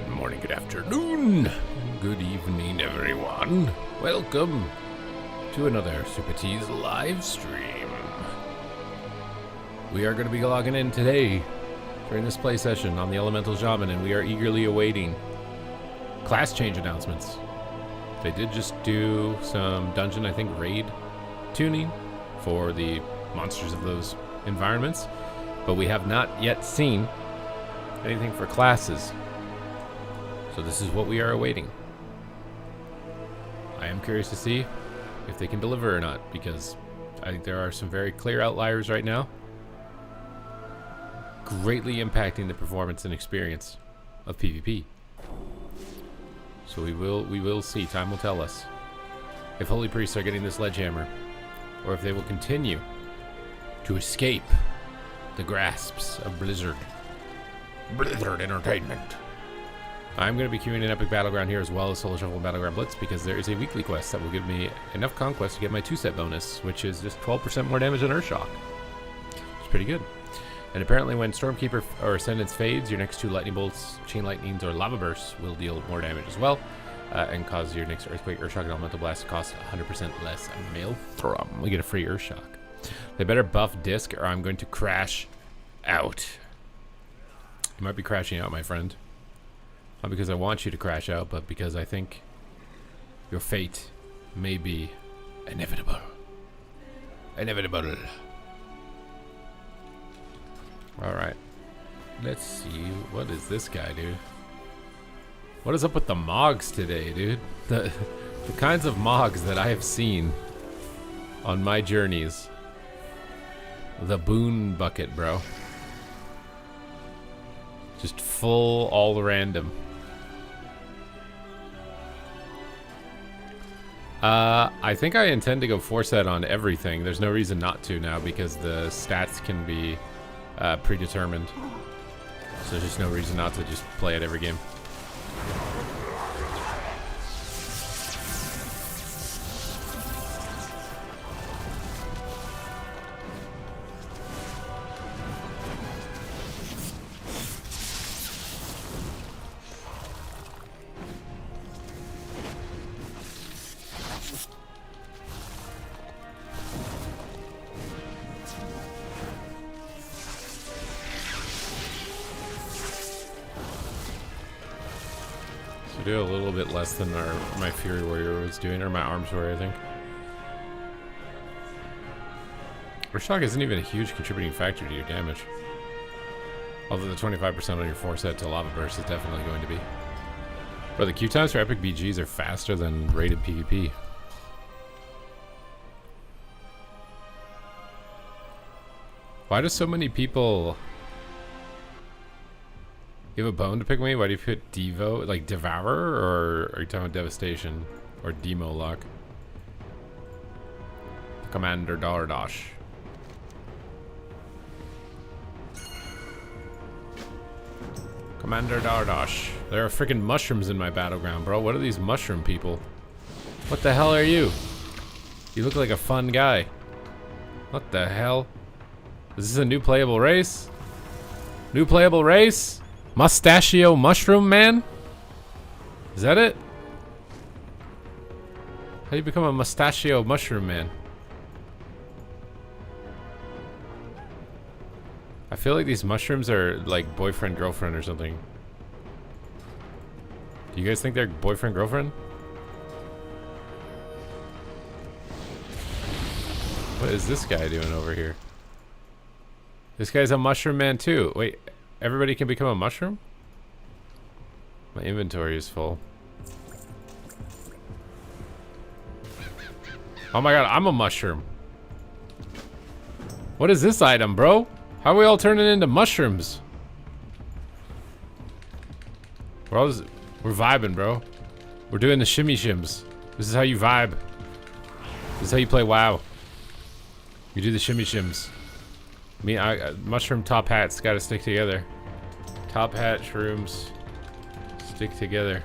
good morning, good afternoon, good evening, everyone. Welcome to another Super Tease live stream. We are going to be logging in today during this play session on the Elemental Shaman, and we are eagerly awaiting class change announcements. They did just do some dungeon, I think, raid tuning for the monsters of those environments, but we have not yet seen anything for classes. So this is what we are awaiting. I am curious to see if they can deliver or not, because I think there are some very clear outliers right now, greatly impacting the performance and experience of PvP. So we will see. Time will tell us if Holy Priests are getting this sledgehammer, or if they will continue to escape the grasps of Blizzard Entertainment. I'm going to be queuing an Epic Battleground here as well as Solar Shuffle and Battleground Blitz, because there is a weekly quest that will give me enough conquest to get my 2-set bonus, which is just 12% more damage than Earthshock. It's pretty good. And apparently when Stormkeeper or Ascendance fades, your next 2 Lightning Bolts, Chain Lightnings, or Lava Bursts will deal more damage as well, and cause your next Earthquake, Earthshock, and Elemental Blast to cost 100% less Maelstrom. We get a free Earthshock. They better buff Disc or I'm going to crash out. You might be crashing out, my friend. Not because I want you to crash out, but because I think your fate may be inevitable. Inevitable. Alright. Let's see. What is this guy, dude? What is up with the Mogs today, dude? The kinds of Mogs that I have seen on my journeys. The Boon Bucket, bro. Just full all random. I think I intend to go 4-set on everything. There's no reason not to now, because the stats can be predetermined. So there's just no reason not to just play it every game. Do a little bit less than my Fury Warrior was doing, or my Arms Warrior, I think. Earthshock isn't even a huge contributing factor to your damage. Although the 25% on your 4-set to Lava Burst is definitely going to be. Bro, the Q times for Epic BGs are faster than rated PvP. Why do so many people... You have a bone to pick me? Why do you put Devo, like Devourer, or are you talking about Devastation? Or Demo Lock? Commander Dardash. Commander Dardash. There are freaking mushrooms in my battleground, bro. What are these mushroom people? What the hell are you? You look like a fun guy. What the hell? Is this a new playable race? New playable race? Mustachio Mushroom Man? Is that it? How do you become a Mustachio Mushroom Man? I feel like these mushrooms are like boyfriend, girlfriend or something. Do you guys think they're boyfriend, girlfriend? What is this guy doing over here? This guy's a mushroom man too. Wait. Everybody can become a mushroom? My inventory is full. Oh my god, I'm a mushroom. What is this item, bro? How are we all turning into mushrooms? We're vibing, bro. We're doing the shimmy shims. This is how you vibe. This is how you play WoW. You do the shimmy shims. Mushroom top hats gotta stick together. Top hat, shrooms, stick together.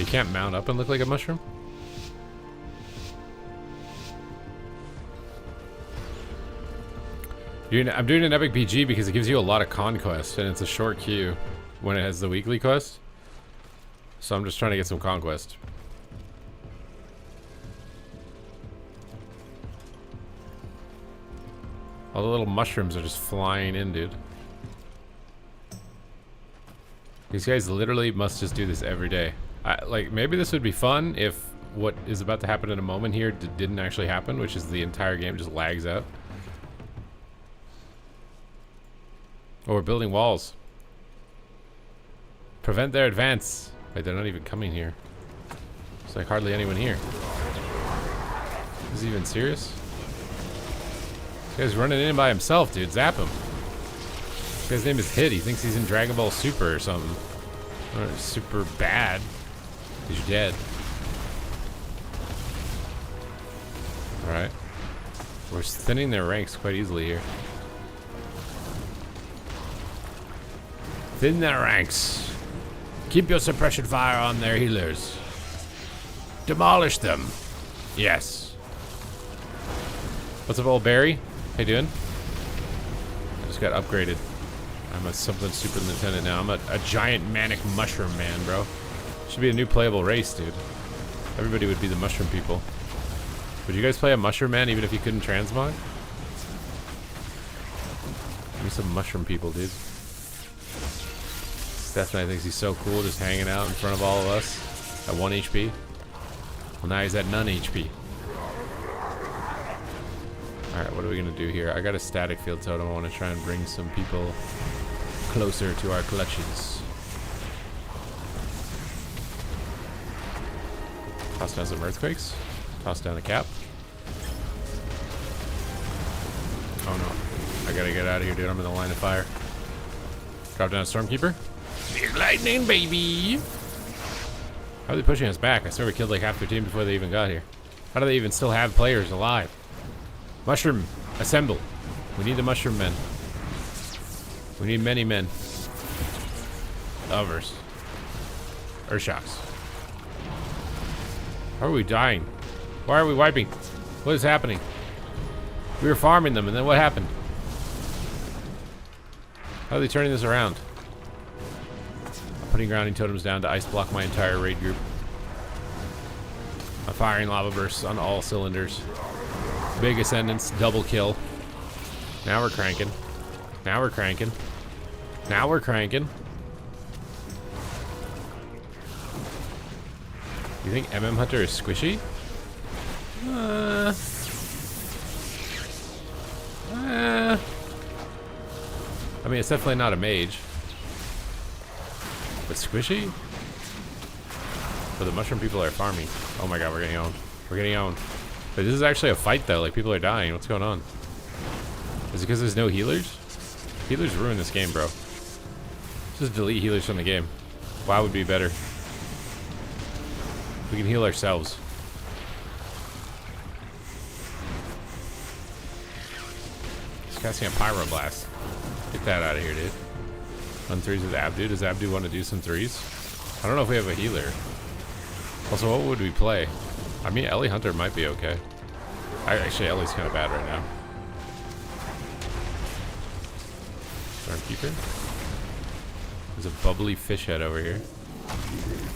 You can't mount up and look like a mushroom? I'm doing an epic BG because it gives you a lot of conquest and it's a short queue when it has the weekly quest. So I'm just trying to get some conquest. All the little mushrooms are just flying in, dude. These guys literally must just do this every day. Like, maybe this would be fun if what is about to happen in a moment here didn't actually happen, which is the entire game just lags out. Oh, we're building walls. Prevent their advance. Wait, they're not even coming here. There's like hardly anyone here. Is he even serious? This guy's running in by himself, dude. Zap him. This guy's name is Hit. He thinks he's in Dragon Ball Super or something. Or super bad. Because you're dead. Alright. We're thinning their ranks quite easily here. Thin their ranks. Keep your suppression fire on their healers. Demolish them. Yes. What's up, old Barry? How you doing? I just got upgraded. I'm a something super lieutenant now. I'm a giant manic mushroom man, bro. Should be a new playable race, dude. Everybody would be the mushroom people. Would you guys play a mushroom man even if you couldn't transmog? Give me some mushroom people, dude. Death Knight thinks he's so cool just hanging out in front of all of us at 1 HP. Well, now he's at none HP. Alright, what are we going to do here? I got a static field totem. I want to try and bring some people closer to our clutches. Toss down some earthquakes. Toss down a cap. Oh no. I gotta get out of here, dude. I'm in the line of fire. Drop down a Stormkeeper. Big lightning, baby! How are they pushing us back? I swear we killed like half their team before they even got here. How do they even still have players alive? Mushroom, assemble. We need the mushroom men. We need many men. Lovers. Urshocks. How are we dying? Why are we wiping? What is happening? We were farming them and then what happened? How are they turning this around? Putting grounding totems down to ice block my entire raid group. I'm firing lava bursts on all cylinders. Big ascendance, double kill. Now we're cranking. Now we're cranking. Now we're cranking. You think MM Hunter is squishy? I mean, it's definitely not a mage. But squishy? But the mushroom people are farming. Oh my god, we're getting owned. We're getting owned. But this is actually a fight though, like people are dying. What's going on? Is it because there's no healers? Healers ruin this game, bro. Just delete healers from the game. WoW would be better. We can heal ourselves. He's casting a Pyroblast. Get that out of here, dude. Run threes with Abdu. Does Abdu want to do some threes? I don't know if we have a healer. Also, what would we play? I mean, Ellie Hunter might be okay. Actually, Ellie's kind of bad right now. Stormkeeper. There's a bubbly fish head over here.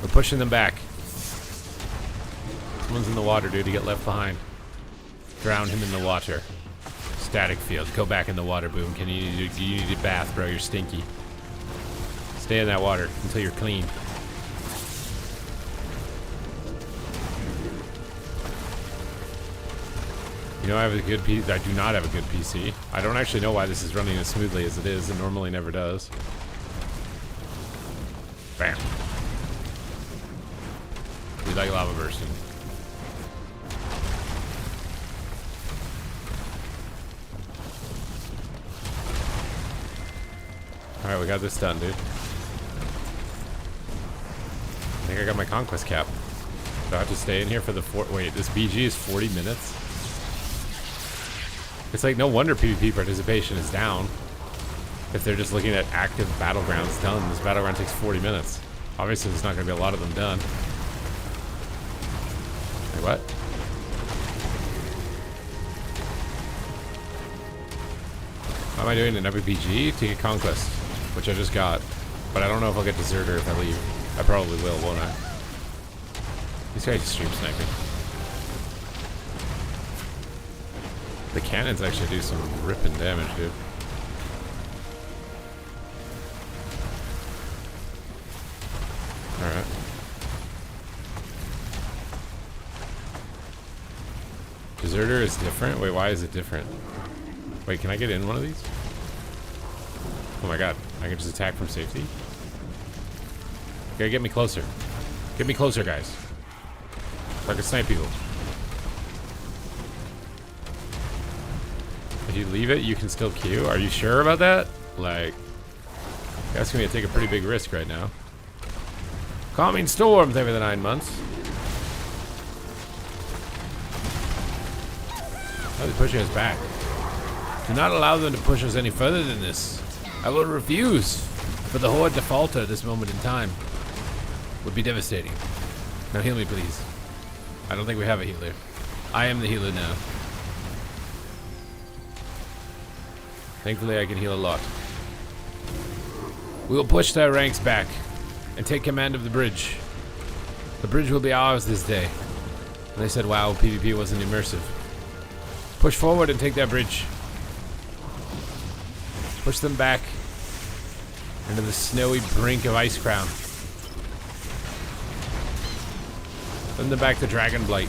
We're pushing them back. Someone's in the water, dude. To get left behind. Drown him in the water. Static field. Go back in the water, Boom. You need a bath, bro. You're stinky. Stay in that water until you're clean. You know, I have a good PC. I do not have a good PC. I don't actually know why this is running as smoothly as it is. It normally never does. Bam. We like lava bursting. Alright, we got this done, dude. I think I got my conquest cap. Do I have to stay in here for the wait, this BG is 40 minutes? It's like no wonder PvP participation is down. If they're just looking at active battlegrounds done. This battleground takes 40 minutes. Obviously there's not going to be a lot of them done. Wait, what? How am I doing an epic PG? To get Conquest, which I just got. But I don't know if I'll get Deserter if I leave. I probably will, won't I? These guys stream sniping. The cannons actually do some ripping damage, dude. Alright. Deserter is different? Wait, why is it different? Wait, can I get in one of these? Oh my god, I can just attack from safety? Okay, get me closer. Get me closer, guys. So I can snipe people. If you leave it, you can still queue. Are you sure about that? Like, you're asking me to take a pretty big risk right now. Calming storms every 9 months. Oh, they're pushing us back. Do not allow them to push us any further than this. I will refuse. For the Horde to falter at this moment in time would be devastating. Now heal me, please. I don't think we have a healer. I am the healer now. Thankfully, I can heal a lot. We will push their ranks back and take command of the bridge. The bridge will be ours this day. And they said, wow, PvP wasn't immersive. Push forward and take that bridge. Push them back into the snowy brink of Icecrown. Send them back to Dragonblight.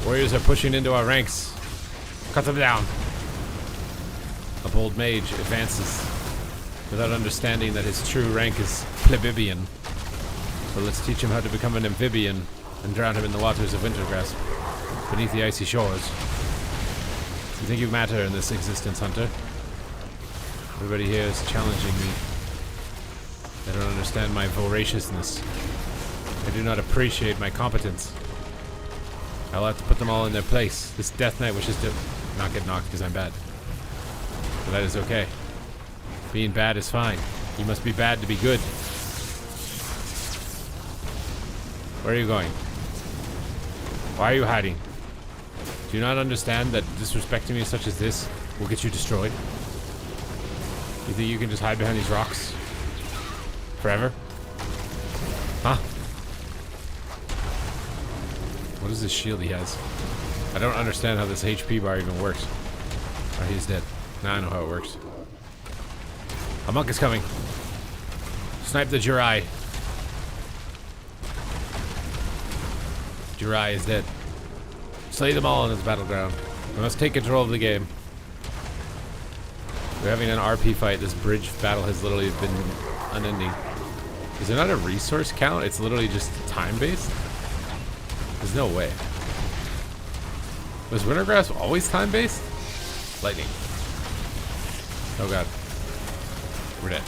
Warriors are pushing into our ranks. Cut them down. A bold mage advances without understanding that his true rank is plebeian. So let's teach him how to become an amphibian and drown him in the waters of Wintergrasp beneath the icy shores. You think you matter in this existence, Hunter? Everybody here is challenging me. They don't understand my voraciousness. They do not appreciate my competence. I'll have to put them all in their place. This Death Knight wishes to not get knocked because I'm bad. But that is okay. Being bad is fine. You must be bad to be good. Where are you going? Why are you hiding? Do you not understand that disrespecting me such as this will get you destroyed? You think you can just hide behind these rocks? Forever? Huh? What is this shield he has? I don't understand how this HP bar even works. Oh, he's dead. Now I know how it works. A monk is coming. Snipe the Jirai. Jirai is dead. Slay them all in this battleground. We must take control of the game. We're having an RP fight. This bridge battle has literally been unending. Is there not a resource count? It's literally just time-based? There's no way. Was Wintergrasp always time-based? Lightning. Oh god. We're dead.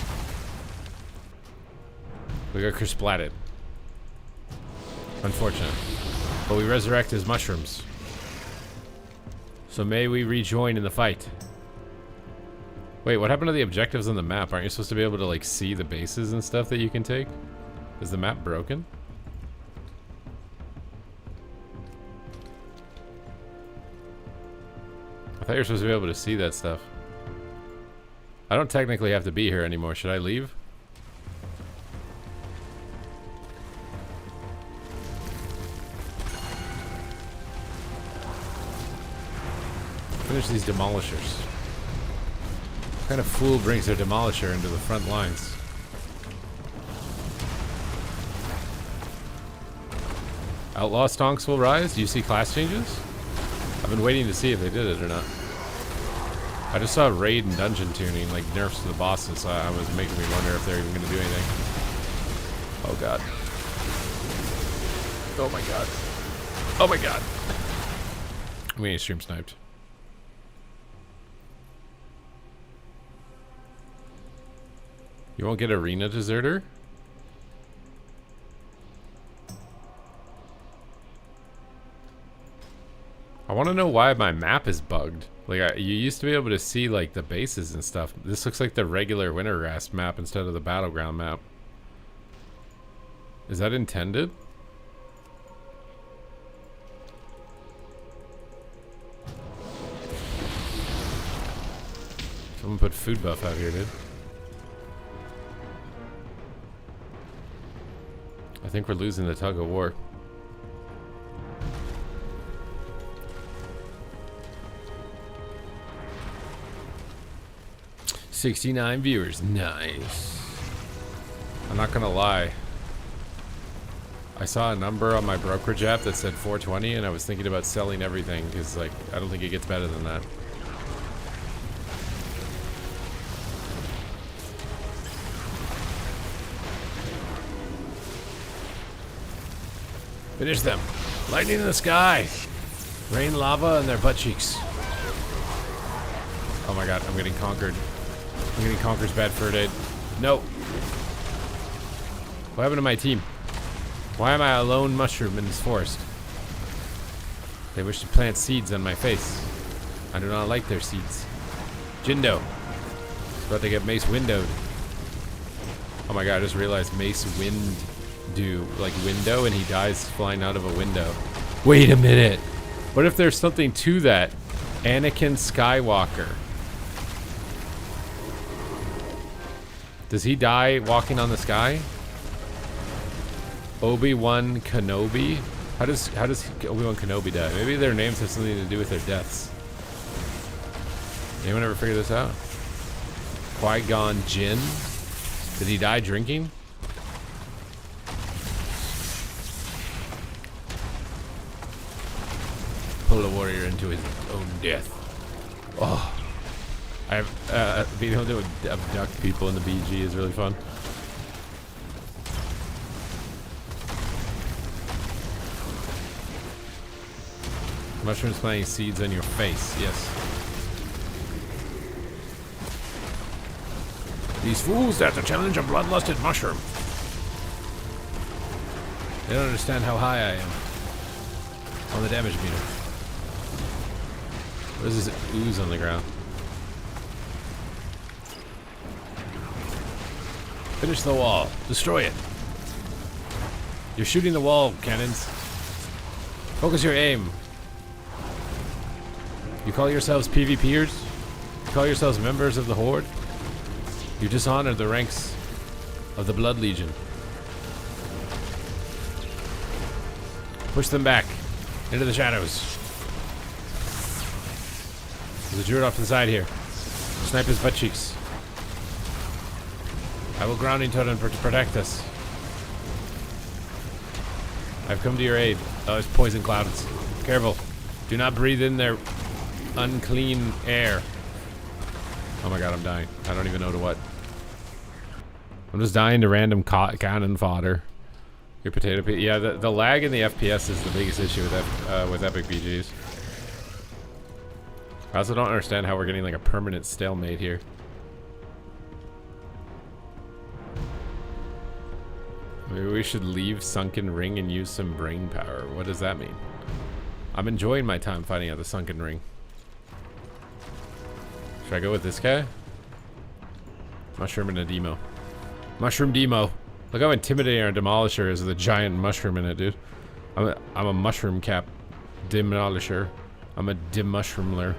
We got Crisplatted. Unfortunate. But we resurrect his mushrooms. So may we rejoin in the fight. Wait, what happened to the objectives on the map? Aren't you supposed to be able to like see the bases and stuff that you can take? Is the map broken? I thought you were supposed to be able to see that stuff. I don't technically have to be here anymore. Should I leave? Finish these demolishers. What kind of fool brings their demolisher into the front lines? Outlaw stonks will rise? Do you see class changes? I've been waiting to see if they did it or not. I just saw raid and dungeon tuning, like nerfs to the bosses, so I was making me wonder if they're even going to do anything. Oh god. Oh my god. Oh my god. We ain't stream sniped. You won't get Arena Deserter? I want to know why my map is bugged. Like, you used to be able to see, like, the bases and stuff. This looks like the regular Wintergrasp map instead of the Battleground map. Is that intended? Someone put food buff out here, dude. I think we're losing the tug of war. $69 viewers. Nice. I'm not gonna lie. I saw a number on my brokerage app that said 420 and I was thinking about selling everything because, like, I don't think it gets better than that. Finish them. Lightning in the sky. Rain lava in their butt cheeks. Oh my god, I'm getting conquered. I'm getting conquered's bad fur aid. No. What happened to my team? Why am I a lone mushroom in this forest? They wish to plant seeds on my face. I do not like their seeds. Jindo. It's about to get Mace windowed. Oh my god, I just realized Mace like window, and he dies flying out of a window. Wait a minute. What if there's something to that? Anakin Skywalker. Does he die walking on the sky? Obi-Wan Kenobi? How does Obi-Wan Kenobi die? Maybe their names have something to do with their deaths. Anyone ever figure this out? Qui-Gon Jinn? Did he die drinking? Pull a warrior into his own death. Oh. Being able to abduct people in the BG is really fun. Mushrooms planting seeds on your face, yes. These fools dare to challenge a bloodlusted mushroom. They don't understand how high I am on the damage meter. What is this ooze on the ground? Finish the wall. Destroy it. You're shooting the wall, cannons. Focus your aim. You call yourselves PvPers? You call yourselves members of the Horde? You dishonor the ranks of the Blood Legion. Push them back into the shadows. There's a druid off to the side here. Snipe his butt cheeks. I will grounding totem to protect us. I've come to your aid. Oh, it's poison clouds. Careful. Do not breathe in their unclean air. Oh my god, I'm dying. I don't even know to what. I'm just dying to random cannon fodder. Your potato pea. Yeah, the lag in the FPS is the biggest issue with Epic BGs. I also don't understand how we're getting like a permanent stalemate here. Maybe we should leave Sunken Ring and use some brain power. What does that mean? I'm enjoying my time fighting at the Sunken Ring. Should I go with this guy? Mushroom and a demo. Mushroom demo. Look how intimidating our demolisher is with a giant mushroom in it, dude. I'm a mushroom cap demolisher. I'm a demushroomler.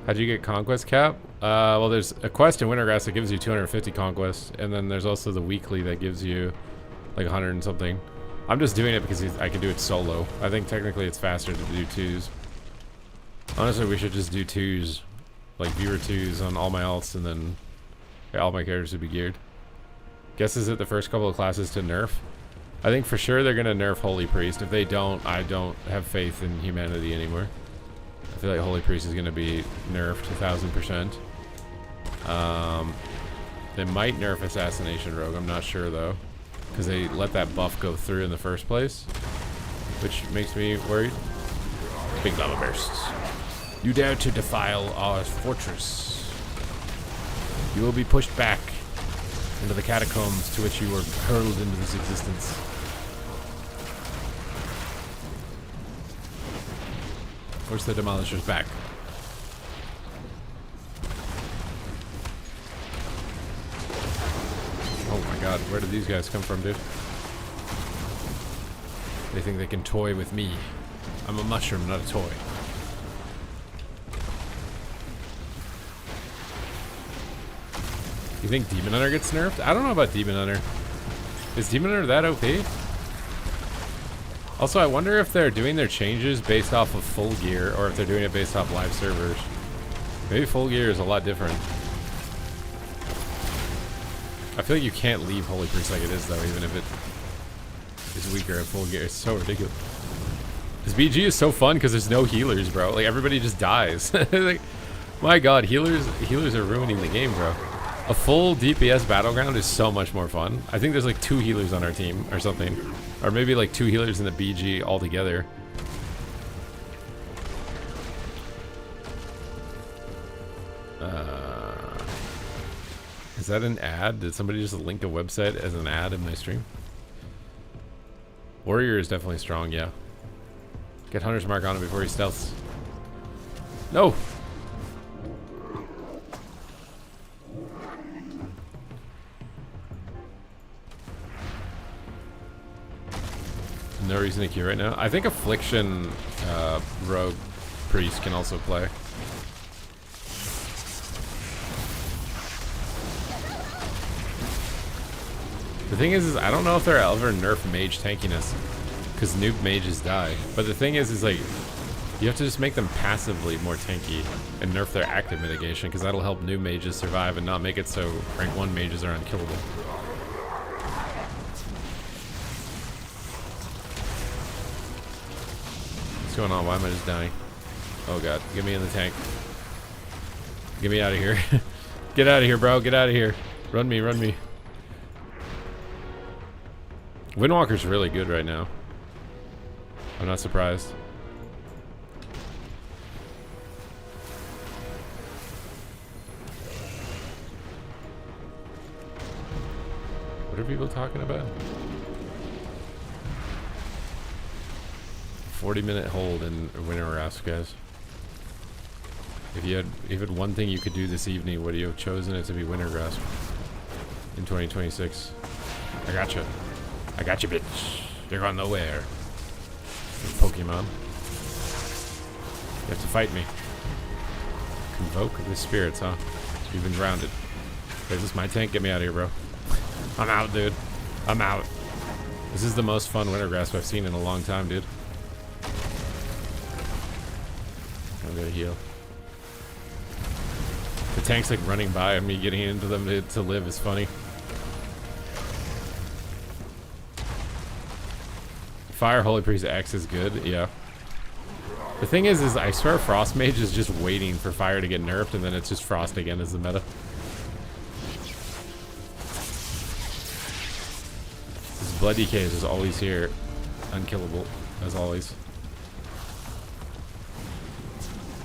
How'd you get conquest cap? Well, there's a quest in Wintergrass that gives you 250 conquest, and then there's also the weekly that gives you like 100 and something. I'm just doing it because I can do it solo. I think technically it's faster to do twos. Honestly, we should just do twos, like viewer twos on all my alts, and then all my characters would be geared. Guess is it the first couple of classes to nerf? I think for sure they're gonna nerf Holy Priest. If they don't, I don't have faith in humanity anymore. I feel like Holy Priest is gonna be nerfed 1000%. They might nerf Assassination Rogue. I'm not sure though, because they let that buff go through in the first place, which makes me worried. Big lava bursts. You dare to defile our fortress. You will be pushed back into the catacombs to which you were hurled into this existence. Force the demolishers back. Oh my god, where did these guys come from, dude? They think they can toy with me. I'm a mushroom, not a toy. You think Demon Hunter gets nerfed? I don't know about Demon Hunter. Is Demon Hunter that OP? Also, I wonder if they're doing their changes based off of full gear or if they're doing it based off live servers. Maybe full gear is a lot different. I feel like you can't leave Holy Priest like it is, though, even if it is weaker at full gear. It's so ridiculous. This BG is so fun because there's no healers, bro. Like, everybody just dies. Like, my god, healers are ruining the game, bro. A full DPS battleground is so much more fun. I think there's like 2 healers on our team or something. Or maybe like 2 healers in the BG altogether. Is that an ad? Did somebody just link a website as an ad in my stream? Warrior is definitely strong, yeah. Get Hunter's Mark on him before he stealths. No! No reason to queue right now. I think Affliction Rogue Priest can also play. The thing is I don't know if they'll ever nerf mage tankiness, because noob mages die. But the thing is like, you have to just make them passively more tanky and nerf their active mitigation, because that'll help noob mages survive and not make it so rank 1 mages are unkillable. What's going on? Why am I just dying? Oh god, get me in the tank. Get me out of here. Get out of here, bro. Get out of here. Run me, run me. Windwalker's really good right now. I'm not surprised. What are people talking about? 40-minute hold in Winter Rasp, guys. If you had one thing you could do this evening, would you have chosen it to be Winter Grasp in 2026? I gotcha. I got you, bitch. You're going nowhere. Pokemon. You have to fight me. Convoke the spirits, huh? You've been grounded. Wait, is this my tank? Get me out of here, bro. I'm out, dude. I'm out. This is the most fun Winter Grasp I've seen in a long time, dude. I'm gonna heal. The tank's like running by and me getting into them to live is funny. Fire Holy Priest X is good, yeah. The thing is I swear Frost Mage is just waiting for fire to get nerfed, and then it's just Frost again as the meta. This Blood DK is just always here. Unkillable, as always.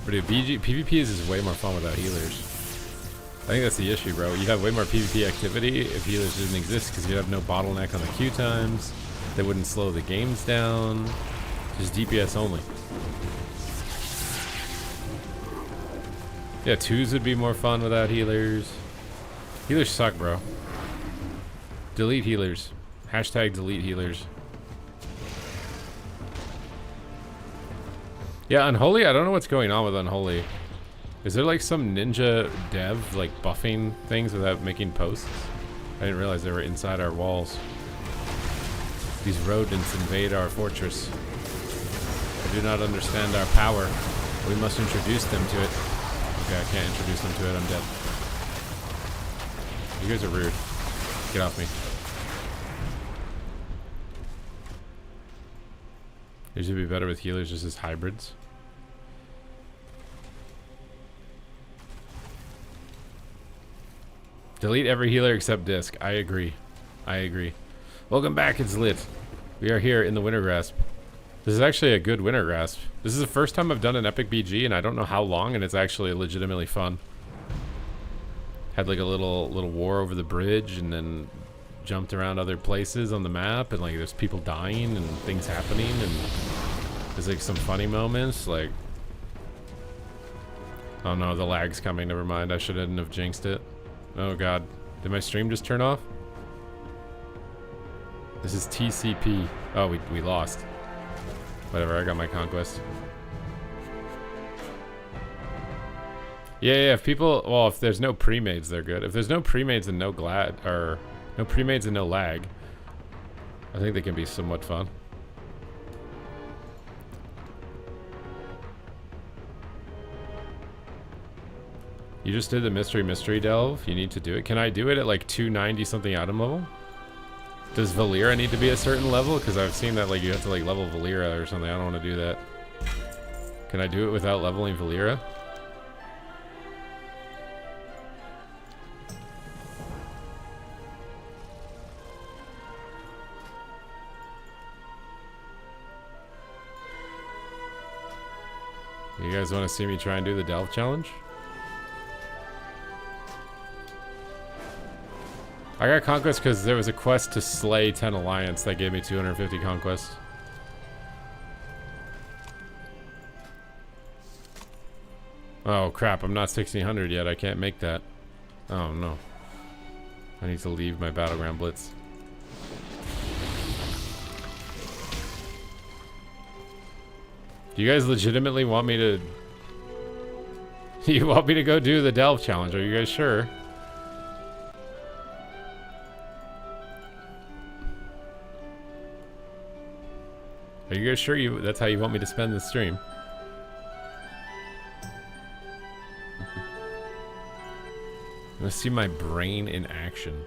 But dude, PvP is just way more fun without healers. I think that's the issue, bro. You'd have way more PvP activity if healers didn't exist, because you'd have no bottleneck on the queue times. They wouldn't slow the games down. Just DPS only. Yeah, 2s would be more fun without healers. Healers suck, bro. Delete healers. Hashtag delete healers. Yeah, Unholy, I don't know what's going on with Unholy. Is there like some ninja dev like buffing things without making posts? I didn't realize they were inside our walls. These rodents invade our fortress. They do not understand our power. We must introduce them to it. Okay, I can't introduce them to it. I'm dead. You guys are rude. Get off me. These would be better with healers just as hybrids. Delete every healer except Disc. I agree. I agree. Welcome back, it's lit. We are here in the Winter Grasp. This is actually a good Winter Grasp. This is the first time I've done an epic BG, and I don't know how long, and it's actually legitimately fun. Had like a little war over the bridge, and then jumped around other places on the map, and like there's people dying and things happening, and there's like some funny moments. Like, oh no, the lag's coming. Never mind. I shouldn't have jinxed it. Oh god, did my stream just turn off? This is TCP. Oh, we lost. Whatever, I got my conquest. Yeah, if people, well, if there's no pre-mades, they're good. If there's no pre-mades and no no pre-mades and no lag, I think they can be somewhat fun. You just did the mystery delve. You need to do it. Can I do it at like 290 something item level? Does Valera need to be a certain level? Because I've seen that like you have to like level Valera or something. I don't want to do that. Can I do it without leveling Valera? You guys want to see me try and do the delve challenge? I got conquest because there was a quest to slay 10 alliance that gave me 250 conquest. Oh crap, I'm not 1600 yet. I can't make that. Oh no. I need to leave my battleground blitz. Do you guys legitimately want me to... You want me to go do the delve challenge? Are you guys sure? Are you guys sure that's how you want me to spend the stream? I'm gonna see my brain in action.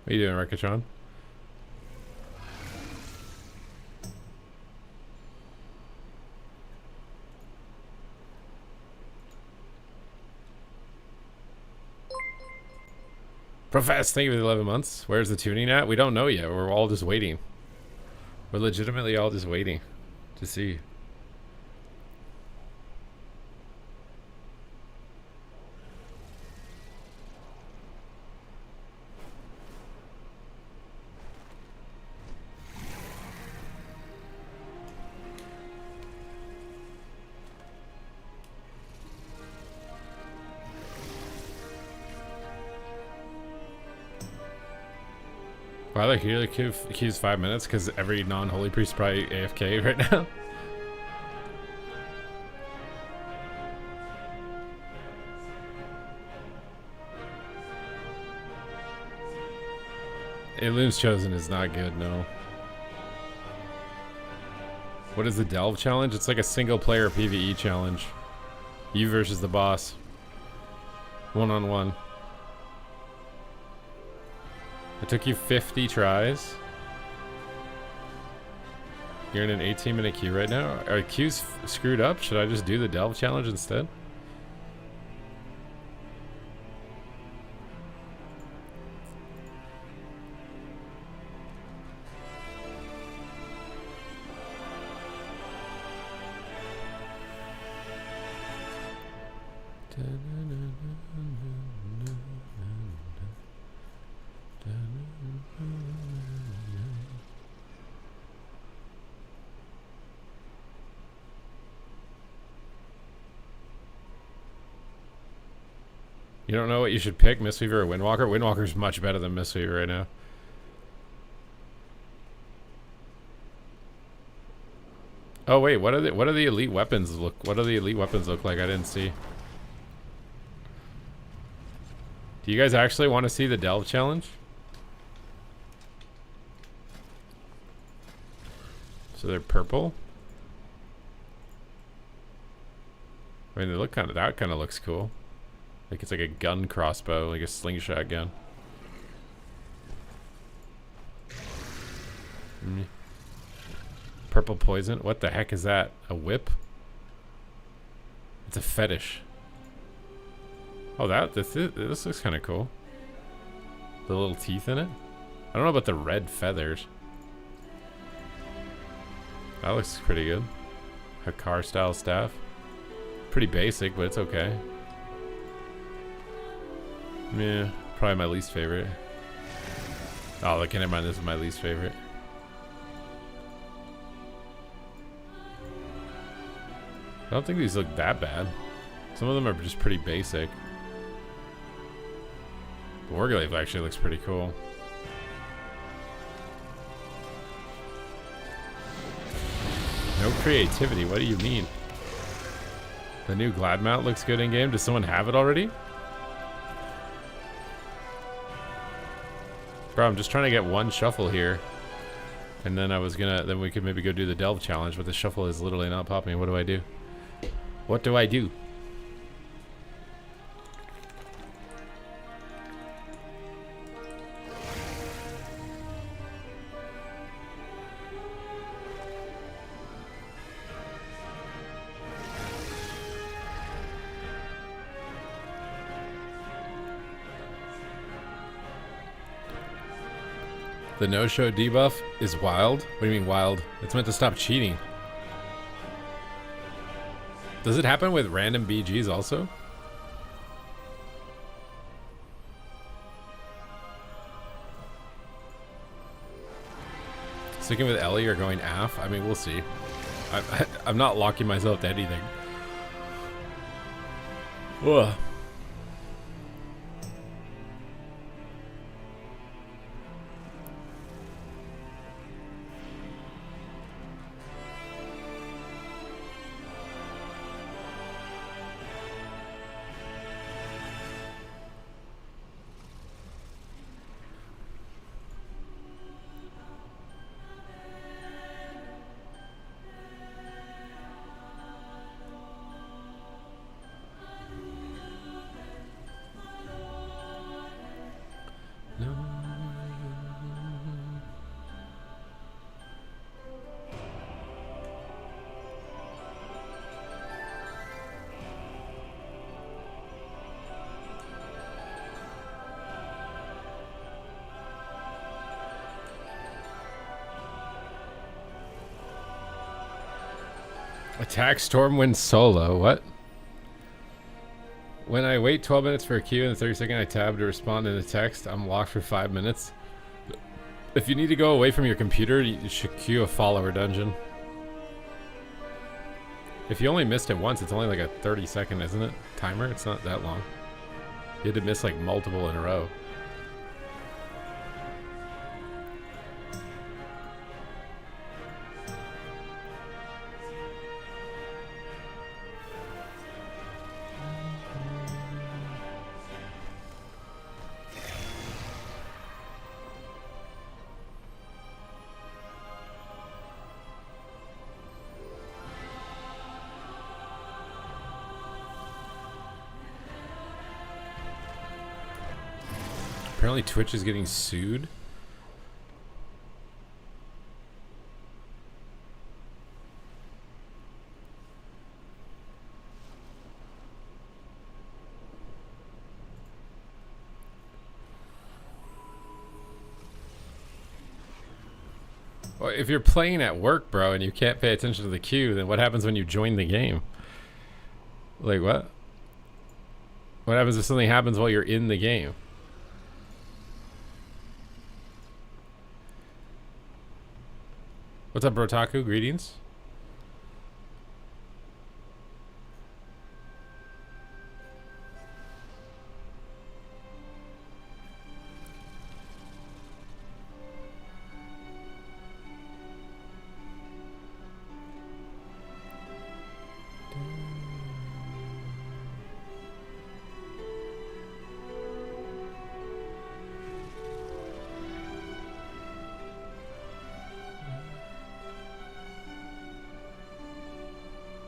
What are you doing, Rekatron? Profess, thank you for the 11 months. Where's the tuning at? We don't know yet. We're all just waiting. We're legitimately all just waiting to see. Wow, the healer queue's 5 minutes because every non-holy priest is probably AFK right now. Elun's Chosen is not good, no. What is the Delve challenge? It's like a single player PvE challenge. You versus the boss. One-on-one. It took you 50 tries. You're in an 18-minute queue right now. Are queues screwed up? Should I just do the Delve challenge instead? You don't know what you should pick, Mistweaver or Windwalker? Windwalker's much better than Mistweaver right now. Oh wait, what are the elite weapons look? What do the elite weapons look like? I didn't see. Do you guys actually want to see the Delve challenge? So they're purple. I mean, they look kind of. That kind of looks cool. Like it's like a gun crossbow, like a slingshot gun. Purple poison? What the heck is that? A whip? It's a fetish. Oh, this looks kind of cool. The little teeth in it. I don't know about the red feathers. That looks pretty good. Hakar style staff. Pretty basic, but it's okay. Yeah, probably my least favorite. Oh, look, never mind. This is my least favorite. I don't think these look that bad. Some of them are just pretty basic. The Warglaive actually looks pretty cool. No creativity, what do you mean? The new Glad mount looks good in game. Does someone have it already? Bro, I'm just trying to get one shuffle here. And then then we could maybe go do the Delve challenge, but the shuffle is literally not popping. What do I do? What do I do? The no-show debuff is wild? What do you mean wild? It's meant to stop cheating. Does it happen with random BGs also? Sticking with Ellie or going AF? I mean, we'll see. I'm not locking myself to anything. Ugh. Attack Stormwind solo. What? When I wait 12 minutes for a queue and the 30-second I tab to respond in a text, I'm locked for 5 minutes. If you need to go away from your computer, you should queue a follower dungeon. If you only missed it once, it's only like a 30-second, isn't it? Timer? It's not that long. You had to miss like multiple in a row. Apparently Twitch is getting sued. Well, if you're playing at work, bro, and you can't pay attention to the queue, then what happens when you join the game? Like what? What happens if something happens while you're in the game? What's up, Brotaku? Greetings.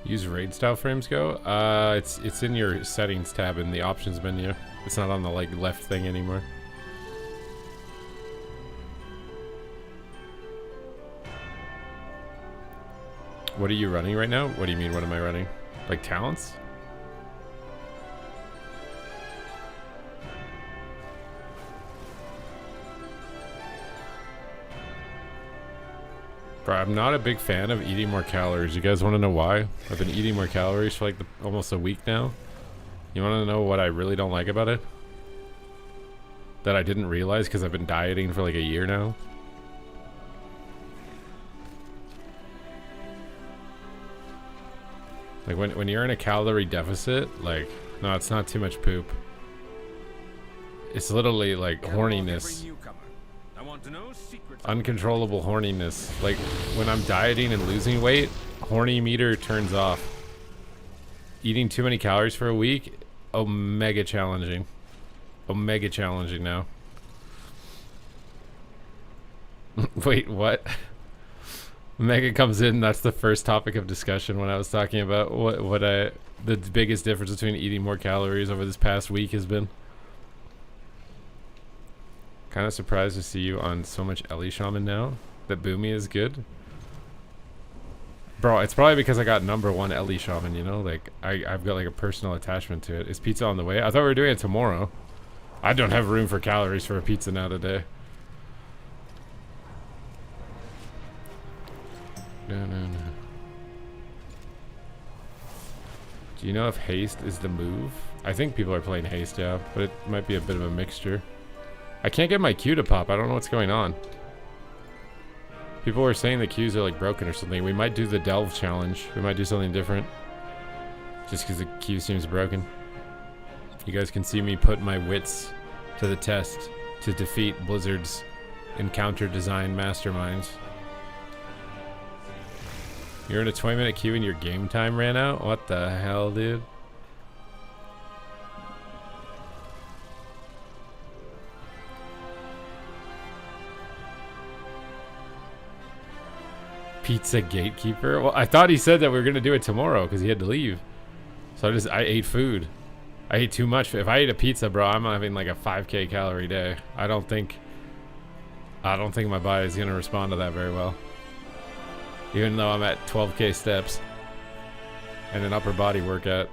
Use raid style frames go? It's in your settings tab in the options menu. It's not on the like left thing anymore. What are you running right now? What do you mean, what am I running? Like talents? Bro, I'm not a big fan of eating more calories. You guys want to know why? I've been eating more calories for like almost a week now. You want to know what I really don't like about it? that I didn't realize because I've been dieting for like a year now. Like when you're in a calorie deficit, like, no, it's not too much poop. It's literally like horniness. Uncontrollable horniness. Like when I'm dieting and losing weight, horny meter turns off. Eating too many calories for a week, omega challenging. Omega challenging now. Wait, what? Mega comes in, that's the first topic of discussion when I was talking about the biggest difference between eating more calories over this past week has been. Kind of surprised to see you on so much Ellie Shaman now. That Boomy is good. Bro, it's probably because I got #1 Ellie Shaman, you know? Like, I've got like a personal attachment to it. Is pizza on the way? I thought we were doing it tomorrow. I don't have room for calories for a pizza now today. No. Do you know if haste is the move? I think people are playing haste, yeah, but it might be a bit of a mixture. I can't get my Q to pop. I don't know what's going on. People were saying the Qs are like broken or something. We might do the delve challenge. We might do something different. Just because the Q seems broken. You guys can see me put my wits to the test to defeat Blizzard's encounter design masterminds. You're in a 20-minute queue and your game time ran out? What the hell, dude? Pizza gatekeeper? Well, I thought he said that we were gonna do it tomorrow because he had to leave. So I ate food. I ate too much. If I ate a pizza, bro, I'm having like a 5K calorie day. I don't think my body's gonna respond to that very well. Even though I'm at 12K steps and an upper body workout.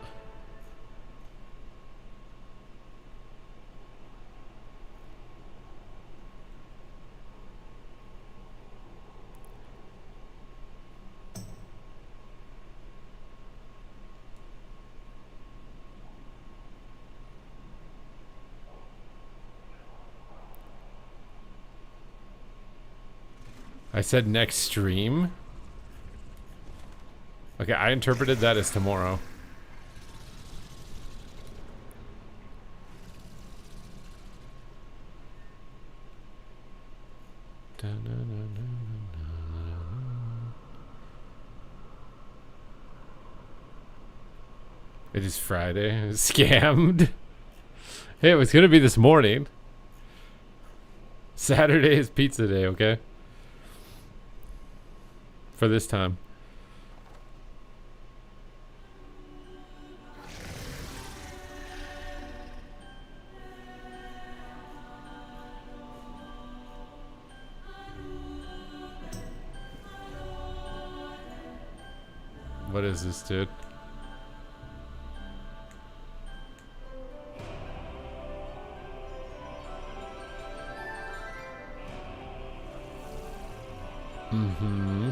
I said next stream. Okay, I interpreted that as tomorrow. It is Friday. Scammed. Hey, it was gonna be this morning. Saturday is pizza day, okay? For this time. What is this, dude?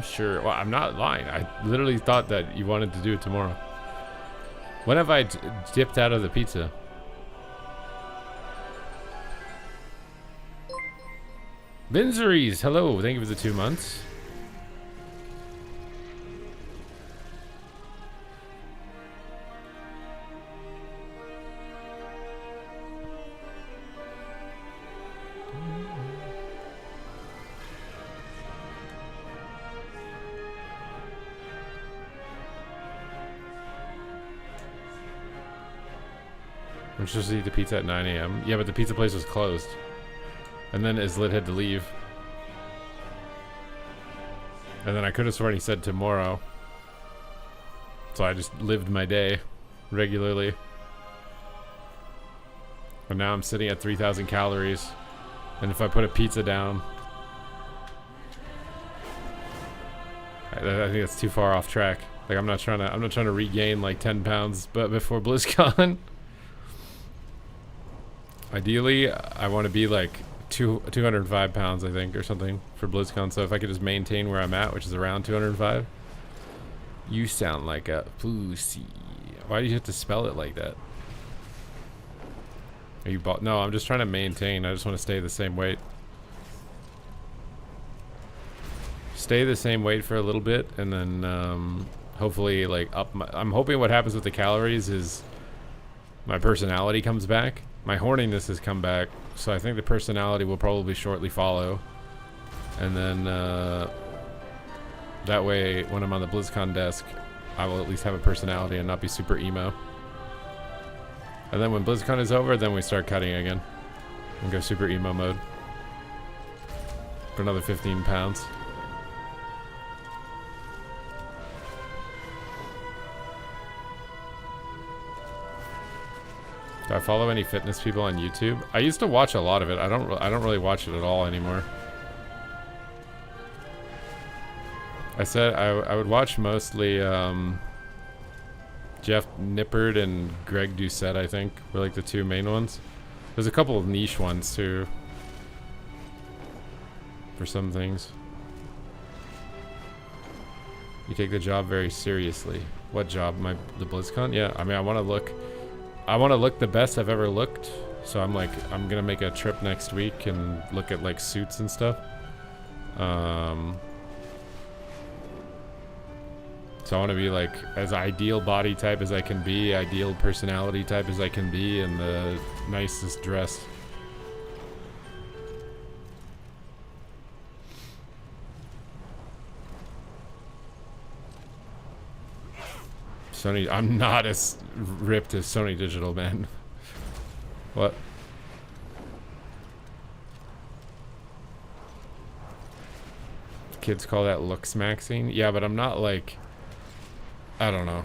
Sure. Well, I'm not lying. I literally thought that you wanted to do it tomorrow. When have I dipped out of the pizza? Vinzeries, hello. Thank you for the 2 months. I'm supposed to eat the pizza at 9 a.m. Yeah, but the pizza place was closed. And then Islit had to leave. And then I could have sworn he said tomorrow. So I just lived my day regularly. And now I'm sitting at 3,000 calories. And if I put a pizza down, I think that's too far off track. Like I'm not trying to regain like 10 pounds but before BlizzCon. Ideally, I want to be like 205 pounds, I think, or something for BlizzCon. So if I could just maintain where I'm at, which is around 205. You sound like a pussy. Why do you have to spell it like that? Are you no, I'm just trying to maintain. I just want to stay the same weight. Stay the same weight for a little bit, and then hopefully like up my, I'm hoping what happens with the calories is my personality comes back. My horniness has come back, so I think the personality will probably shortly follow. And then that way when I'm on the BlizzCon desk, I will at least have a personality and not be super emo. And then when BlizzCon is over, then we start cutting again and go super emo mode for another 15 pounds. Do I follow any fitness people on YouTube? I used to watch a lot of it. I don't really watch it at all anymore. I said I would watch mostly Jeff Nippard and Greg Doucette, I think, were like the two main ones. There's a couple of niche ones too for some things. You take the job very seriously. What job? The BlizzCon? Yeah, I mean, I want to look the best I've ever looked. So I'm gonna make a trip next week and look at like suits and stuff. So I want to be like as ideal body type as I can be, ideal personality type as I can be, and the nicest dress. Sony, I'm not as ripped as Sony Digital, man. What? Kids call that looks maxing? Yeah, but I'm not like, I don't know.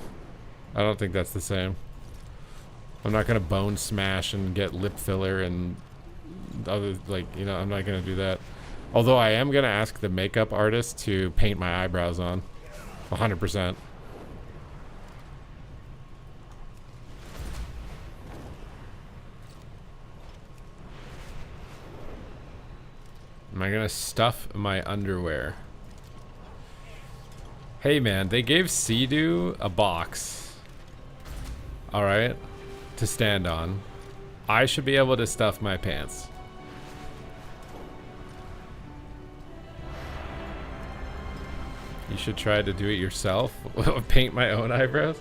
I don't think that's the same. I'm not gonna bone smash and get lip filler and other, like, you know, I'm not gonna do that. Although I am gonna ask the makeup artist to paint my eyebrows on. 100%. Am I gonna stuff my underwear? Hey man, they gave Sea-Doo a box. Alright. To stand on. I should be able to stuff my pants. You should try to do it yourself. Paint my own eyebrows.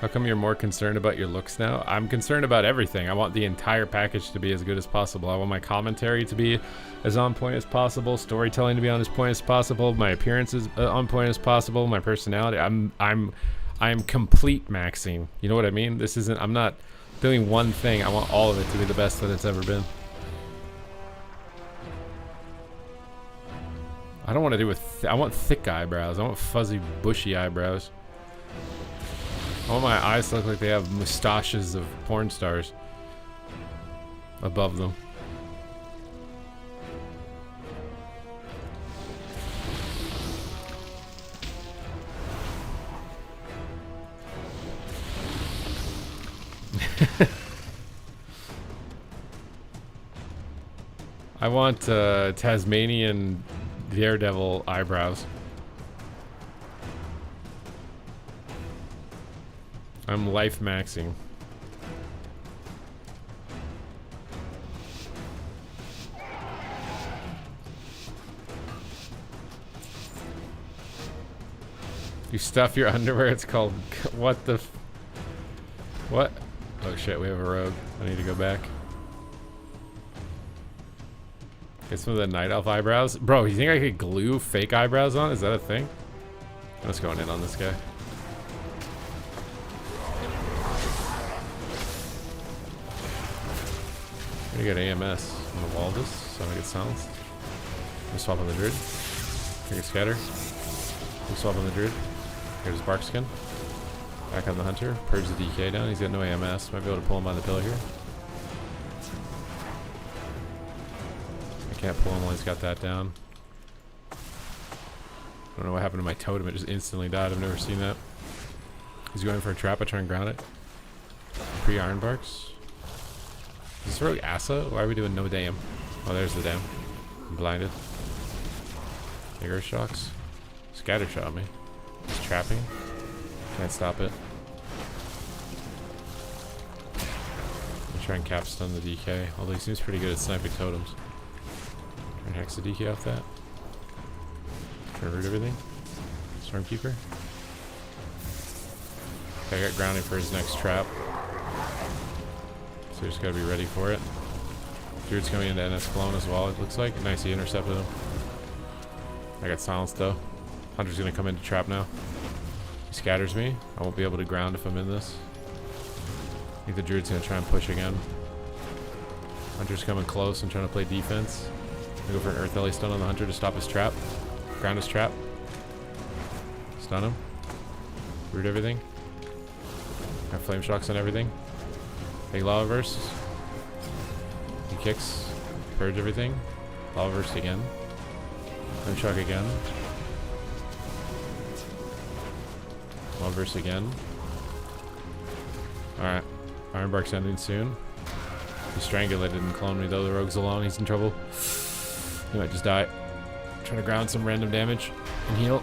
How come you're more concerned about your looks now? I'm concerned about everything. I want the entire package to be as good as possible. I want my commentary to be as on point as possible, storytelling to be on as point as possible, my appearance is on point as possible, my personality. I'm complete maxing. You know what I mean? This isn't, I'm not doing one thing. I want all of it to be the best that it's ever been. I don't want to do with, I want thick eyebrows. I want fuzzy, bushy eyebrows. I want my eyes to look like they have mustaches of porn stars above them. I want Tasmanian Daredevil eyebrows. I'm life maxing. You stuff your underwear, it's called, what the, what? Oh shit, we have a rogue. I need to go back. Get some of the Night Elf eyebrows. Bro, you think I could glue fake eyebrows on? Is that a thing? I'm just going in on this guy. I'm gonna get AMS on the Walrus, so I get silenced. We swap on the Druid. Take a scatter. We swap on the Druid. Here's Bark Skin. Back on the Hunter. Purge the DK down. He's got no AMS. Might be able to pull him by the pillar here. I can't pull him while he's got that down. I don't know what happened to my totem. It just instantly died. I've never seen that. He's going for a trap. I try and ground it. Pre-Iron Barks. Is this really Asa? Why are we doing no dam? Oh, there's the dam. I'm blinded. Bigger shocks. Scatter shot me. He's trapping. Can't stop it. I'll try and capstone the DK, although he seems pretty good at sniping totems. Try and hex the DK off that. Try to root everything. Stormkeeper. Okay, I got grounding for his next trap. So just gotta be ready for it. Druid's coming into NS Clone as well, it looks like. Nice, he intercepted him. I got silenced though. Hunter's gonna come into trap now. He scatters me. I won't be able to ground if I'm in this. I think the Druid's gonna try and push again. Hunter's coming close and trying to play defense. I go for an Earth Ellie stun on the Hunter to stop his trap. Ground his trap. Stun him. Root everything. Have flame shocks on everything. Big lava verse. He kicks. Purge everything. Lava verse again. Flame shock again. Lava verse again. Alright. Ironbark's ending soon. He strangulated and cloned me though. The rogue's alone. He's in trouble. He might just die. Trying to ground some random damage and heal.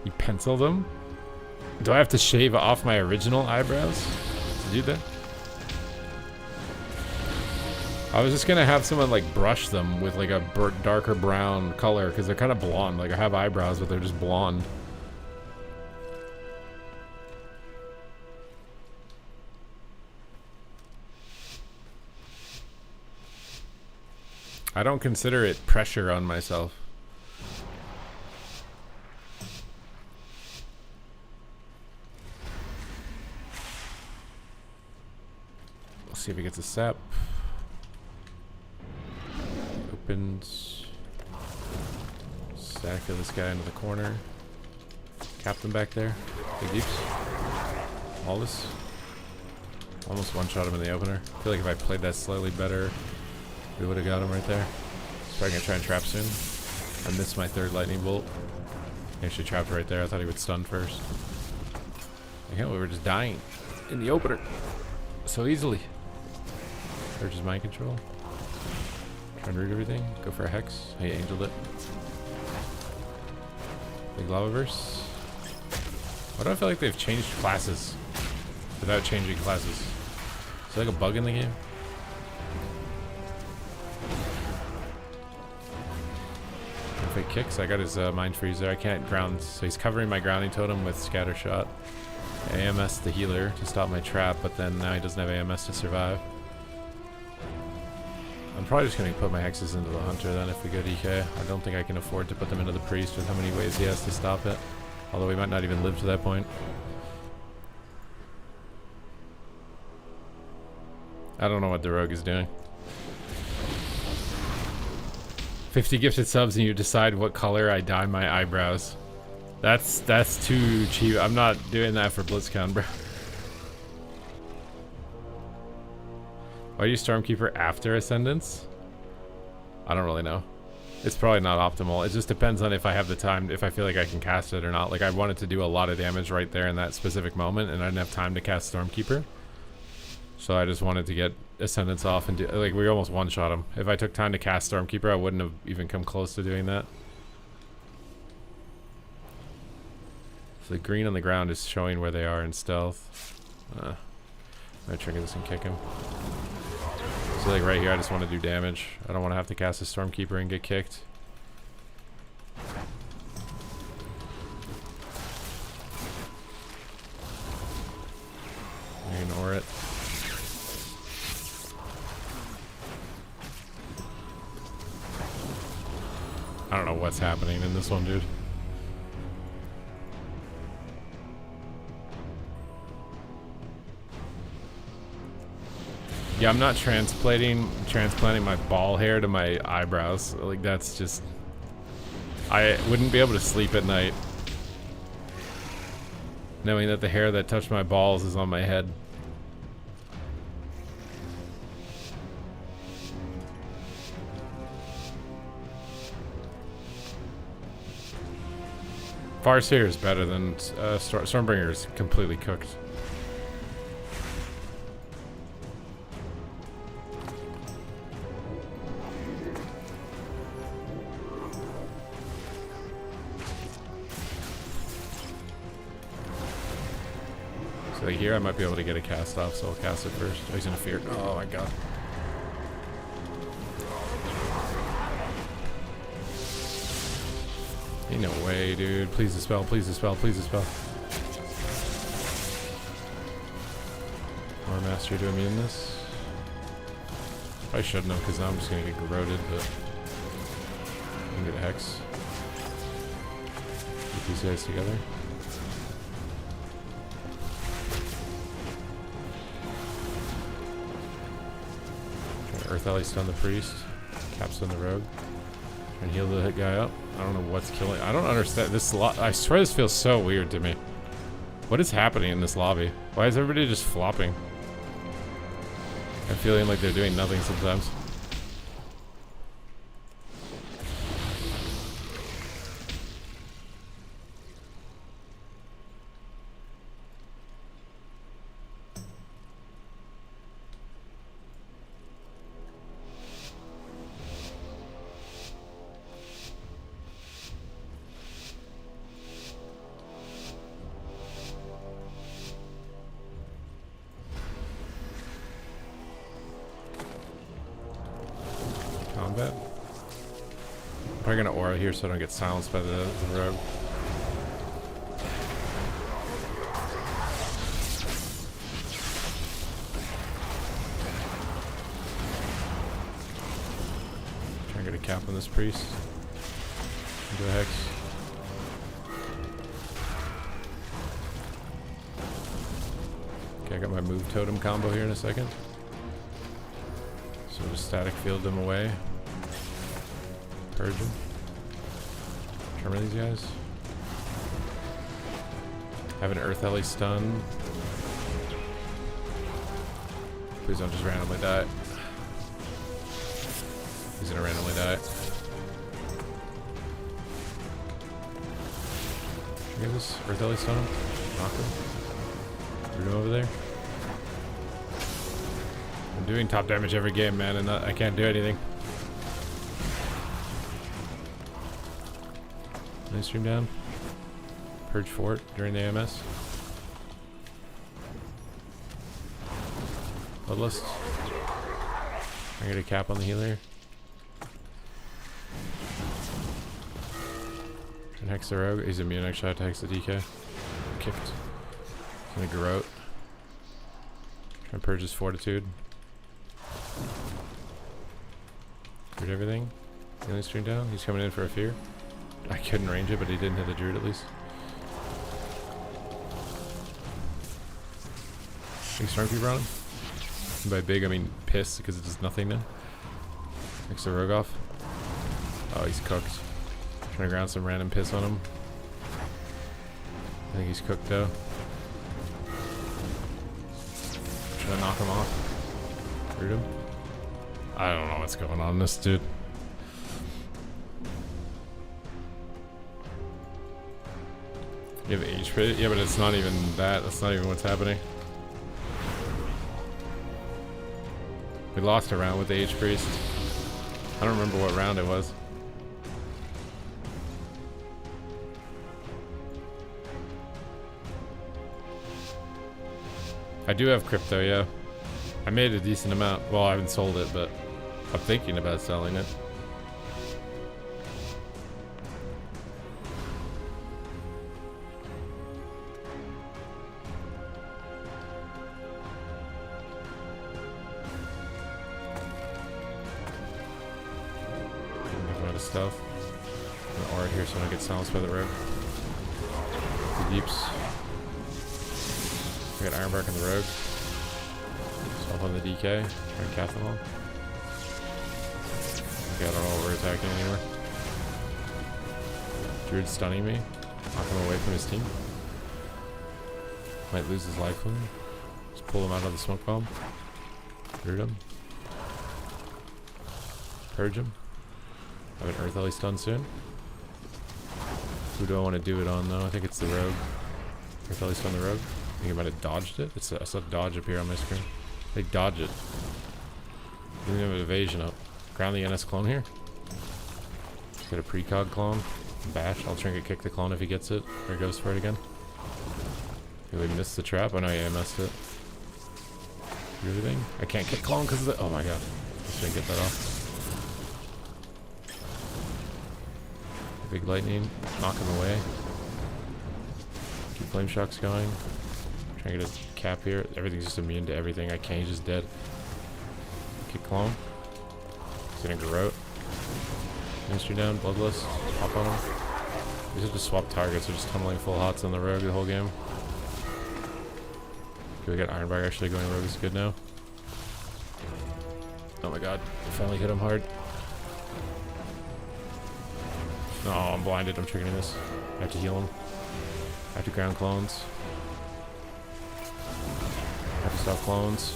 You penciled them? Do I have to shave off my original eyebrows to do that? I was just gonna have someone like brush them with like a darker brown color because they're kind of blonde. Like I have eyebrows, but they're just blonde. I don't consider it pressure on myself. Let's see if he gets a sep. Opens. Stack of this guy into the corner. Captain back there. Big deeps. All this. Almost one-shot him in the opener. I feel like if I played that slightly better, we would have got him right there. So I'm gonna try and trap soon. I missed my third lightning bolt. He actually trapped right there. I thought he would stun first. Yeah, we were just dying in the opener so easily. Purges mind control. Try and root everything. Go for a hex. He angeled it. Big lava verse. Why do I feel like they've changed classes without changing classes? Is there like a bug in the game? If it kicks, I got his mind freeze there. I can't ground, so he's covering my grounding totem with scatter shot. AMS the healer to stop my trap, but then now he doesn't have AMS to survive. I'm probably just going to put my hexes into the Hunter then if we go DK. I don't think I can afford to put them into the Priest with how many ways he has to stop it. Although we might not even live to that point. I don't know what the rogue is doing. 50 gifted subs and you decide what color I dye my eyebrows. That's too cheap. I'm not doing that for BlitzCon, bro. Why do you Stormkeeper after Ascendance? I don't really know. It's probably not optimal. It just depends on if I have the time, if I feel like I can cast it or not. Like I wanted to do a lot of damage right there in that specific moment and I didn't have time to cast Stormkeeper. So I just wanted to get Ascendance off and do, like we almost one-shot him. If I took time to cast Stormkeeper, I wouldn't have even come close to doing that. So the green on the ground is showing where they are in stealth. I'm gonna trigger this and kick him. So like right here, I just want to do damage. I don't want to have to cast a Stormkeeper and get kicked. Ignore it. I don't know what's happening in this one, dude. Yeah, I'm not transplanting my ball hair to my eyebrows. Like that's just, I wouldn't be able to sleep at night knowing that the hair that touched my balls is on my head. Farseer is better than Stormbringer is completely cooked. So like here I might be able to get a cast off, so I'll cast it first. Oh, he's gonna fear. Oh my god. Ain't no way, dude. Please dispel, please dispel, please dispel. War Master, do immune this? I shouldn't have, because now I'm just gonna get corroded, but I can get a hex. Get these guys together. Earth Alley stun the priest, capstone the rogue, and heal the hit guy up. I don't know what's killing. I don't understand this. I swear this feels so weird to me. What is happening in this lobby? Why is everybody just flopping? I'm feeling like they're doing nothing sometimes. Combat. I'm probably gonna aura here so I don't get silenced by the rogue. Try and get a cap on this priest. Do a hex. Okay, I got my move totem combo here in a second. So just static field them away. Purge them. Tremor these guys. Have an Earth Alley stun. Please don't just randomly die. He's gonna randomly die. Get this Earth Alley stun him. Knock him. Root him over there. I'm doing top damage every game, man, and I can't do anything. Stream down. Purge fort during the AMS. Bloodlust. I get a cap on the healer. And hex the rogue. He's immune. Actually, I have to hex the DK. Kicked. Gonna garrote. Try and purge his fortitude. Druid everything. Healing stream down. He's coming in for a fear. I couldn't range it, but he didn't hit the druid at least. Big Stormkeeper on him. And by big, I mean piss, because it does nothing now. Makes the rogue off. Oh, he's cooked. Trying to ground some random piss on him. I think he's cooked though. Trying to knock him off. Root him. I don't know what's going on in this dude. You have HP? Yeah, but it's not even that. That's not even what's happening. We lost a round with the H-Priest. I don't remember what round it was. I do have crypto, yeah. I made a decent amount. Well, I haven't sold it, but I'm thinking about selling it. Stuff. I'm gonna aura here so I don't get silenced by the rogue. The deeps. We got Ironbark on the rogue. Swap on the DK. Try and cast them all. Okay, I don't know what we're attacking anymore. Druid stunning me. Knock him away from his team. Might lose his life with him. Just pull him out of the smoke bomb. Root him. Purge him. I have an Earth Alley stun soon. Who do I want to do it on though? I think it's the rogue. Earth Alley stun the rogue. I think I might have dodged it. I saw dodge appear on my screen. They dodge it. Didn't have an evasion up. Ground the NS clone here. Get a precog clone. Bash. I'll trinket kick the clone if he gets it. Or goes for it again. Did we miss the trap? Oh no, yeah, I missed it. Do everything? I can't kick clone because of the. Oh my god. Just gonna get that off. Big lightning. Knock him away. Keep flame shocks going. Try to get a cap here. Everything's just immune to everything. I can't. He's just dead. Kick clone. He's gonna garrote. Ministry down. Bloodlust. Pop on him. These have to swap targets. They're just tumbling full hots on the rogue the whole game. Okay, we got Ironbark actually going rogue is good now. Oh my god. I finally hit him hard. No, I'm blinded. I'm triggering this. I have to heal him. I have to ground clones. I have to stop clones.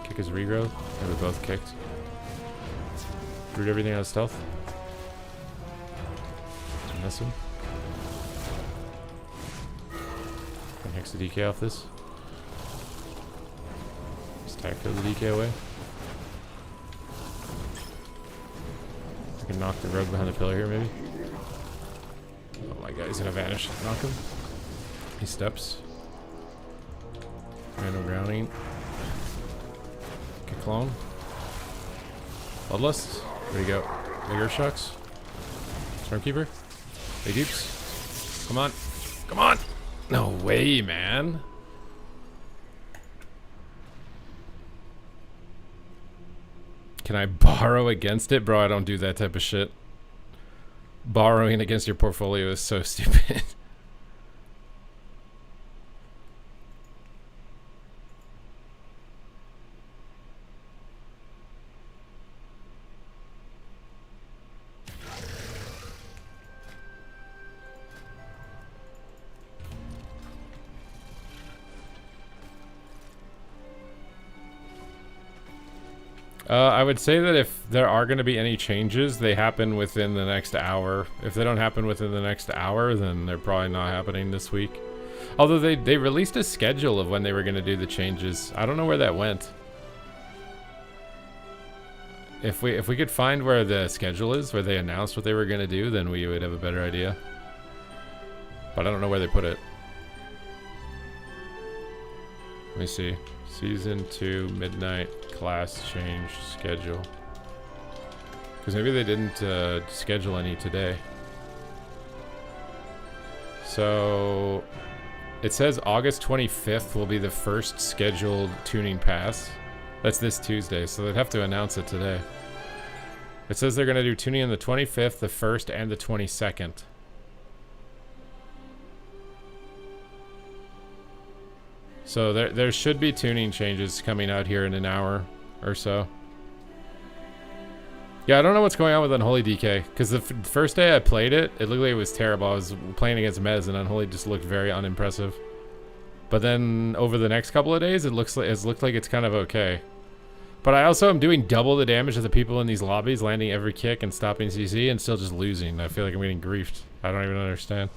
Kick his regrowth. And we both kicked. Root everything out of stealth. Miss him. And hex the DK off this. Just tactical the DK away. I can knock the rogue behind the pillar here, maybe. Oh my god, he's gonna vanish. Knock him. He steps. Random grounding. Kick clone. Bloodlust. Where'd he go? Big Earth Shocks. Stormkeeper. Big dupes. Come on. Come on! No way, man. Can I borrow against it? Bro, I don't do that type of shit. Borrowing against your portfolio is so stupid. I would say that if there are going to be any changes, they happen within the next hour. If they don't happen within the next hour, then they're probably not happening this week. Although they released a schedule of when they were going to do the changes. I don't know where that went. If we could find where the schedule is, where they announced what they were going to do, then we would have a better idea. But I don't know where they put it. Let me see. Season 2 midnight class change schedule. Because maybe they didn't schedule any today. So it says August 25th will be the first scheduled tuning pass. That's this Tuesday, so they'd have to announce it today. It says they're going to do tuning on the 25th, the 1st, and the 22nd. So there should be tuning changes coming out here in an hour or so. Yeah, I don't know what's going on with Unholy DK, because the first day I played it, it looked like it was terrible. I was playing against Mez, and Unholy just looked very unimpressive. But then over the next couple of days, it looked like it's kind of okay. But I also am doing double the damage to the people in these lobbies, landing every kick and stopping CC, and still just losing. I feel like I'm getting griefed. I don't even understand.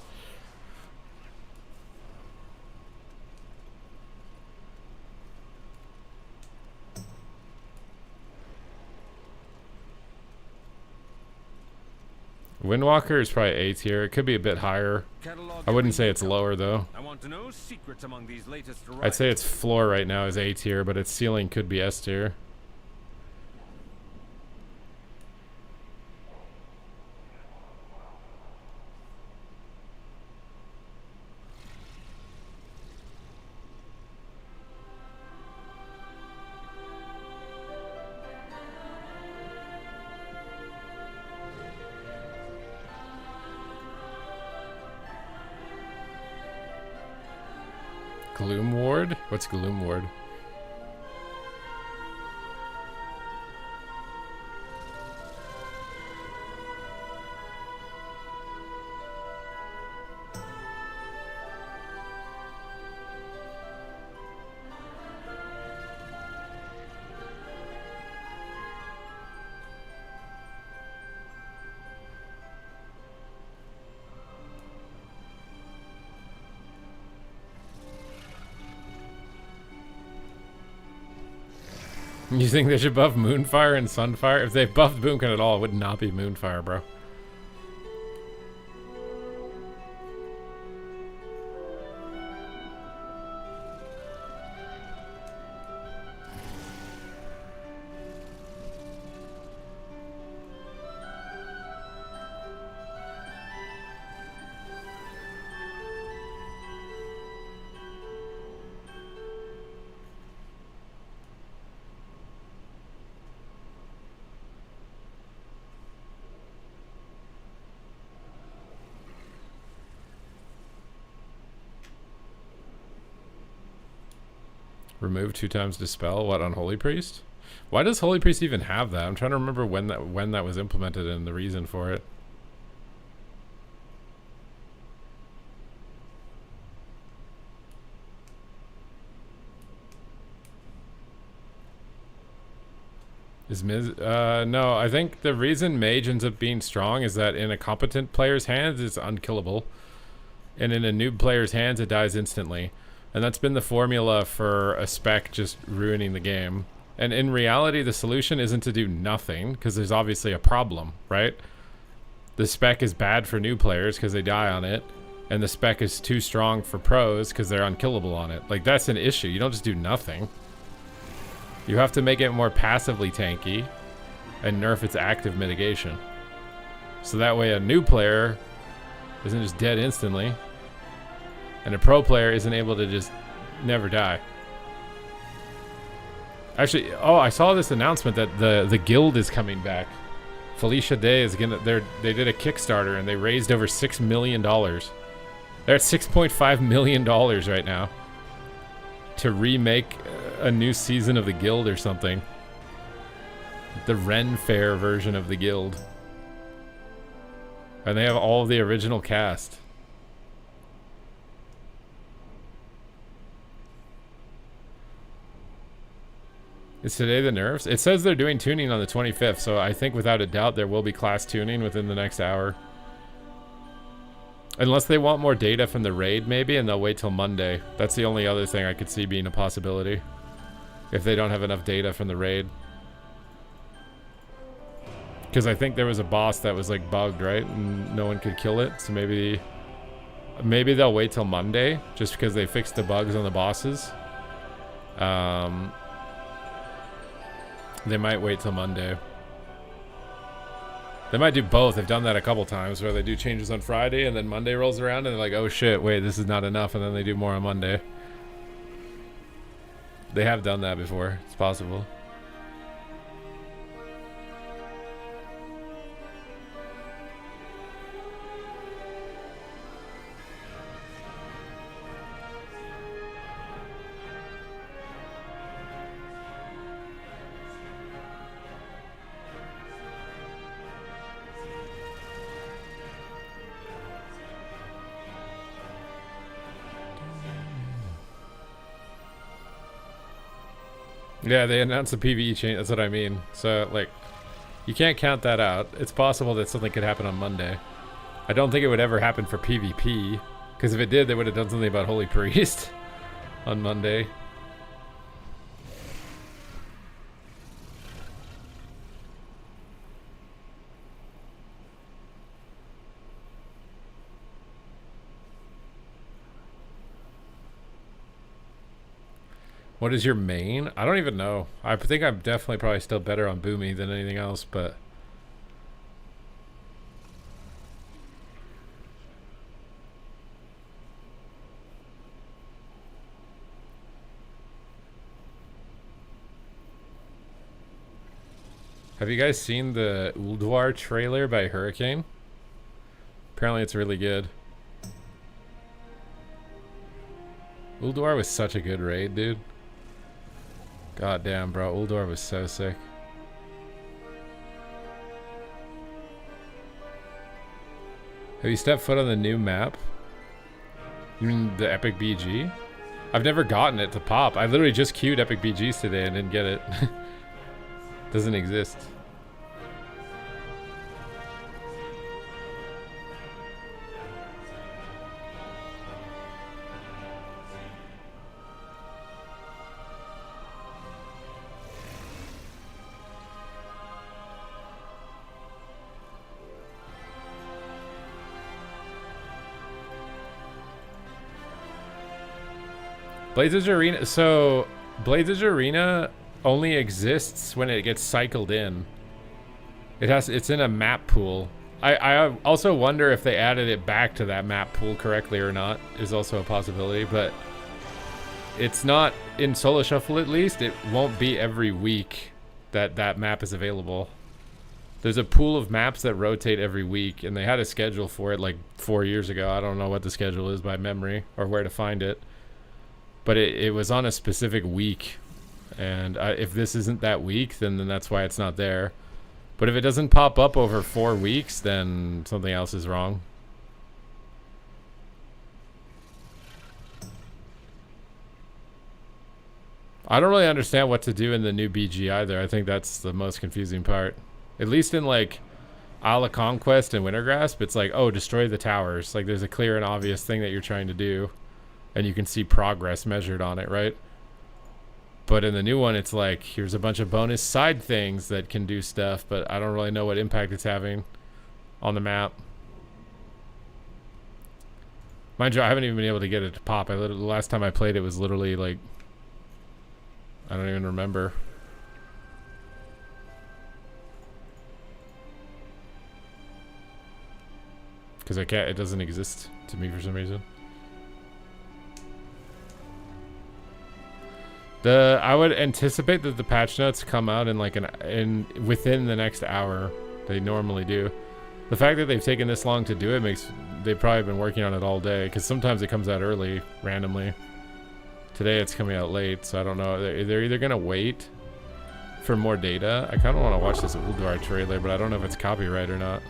Windwalker is probably A tier. It could be a bit higher. I wouldn't say it's lower though. I want to know secrets among these latest I'd say its floor right now is A tier, but its ceiling could be S tier. Gloom Ward? What's Gloom Ward? You think they should buff Moonfire and Sunfire? If they buffed Boomkin at all, it would not be Moonfire, bro. Remove 2 times Dispel. What, on Holy Priest? Why does Holy Priest even have that? I'm trying to remember when that was implemented and the reason for it. Is Miz... no, I think the reason Mage ends up being strong is that in a competent player's hands, it's unkillable. And in a noob player's hands, it dies instantly. And that's been the formula for a spec just ruining the game. And in reality, the solution isn't to do nothing, because there's obviously a problem, right? The spec is bad for new players because they die on it. And the spec is too strong for pros because they're unkillable on it. Like, that's an issue. You don't just do nothing. You have to make it more passively tanky and nerf its active mitigation. So that way a new player isn't just dead instantly. And a pro player isn't able to just never die. Actually, oh, I saw this announcement that the guild is coming back. Felicia Day is gonna. They did a Kickstarter and they raised over $6 million. They're at $6.5 million right now to remake a new season of the guild or something. The Ren Fair version of the guild, and they have all of the original cast. Is today the nerfs? It says they're doing tuning on the 25th, so I think without a doubt there will be class tuning within the next hour. Unless they want more data from the raid, maybe, and they'll wait till Monday. That's the only other thing I could see being a possibility. If they don't have enough data from the raid. Because I think there was a boss that was like bugged, right? And no one could kill it, so maybe they'll wait till Monday, just because they fixed the bugs on the bosses. They might wait till Monday. They might do both. They've done that a couple times where they do changes on Friday and then Monday rolls around and they're like, oh shit, wait, this is not enough, and then they do more on Monday. They have done that before. It's possible. Yeah, they announced the PvE change. That's what I mean. So, like, you can't count that out. It's possible that something could happen on Monday. I don't think it would ever happen for PvP, because if it did, they would have done something about Holy Priest on Monday. What is your main? I don't even know. I think I'm definitely probably still better on Boomy than anything else, but... Have you guys seen the Ulduar trailer by Hurricane? Apparently it's really good. Ulduar was such a good raid, dude. God damn, bro. Ulduar was so sick. Have you stepped foot on the new map? You mean the Epic BG? I've never gotten it to pop. I literally just queued Epic BGs today and didn't get it. Doesn't exist. Blazes Arena, so Blazes Arena only exists when it gets cycled in. It's in a map pool. I also wonder if they added it back to that map pool correctly or not, is also a possibility, but it's not in Solo Shuffle, at least. It won't be every week that that map is available. There's a pool of maps that rotate every week, and they had a schedule for it like 4 years ago. I don't know what the schedule is by memory or where to find it. but it was on a specific week, and if this isn't that week, then that's why it's not there. But if it doesn't pop up over 4 weeks, then something else is wrong. I don't really understand what to do in the new BG either. I think that's the most confusing part. At least in like a la Conquest and Wintergrasp, it's like, oh, destroy the towers. Like there's a clear and obvious thing that you're trying to do, and you can see progress measured on it, right? But in the new one, it's like, here's a bunch of bonus side things that can do stuff, but I don't really know what impact it's having on the map. Mind you, I haven't even been able to get it to pop. The last time I played it was literally like, I don't even remember. Because I can't, it doesn't exist to me for some reason. I would anticipate that the patch notes come out in like within the next hour. They normally do. The fact that they've taken this long to do it makes, they've probably been working on it all day, because sometimes it comes out early randomly. Today it's coming out late, so I don't know. They're either gonna wait for more data. I kind of want to watch this Ulduar trailer, but I don't know if it's copyright or not.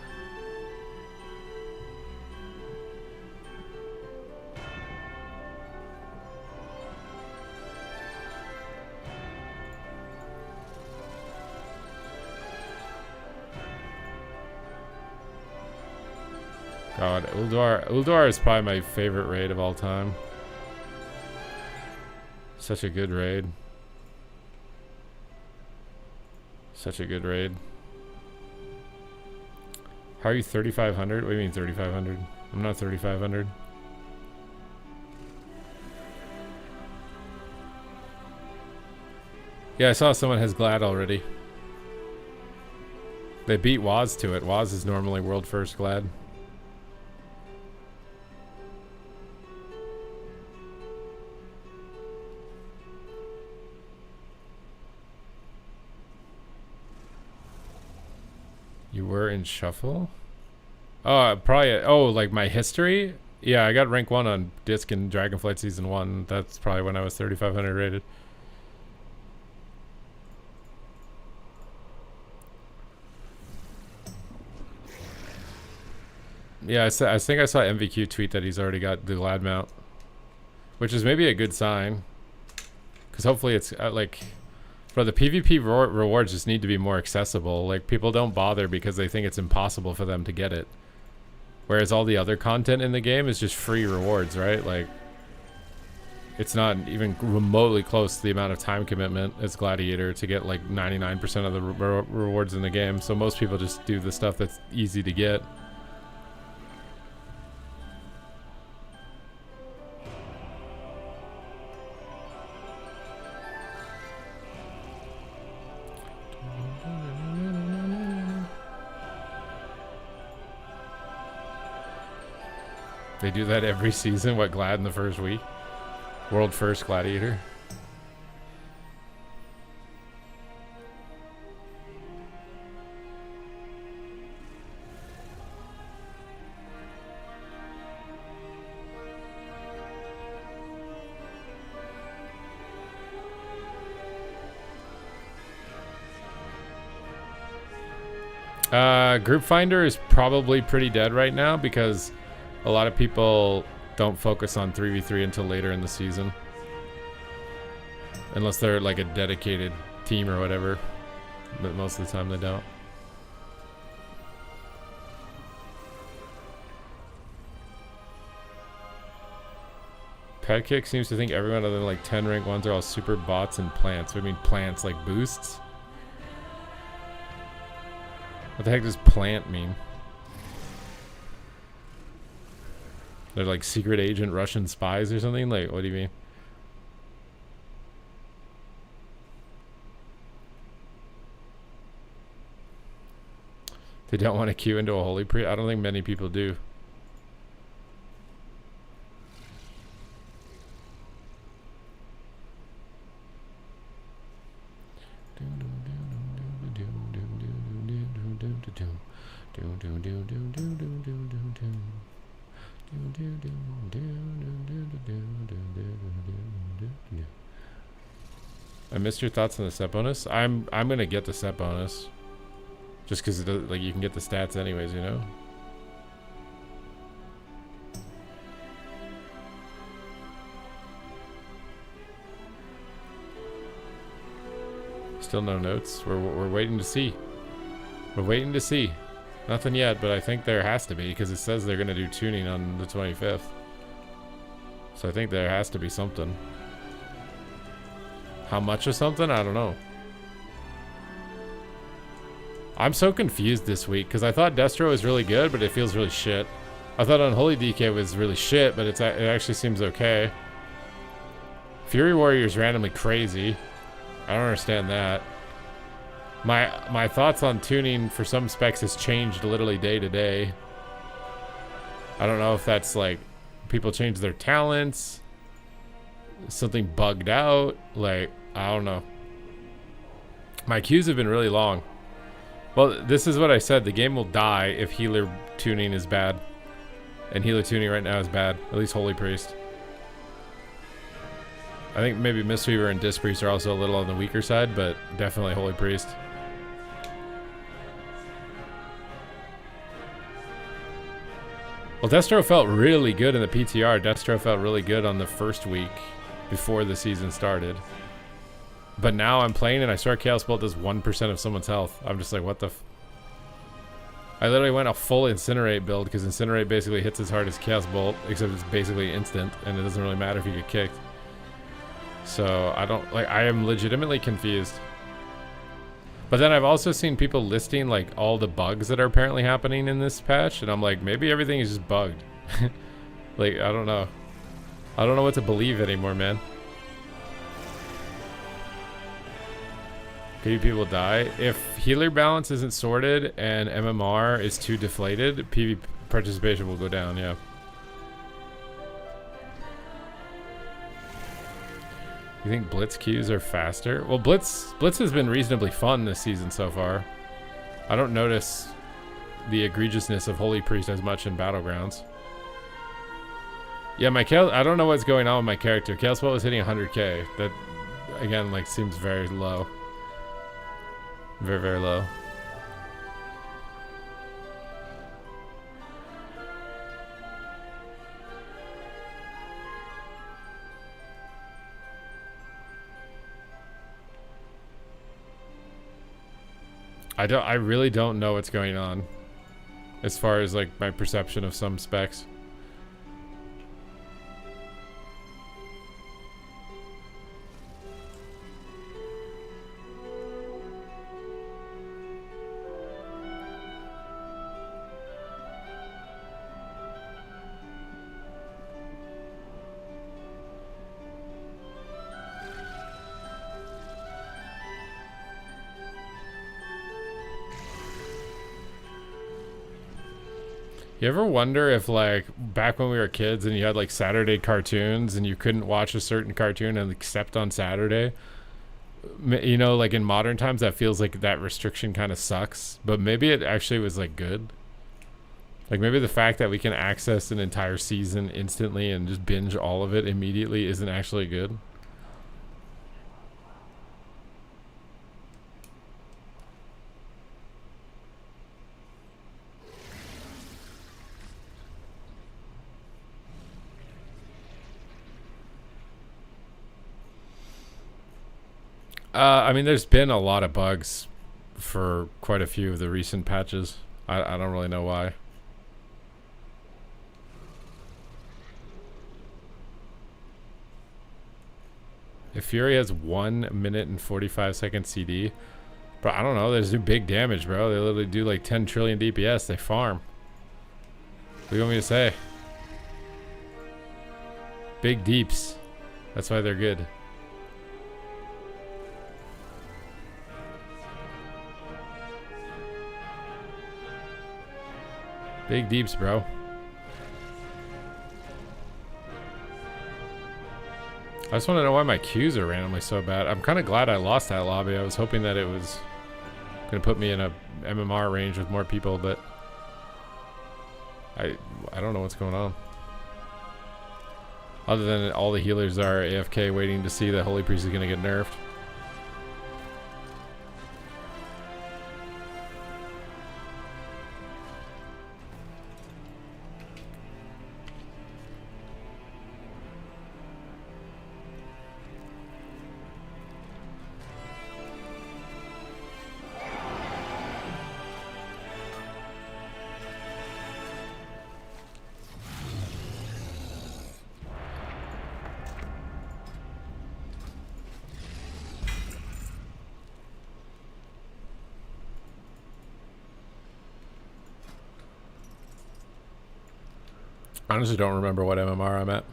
God, Ulduar is probably my favorite raid of all time. Such a good raid. Such a good raid. How are you 3,500? What do you mean 3,500? I'm not 3,500. Yeah, I saw someone has Glad already. They beat Waz to it. Waz is normally world first Glad. You were in Shuffle? Oh, probably. Oh, like my history? Yeah, I got rank 1 on Disc in Dragonflight Season 1. That's probably when I was 3,500 rated. Yeah, I think I saw MVQ tweet that he's already got the Glad mount, which is maybe a good sign, because hopefully it's like, bro, the PvP rewards just need to be more accessible. Like, people don't bother because they think it's impossible for them to get it, whereas all the other content in the game is just free rewards, right? Like, it's not even remotely close to the amount of time commitment as Gladiator to get like 99% of the rewards in the game. So most people just do the stuff that's easy to get. They do that every season. What, Glad in the first week? World first Gladiator. Group Finder is probably pretty dead right now because a lot of people don't focus on 3v3 until later in the season. Unless they're like a dedicated team or whatever. But most of the time they don't. Petkick seems to think everyone other than like 10 rank 1s are all super bots and plants. What do you mean plants? Like boosts? What the heck does plant mean? They're like secret agent Russian spies or something? Like, what do you mean? They don't want to queue into a holy priest? I don't think many people do. I missed your thoughts on the set bonus. I'm gonna get the set bonus, just because like you can get the stats anyways, you know. Still no notes. We're waiting to see. We're waiting to see. Nothing yet, but I think there has to be because it says they're gonna do tuning on the 25th. So I think there has to be something. How much of something? I don't know. I'm so confused this week because I thought Destro was really good, but it feels really shit. I thought Unholy DK was really shit, but it actually seems okay. Fury Warrior's randomly crazy. I don't understand that. My thoughts on tuning for some specs has changed literally day to day. I don't know if that's like people change their talents, something bugged out, like I don't know. My queues have been really long. Well, this is what I said, the game will die if healer tuning is bad, and healer tuning right now is bad, at least Holy Priest. I think maybe Mistweaver and Disc Priest are also a little on the weaker side, but definitely Holy Priest. Well, Destro felt really good in the PTR. Destro felt really good on the first week before the season started. But now I'm playing and I swear Chaos Bolt does 1% of someone's health. I'm just like, what the f... I literally went a full Incinerate build because Incinerate basically hits as hard as Chaos Bolt, except it's basically instant and it doesn't really matter if you get kicked. So I don't, like, I am legitimately confused. But then I've also seen people listing like all the bugs that are apparently happening in this patch, and I'm like, maybe everything is just bugged. Like, I don't know. I don't know what to believe anymore, man. PvP will die. If healer balance isn't sorted and MMR is too deflated, PvP participation will go down, yeah. You think Blitz queues are faster? Well, Blitz has been reasonably fun this season so far. I don't notice the egregiousness of Holy Priest as much in Battlegrounds. Yeah, I don't know what's going on with my character. Chaos Bolt was hitting 100k. That, again, like, seems very low. Very, very low. I really don't know what's going on as far as like my perception of some specs. You ever wonder if, like, back when we were kids and you had like Saturday cartoons and you couldn't watch a certain cartoon except on Saturday, you know, like in modern times that feels like that restriction kind of sucks, but maybe it actually was like good. Like maybe the fact that we can access an entire season instantly and just binge all of it immediately isn't actually good. I mean, there's been a lot of bugs for quite a few of the recent patches. I don't really know why. If Fury has 1 minute and 45 second CD, but I don't know, they just do big damage, bro. They literally do like 10 trillion DPS. They farm. What do you want me to say? Big deeps. That's why they're good. Big deeps, bro. I just want to know why my queues are randomly so bad. I'm kind of glad I lost that lobby. I was hoping that it was going to put me in a MMR range with more people, but I don't know what's going on. Other than all the healers are AFK waiting to see that Holy Priest is going to get nerfed. Honestly, don't remember what MMR I'm at.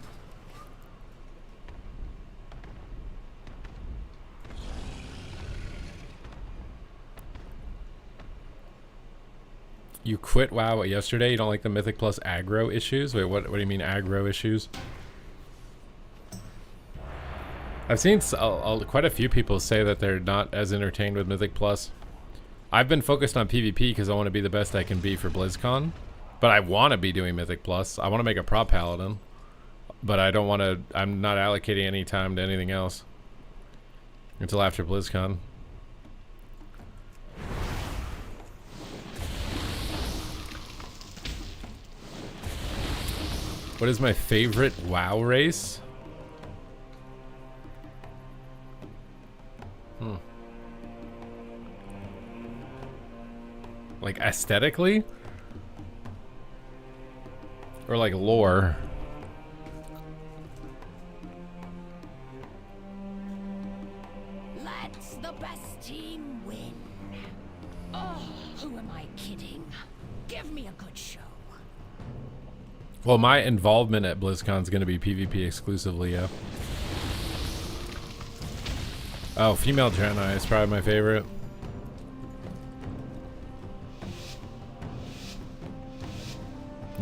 You quit WoW yesterday? You don't like the Mythic Plus aggro issues? Wait, what do you mean aggro issues? I've seen quite a few people say that they're not as entertained with Mythic Plus. I've been focused on PvP because I want to be the best I can be for BlizzCon. But I want to be doing Mythic Plus. I want to make a prop paladin. But I don't want to... I'm not allocating any time to anything else. Until after BlizzCon. What is my favorite WoW race? Like aesthetically? Or like lore? Let the best team win. Oh, who am I kidding? Give me a good show. Well, my involvement at BlizzCon is going to be PvP exclusively, yeah. Oh, female Draenei is probably my favorite.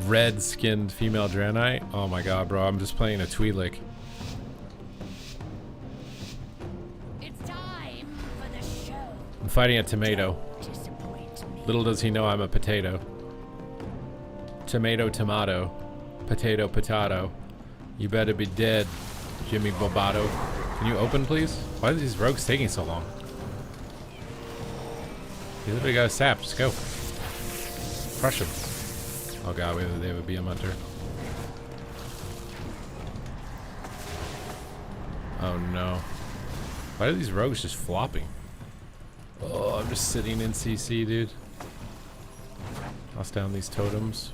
Red-skinned female Draenei. Oh my god, bro, I'm just playing a Twi'lek. It's time for the show. I'm fighting a tomato. Disappoint me. Little does he know I'm a potato. Tomato, tomato. Potato, potato. You better be dead, Jimmy Bobato. Can you open, please? Why are these rogues taking so long? You literally got a sap. Just go. Crush him. Oh god, they have a BM hunter. Oh no. Why are these rogues just flopping? Oh, I'm just sitting in CC, dude. Toss down these totems.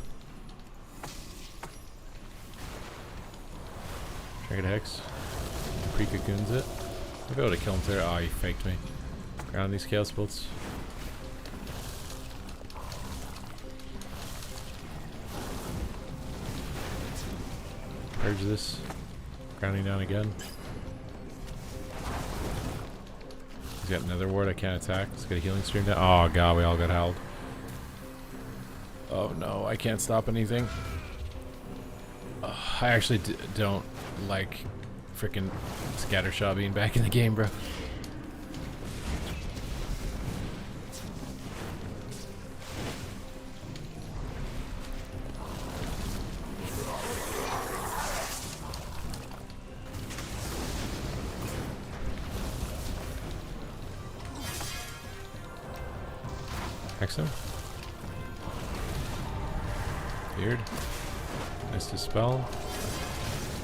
Trade Hex. Pre-cocoons it. I'll be able to kill him there. Oh, he faked me. Ground these Chaos Bolts. Purge this. Grounding down again. He's got another ward I can't attack. Let's get a healing stream down. Oh god, we all got howled. Oh no, I can't stop anything. I actually don't like freaking Scattershaw being back in the game, bro. Hexo. Weird. Nice dispel.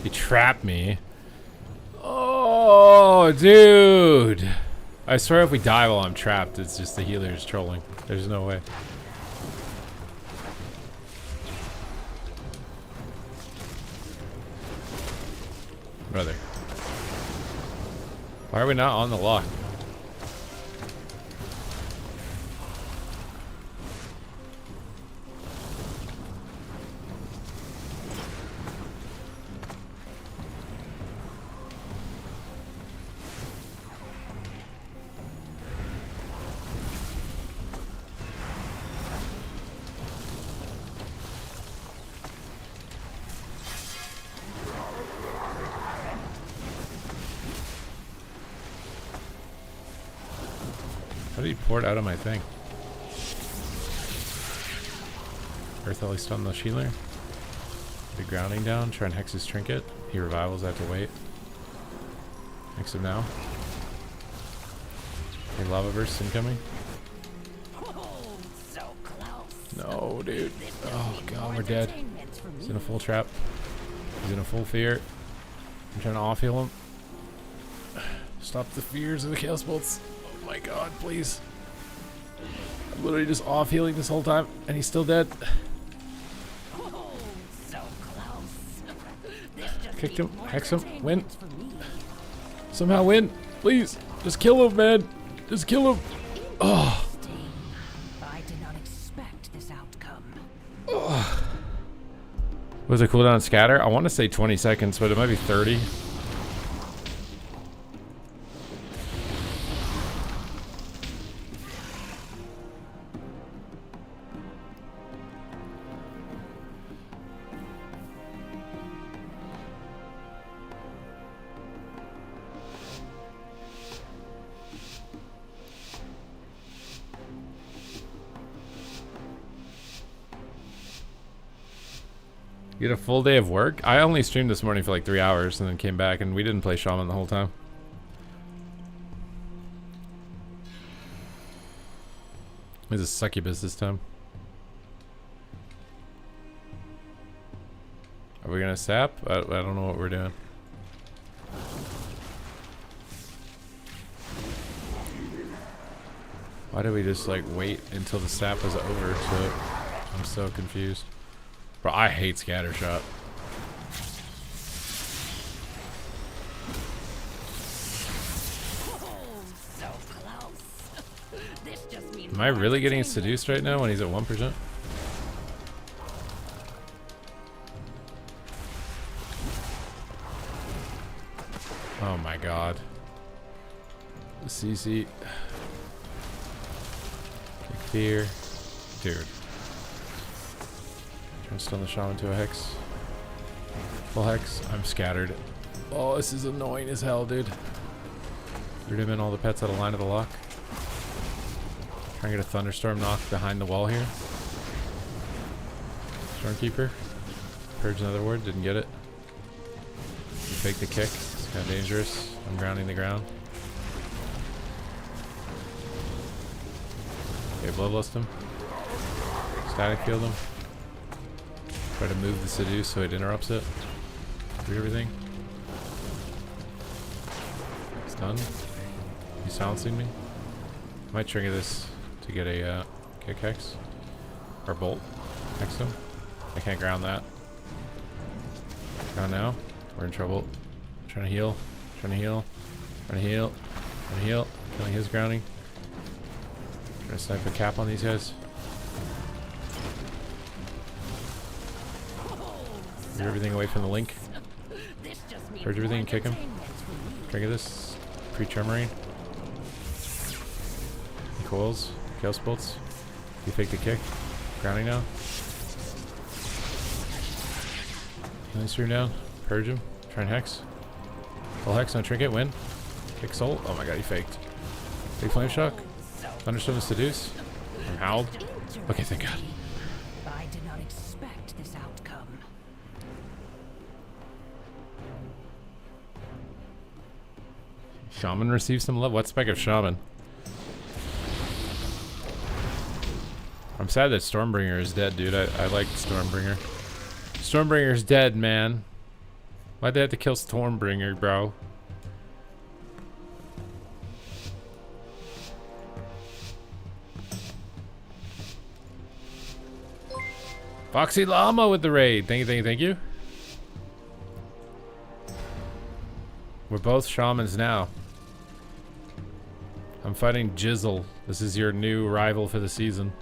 He trapped me. Oh, dude. I swear if we die while I'm trapped, it's just the healers trolling. There's no way. Brother. Why are we not on the lock? How did he pour it out of my thing? Earth Ellie stun the Shealer. The grounding down. Try and hex his trinket. He revivals. I have to wait. Hex him now. Okay, lava burst incoming. Oh, so close. No, dude. This Oh just means god, more we're dead. entertainment for He's me. in a full trap. He's in a full fear. I'm trying to off heal him. Stop the fears of the chaos bolts. Oh my god, please. I'm literally just off healing this whole time, and he's still dead. Oh, so close. This just Kicked means him, more hex him, win. entertainment for me. Somehow win. Please. Just kill him, man. Just kill him. Oh. Interesting. I did not expect this outcome. Was the cooldown scatter? I want to say 20 seconds, but it might be 30. You had a full day of work? I only streamed this morning for like 3 hours and then came back, and we didn't play Shaman the whole time. It's a succubus this time. Are we gonna sap? I don't know what we're doing. Why did we just like wait until the sap was over to... I'm so confused. Bro, I hate Scattershot. Oh, so close. This just means Am I more really getting entertainment. seduced right now when he's at 1%? Oh my god. The CC. Kick fear. Dude. Trying to stun the shaman to a hex. Full hex. I'm scattered. Oh, this is annoying as hell, dude. Lured him in all the pets out of line of the lock. Trying to get a thunderstorm knock behind the wall here. Stormkeeper. Purge another ward. Didn't get it. Fake the kick. It's kind of dangerous. I'm grounding the ground. Okay, bloodlust him. Static field him. Try to move the seduce so it interrupts it. Do everything. Stun. He's silencing me. Might trigger this to get a kick hex. Or bolt. Hex him. I can't ground that. Ground now. We're in trouble. Trying to heal. Trying to heal. Trying to heal. Trying to heal. Killing his grounding. Trying to snipe a cap on these guys. Move everything away from the link. This just means Purge everything more and kick him. entertainment for me. Trigger this. Pre-Tremoring. Coils. Chaos bolts. You fake the kick. Grounding now. Healing stream down. Purge him. Try and hex. Full hex on trinket. Win. Kick soul. Oh my god, he faked. Big flame shock. Thunderstone to seduce. I'm howled. Okay, thank god. I did not expect this outcome. Shaman receives some love. What spec of Shaman? I'm sad that Stormbringer is dead, dude. I like Stormbringer. Stormbringer's dead, man. Why'd they have to kill Stormbringer, bro? Foxy Llama with the raid. Thank you, thank you, thank you. We're both shamans now. I'm fighting Jizzle. This is your new rival for the season.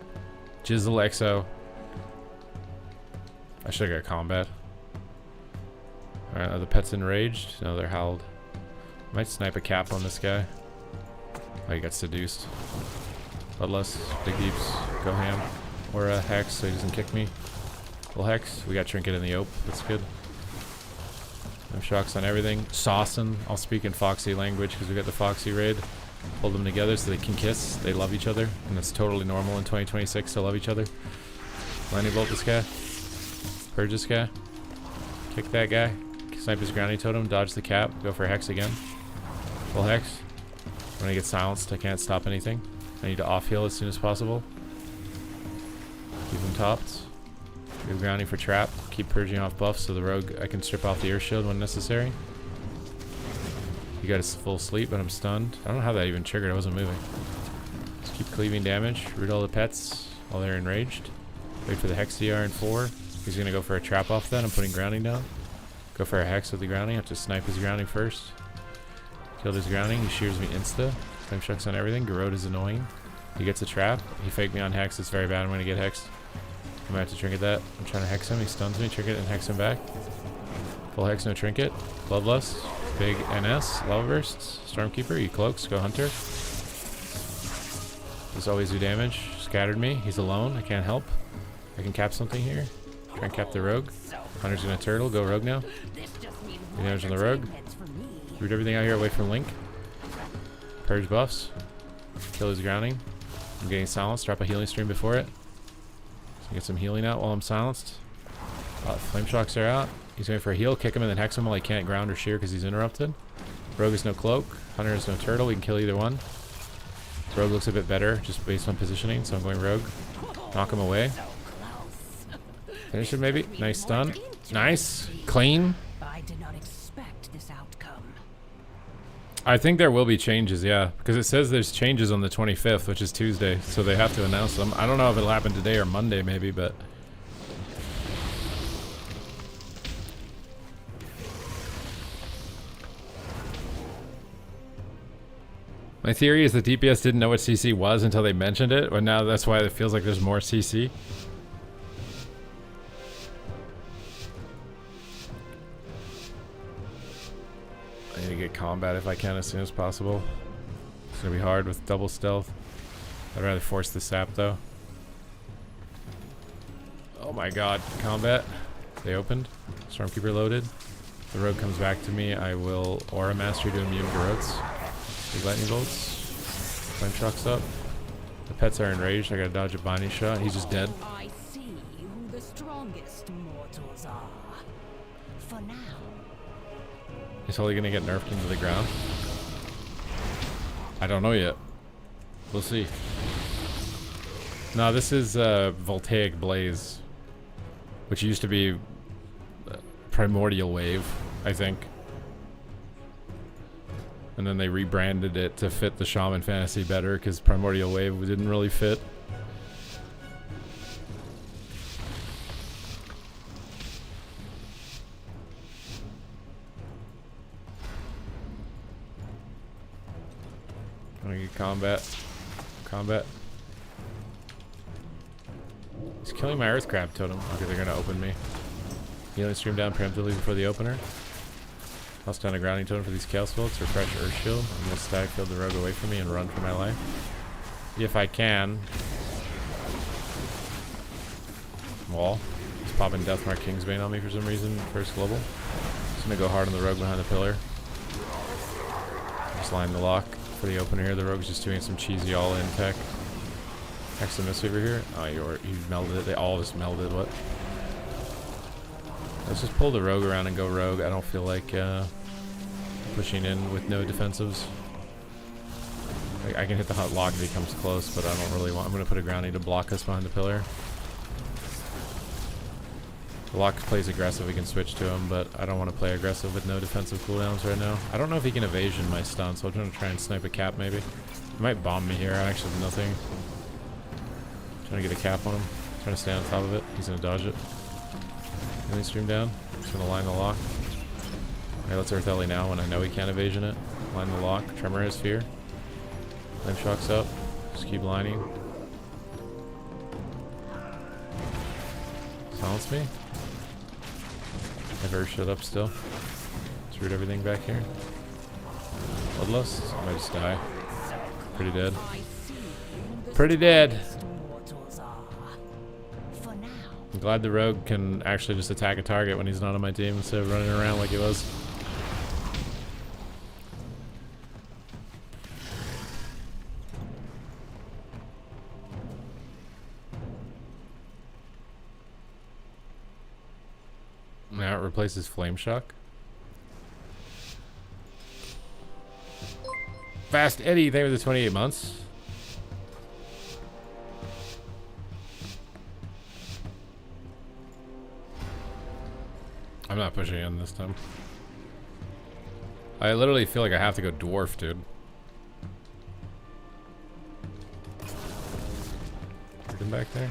Jizzle XO. I should have got combat. Alright, are the pets enraged? No, they're howled. Might snipe a cap on this guy. Oh, he got seduced. Bloodlust, Big Deeps, go ham. Or a hex so he doesn't kick me. Full hex. We got trinket in the ope. That's good. No shocks on everything. Saucin'. I'll speak in Foxy language because we got the Foxy raid. Hold them together so they can kiss. They love each other. And it's totally normal in 2026 to love each other. Lightning bolt this guy. Purge this guy. Kick that guy. Snipe his grounding totem. Dodge the cap. Go for a hex again. Full hex. When I get silenced, I can't stop anything. I need to off heal as soon as possible. Keep him topped. Go grounding for trap. Keep purging off buffs so the rogue I can strip off the earth shield when necessary. He got his full sleep, but I'm stunned. I don't know how that even triggered. I wasn't moving. Just keep cleaving damage. Root all the pets while they're enraged. Wait for the hex DR in 4. He's gonna go for a trap off then. I'm putting grounding down. Go for a hex with the grounding. I have to snipe his grounding first. Killed his grounding. He shears me insta. Flame Shucks on everything. Garrote is annoying. He gets a trap. He faked me on hex. It's very bad. I'm gonna get hexed. I might have to trinket that. I'm trying to hex him. He stuns me. Trinket and hex him back. Full hex, no trinket. Bloodlust. Big NS. Lava Bursts. Stormkeeper. He cloaks. Go Hunter. Does always do damage. Scattered me. He's alone. I can't help. I can cap something here. Try and cap the rogue. Hunter's gonna turtle. Go rogue now. Good damage on the rogue. Root everything out here away from Link. Purge buffs. Kill his grounding. I'm getting silenced. Drop a healing stream before it. So get some healing out while I'm silenced. Flame Shocks are out. He's going for a heal. Kick him and then hex him while he can't ground or shear because he's interrupted. Rogue has no cloak. Hunter has no turtle. We can kill either one. Rogue looks a bit better just based on positioning, so I'm going rogue. Knock him away. Finish him maybe. Nice stun. Nice. Clean. I did not expect this outcome. I think there will be changes, yeah. Because it says there's changes on the 25th, which is Tuesday. So they have to announce them. I don't know if it'll happen today or Monday maybe, but... My theory is that DPS didn't know what CC was until they mentioned it, but now that's why it feels like there's more CC. I need to get combat if I can as soon as possible. It's gonna be hard with double stealth. I'd rather force the sap though. Oh my god, combat. They opened. Stormkeeper loaded. The rogue comes back to me. I will Aura Mastery to immune Garrotes. Big lightning bolts. Flame Shocks up. The pets are enraged. I gotta dodge a binding shot. He's just dead. I see who the strongest mortals are. For now. Is Holy gonna get nerfed into the ground? I don't know yet. We'll see. No, this is Voltaic Blaze, which used to be Primordial Wave, I think. And then they rebranded it to fit the Shaman Fantasy better because Primordial Wave didn't really fit. I'm gonna get combat. Combat. He's killing my Earth Crab Totem. Okay, they're gonna open me. Healing stream down preemptively before the opener. Toss down a grounding totem for these Chaos Bolts. Refresh Earth Shield. I'm gonna static field the rogue away from me and run for my life. If I can. Wall. He's popping Deathmark Kingsbane on me for some reason. First global. Just gonna go hard on the rogue behind the pillar. Just line the lock for the opener here. The rogue's just doing some cheesy all-in tech. Hex the Mistweaver here. Oh, you melded it. They all just melded. What? Let's just pull the rogue around and go rogue. I don't feel like pushing in with no defensives. I can hit the hot lock if he comes close, but I don't really want... I'm going to put a grounding to block us behind the pillar. The lock plays aggressive, we can switch to him, but I don't want to play aggressive with no defensive cooldowns right now. I don't know if he can evasion my stun, so I'm going to try and snipe a cap maybe. He might bomb me here, I actually have nothing. Trying to get a cap on him. Trying to stay on top of it. He's going to dodge it. Healing stream down. Just going to line the lock. Okay, let's Earth Ellie now when I know he can't evasion it. Line the lock. Tremor has fear. Flame Shocks up. Just keep lining. Silence me. I have Earth Shield up still. Let's root everything back here. Bloodlust. I might just die. Pretty dead. Pretty dead. I'm glad the rogue can actually just attack a target when he's not on my team instead of running around like he was. Not not replace his flame shock? Fast Eddie, thank you for the 28 months. I'm not pushing in this time. I literally feel like I have to go dwarf, dude. Him back there?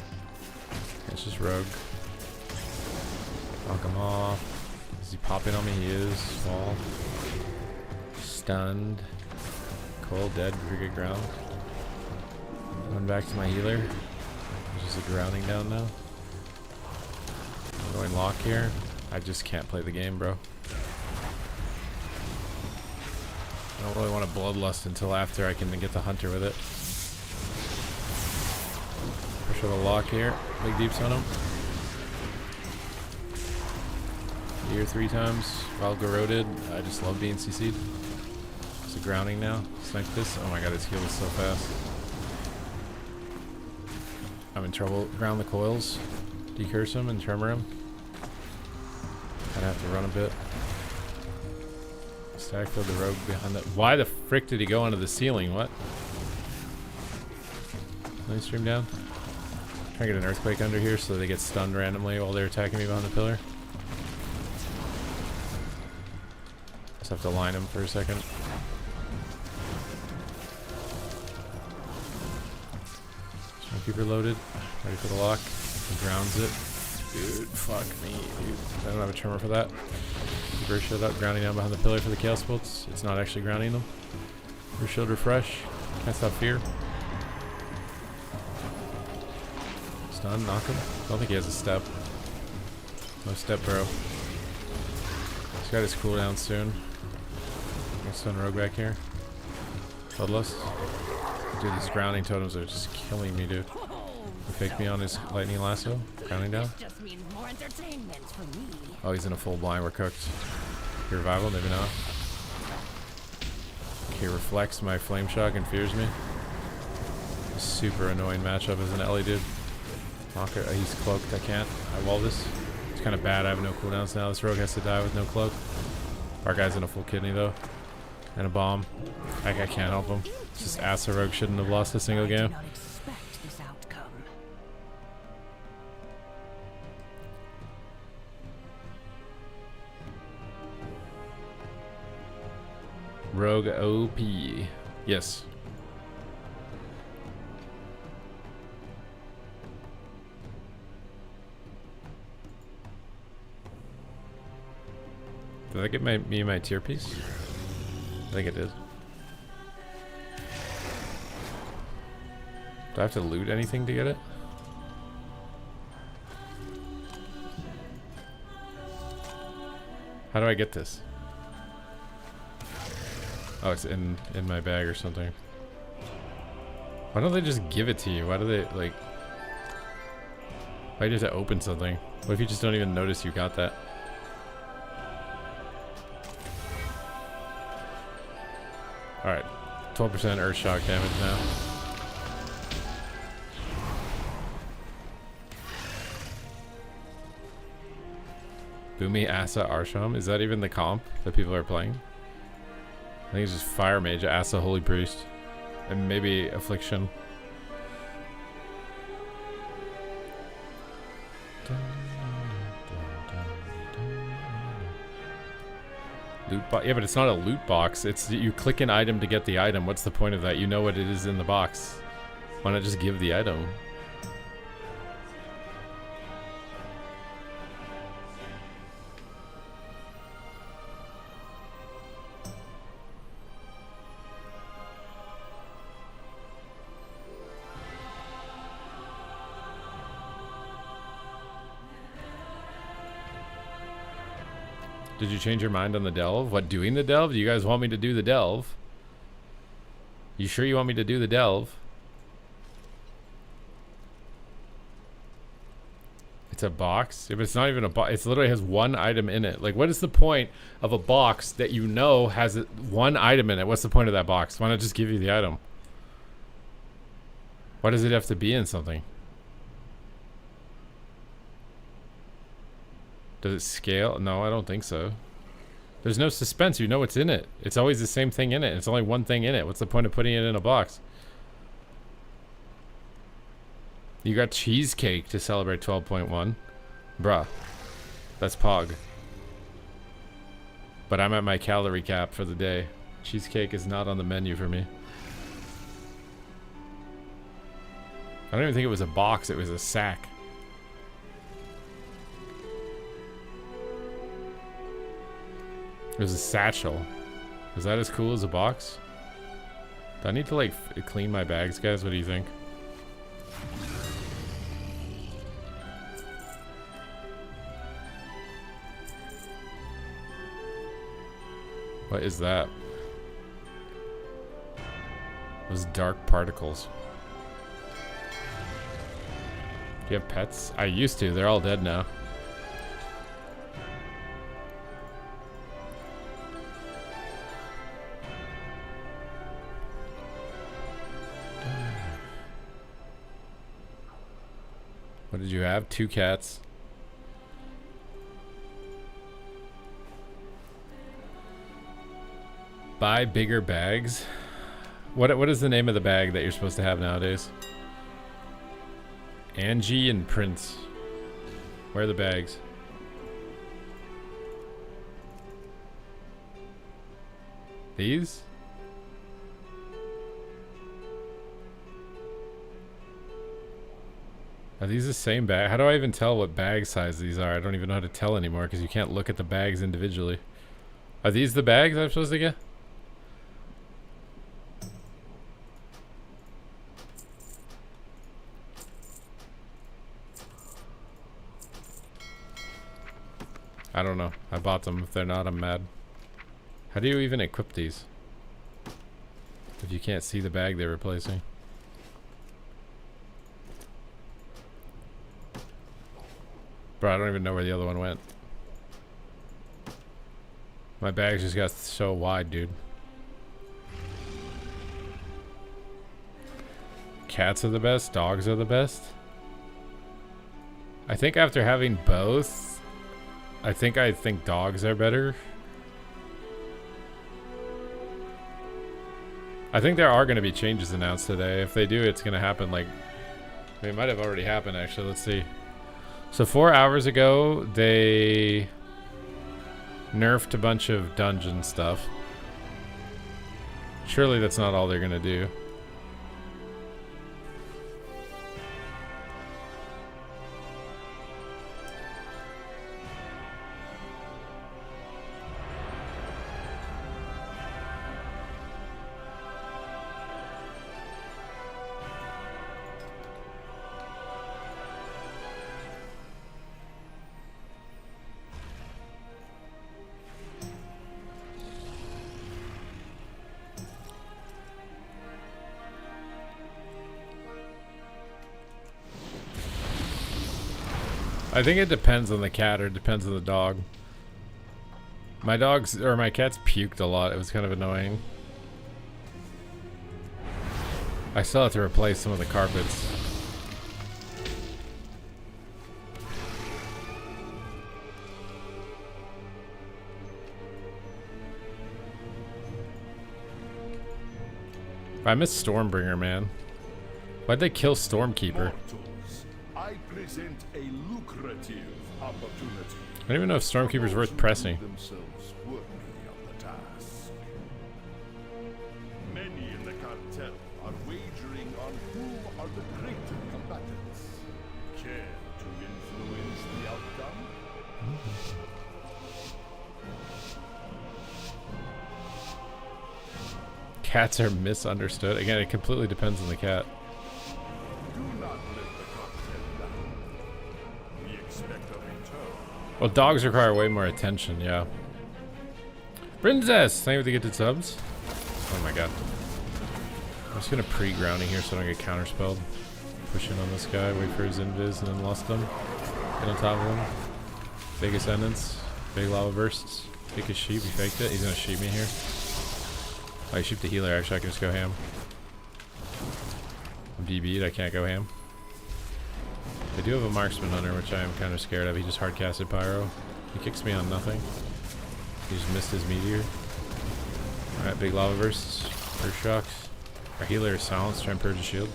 It's just rogue. Knock him off. Is he popping on me? He is. Fall. Stunned. Coil dead. Frigate ground. Going back to my healer. There's just a grounding down now. Going lock here. I just can't play the game, bro. I don't really want to bloodlust until after I can get the hunter with it. Push with a lock here. Big deeps on him. Here 3 times. Wild Garroted. I just love being CC'd. It's a grounding now. Snipe this. Oh my god, his heal is so fast. I'm in trouble. Ground the coils. Decurse him and tremor him. I'd have to run a bit. Stack field the rogue behind that. Why the frick did he go onto the ceiling? What? Let me stream down. Try to get an earthquake under here so they get stunned randomly while they're attacking me behind the pillar. Just have to line them for a second. Keeper loaded. Ready for the lock. He grounds it. Dude, fuck me, dude. I don't have a tremor for that. Keeper showed up, grounding down behind the pillar for the chaos bolts. It's not actually grounding them. Your shield refresh. Can't stop fear. Stun, knock him. Don't think he has a step. No step, bro. He's got his cooldown soon. I'll stun rogue back here. Bloodlust. Dude, these grounding totems are just killing me, dude. He faked me on his lightning lasso. Grounding down. Just means more entertainment for me. Oh, he's in a full blind. We're cooked. Revival, maybe not. Okay, reflects my flame shock and fears me. Super annoying matchup as an Ellie, dude. Knocker, he's cloaked. I can't. I wall this. It's kind of bad. I have no cooldowns now. This rogue has to die with no cloak. Our guy's in a full kidney though, and a bomb. I can't help him. It's just Asa rogue shouldn't have lost a single game. Rogue OP. Yes. Did I get me my tier piece? I think it did. Do I have to loot anything to get it? How do I get this? Oh, it's in my bag or something. Why don't they just give it to you? Why do they, like... Why do you have to open something? What if you just don't even notice you got that? Alright. 12% earth shock damage now. Boomy Asa Arsham. Is that even the comp that people are playing? I think it's just Fire Mage, Asa Holy Priest, and maybe Affliction. Loot box? Yeah, but it's not a loot box. It's you click an item to get the item. What's the point of that? You know what it is in the box. Why not just give the item? Did you change your mind on the delve? What, doing the delve? Do you guys want me to do the delve? You sure you want me to do the delve? It's a box? Yeah, but it's not even a box. It literally has one item in it. Like, what is the point of a box that you know has one item in it? What's the point of that box? Why not just give you the item? Why does it have to be in something? Does it scale? No, I don't think so. There's no suspense. You know what's in it. It's always the same thing in it. It's only one thing in it. What's the point of putting it in a box? You got cheesecake to celebrate 12.1. Bruh. That's Pog. But I'm at my calorie cap for the day. Cheesecake is not on the menu for me. I don't even think it was a box. It was a sack. It was a satchel. Is that as cool as a box? Do I need to like clean my bags, guys? What do you think? What is that? Those dark particles. Do you have pets? I used to. They're all dead now. What did you have? 2 cats. Buy bigger bags. What is the name of the bag that you're supposed to have nowadays? Angie and Prince. Where are the bags? These? Are these the same bag? How do I even tell what bag size these are? I don't even know how to tell anymore because you can't look at the bags individually. Are these the bags I'm supposed to get? I don't know. I bought them. If they're not, I'm mad. How do you even equip these? If you can't see the bag they're replacing. Bro, I don't even know where the other one went. My bags just got so wide, dude. Cats are the best. Dogs are the best. I think after having both, I think dogs are better. I think there are going to be changes announced today. If they do, it's going to happen like... I mean, it might have already happened, actually. Let's see. So 4 hours ago, they nerfed a bunch of dungeon stuff. Surely that's not all they're gonna do. I think it depends on the cat or it depends on the dog. My dogs or my cats puked a lot. It was kind of annoying. I still have to replace some of the carpets. I miss Stormbringer, man. Why'd they kill Stormkeeper? I present a lucrative opportunity. I don't even know if Stormkeeper's worth pressing. Themselves worthy of the task. Many in the cartel are wagering on who are the greater combatants. Care to influence the outcome? Cats are misunderstood. Again, it completely depends on the cat. Do not let the cartel down. We expect a return. Well, dogs require way more attention, yeah. Princess! Thank you for the gifted subs. Oh my god. I'm just gonna pre-grounding here so I don't get counterspelled. Push in on this guy, wait for his invis, and then lost him. Get on top of him. Big ascendance. Big lava bursts. Take his sheep, he faked it. He's gonna sheep me here. Oh, I shoot the healer, actually I can just go ham. I'm DB'd, I can't go ham. I do have a marksman hunter, which I am kind of scared of. He just hard casted pyro. He kicks me on nothing. He just missed his meteor. Alright, big lava bursts. Earth shocks. Our healer is silenced, try and purge the shield.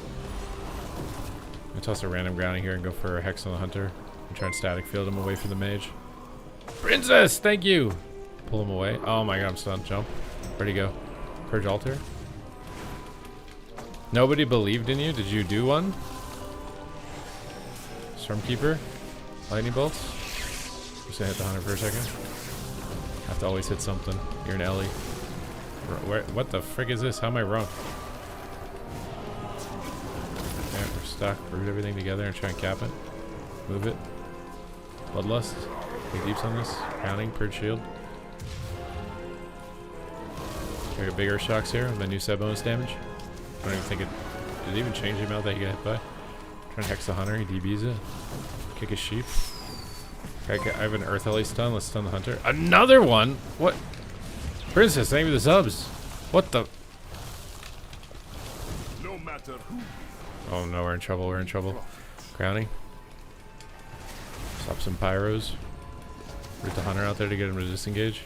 I'm gonna toss a random grounding here and go for a hex on the hunter. I'm trying to static field him away from the mage. Princess, thank you! Pull him away. Oh my god, I'm stunned. Jump. Where'd he go? Purge altar. Nobody believed in you? Did you do one? Stormkeeper? Lightning bolts? Just gonna hit the hunter for a second. Have to always hit something. You're an Ellie. What the frick is this? How am I wrong? Okay, we're stuck. Root everything together and try and cap it. Move it. Bloodlust. Take deeps on this. Crowning. Purge shield. I got bigger shocks here with my new set bonus damage. I don't even think it... Did it even change the amount that you get hit by? Trying to hex the hunter. He DBs it. Kick his sheep. Okay, I have an Earth Ellie stun. Let's stun the hunter. Another one? What? Princess, thank you for the subs. What the... No matter who. Oh no, we're in trouble. We're in trouble. Crowning. Stop some pyros. Root the hunter out there to get him to disengage.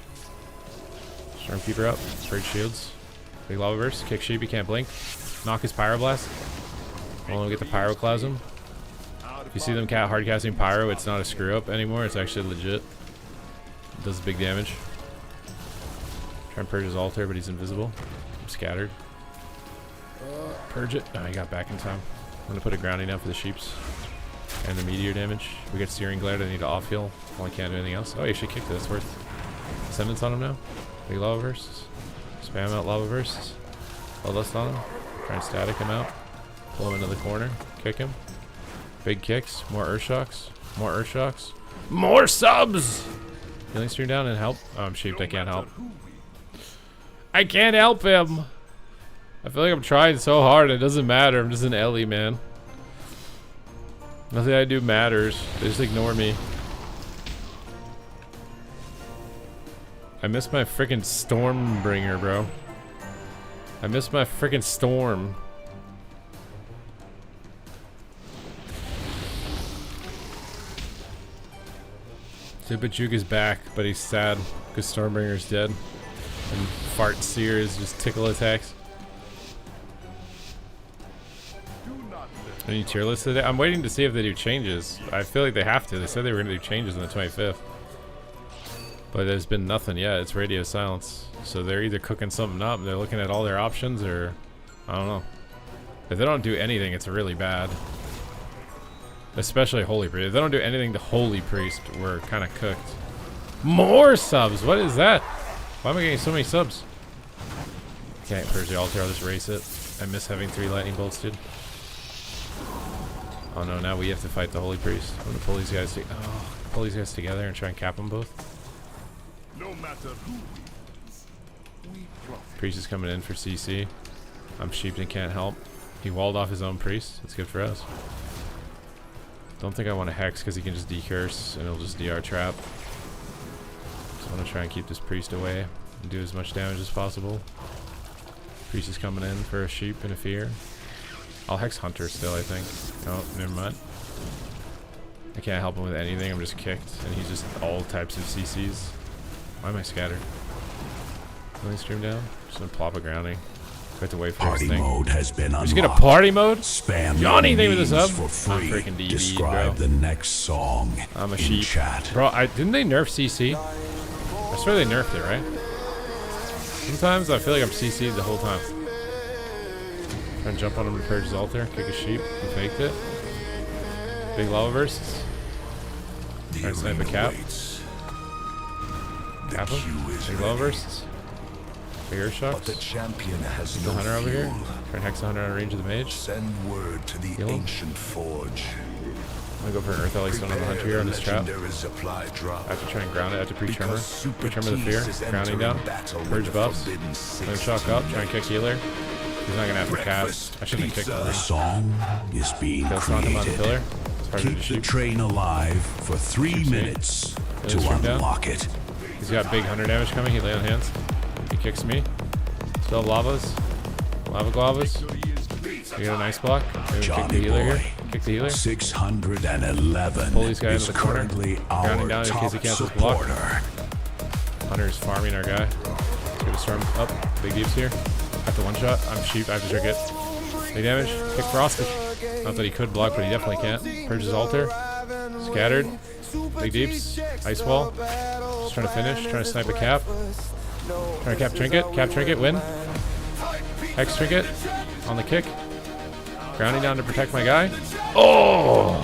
Stormkeeper up. Purge shields. Big lava burst. Kick sheep. He can't blink. Knock his pyroblast. Only get the pyroclasm. If you see them hard casting pyro, it's not a screw up anymore. It's actually legit. It does big damage. Try and purge his altar, but he's invisible. I'm scattered. Purge it. Oh, he got back in time. I'm gonna put a grounding down for the sheeps and the meteor damage. We get Searing Glare. I need to off heal. Well, I can't do anything else. Oh, he actually kicked it. That's worth Ascendance on him now. Big lava bursts. Spam out lava bursts. Bloodlust on him. Try and static him out. Pull him into the corner. Kick him. Big kicks. More Earth shocks. More Earth shocks. More subs! Healing stream down and help. Oh, I'm sheeped. I can't help. I can't help him. I feel like I'm trying so hard. It doesn't matter. I'm just an Ellie, man. Nothing I do matters. They just ignore me. I miss my freaking Stormbringer, bro. I miss my freaking Storm. Tipajuk is back, but he's sad because Stormbringer's dead. And Fart Seer is just tickle attacks. Any tier lists today? I'm waiting to see if they do changes. I feel like they have to. They said they were going to do changes on the 25th. But there's been nothing yet. It's radio silence. So they're either cooking something up, they're looking at all their options, or I don't know. If they don't do anything, it's really bad. Especially Holy Priest. If they don't do anything to Holy Priest, we're kind of cooked. More subs! What is that? Why am I getting so many subs? Can't purge the altar, I'll just race it. I miss having 3 lightning bolts, dude. Oh no, now we have to fight the Holy Priest. I'm gonna pull these guys together and try and cap them both. No matter who we profit. Priest is coming in for CC. I'm sheeped and can't help. He walled off his own priest. That's good for us. Don't think I want to hex because he can just decurse and it'll just DR trap. So I'm gonna try and keep this priest away and do as much damage as possible. Priest is coming in for a sheep and a fear. I'll hex Hunter still, I think. Oh, never mind. I can't help him with anything. I'm just kicked, and he's just all types of CCs. Why am I scattered? Let me stream down. Just gonna plop a grounding. I have to wait for Party this thing. mode has been unlocked. Just get a party mode? Spam Johnny, thank you for the memes sub. for free. I'm freaking DB, Describe bro. the next song I'm a in sheep. chat. Bro, didn't they nerf CC? I swear they nerfed it, right? Sometimes I feel like I'm CC'd the whole time. Trying to jump on him to purge his altar, kick a sheep, he faked it. Big lava bursts. Trying to snipe a cap. Cap him. Big lava bursts. Big earth shocks. The champion has The hunter over here. Trying to hex the hunter out of range of the mage. Send word to the Heal him. ancient forge. I'm gonna go for an earth ellie stone on the hunter here on this trap. Supply drop. I have to try and ground it. I have to pre-tremor. Because Super Pre-tremor the fear. Tease is Grounding entering down. battle with Purge the buffs. Forbidden Then Six. shock up. Try and kick healer. He's not gonna have to cast. I shouldn't have kicked The him. song is being Let's knock him on the created. pillar. It's harder to Keep the shoot. train alive for 3 minutes to Let's shoot down. unlock it. He's got big hunter damage coming. He lay on hands. He kicks me. Still lavas. Lava glavas. You got a nice block. Maybe kick the Johnny healer boy, here. Kick the healer. 611 Pull these guys is into the corner. currently Grounding our down in case top he cancels block. supporter. Hunter's farming our guy. Let's get a storm up. Big Deep's here. Got the one shot. I'm sheep. I have to trick it. Big damage. Kick Frost. Not that he could block, but he definitely can't. Purges altar. Scattered. Big Deeps. Ice wall. Just trying to finish. Trying to snipe a cap. Trying to cap trinket. Cap trinket. Win. Hex trinket. On the kick. Grounding down to protect my guy. Oh!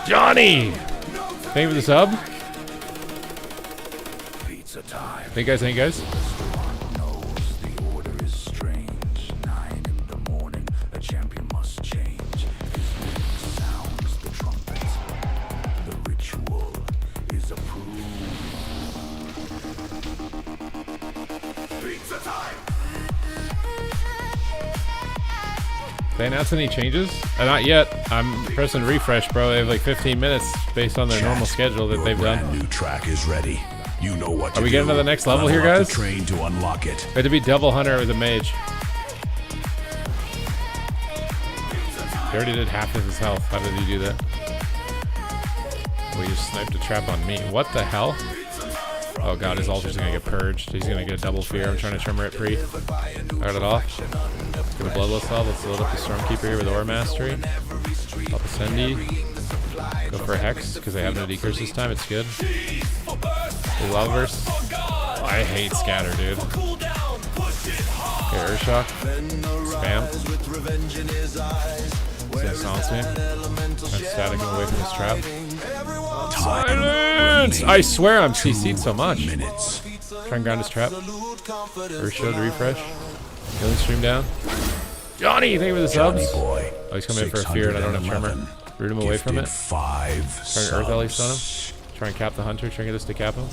Johnny! Thank you for the sub. Pizza time. Thank you guys. Knows the order is strange. 9 in the morning, a champion must change. His name sounds the trumpet. The ritual is approved. Pizza time. They announced any changes? Not yet. I'm pressing refresh, bro. They have like 15 minutes based on their normal schedule that Your they've brand done. new track is ready. You know what to Are we do. getting to the next level here, Level up guys? the train to unlock it. We had to be double hunter with a mage. He already did half of his health. How did he do that? Well, he just sniped a trap on me. What the hell? Oh god, his altar's gonna get purged. He's gonna get a double fear. I'm trying to tremor it pre. I got it off. Let's get a bloodlust off. Let's load up the Stormkeeper here with Aura Mastery. Pop a Sendy. Go for a Hex, because they have no decurse this time. It's good. The Lava Burst. Oh, I hate Scatter, dude. Okay, Urshock. Spam. He's gonna silence me. I'm staticking away from his trap. Silence! I swear I'm CC'd so much. Minutes. Try and ground his trap. Urshock to refresh. Healing stream down. Johnny, thank you for the Johnny subs. boy. Oh, he's coming in for a fear and I don't have tremor. 611. Root him away from it. Gifted 5 Try and Earth Ellie subs. stun him. Try and cap the Hunter. Try and get us to cap him.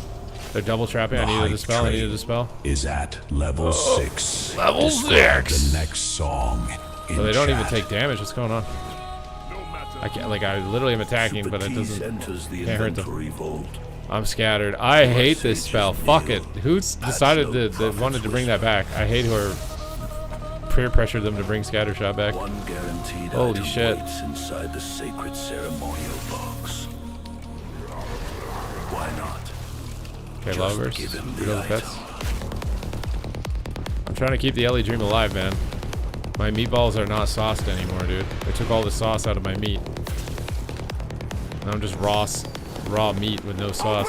They're double trapping. I The needed a hype dispel. I needed a train dispel. Is at level 6. Level Describe 6. The next song. So they don't even chat. take damage. What's going on? I can't. Like I literally am attacking, but it doesn't. Can't hurt them. I'm scattered. I hate this spell. Fuck it. Who decided that wanted to bring that back? I hate whoever peer pressured them to bring scatter shot back. One guaranteed Holy item shit. waits inside the sacred ceremonial box. Why not? Okay, Just Lovers. give him the Read all the item. pets. I'm trying to keep the Ellie Dream alive, man. My meatballs are not sauced anymore, dude. They took all the sauce out of my meat. Now I'm just raw meat with no sauce.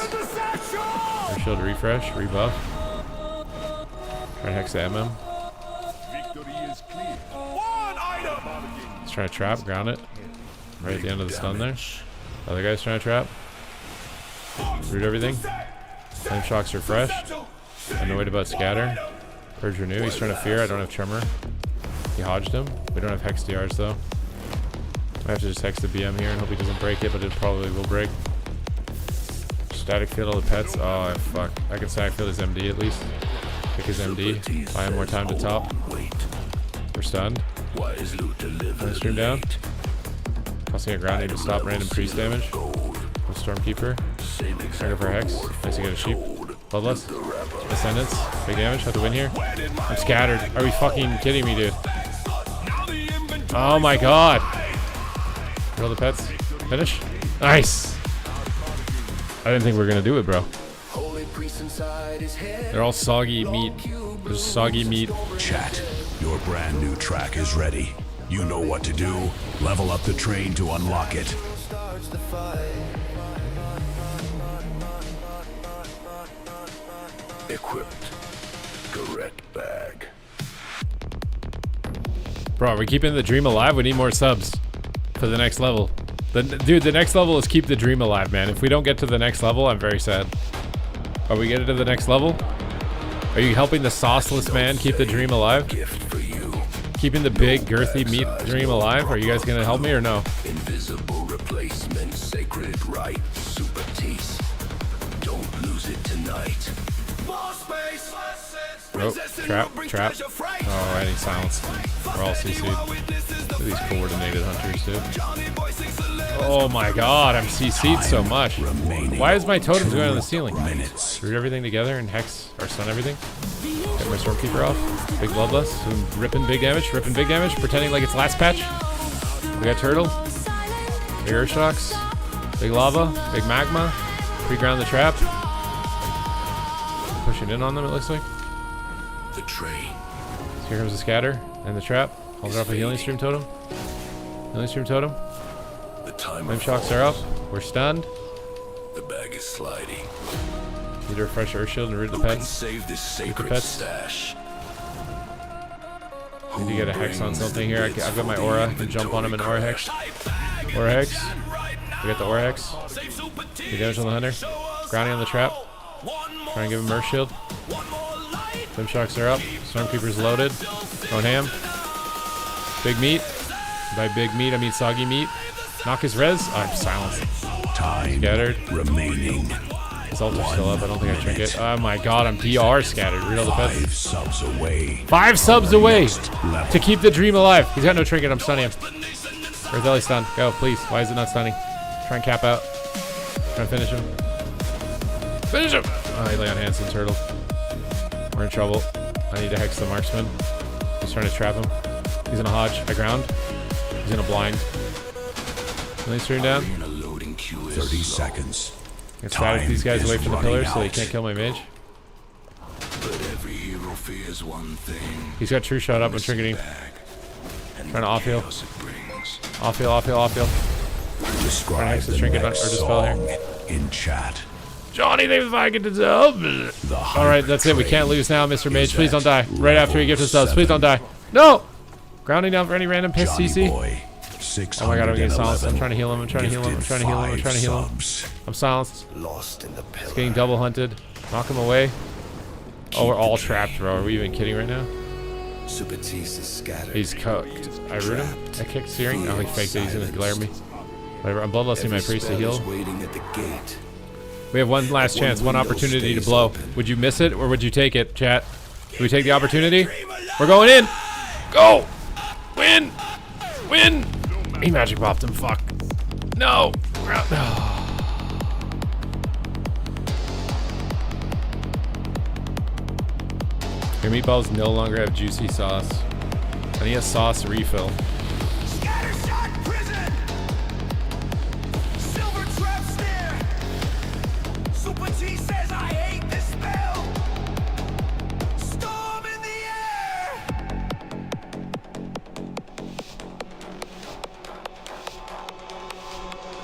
Shield refresh, rebuff. Try and hex the MM. Victory is clear. He's trying to trap, ground it. Right at the end of the stun there. Other guy's trying to trap. Root everything. Flame Shock's refreshed. Annoyed about scatter. Purge renew. He's trying to fear. I don't have tremor. He hodged him. We don't have hex DRs though. I have to just hex the BM here and hope he doesn't break it, but it probably will break. Static field all the pets. Oh fuck. I can static field his MD at least. Pick his MD. Buy him more time to top. We're stunned. Stream down. Tossing a grounding to stop random priest damage. With Stormkeeper. Trigger for Hex. Nice to get a sheep. Bloodlust. Ascendants. Big damage. Have to win here. I'm scattered. Are we fucking kidding me, dude? Oh my god. Get all the pets. Finish. Nice. I didn't think we were gonna do it, bro. They're all soggy meat. There's soggy meat. Chat, your brand new track is ready. You know what to do. Level up the train to unlock it. Equipped. Correct bag. Bro, are we keeping the dream alive? We need more subs for the next level. Dude, the next level is keep the dream alive, man. If we don't get to the next level, I'm very sad. Are we getting to the next level? Are you helping the sauceless man keep the dream alive? Gift for you. Keeping the big, girthy meat dream alive? Are you guys gonna help me or no? Invisible replacement, sacred right, super tease. Don't lose it tonight. Oh, trap. Oh, I need silence. We're all CC'd. Look at these coordinated hunters, dude. Oh my god, I'm CC'd so much. Why is my totems going on the ceiling? Minutes. Root everything together and hex or stun everything. Get my Stormkeeper off. Big Bloodlust. Ripping big damage. Pretending like it's last patch. We got turtle. Big earth shocks. Big lava. Big magma. Pre-ground the trap. Pushing in on them, it looks like. The train. So here comes the scatter and the trap. Hold it off a healing stream totem. Healing stream totem. The timer Flame shocks are up. We're stunned. The bag is sliding. Need to refresh Earth Shield and root the Who can pets. save this sacred pets. stash? Need to get a hex on something here. I've got my aura. I can jump on him and aura hex. Aura hex. We got the aura hex. The damage on the hunter. Grounding on the trap. Trying to give him Earth Shield. Flame shocks are up. Stormkeeper's loaded. Going ham. Big meat. By big meat, I mean soggy meat. Knock his res. Oh, I'm silenced. Time Scattered. remaining. His ult's still up. I don't think I trinket. Oh my god, I'm DR scattered. Read all the pets. 5 subs away. 5 subs away Level. to keep the dream alive. He's got no trinket. I'm stunning him. Where's Ellie stun? Go, please. Why is it not stunning? Try and cap out. Try and finish him. Finish him! Oh, he lay on Hanson Turtle. We're in trouble. I need to hex the marksman. He's trying to trap him. He's in a hodge. I ground. He's in a blind. Healing stream down. In a loading queue is 30 seconds. Get static these guys away from the pillars so they can't kill my mage. But every hero fears one thing. He's got true shot up and trinketing. And Trying to off heal. chaos it brings. Off heal, off heal, off heal. Describe hex the the trinket next or dispel here. song in chat. Johnny, thanks if I get to help. Alright, that's it. We can't lose now, Mr. Mage. Please don't die. Right after he gives us subs. Please don't die. No! Grounding down for any random piss CC. Oh my god, I'm getting silenced. I'm trying to heal him. I'm trying to heal him. I'm trying to heal him. I'm trying to heal him. I'm silenced. Lost in the pillar. He's getting double hunted. Knock him away. Oh, we're all trapped, bro. Are we even kidding right now? Supatis is scattered. He's cooked. I root him. I kicked Searing. Oh, he faked it. He's gonna glare at me. Whatever. I'm bloodlusting my priest to heal. Waiting at the gate. We have one last chance, one opportunity to blow. Would you miss it or would you take it, chat? Do we take the opportunity? We're going in. Go. Win. Win. He magic bopped him. Fuck. No. Your meatballs no longer have juicy sauce. I need a sauce refill. Scattershot prison! Silver trap snare! Super T says I hate this spell! Storm in the air!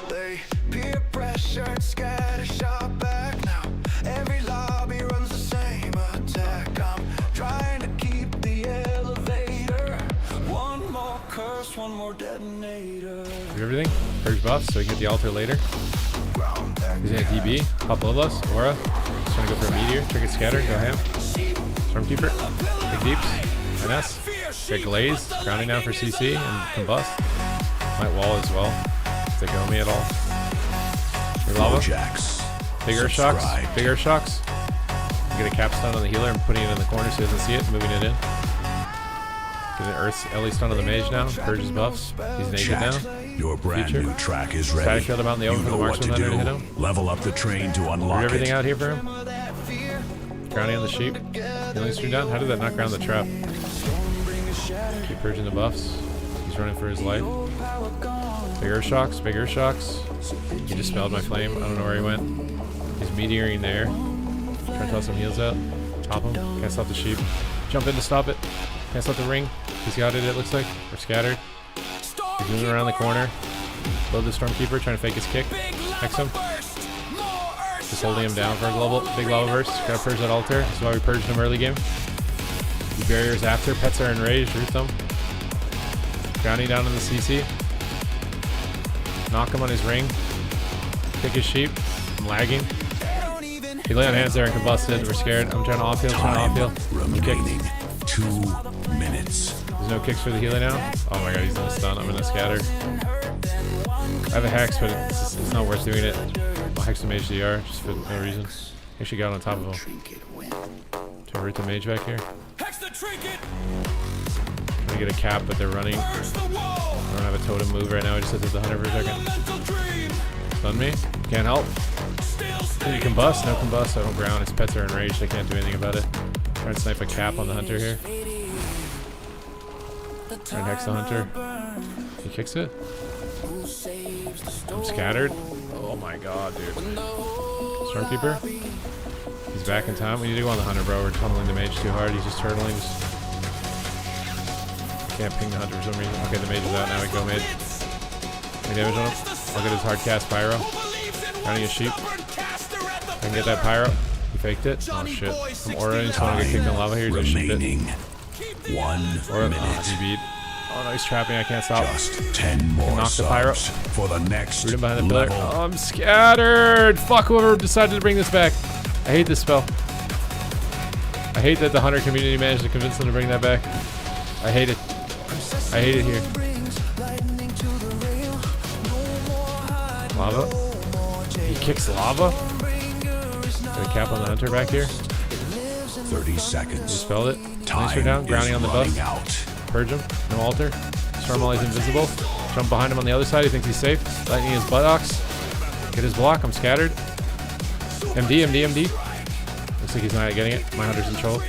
They peer pressured, scattershot back now. Every lobby runs the same attack. I'm trying to keep the elevator. One more curse, one more detonator. Do everything. Purge buffs so we can get the altar later. He's in a DB. Pop Bloodlust. Aura. Just trying to go for a meteor. Trinket scatter. Go ham. Stormkeeper. Big deeps. NS. Get glazed. Grounding down for CC and combust. Might wall as well. If they go me at all. Big lava. Big earth shocks. Big earth shocks. Get a capstone on the healer and putting it in the corner so he doesn't see it. Moving it in. Get an earth Ellie stun on the mage now. Purges buffs. He's naked now. Your brand Future. new track is ready. Static field him out in the open for the marksman hunter to hit him. Level up the train to unlock Root everything it. out here for him. Grounding on the sheep. Healing stream down. How did that not ground the trap? Keep purging the buffs. He's running for his life. Big earth shocks. Big earth shocks. He dispelled my flame. I don't know where he went. He's meteoring there. Trying to toss some heals out. Top him. Can't stop the sheep. Jump in to stop it. Can't stop the ring. He's got it looks like. We're scattered. He's moving around the corner. Load the Stormkeeper. Trying to fake his kick. Hex him. Just holding him down for a global big lava burst. Gotta purge that altar. This is why we purged him early game. The barriers after. Pets are enraged. Root them. Grounding down in the CC. Knock him on his ring. Kick his sheep. I'm lagging. He lay on hands there and combusted. We're scared. I'm trying to off heal. Trying to off heal. I'm Remaining kicked. 2 minutes. There's no kicks for the healer now. Oh my god, he's in a stun. I'm in a scatter. I have a hex, but it's not worth doing it. I'll hex the mage DR just for no reason. Actually got on top of him. Trying to root the mage back here. Hex the trinket! Trying to get a cap, but they're running. I don't have a totem move right now. I just hit the hunter for a second. Stun me. Can't help. Can you combust? No combust. I don't ground. His pets are enraged. I can't do anything about it. Try and snipe a cap on the hunter here. Try and hex the hunter. He kicks it. I'm scattered. Oh my god, dude. Stormkeeper. He's back in time. We need to go on the hunter, bro. We're tunneling the mage too hard. He's just turtling. Can't ping the hunter for some reason. Okay, the mage is out. Now we go mage. Any damage on him? I'll get his hard cast pyro. Running his sheep. I can get that pyro. He faked it. Oh shit. From Aura, he just want to get kicked in lava here. He's gonna sheep it. 1 Aura, minute. he beat. Oh no, he's trapping. I can't stop. Just 10 more Knock the pyro. subs for the next Root him behind the pillar. level. Oh, I'm scattered. Fuck whoever decided to bring this back. I hate this spell. I hate that the hunter community managed to convince them to bring that back. I hate it. I hate it here. Lava. He kicks lava. Got a cap on the hunter back here. 30 He seconds. spelled it. Time Nicer down. Grounding is on the running buff. out. Purge him. No altar. Storm while he's invisible. Jump behind him on the other side. He thinks he's safe. Lightning his buttocks. Get his block. I'm scattered. MD, MD, MD. Looks like he's not getting it. My hunter's in trouble.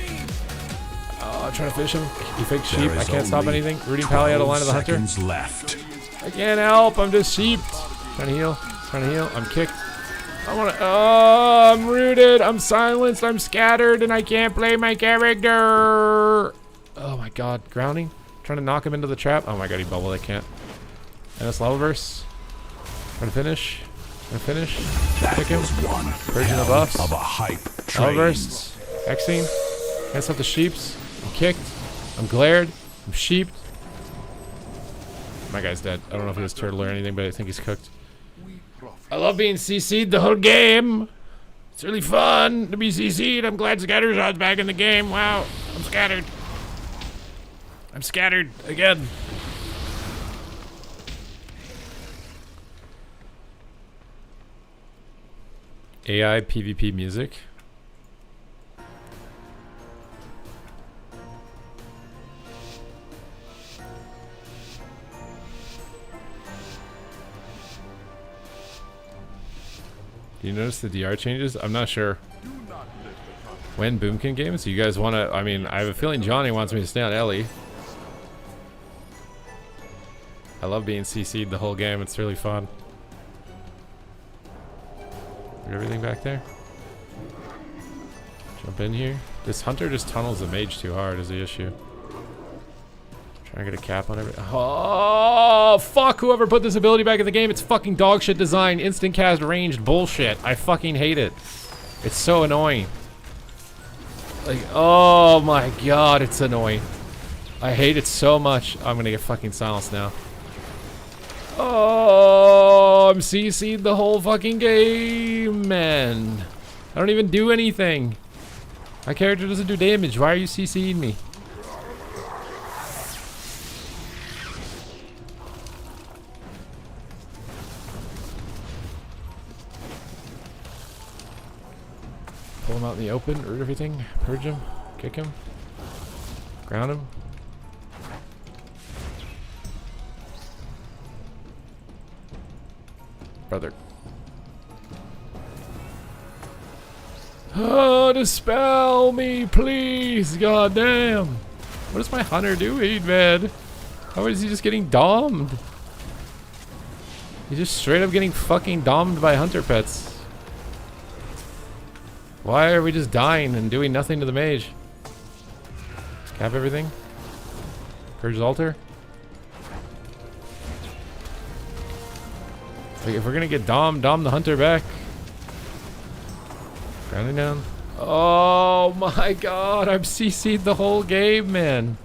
Oh, I'm trying to fish him. He faked sheep. There I is can't stop only anything. Rooting Pally out of line of the hunter. seconds left. I can't help. I'm just sheeped. Trying to heal. Trying to heal. I'm kicked. I want to. Oh, I'm rooted. I'm silenced. I'm scattered, and I can't play my character. Oh my god. Grounding. Trying to knock him into the trap. Oh my god, he bubbled. I can't. And it's level verse. Trying to finish. Trying to finish. That Kick him. was one Purging the hell buffs. of a hype Level train. bursts. Xing. Can't stop the sheeps. I'm kicked. I'm glared. I'm sheeped. My guy's dead. I don't know if he was turtle or anything, but I think he's cooked. I love being CC'd the whole game. It's really fun to be CC'd. I'm glad Scatterzod's back in the game. Wow. I'm scattered. I'm scattered again. AI PvP music. Do you notice the DR changes? I'm not sure. When Boomkin games? You guys want to? I mean, I have a feeling Johnny wants me to stay on Ellie. I love being CC'd the whole game. It's really fun. Got everything back there? Jump in here. This hunter just tunnels the mage too hard is the issue. Trying to get a cap on everything. Oh, fuck whoever put this ability back in the game. It's fucking dog shit design. Instant cast ranged bullshit. I fucking hate it. It's so annoying. Like, oh my god, it's annoying. I hate it so much. I'm gonna get fucking silenced now. Oh, I'm CC'd the whole fucking game, man. I don't even do anything. My character doesn't do damage. Why are you CC'ing me? Pull him out in the open, root everything, purge him, kick him, ground him. Brother. Oh, dispel me, please. God damn. What is my hunter doing, man? How is he just getting domed? He's just straight up getting fucking domed by hunter pets. Why are we just dying and doing nothing to the mage? Cap everything. Purge's altar. Like, if we're gonna get dom the hunter back. Grounding down. Oh my god, I'm CC'd the whole game, man.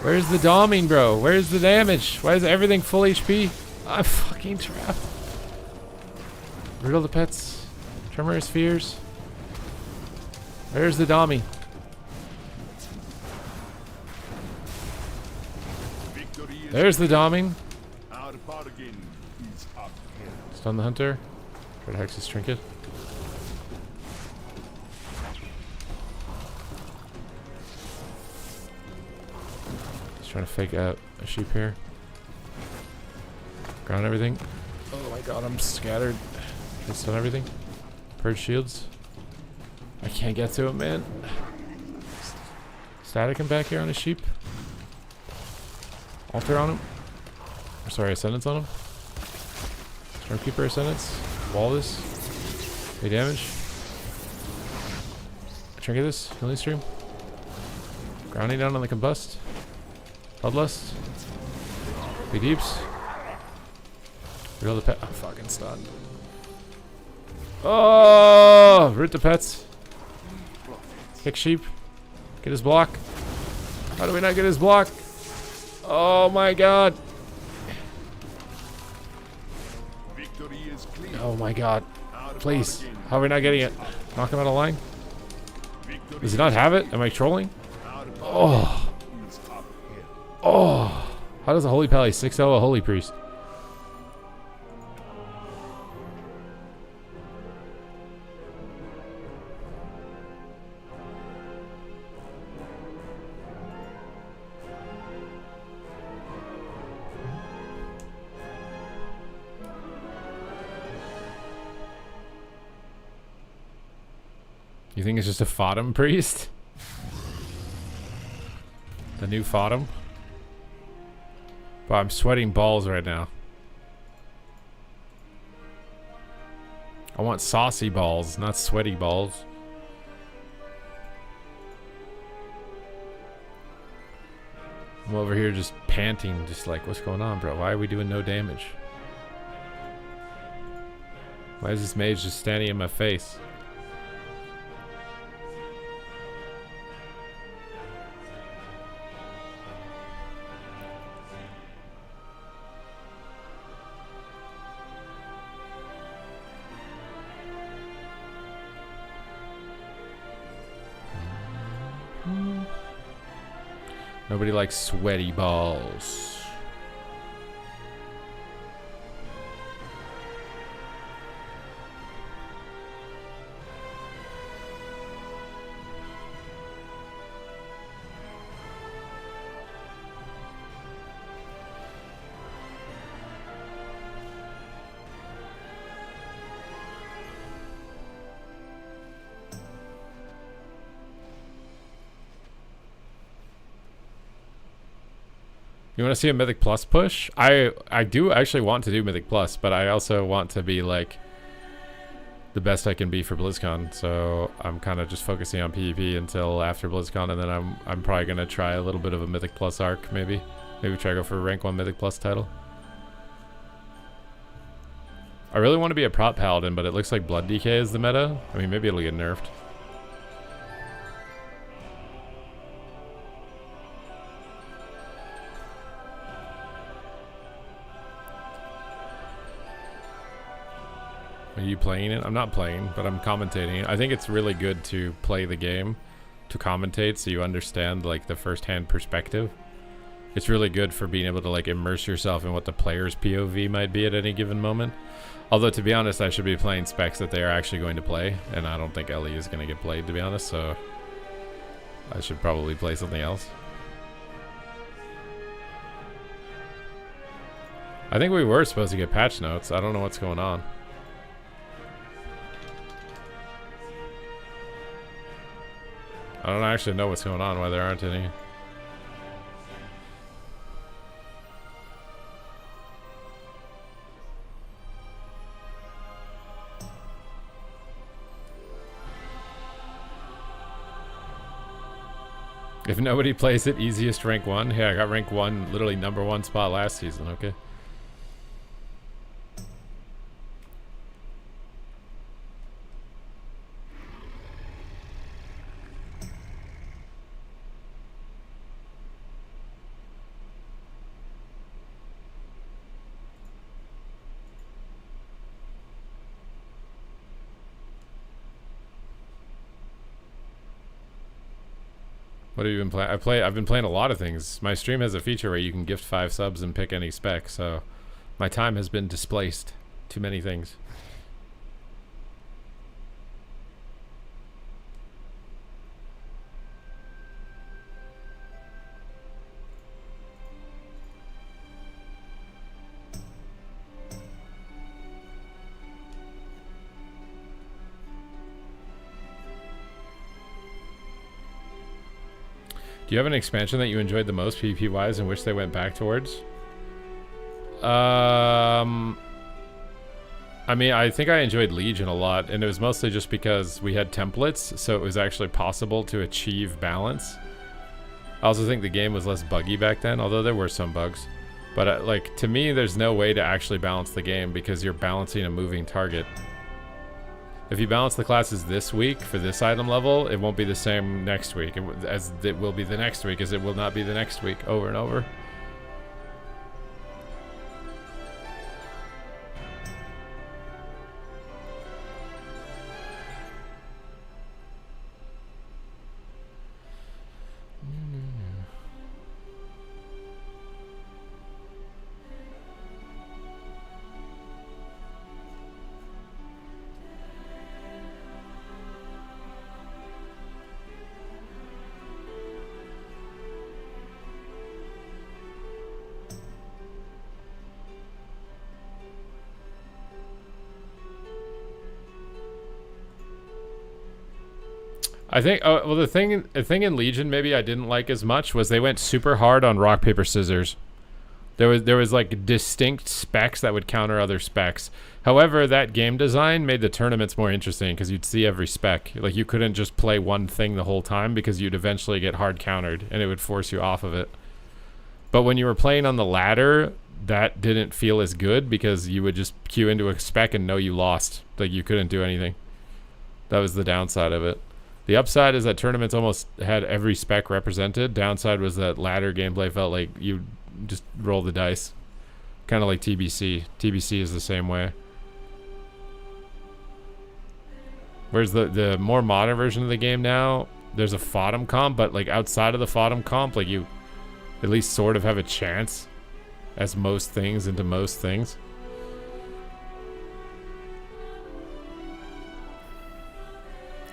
Where's the doming, bro? Where's the damage? Why is everything full HP? I'm fucking trapped. Riddle the pets. Tremor spheres. Where's the dommy? There's the doming. Our bargain is upheld. Stun the hunter. Try to hex his trinket. He's trying to fake out a sheep here. Ground everything. Oh my god, I'm scattered. Can stun everything. Purge shields. I can't get to him, man. Static him back here on his sheep. Altar on him. Sorry, Ascendance on him. Stormkeeper Ascendance. Wall this. Any damage. Trinket this. Healing Stream. Grounding down on the Combust. Bloodlust. Big Deeps. Real the pet. I'm fucking stunned. Oh! Root the pets. Kick sheep. Get his block. How do we not get his block? Oh my god. Victory is clear. Oh my god. Our Please. bargain How are we not getting it? Knock him out of line? Victory Does he not have it? Am I trolling? our Oh. is uphill. Oh. How does a Holy Pally 6-0 a Holy Priest? You think it's just a Fodum priest? The new Fodum? But I'm sweating balls right now. I want saucy balls, not sweaty balls. I'm over here just panting, just like, what's going on, bro? Why are we doing no damage? Why is this mage just standing in my face? Nobody likes sweaty balls. You want to see a Mythic Plus push? I do actually want to do Mythic Plus, but I also want to be like the best I can be for BlizzCon. So I'm kind of just focusing on PvP until after BlizzCon, and then I'm probably gonna try a little bit of a Mythic Plus arc, maybe try to go for a rank 1 Mythic Plus title. I really want to be a prop paladin, but it looks like Blood DK is the meta. I mean, maybe it'll get nerfed. Are you playing it? I'm not playing, but I'm commentating. I think it's really good to play the game, to commentate, so you understand like the first-hand perspective. It's really good for being able to like immerse yourself in what the player's POV might be at any given moment. Although to be honest, I should be playing specs that they are actually going to play, and I don't think Ellie is going to get played, to be honest, so I should probably play something else. I think we were supposed to get patch notes. I don't know what's going on. I don't actually know what's going on, why there aren't any. If nobody plays it, easiest rank 1. Yeah, I got rank 1, literally #1 spot last season, okay? What have you been playing? I've been playing a lot of things. My stream has a feature where you can gift 5 subs and pick any spec, so my time has been displaced to many things. Do you have an expansion that you enjoyed the most PvP wise and wish they went back towards? I mean, I think I enjoyed Legion a lot, and it was mostly just because we had templates, so it was actually possible to achieve balance. I also think the game was less buggy back then, although there were some bugs. But like, to me, there's no way to actually balance the game because you're balancing a moving target. If you balance the classes this week for this item level, it won't be the same next week as it will be the next week, as it will not be the next week over and over. I think, well, the thing in Legion maybe I didn't like as much was they went super hard on rock, paper, scissors. There was like distinct specs that would counter other specs. However, that game design made the tournaments more interesting because you'd see every spec. Like, you couldn't just play one thing the whole time because you'd eventually get hard countered and it would force you off of it. But when you were playing on the ladder, that didn't feel as good because you would just queue into a spec and know you lost. Like, you couldn't do anything. That was the downside of it. The upside is that tournaments almost had every spec represented. Downside was that ladder gameplay felt like you just roll the dice. Kind of like TBC. TBC is the same way. Whereas the more modern version of the game now, there's a FOTM comp, but like outside of the FOTM comp, like you at least sort of have a chance as most things into most things.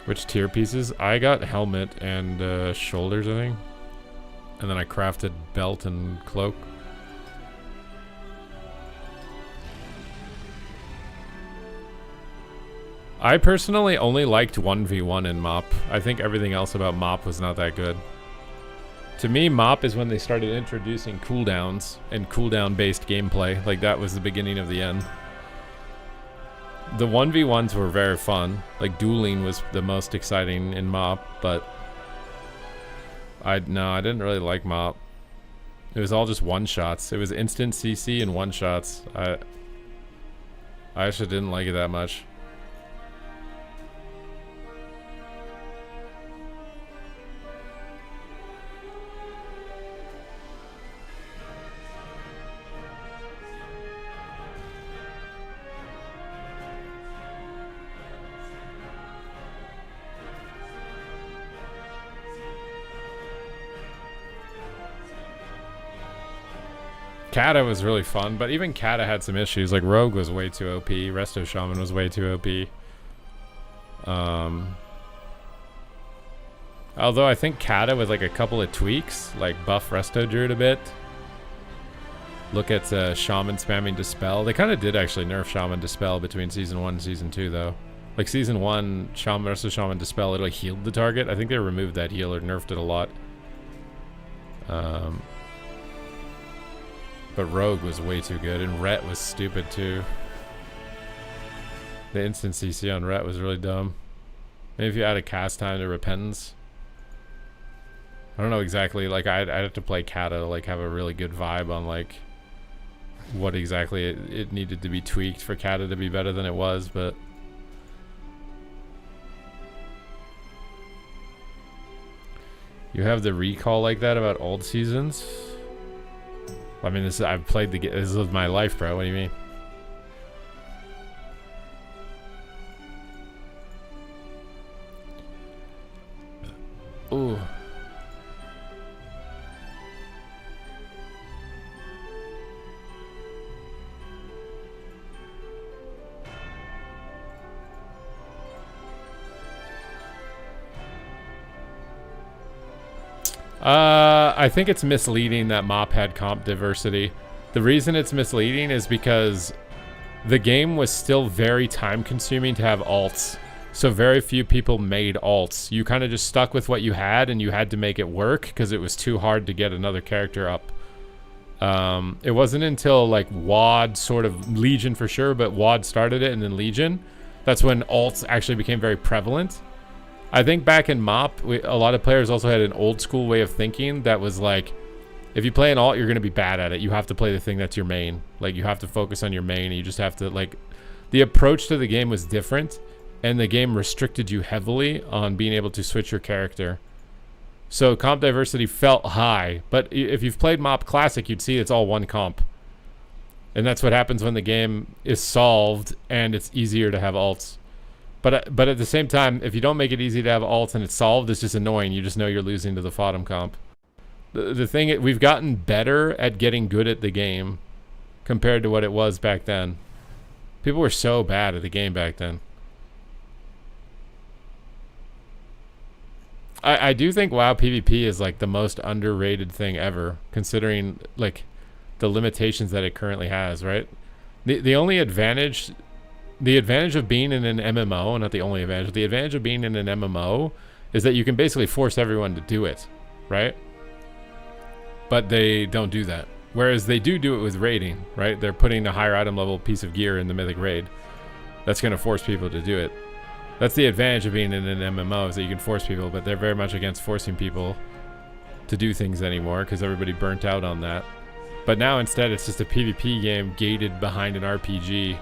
Which tier pieces? I got helmet and shoulders, I think. And then I crafted belt and cloak. I personally only liked 1v1 in MoP. I think everything else about MoP was not that good. To me, MoP is when they started introducing cooldowns and cooldown-based gameplay. Like, that was the beginning of the end. The 1v1s were very fun. Like, dueling was the most exciting in MoP, but I didn't really like MoP. It was all just one-shots. It was instant CC and one-shots. I actually didn't like it that much. Kata was really fun, but even Kata had some issues. Like, Rogue was way too OP. Resto Shaman was way too OP. Although I think Kata with like a couple of tweaks, like buff Resto Druid a bit. Look at Shaman spamming Dispel. They kind of did actually nerf Shaman Dispel between Season 1 and Season 2, though. Like, Season 1, Resto Shaman Dispel, it like healed the target. I think they removed that heal or nerfed it a lot. But Rogue was way too good, and Ret was stupid too. The instant CC on Ret was really dumb. Maybe if you add a cast time to Repentance. I don't know exactly, like I'd have to play Kata to like have a really good vibe on like what exactly it needed to be tweaked for Kata to be better than it was, but you have the recall like that about old seasons? I mean, I've played this is my life, bro. What do you mean? Ooh. I think it's misleading that MoP had comp diversity. The reason it's misleading is because the game was still very time consuming to have alts. So very few people made alts. You kind of just stuck with what you had and you had to make it work because it was too hard to get another character up. It wasn't until like WoD, sort of Legion for sure, but WoD started it, and then Legion. That's when alts actually became very prevalent. I think back in MoP, a lot of players also had an old school way of thinking that was like, if you play an alt, you're going to be bad at it. You have to play the thing that's your main. Like, you have to focus on your main, and you just have to, like, the approach to the game was different, and the game restricted you heavily on being able to switch your character. So comp diversity felt high, but if you've played MoP Classic, you'd see it's all one comp. And that's what happens when the game is solved and it's easier to have alts. But at the same time, if you don't make it easy to have alts and it's solved, it's just annoying. You just know you're losing to the FOTM comp. The thing, we've gotten better at getting good at the game compared to what it was back then. People were so bad at the game back then. I do think WoW PvP is like the most underrated thing ever, considering like the limitations that it currently has, right? The only advantage... The advantage of being in an MMO, not the only advantage, the advantage of being in an MMO is that you can basically force everyone to do it, right? But they don't do that. Whereas they do it with raiding, right? They're putting a higher item level piece of gear in the Mythic Raid. That's going to force people to do it. That's the advantage of being in an MMO, is that you can force people, but they're very much against forcing people to do things anymore because everybody burnt out on that. But now instead it's just a PvP game gated behind an RPG.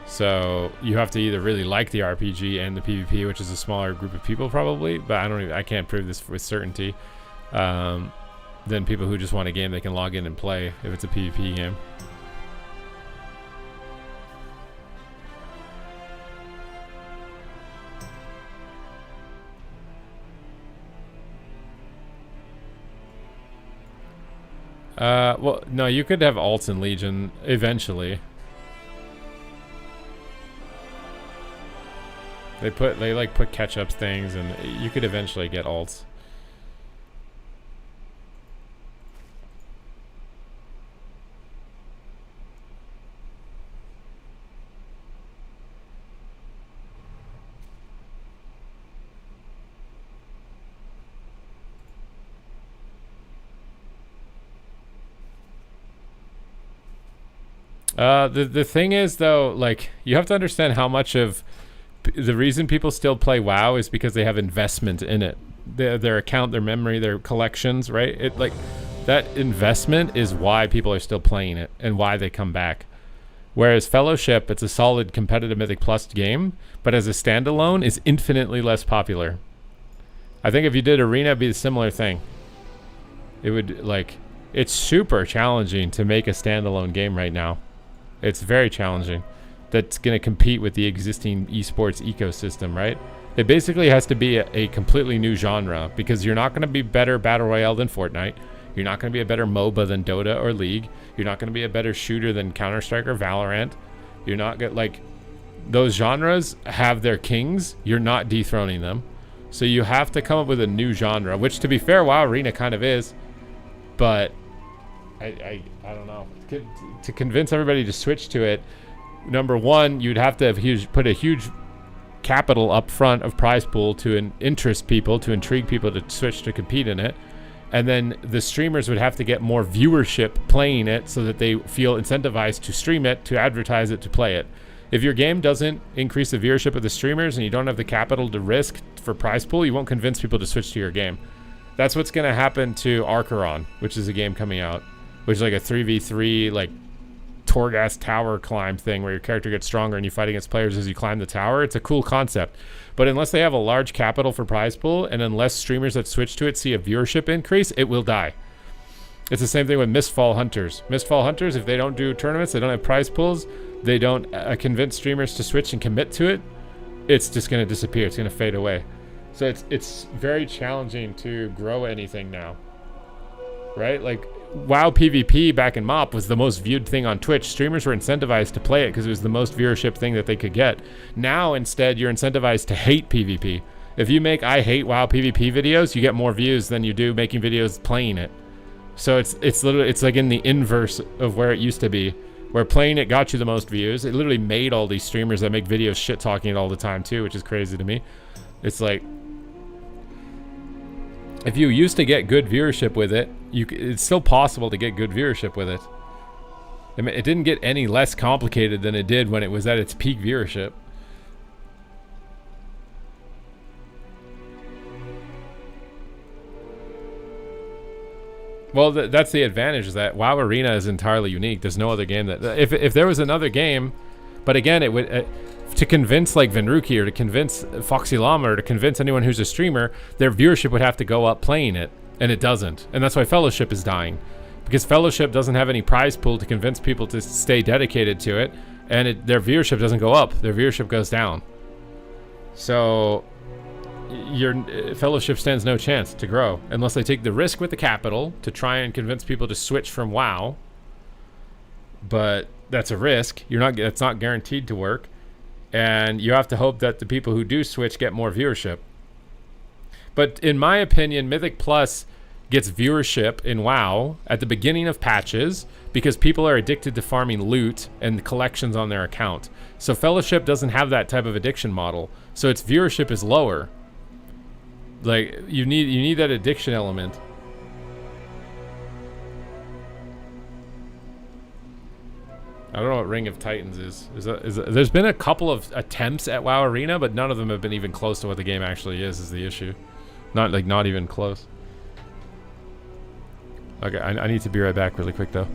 So you have to either really like the RPG and the PvP, which is a smaller group of people probably, but I can't prove this with certainty, than people who just want a game they can log in and play if it's a PvP game. Well, no, you could have alts in Legion eventually. They put catch-ups things, and you could eventually get alts. The thing is though, like, you have to understand how much of the reason people still play WoW is because they have investment in it. Their account, their memory, their collections, right? It, like, that investment is why people are still playing it and why they come back. Whereas Fellowship, it's a solid competitive Mythic Plus game, but as a standalone is infinitely less popular. I think if you did Arena, it'd be a similar thing. It would, like, it's super challenging to make a standalone game right now. It's very challenging. That's going to compete with the existing esports ecosystem, right? It basically has to be a completely new genre, because you're not going to be better Battle Royale than Fortnite. You're not going to be a better MOBA than Dota or League. You're not going to be a better shooter than Counter-Strike or Valorant. You're not going to, like, those genres have their kings. You're not dethroning them. So you have to come up with a new genre, which, to be fair, WoW Arena kind of is. But I don't know. To convince everybody to switch to it, number one, you'd have to put a huge capital up front of prize pool to interest people, to intrigue people to switch to compete in it. And then the streamers would have to get more viewership playing it so that they feel incentivized to stream it, to advertise it, to play it. If your game doesn't increase the viewership of the streamers and you don't have the capital to risk for prize pool, you won't convince people to switch to your game. That's what's going to happen to Archeron, which is a game coming out, which is like a 3v3, like, Torghast tower climb thing where your character gets stronger and you fight against players as you climb the tower. It's a cool concept, but unless they have a large capital for prize pool, and unless streamers that switch to it see a viewership increase, it will die. It's the same thing with Mistfall Hunters. Mistfall Hunters, if they don't do tournaments, they don't have prize pools, they don't convince streamers to switch and commit to it, it's just going to disappear. It's going to fade away. So it's very challenging to grow anything now, right? Like, WoW PvP back in MoP was the most viewed thing on Twitch. Streamers were incentivized to play it because it was the most viewership thing that they could get. Now, instead, you're incentivized to hate PvP. If you make I hate WoW PvP videos, you get more views than you do making videos playing it. So it's literally, it's like in the inverse of where it used to be, where playing it got you the most views. It literally made all these streamers that make videos shit talking it all the time too, which is crazy to me. It's like, If you used to get good viewership with it, it's still possible to get good viewership with it. I mean, it didn't get any less complicated than it did when it was at its peak viewership. Well, that's the advantage, is that WoW Arena is entirely unique. There's no other game that... If there was another game... But again, it would... to convince like Venruki or to convince Foxy Llama or to convince anyone who's a streamer, their viewership would have to go up playing it, and it doesn't. And that's why Fellowship is dying, because Fellowship doesn't have any prize pool to convince people to stay dedicated to it, and their viewership doesn't go up, their viewership goes down. So your Fellowship stands no chance to grow unless they take the risk with the capital to try and convince people to switch from WoW. But that's a risk. That's not guaranteed to work. And you have to hope that the people who do switch get more viewership. But in my opinion, Mythic Plus gets viewership in WoW at the beginning of patches because people are addicted to farming loot and collections on their account. So Fellowship doesn't have that type of addiction model. So its viewership is lower. Like, you need that addiction element. I don't know what Ring of Titans is. There's been a couple of attempts at WoW Arena, but none of them have been even close to what the game actually is the issue. Not even close. Okay, I need to be right back really quick though.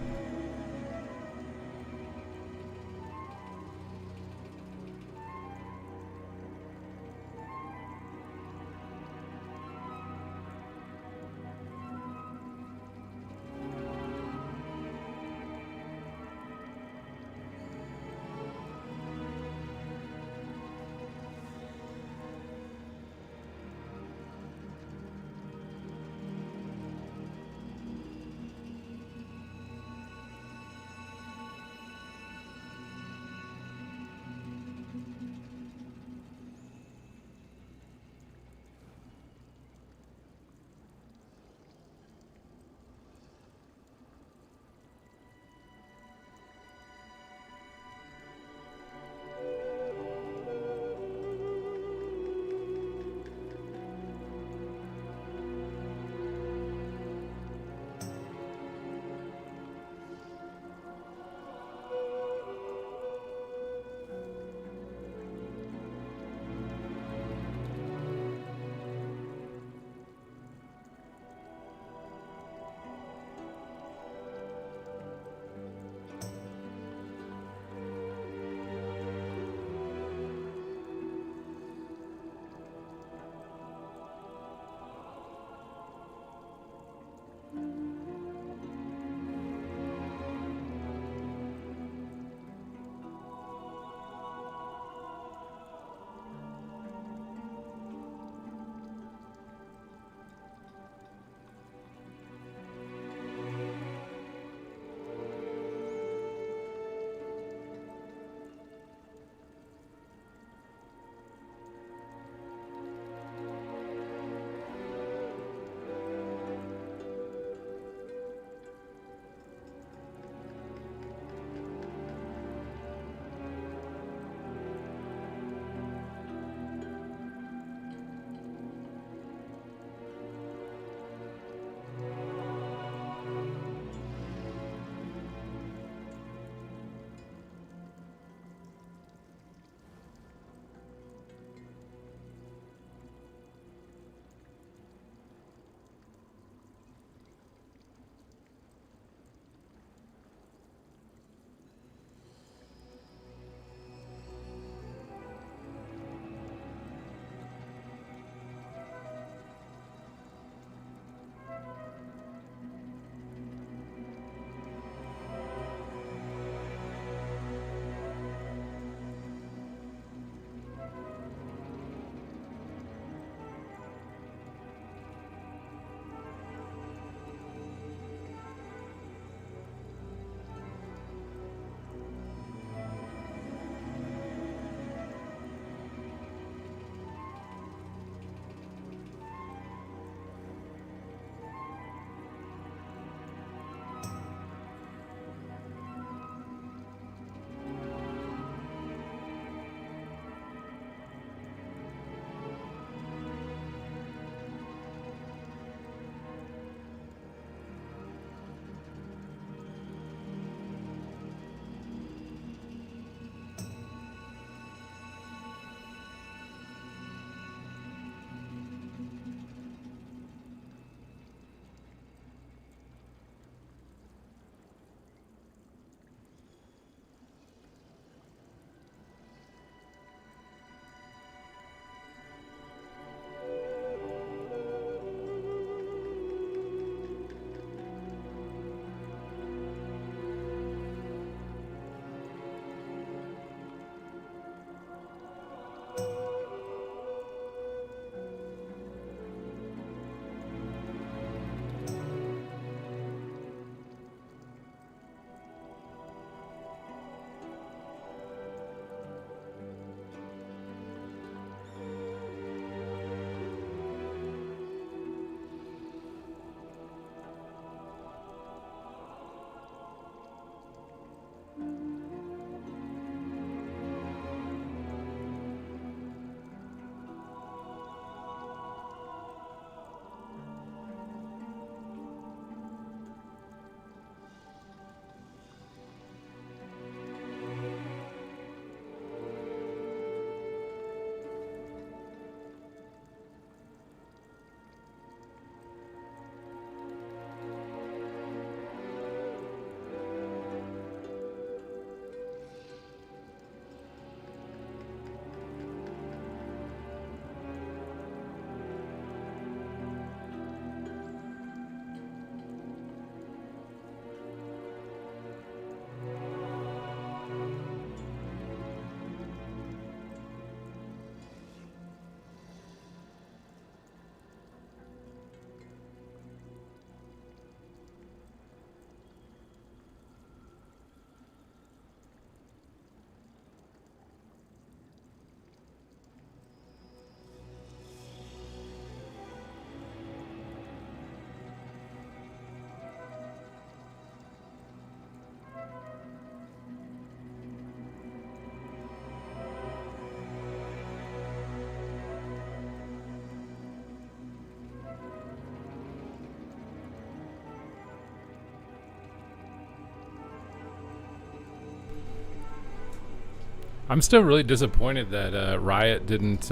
I'm still really disappointed that Riot didn't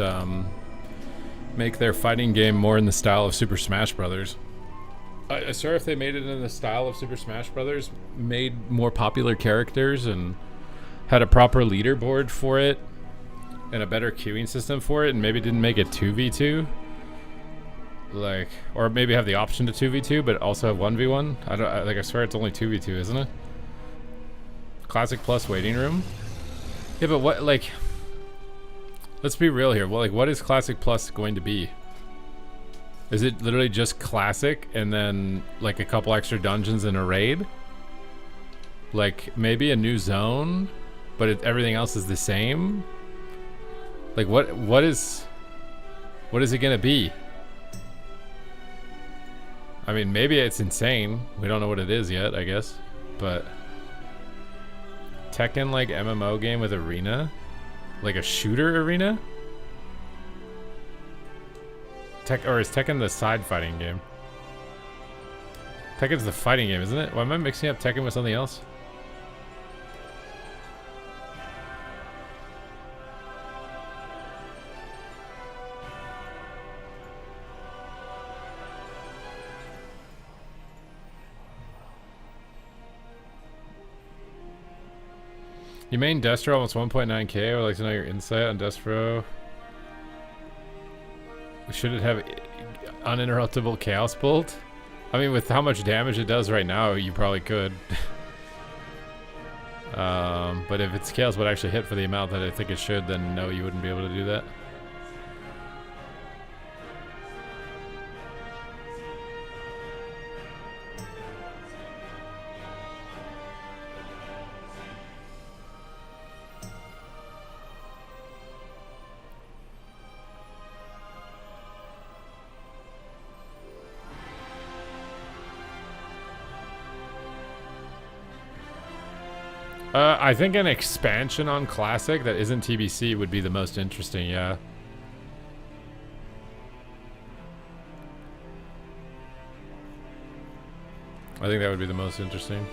make their fighting game more in the style of Super Smash Brothers. I swear if they made it in the style of Super Smash Brothers, made more popular characters and had a proper leaderboard for it and a better queuing system for it, and maybe didn't make it 2v2, like, or maybe have the option to 2v2 but also have 1v1. I swear it's only 2v2, isn't it? Classic Plus waiting room. Yeah, but what, like, let's be real here. Well, like, what is Classic Plus going to be? Is it literally just Classic and then like a couple extra dungeons and a raid? Like maybe a new zone, but everything else is the same? Like what is it gonna be? I mean, maybe it's insane. We don't know what it is yet, I guess. But Tekken like MMO game with arena? Like a shooter arena? Or is Tekken the side fighting game? Tekken's the fighting game, isn't it? Why am I mixing up Tekken with something else? You main Destro almost 1.9k. I would like to know your insight on Destro. Should it have uninterruptible Chaos Bolt? I mean, with how much damage it does right now, you probably could. But if its Chaos Bolt actually hit for the amount that I think it should, then no, you wouldn't be able to do that. I think an expansion on Classic that isn't TBC would be the most interesting, yeah. I think that would be the most interesting.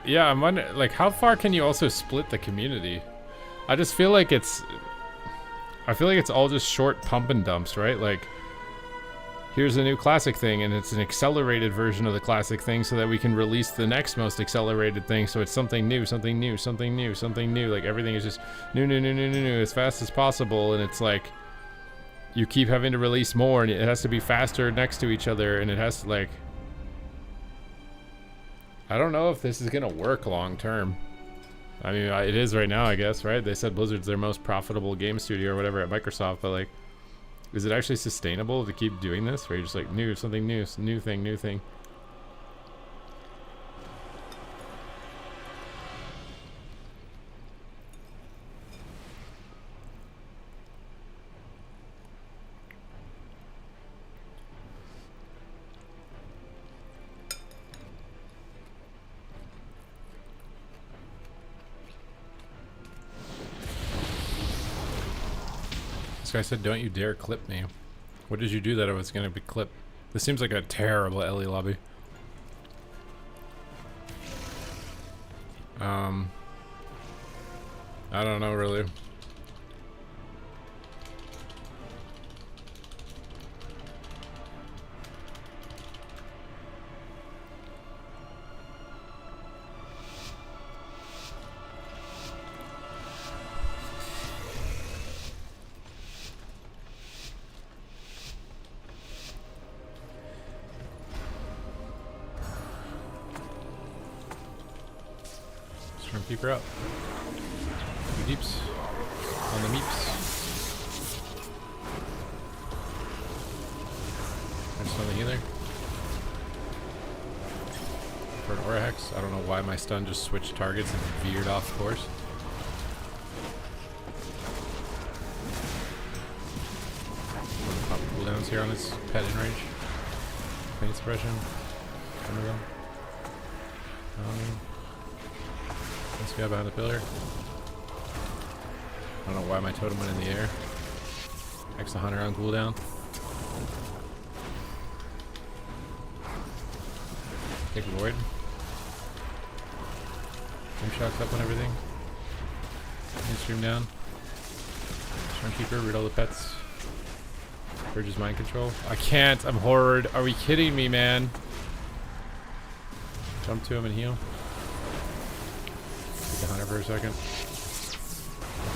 Yeah, I'm wondering, like, how far can you also split the community? I just feel like it's all just short pump and dumps, right? Like, here's a new Classic thing, and it's an accelerated version of the Classic thing so that we can release the next most accelerated thing, so it's something new, something new, something new, something new. Like, everything is just new, as fast as possible, and it's like, you keep having to release more, and it has to be faster next to each other, and it has to, like... I don't know if this is gonna work long term. I mean, it is right now, I guess, right? They said Blizzard's their most profitable game studio or whatever at Microsoft, but like, is it actually sustainable to keep doing this? Where you're just like, new, something new, new thing. This guy said, don't you dare clip me. What did you do that I was going to be clipped? This seems like a terrible Ellie lobby. I don't know, really. Keep her up. Two deeps on the meeps. There's something healer. For an Aura Hex. I don't know why my stun just switched targets and veered off course. Pop cooldowns here on his pet in range. Paint suppression. Some of them. This guy behind the pillar. I don't know why my totem went in the air. X the hunter on cooldown. Take void. Shocks up on everything. Stream down. Stormkeeper, read all the pets. Purges mind control. I can't. I'm horrored. Are we kidding me, man? Jump to him and heal. Take the hunter for a second.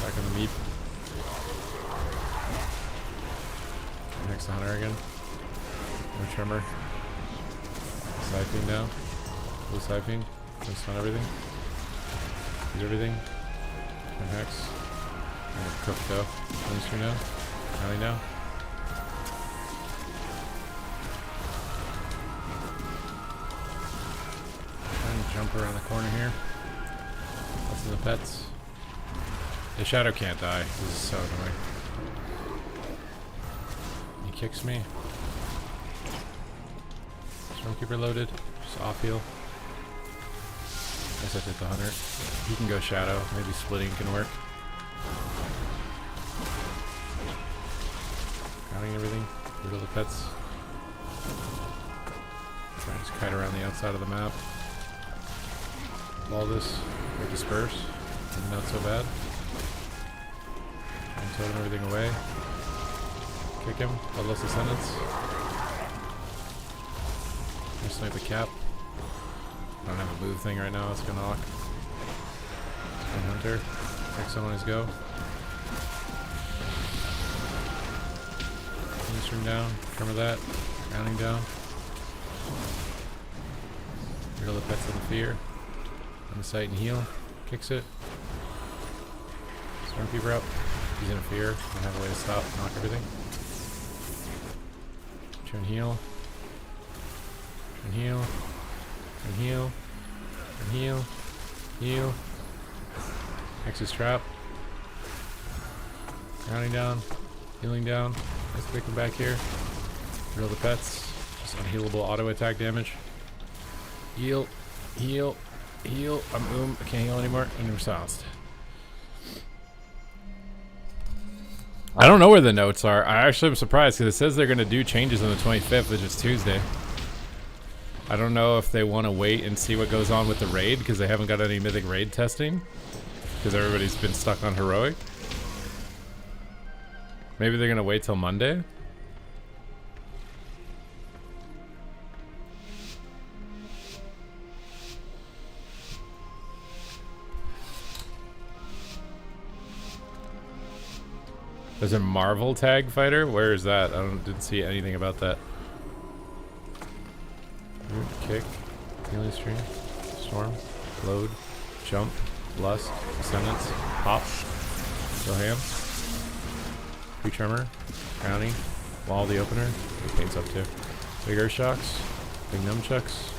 Back on the meat. Next the hunter again. No tremor. Siphoning now. Blue siphoning. Just on everything. Use everything. Turn hex. And cook though. Stream now. Rally now. Jump around the corner here. Lots of the pets. The shadow can't die. This is so annoying. He kicks me. Stormkeeper loaded. Just off heal. Guess I took the hunter. He can go shadow. Maybe splitting can work. Counting everything. Rid of the pets. Try to just kite around the outside of the map. All this, or disperse, and not so bad. And totem everything away. Kick him, bloodless ascendants. Just snipe the cap. I don't have a move thing right now, it's gonna knock. Spin hunter, X on his go. Stream down, tremor that, rounding down. Rid of the pets of the fear. On the site and heal. Kicks it. Stormkeeper up. He's in a fear. I have a way to stop. Knock everything. Turn heal. And heal. And heal. And heal. Heal. X's trap. Rounding down. Healing down. Let's pick him back here. Rid of the pets. Just unhealable auto attack damage. Heal. Heal. Heal. I'm I can't heal anymore. And we're silenced. I don't know where the notes are. I actually am surprised because it says they're going to do changes on the 25th, which is Tuesday. I don't know if they want to wait and see what goes on with the raid because they haven't got any mythic raid testing because everybody's been stuck on heroic. Maybe they're going to wait till Monday. There's a Marvel tag fighter? Where is that? Didn't see anything about that. Root, kick, healing stream, storm, load, jump, lust, ascendance, hop, go ham, free tremor, crowning, wall the opener, it paints up too. Big earth shocks, big nunchucks.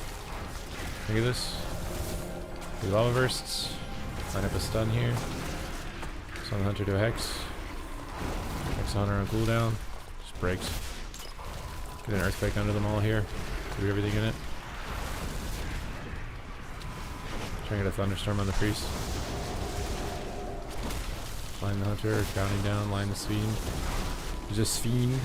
Look at this. Big lava bursts. Line up a stun here. Stun the hunter to a hex. X hunter on cooldown. Just breaks. Get an earthquake under them all here. Do everything in it. Try and get a thunderstorm on the priest. Line the hunter, counting down, line the fiend. There's a fiend.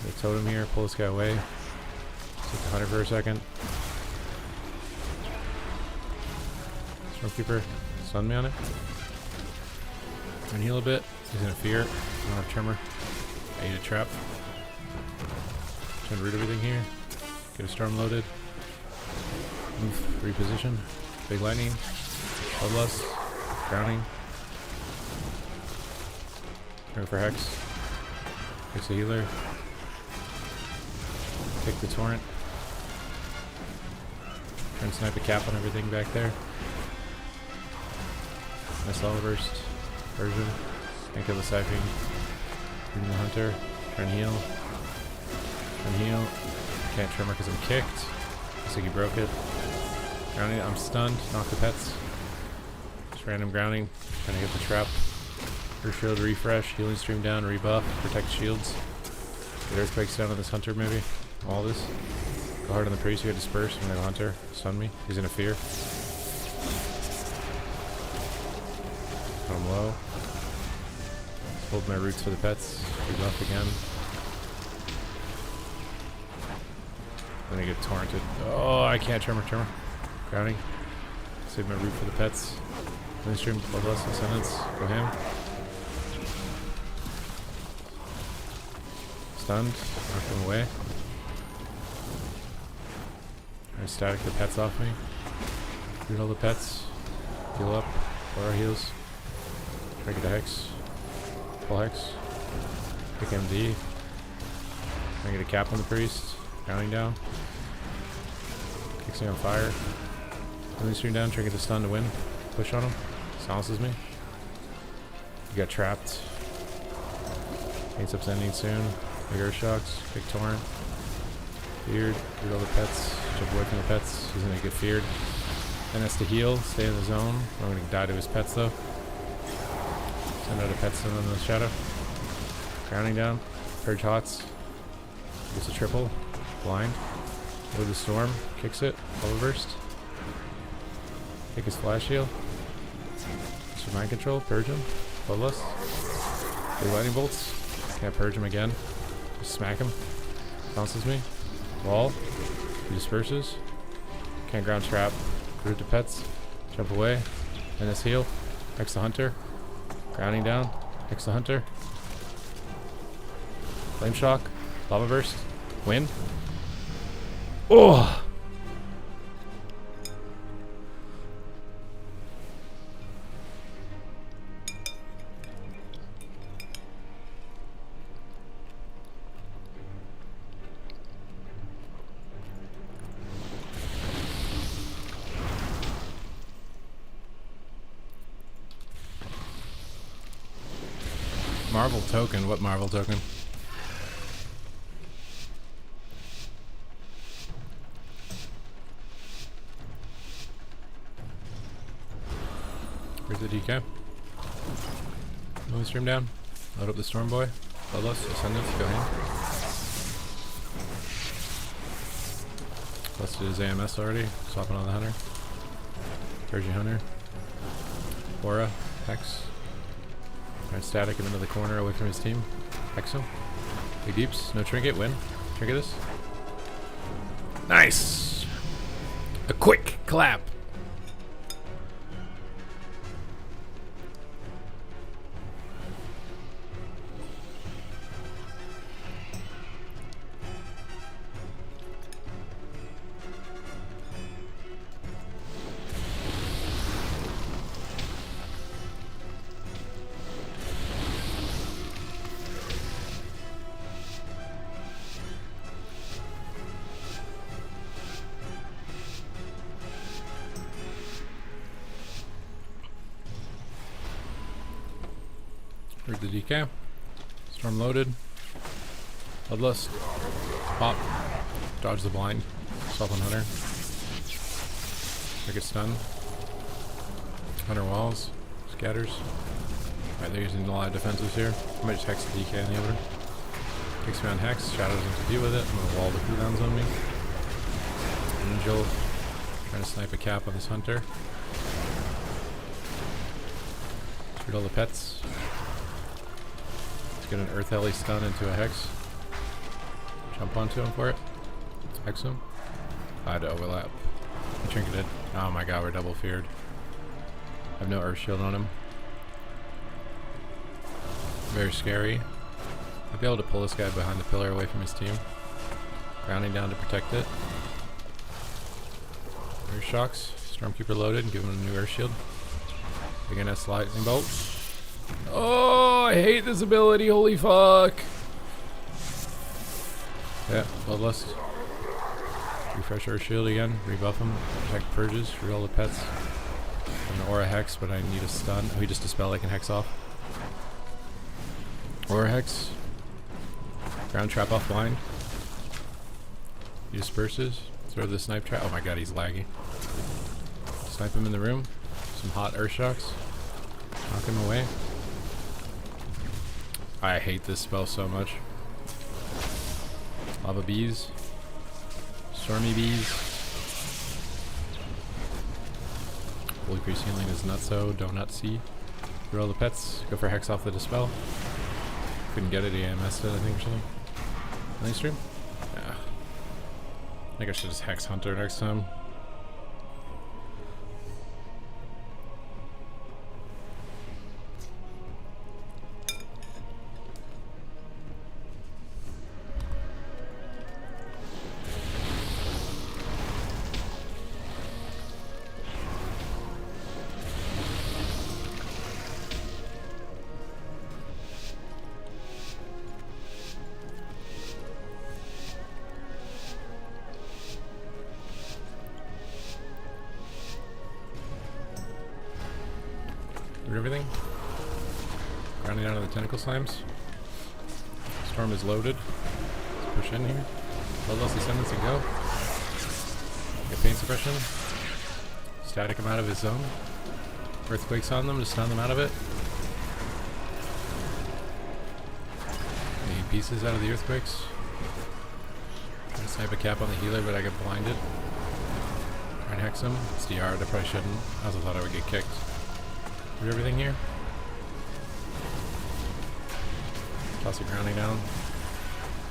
Get a totem here, pull this guy away. Take the hunter for a second. Stormkeeper, stun me on it. And heal a bit. He's in a fear. I don't have tremor. I need a trap. Trying to root everything here. Get a storm loaded. Move, reposition. Big lightning. Bloodlust. Drowning. Go for hex. Hex a healer. Kick the torrent. Try and snipe a cap on everything back there. Nice lava burst. Version. Can't kill the Siphoning. Bring the hunter. Try and heal. Try and heal. Can't tremor because I'm kicked. Looks like he broke it. Grounding. I'm stunned. Knock the pets. Just random grounding. Trying to get the trap. Earth shield refresh. Healing stream down. Rebuff. Protect shields. Get earthquakes down on this hunter maybe. All this. Go hard on the priest. You got disperse. I'm gonna hunter. Stun me. He's gonna fear. Put him low. Hold my roots for the pets. Rebuff again. Then I get torrented. Oh, I can't. Tremor. Crowning. Save my root for the pets. Mainstream, Bloodlust, Ascendants. Go ham. Stunned. Knock them away. I static the pets off me. Root all the pets. Heal up. Aura heals. Try to get a hex. Full hex. Pick MD. Try to get a cap on the priest. Counting down. Kicks me on fire. Mainstream down. Try to get the stun to win. Push on him. Silences me. You got trapped. Hates up's ending soon. Big Earth Shocks. Big Torrent. Feared. Root all the pets. Jump away from the pets. He's gonna get feared. Then has to heal. Stay in the zone. I'm gonna die to his pets though. Send out a pet stun in the shadow. Grounding down. Purge Hots. Gets a triple. Blind. With the storm. Kicks it. Bubble burst. Take his flash heal. Some mind control. Purge him. Bloodlust. Big lightning bolts. Can't purge him again. Just smack him. Bounces me. Wall. He disperses. Can't ground trap. Root to pets. Jump away. Menace heal. Hex the hunter. Grounding down. Hex the hunter. Flame shock. Lava burst. Win. Oh! Marvel token? What Marvel token? Where's the DK? Move the stream down. Load up the Storm Boy. Bloodlust, Ascendants, go ahead. Busted his AMS already. Swapping on the Hunter. Purging Hunter. Aura. Hex. Alright, static him into the corner away from his team. Hex him. Big deeps. No trinket. Win. Trinket this. Nice! A quick clap. Here's the DK. Storm loaded. Bloodlust. Pop. Dodge the blind. Swap on Hunter. I get stunned. Hunter walls. Scatters. Alright, they're using a lot of defenses here. I might just hex the DK on the other. Kicks me on Hex. Shadows him to deal with it. I'm gonna wall the cooldowns on me. Angel. Trying to snipe a cap on this Hunter. Shoot all the pets. Get an Earth Ellie stun into a Hex. Jump onto him for it. Hex him. I had to overlap. I trinketed. Oh my god, we're double feared. I have no Earth Shield on him. Very scary. I'll be able to pull this guy behind the pillar away from his team. Grounding down to protect it. Earth Shocks. Stormkeeper loaded and give him a new Earth Shield. Again, that's lightning bolts. Oh, I hate this ability. Holy fuck. Yeah, Bloodlust. Refresh our shield again. Rebuff him. Protect purges. Root all the pets. An Aura Hex, but I need a stun. Oh, he just dispel. I can Hex off. Aura Hex. Ground trap off blind. He disperses. Throw the snipe trap. Oh my god, he's laggy. Snipe him in the room. Some hot Earth Shocks. Knock him away. I hate this spell so much. Lava Bees. Stormy bees. Holy Priest healing is nutso, donut C. Roll the pets, go for Hex off the Dispel. Couldn't get it, he AMS'd it, I think, or something. Nice stream? Yeah. I think I should just Hex Hunter next time. Everything. Grounding down to the tentacle slimes. Storm is loaded. Let's push in here. Bloodlust Descendants and go. Get pain suppression. Static him out of his zone. Earthquakes on them to stun them out of it. Need pieces out of the earthquakes. Try to snipe a cap on the healer, but I get blinded. Try and hex him. It's DR, I probably shouldn't. I also thought I would get kicked. Do everything here. Toss a grounding down.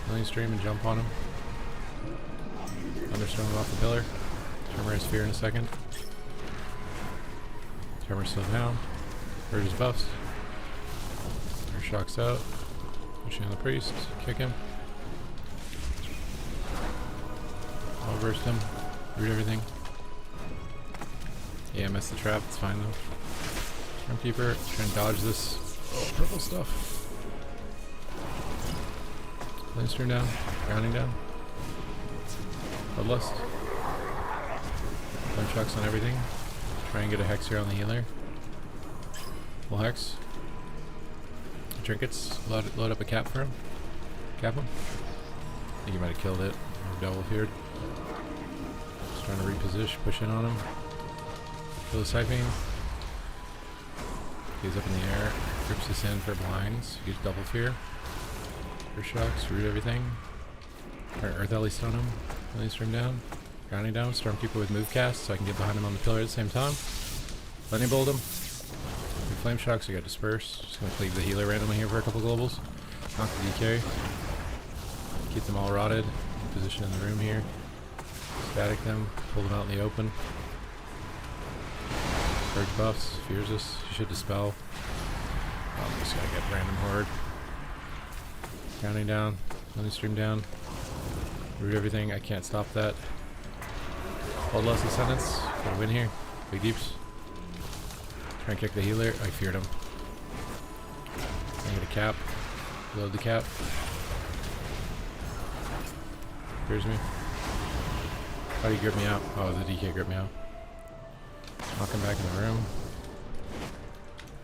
Million stream and jump on him. Thunderstorm him off the pillar. Tremor his fear in a second. Tremor's still down. Urges buffs. Air shocks out. Pushing on the priest. Kick him. I'll burst him. Root everything. Yeah, missed the trap. It's fine though. Keeper, try and dodge this purple stuff. Lane down, grounding down. Bloodlust. Flame shocks on everything. Try and get a hex here on the healer. Full hex. Trinkets, load up a cap for him. Cap him. I think he might have killed it. Or double feared. Just trying to reposition, push in on him. Kill the Cyphane. He's up in the air, grips this in for blinds, use double fear. For shocks, root everything. Earth Ellie stun him, Ellie stream down, grounding down, Stormkeeper with move cast so I can get behind him on the pillar at the same time. Lightning bolt him. With flame shocks, I got disperse. Just gonna cleave the healer randomly here for a couple globals. Knock the DK. Keep them all rotted. Position in the room here. Static them, pull them out in the open. Purge buffs, fears us, you should dispel. Oh, I'm just gonna get random horde. Counting down, letting stream down. Root everything, I can't stop that. Bloodlust Descendants, gotta win here. Big deeps. Try and kick the healer, I feared him. I get a cap, load the cap. Fears me. How do you grip me out? Oh, the DK grip me out. Knock him back in the room.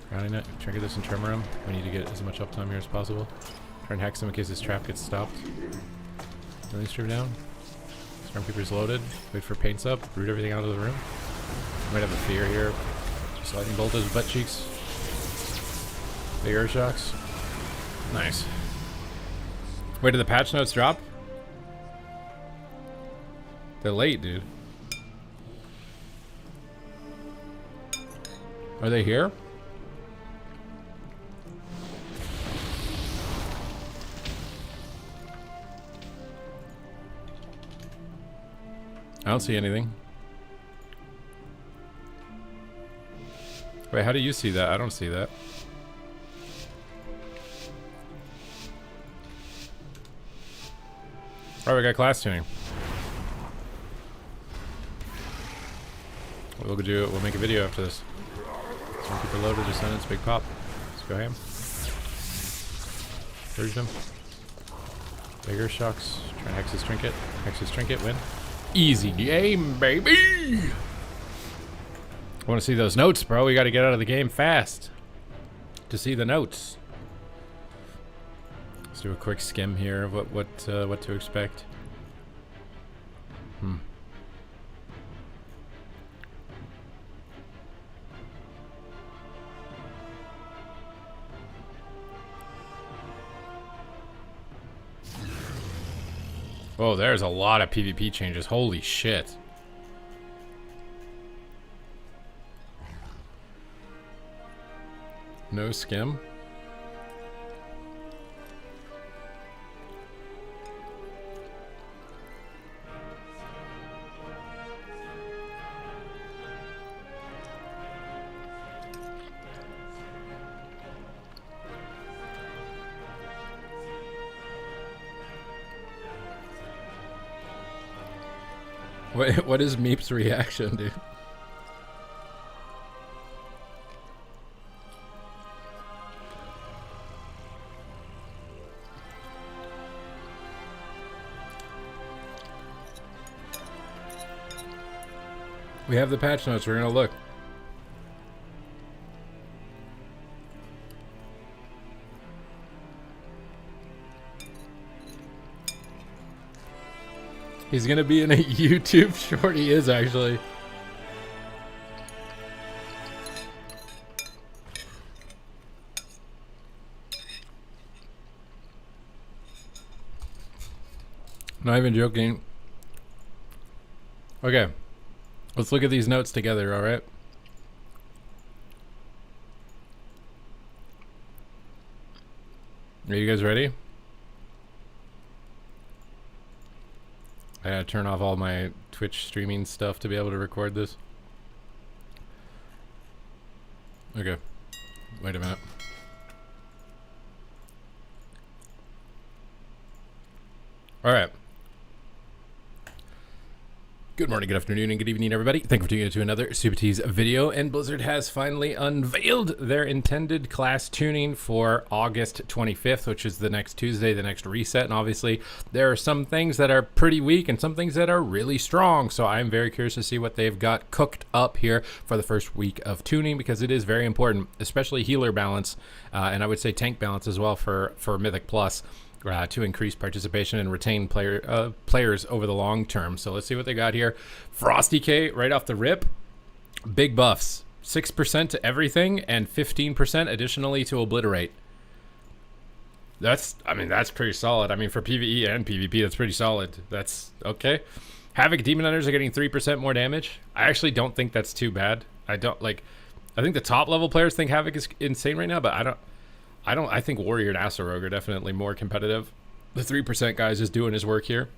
Grounding it. Trigger this and tremor him. We need to get as much uptime here as possible. Try and hex him in case his trap gets stopped. Really stream down. Stormkeeper's loaded. Wait for paints up. Root everything out of the room. Might have a fear here. Just lightning bolt his butt cheeks. Big air shocks. Nice. Wait, did the patch notes drop? They're late, dude. Are they here? I don't see anything. Wait, how do you see that? I don't see that. Alright, we got class tuning. We'll do it. We'll make a video after this. Some people loaded, Descendants, big pop. Let's go ham. Purge them. Bigger shocks. Try and hex his trinket. Hex his trinket, win. Easy game, baby! I want to see those notes, bro. We got to get out of the game fast to see the notes. Let's do a quick skim here of what to expect. Oh, there's a lot of PvP changes. Holy shit. No skim. What is Meep's reaction, dude? We have the patch notes. We're gonna look. He's gonna be in a YouTube short. He is actually. Not even joking. Okay. Let's look at these notes together, alright? Are you guys ready? I gotta turn off all my Twitch streaming stuff to be able to record this. Okay. Wait a minute. Alright. Good morning, good afternoon, and good evening, everybody. Thank you for tuning in to another Super Tees video. And Blizzard has finally unveiled their intended class tuning for August 25th, which is the next Tuesday, the next reset. And obviously, there are some things that are pretty weak and some things that are really strong. So I'm very curious to see what they've got cooked up here for the first week of tuning, because it is very important, especially healer balance, and I would say tank balance as well for Mythic Plus. To increase participation and retain players over the long term. So let's see what they got here. Frosty K right off the rip. Big buffs. 6% to everything and 15% additionally to obliterate. That's pretty solid. I mean, for PvE and PvP, that's pretty solid. That's okay. Havoc Demon Hunters are getting 3% more damage. I actually don't think that's too bad. I think the top level players think Havoc is insane right now, but I think Warrior and Asarogue are definitely more competitive. The 3% guy is just doing his work here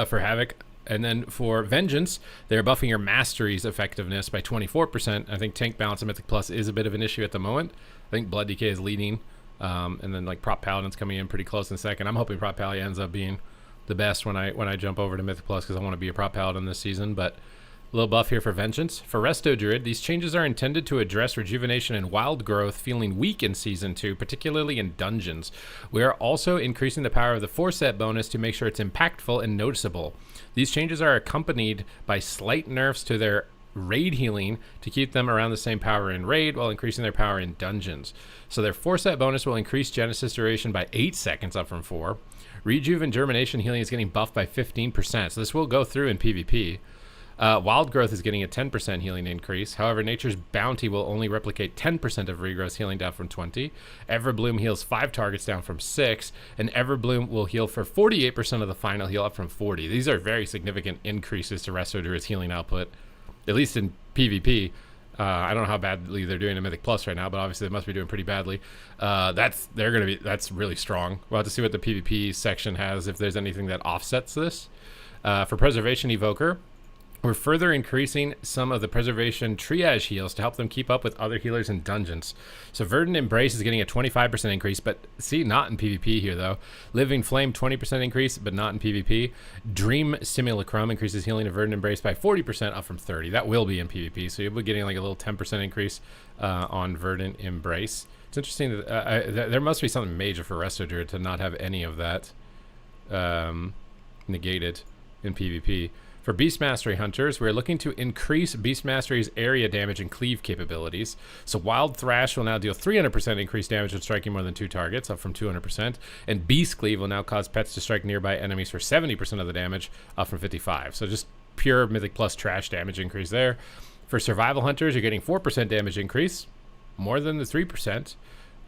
for Havoc. And then for Vengeance, they're buffing your Mastery's effectiveness by 24%. I think tank balance and Mythic Plus is a bit of an issue at the moment. I think Blood DK is leading. And then like Prop Paladin's coming in pretty close in second. I'm hoping Prop Paladin ends up being the best when I jump over to Mythic Plus, because I want to be a Prop Paladin this season. But a little buff here for Vengeance. For Resto Druid, these changes are intended to address rejuvenation and wild growth feeling weak in Season 2, particularly in dungeons. We are also increasing the power of the 4-set bonus to make sure it's impactful and noticeable. These changes are accompanied by slight nerfs to their raid healing to keep them around the same power in raid while increasing their power in dungeons. So their 4-set bonus will increase Genesis duration by 8 seconds up from 4. Rejuve and Germination healing is getting buffed by 15%, so this will go through in PvP. Wild Growth is getting a 10% healing increase. However, Nature's Bounty will only replicate 10% of Regrowth healing down from 20. Everbloom heals 5 targets down from 6. And Everbloom will heal for 48% of the final heal up from 40. These are very significant increases to Resto Druid's healing output, at least in PvP. I don't know how badly they're doing in Mythic Plus right now, but obviously they must be doing pretty badly. That's really strong. We'll have to see what the PvP section has, if there's anything that offsets this. For Preservation Evoker, we're further increasing some of the preservation triage heals to help them keep up with other healers in dungeons. So Verdant Embrace is getting a 25% increase, but see, not in PvP here though. Living Flame, 20% increase, but not in PvP. Dream Simulacrum increases healing of Verdant Embrace by 40% up from 30. That will be in PvP, so you'll be getting like a little 10% increase on Verdant Embrace. It's interesting that there must be something major for Resto Druid to not have any of that negated in PvP. For Beast Mastery Hunters, we're looking to increase Beast Mastery's area damage and cleave capabilities. So Wild Thrash will now deal 300% increased damage when striking more than 2 targets, up from 200%. And Beast Cleave will now cause pets to strike nearby enemies for 70% of the damage, up from 55%. So just pure Mythic Plus trash damage increase there. For Survival Hunters, you're getting 4% damage increase, more than the 3%.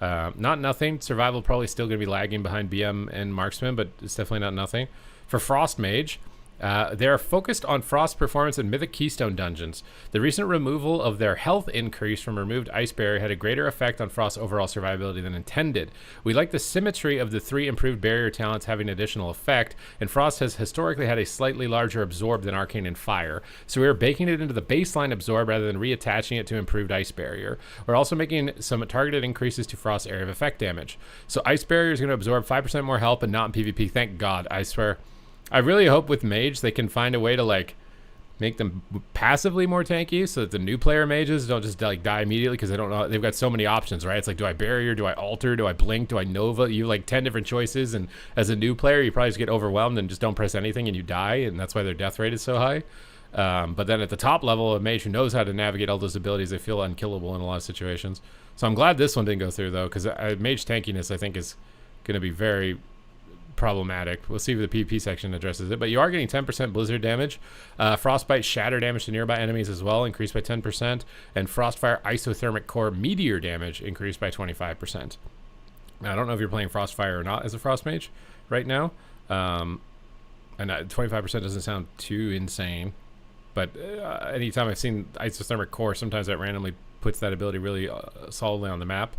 Not nothing. Survival probably still going to be lagging behind BM and Marksman, but it's definitely not nothing. For Frost Mage, they are focused on Frost performance in Mythic Keystone dungeons. The recent removal of their health increase from removed Ice Barrier had a greater effect on Frost's overall survivability than intended. We like the symmetry of the 3 improved barrier talents having additional effect, and Frost has historically had a slightly larger Absorb than Arcane and Fire, so we are baking it into the baseline Absorb rather than reattaching it to improved Ice Barrier. We're also making some targeted increases to Frost's area of effect damage. So Ice Barrier is going to absorb 5% more health, but not in PvP. Thank God, I swear. I really hope with Mage they can find a way to like make them passively more tanky so that the new player mages don't just like die immediately because they don't know. They've got so many options, right? It's like, do I barrier, do I alter, do I blink, do I nova? You have like 10 different choices, and as a new player you probably just get overwhelmed and just don't press anything and you die, and that's why their death rate is so high. But then at the top level, a mage who knows how to navigate all those abilities, they feel unkillable in a lot of situations. So I'm glad this one didn't go through though, because mage tankiness I think is going to be very problematic. We'll see if the PvP section addresses it, but you are getting 10% blizzard damage, frostbite shatter damage to nearby enemies as well, increased by 10%, and frostfire isothermic core meteor damage increased by 25%. Now, I don't know if you're playing frostfire or not as a frost mage right now, and 25% doesn't sound too insane, but anytime I've seen isothermic core, sometimes that randomly puts that ability really solidly on the map.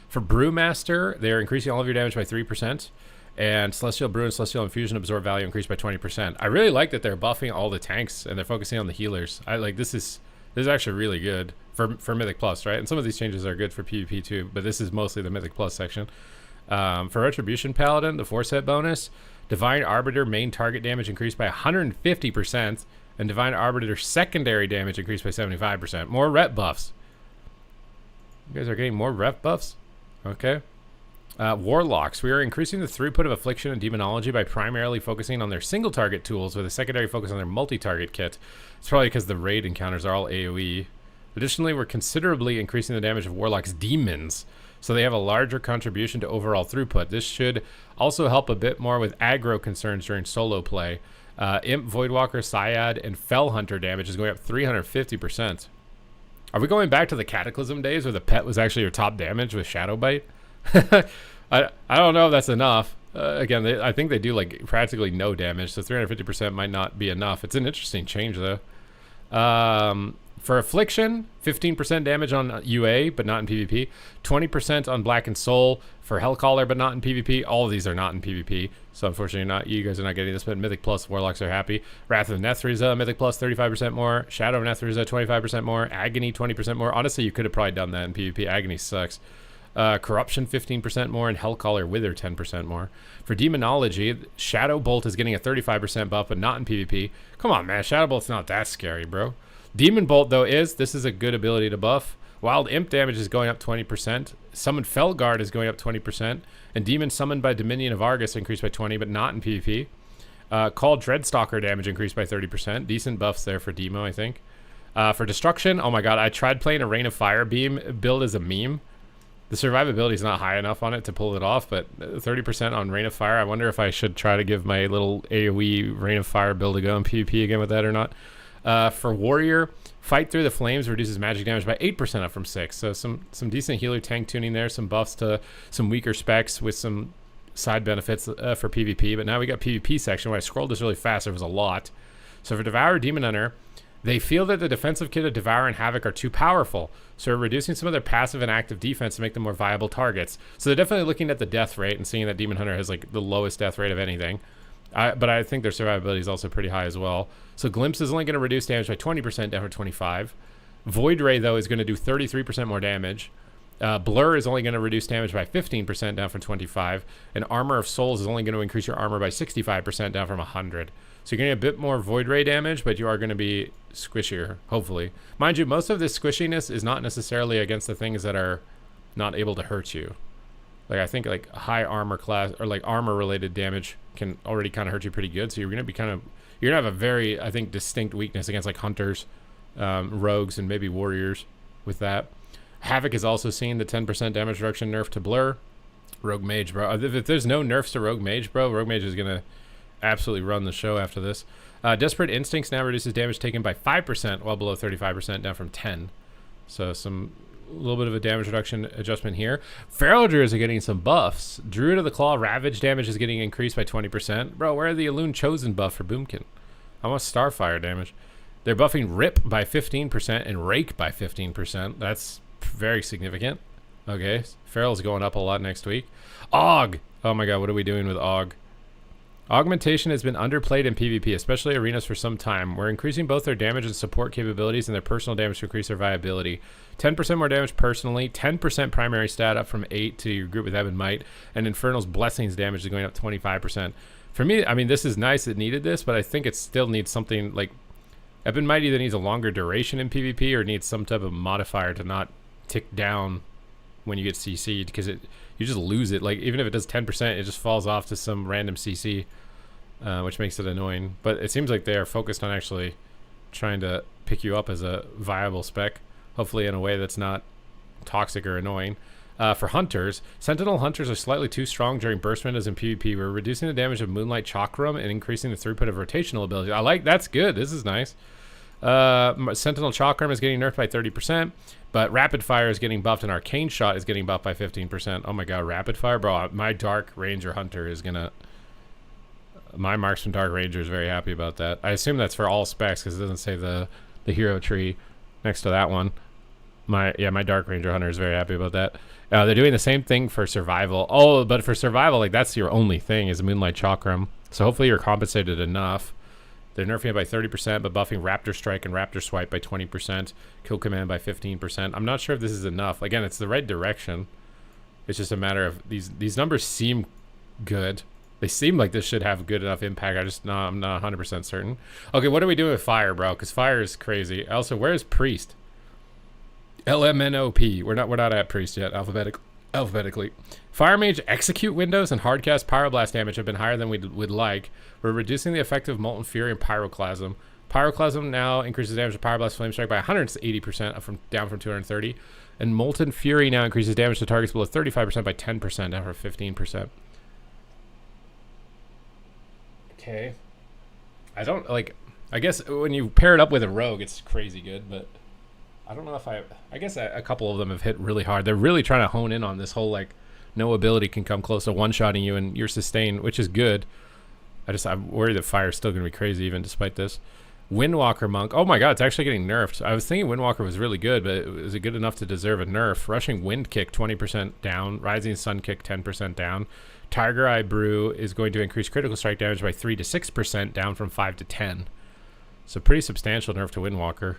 For Brewmaster, they're increasing all of your damage by 3%. And Celestial Brew and Celestial Infusion absorb value increased by 20%. I really like that they're buffing all the tanks and they're focusing on the healers. I like this is actually really good for Mythic Plus, right? And some of these changes are good for PvP too, but this is mostly the Mythic Plus section. For Retribution Paladin, the 4-set bonus, Divine Arbiter main target damage increased by 150%, and Divine Arbiter secondary damage increased by 75%. More rep buffs. You guys are getting more rep buffs? Okay. Warlocks. We are increasing the throughput of Affliction and Demonology by primarily focusing on their single target tools with a secondary focus on their multi-target kit. It's probably because the raid encounters are all AoE. Additionally, we're considerably increasing the damage of Warlock's demons, so they have a larger contribution to overall throughput. This should also help a bit more with aggro concerns during solo play. Imp, Voidwalker, Syad, and Fellhunter damage is going up 350%. Are we going back to the Cataclysm days where the pet was actually your top damage with Shadow Bite? I don't know if that's enough. Again, I think they do like practically no damage, so 350% might not be enough. It's an interesting change though. For Affliction, 15% damage on UA, but not in PvP. 20% on Blackened Soul for Hellcaller, but not in PvP. All of these are not in PvP, so unfortunately you guys are not getting this, but Mythic Plus Warlocks are happy. Wrath of Nethriza, Mythic Plus 35% more. Shadow of Nethriza, 25% more. Agony, 20% more. Honestly, you could have probably done that in PvP. Agony sucks. Corruption 15% more, and Hellcaller Wither 10% more. For Demonology, Shadow Bolt is getting a 35% buff, but not in PvP. Come on, man, Shadow Bolt's not that scary, bro. Demon Bolt, though, this is a good ability to buff. Wild Imp damage is going up 20%. Summoned Felguard is going up 20%. And Demon summoned by Dominion of Argus increased by 20, but not in PvP. Called Dreadstalker damage increased by 30%. Decent buffs there for Demo, I think. For Destruction, oh my god, I tried playing a Rain of Fire beam build as a meme. The survivability is not high enough on it to pull it off, but 30% on Rain of Fire. I wonder if I should try to give my little AoE Rain of Fire build a go in PvP again with that or not. For Warrior, Fight Through the Flames reduces magic damage by 8% up from 6. So some decent healer tank tuning there, some buffs to some weaker specs with some side benefits for PvP. But now we got PvP section where I scrolled this really fast. There was a lot. So for Devour Demon Hunter, they feel that the defensive kit of Devour and Havoc are too powerful, so we're reducing some of their passive and active defense to make them more viable targets. So they're definitely looking at the death rate and seeing that Demon Hunter has like the lowest death rate of anything. But I think their survivability is also pretty high as well. So Glimpse is only going to reduce damage by 20% down from 25. Void Ray, though, is going to do 33% more damage. Blur is only going to reduce damage by 15% down from 25. And Armor of Souls is only going to increase your armor by 65% down from 100. So you're getting a bit more Void Ray damage, but you are going to be squishier, hopefully. Mind you, most of this squishiness is not necessarily against the things that are not able to hurt you. Like, I think, like, high armor class, or, like, armor-related damage can already kind of hurt you pretty good. So you're going to be kind of, you're going to have a very, I think, distinct weakness against, like, Hunters, Rogues, and maybe Warriors with that. Havoc is also seeing the 10% damage reduction nerf to Blur. Rogue Mage, bro. If there's no nerfs to Rogue Mage, bro, Rogue Mage is going to absolutely run the show after this. Desperate Instincts now reduces damage taken by 5% while below 35% down from 10. So some little bit of a damage reduction adjustment here. Feral Druids are getting some buffs. Druid of the Claw Ravage damage is getting increased by 20%. Bro, where are the Elune Chosen buff for Boomkin? I want Starfire damage. They're buffing Rip by 15% and Rake by 15%. That's very significant. Okay, Feral's going up a lot next week. Og! Oh my god, what are we doing with Og? Augmentation has been underplayed in PvP, especially arenas, for some time. We're increasing both their damage and support capabilities and their personal damage to increase their viability. 10% more damage personally, 10% primary stat up from 8 to your group with Ebon Might, and Infernal's Blessings damage is going up 25%. For me, I mean, this is nice, it needed this, but I think it still needs something like... Ebon Might either needs a longer duration in PvP or needs some type of modifier to not tick down when you get CC'd, because you just lose it. Like, even if it does 10%, it just falls off to some random CC. Which makes it annoying, but it seems like they are focused on actually trying to pick you up as a viable spec, hopefully in a way that's not toxic or annoying. For hunters, Sentinel hunters are slightly too strong during burst windows in PvP. We're reducing the damage of Moonlight Chakram and increasing the throughput of rotational abilities. I like, that's good. This is nice. Sentinel Chakram is getting nerfed by 30%, but Rapid Fire is getting buffed, and Arcane Shot is getting buffed by 15%. Oh my god, Rapid Fire, bro! My Dark Ranger Hunter is gonna. My Marksman Dark Ranger is very happy about that. I assume that's for all specs because it doesn't say the hero tree next to that one. My Dark Ranger Hunter is very happy about that. They're doing the same thing for survival. Oh, but for survival, like that's your only thing is Moonlight Chakram. So hopefully you're compensated enough. They're nerfing it by 30%, but buffing Raptor Strike and Raptor Swipe by 20%, Kill Command by 15%. I'm not sure if this is enough. Again, it's the right direction. It's just a matter of these numbers seem good. They seem like this should have good enough impact. I'm not 100% certain. Okay, what are we doing with Fire, bro? Because Fire is crazy. Also, where's Priest? LMNOP. We're not at Priest yet, alphabetically. Fire Mage execute windows and hardcast Pyroblast damage have been higher than we'd like. We're reducing the effect of Molten Fury and Pyroclasm. Pyroclasm now increases damage of Pyroblast Flame Strike by 180%, down from 230. And Molten Fury now increases damage to targets below 35% by 10%, down from 15%. Okay. I don't like. I guess when you pair it up with a rogue, it's crazy good. But I don't know if I guess a couple of them have hit really hard. They're really trying to hone in on this whole like, no ability can come close to one-shotting you and you're sustained, which is good. I'm worried that Fire's still gonna be crazy even despite this. Windwalker Monk. Oh my god, it's actually getting nerfed. I was thinking Windwalker was really good, but is it good enough to deserve a nerf? Rushing Wind Kick 20% down. Rising Sun Kick 10% down. Tiger Eye Brew is going to increase critical strike damage by 3 to 6%, down from 5 to 10. So pretty substantial nerf to Windwalker.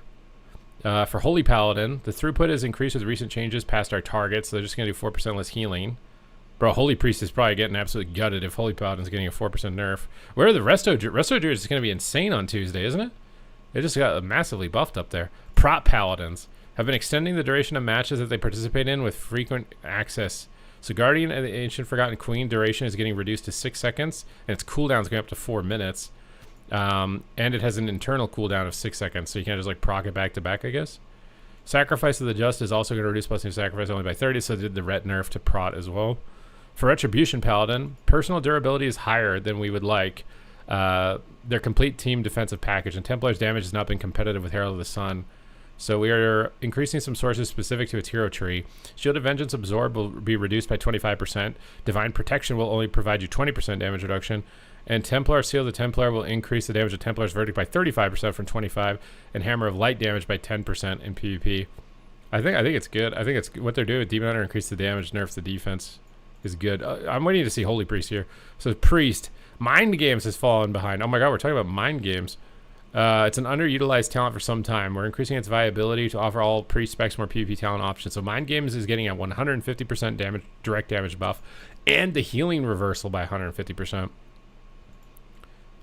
For Holy Paladin, the throughput is increased with recent changes past our targets. So they're just going to do 4% less healing. Bro, Holy Priest is probably getting absolutely gutted if Holy Paladin's getting a 4% nerf. Where are the Resto Druids? Resto Druids is going to be insane on Tuesday, isn't it? They just got massively buffed up there. Prop Paladins have been extending the duration of matches that they participate in with frequent access. So Guardian of the Ancient Forgotten Queen duration is getting reduced to 6 seconds, and its cooldown is going up to 4 minutes. And it has an internal cooldown of 6 seconds, so you can't just like proc it back to back, I guess. Sacrifice of the Just is also going to reduce blessing of sacrifice only by 30, so they did the ret nerf to prot as well. For Retribution Paladin, personal durability is higher than we would like. Their complete team defensive package, and Templar's damage has not been competitive with Herald of the Sun. So we are increasing some sources specific to its hero tree. Shield of Vengeance Absorb will be reduced by 25%. Divine Protection will only provide you 20% damage reduction. And Templar Seal of the Templar will increase the damage of Templar's Verdict by 35% from 25%. And Hammer of Light damage by 10% in PvP. I think it's good. I think it's what they're doing with Demon Hunter, increase the damage, nerf the defense is good. I'm waiting to see Holy Priest here. So Priest. Mind Games has fallen behind. Oh my god, we're talking about Mind Games. It's an underutilized talent for some time. We're increasing its viability to offer all pre-specs more PvP talent options. So Mind Games is getting a 150% damage, direct damage buff, and the healing reversal by 150%.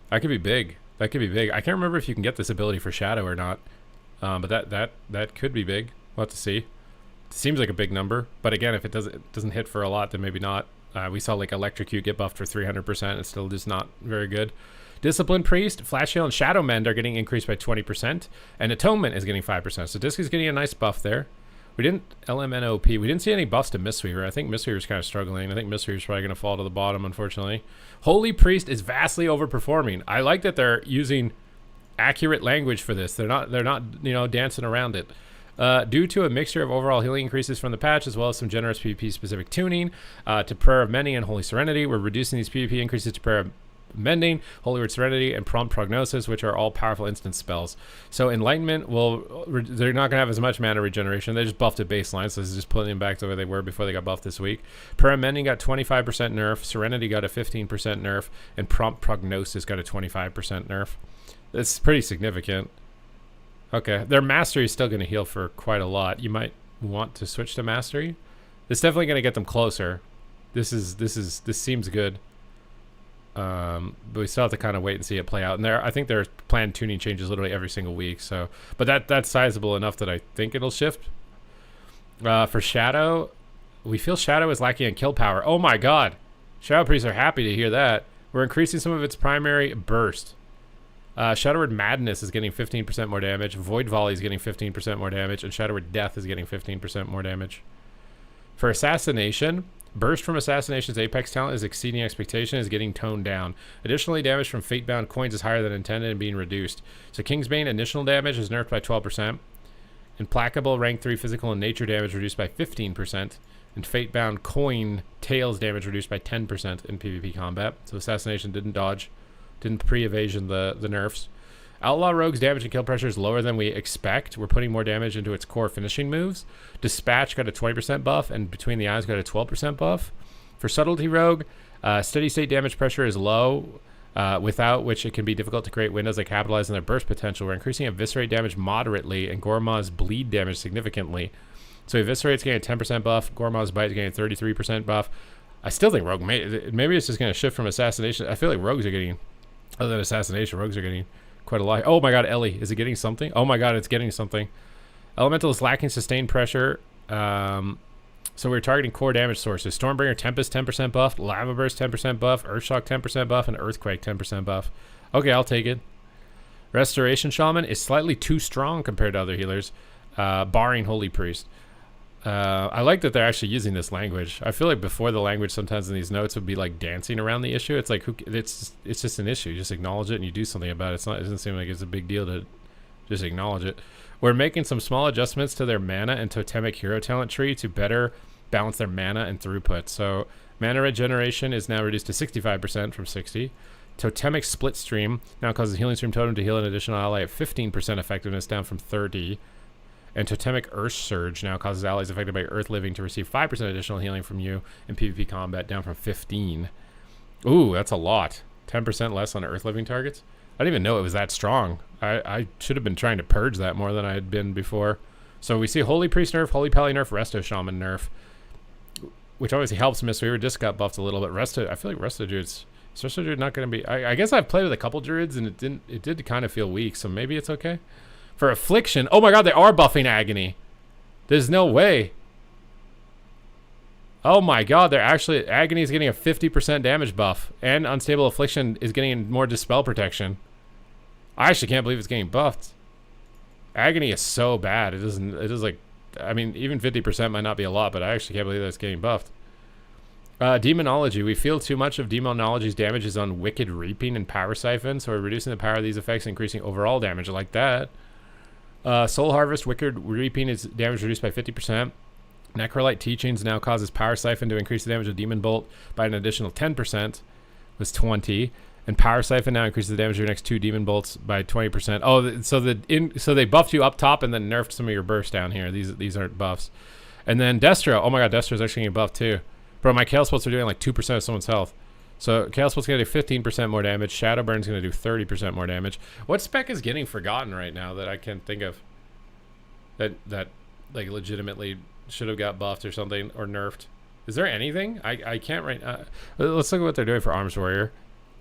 That could be big. That could be big. I can't remember if you can get this ability for Shadow or not, but that could be big. We'll have to see. It seems like a big number, but again, if it doesn't hit for a lot, then maybe not. We saw like Electrocute get buffed for 300%. It's still just not very good. Discipline Priest, Flash Heal, and Shadow Mend are getting increased by 20%, and Atonement is getting 5%. So Disc is getting a nice buff there. We didn't LMNOP. We didn't see any buffs to Mistweaver. I think Mistweaver's kind of struggling. I think Mistweaver's probably going to fall to the bottom, unfortunately. Holy Priest is vastly overperforming. I like that they're using accurate language for this. They're not dancing around it. Due to a mixture of overall healing increases from the patch, as well as some generous PvP-specific tuning to Prayer of Mending and Holy Serenity, we're reducing these PvP increases to Prayer of Mending, Holy Word Serenity, and Prompt Prognosis, which are all powerful instant spells. So Enlightenment they're not going to have as much mana regeneration. They just buffed it baseline, so this is just putting them back to where they were before they got buffed this week. Prayer of Mending got 25% nerf, Serenity got a 15% nerf, and Prompt Prognosis got a 25% nerf. That's pretty significant. Okay, their Mastery is still going to heal for quite a lot. You might want to switch to Mastery. It's definitely going to get them closer. This seems good. But we still have to kind of wait and see it play out. And I think there's planned tuning changes literally every single week. So, but that's sizable enough that I think it'll shift. For Shadow, we feel Shadow is lacking in kill power. Oh my God, Shadow Priests are happy to hear that. We're increasing some of its primary burst. Shadow Word Madness is getting 15% more damage. Void Volley is getting 15% more damage, and Shadow Word Death is getting 15% more damage. For Assassination, Burst from Assassination's Apex talent is exceeding expectation, is getting toned down. Additionally, damage from Fatebound coins is higher than intended and being reduced. So Kingsbane initial damage is nerfed by 12%. Implacable rank 3 physical and nature damage reduced by 15%. And Fatebound coin tails damage reduced by 10% in PvP combat. So Assassination didn't pre-evasion the nerfs. Outlaw Rogue's damage and kill pressure is lower than we expect. We're putting more damage into its core finishing moves. Dispatch got a 20% buff, and Between the Eyes got a 12% buff. For Subtlety Rogue, steady state damage pressure is low, without which it can be difficult to create windows that capitalize on their burst potential. We're increasing Eviscerate damage moderately and Gormaz's bleed damage significantly. So Eviscerate's getting a 10% buff, Gormaz's Bite is getting a 33% buff. I still think Rogue, maybe it's just going to shift from Assassination. I feel like Rogues are getting, other than Assassination, Rogues are getting quite a lot. Oh my God, Ellie, is it getting something? Oh my God, it's getting something. Elemental is lacking sustained pressure. So we're targeting core damage sources. Stormbringer Tempest 10% buff, Lava Burst 10% buff, Earthshock 10% buff, and Earthquake 10% buff. Okay, I'll take it. Restoration Shaman is slightly too strong compared to other healers, barring Holy Priest. I like that they're actually using this language. I feel like before the language sometimes in these notes would be like dancing around the issue. It's like it's just an issue. You just acknowledge it and you do something about it. It doesn't seem like it's a big deal to just acknowledge it. We're making some small adjustments to their mana and totemic hero talent tree to better balance their mana and throughput. So mana regeneration is now reduced to 65% from 60. Totemic split stream now causes healing stream totem to heal an additional ally at 15% effectiveness, down from 30. And Totemic Earth Surge now causes allies affected by Earth Living to receive 5% additional healing from you in PvP combat, down from 15. Ooh, that's a lot. 10% less on Earth Living targets. I didn't even know it was that strong. I should have been trying to purge that more than I had been before. So we see Holy Priest nerf, Holy Pally nerf, Resto Shaman nerf, which obviously helps Mistweaver. Just got buffed a little bit. I feel like Resto Druid's not going to be... I guess I've played with a couple Druids and it did kind of feel weak, so maybe it's okay. For Affliction, oh my God, they are buffing Agony. There's no way. Oh my God, they're actually... Agony is getting a 50% damage buff, and Unstable Affliction is getting more Dispel protection. I actually can't believe it's getting buffed. Agony is so bad. It is like... I mean, even 50% might not be a lot, but I actually can't believe that it's getting buffed. Demonology. We feel too much of Demonology's damage is on Wicked Reaping and Power Siphon, so we're reducing the power of these effects, increasing overall damage. I like that. Soul Harvest, Wicked Reaping is damage reduced by 50%. Necrolite Teachings now causes Power Siphon to increase the damage of Demon Bolt by an additional 10%. Was 20. And Power Siphon now increases the damage of your next 2 Demon Bolts by 20%. Oh, so they buffed you up top and then nerfed some of your bursts down here. These aren't buffs. And then Destro. Oh my God, Destro's actually getting buffed too. Bro, my Chaos Bolts are doing like 2% of someone's health. So Chaos Bolt's going to do 15% more damage. Shadow Burn's going to do 30% more damage. What spec is getting forgotten right now that I can't think of? That like legitimately should have got buffed or something, or nerfed. Is there anything? I can't right now. Let's look at what they're doing for Arms Warrior.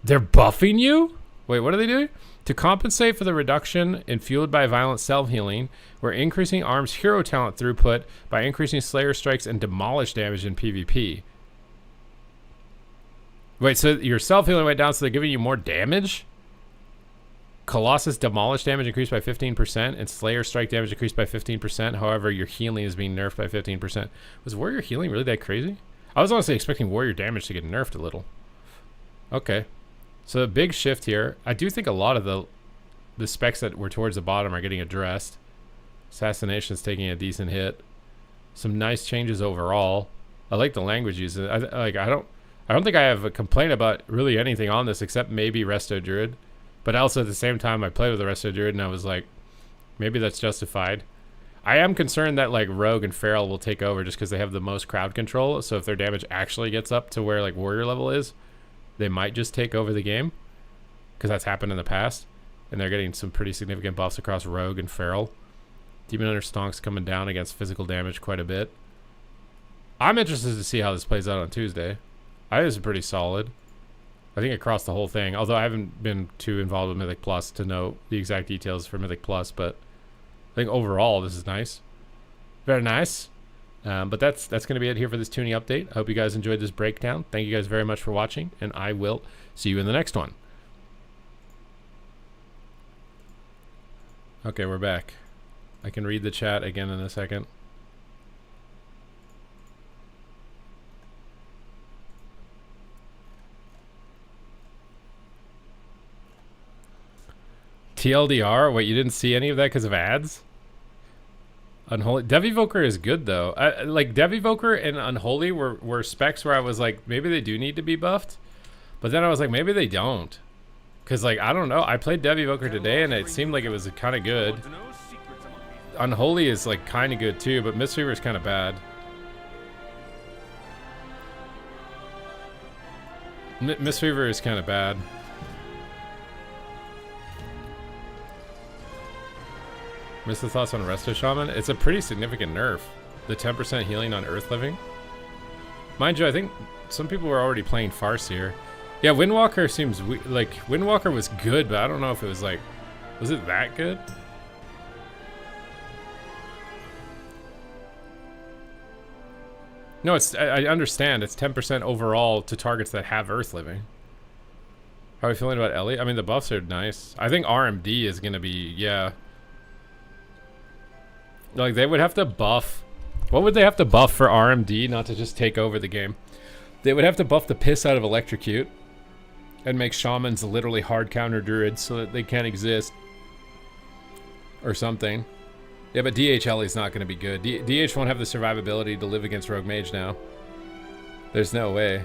They're buffing you? Wait, what are they doing? To compensate for the reduction in Fueled by Violent self-healing, we're increasing Arms hero talent throughput by increasing Slayer strikes and demolish damage in PvP. Wait, so your self-healing went down, so they're giving you more damage? Colossus demolish damage increased by 15%, and Slayer strike damage increased by 15%. However, your healing is being nerfed by 15%. Was Warrior healing really that crazy? I was honestly expecting Warrior damage to get nerfed a little. Okay. So a big shift here. I do think a lot of the specs that were towards the bottom are getting addressed. Assassination's taking a decent hit. Some nice changes overall. I like the language use. I don't think I have a complaint about really anything on this except maybe Resto Druid. But also at the same time, I played with the Resto Druid and I was like, maybe that's justified. I am concerned that like Rogue and Feral will take over just because they have the most crowd control. So if their damage actually gets up to where like Warrior level is, they might just take over the game. Because that's happened in the past. And they're getting some pretty significant buffs across Rogue and Feral. Demon Hunter Stonk's coming down against physical damage quite a bit. I'm interested to see how this plays out on Tuesday. I think this is pretty solid. I think across the whole thing. Although I haven't been too involved with Mythic Plus to know the exact details for Mythic Plus. But I think overall this is nice. Very nice. But that's going to be it here for this tuning update. I hope you guys enjoyed this breakdown. Thank you guys very much for watching. And I will see you in the next one. Okay, we're back. I can read the chat again in a second. TLDR? Wait, you didn't see any of that because of ads? Unholy. Devivoker is good though. Like Devivoker and Unholy were specs where I was like, maybe they do need to be buffed. But then I was like, maybe they don't. Because like, I don't know. I played Devivoker today and it seemed like it was kind of good. Unholy is like kind of good too, but Mistweaver is kind of bad. Mistweaver is kind of bad. Missed the thoughts on Resto Shaman? It's a pretty significant nerf. The 10% healing on Earth Living. Mind you, I think some people were already playing Farseer. Yeah, Windwalker seems like Windwalker was good, but I don't know if it was like, was it that good? No, it's I understand it's 10% overall to targets that have Earth Living. How are you feeling about Ellie? I mean, the buffs are nice. I think RMD is gonna be, yeah. Like they would have to buff. What would they have to buff for RMD not to just take over the game? They would have to buff the piss out of Electrocute and make Shamans literally hard counter druids so that they can't exist. Or something. Yeah, but DHL is not going to be good. DH won't have the survivability to live against Rogue Mage now. There's no way.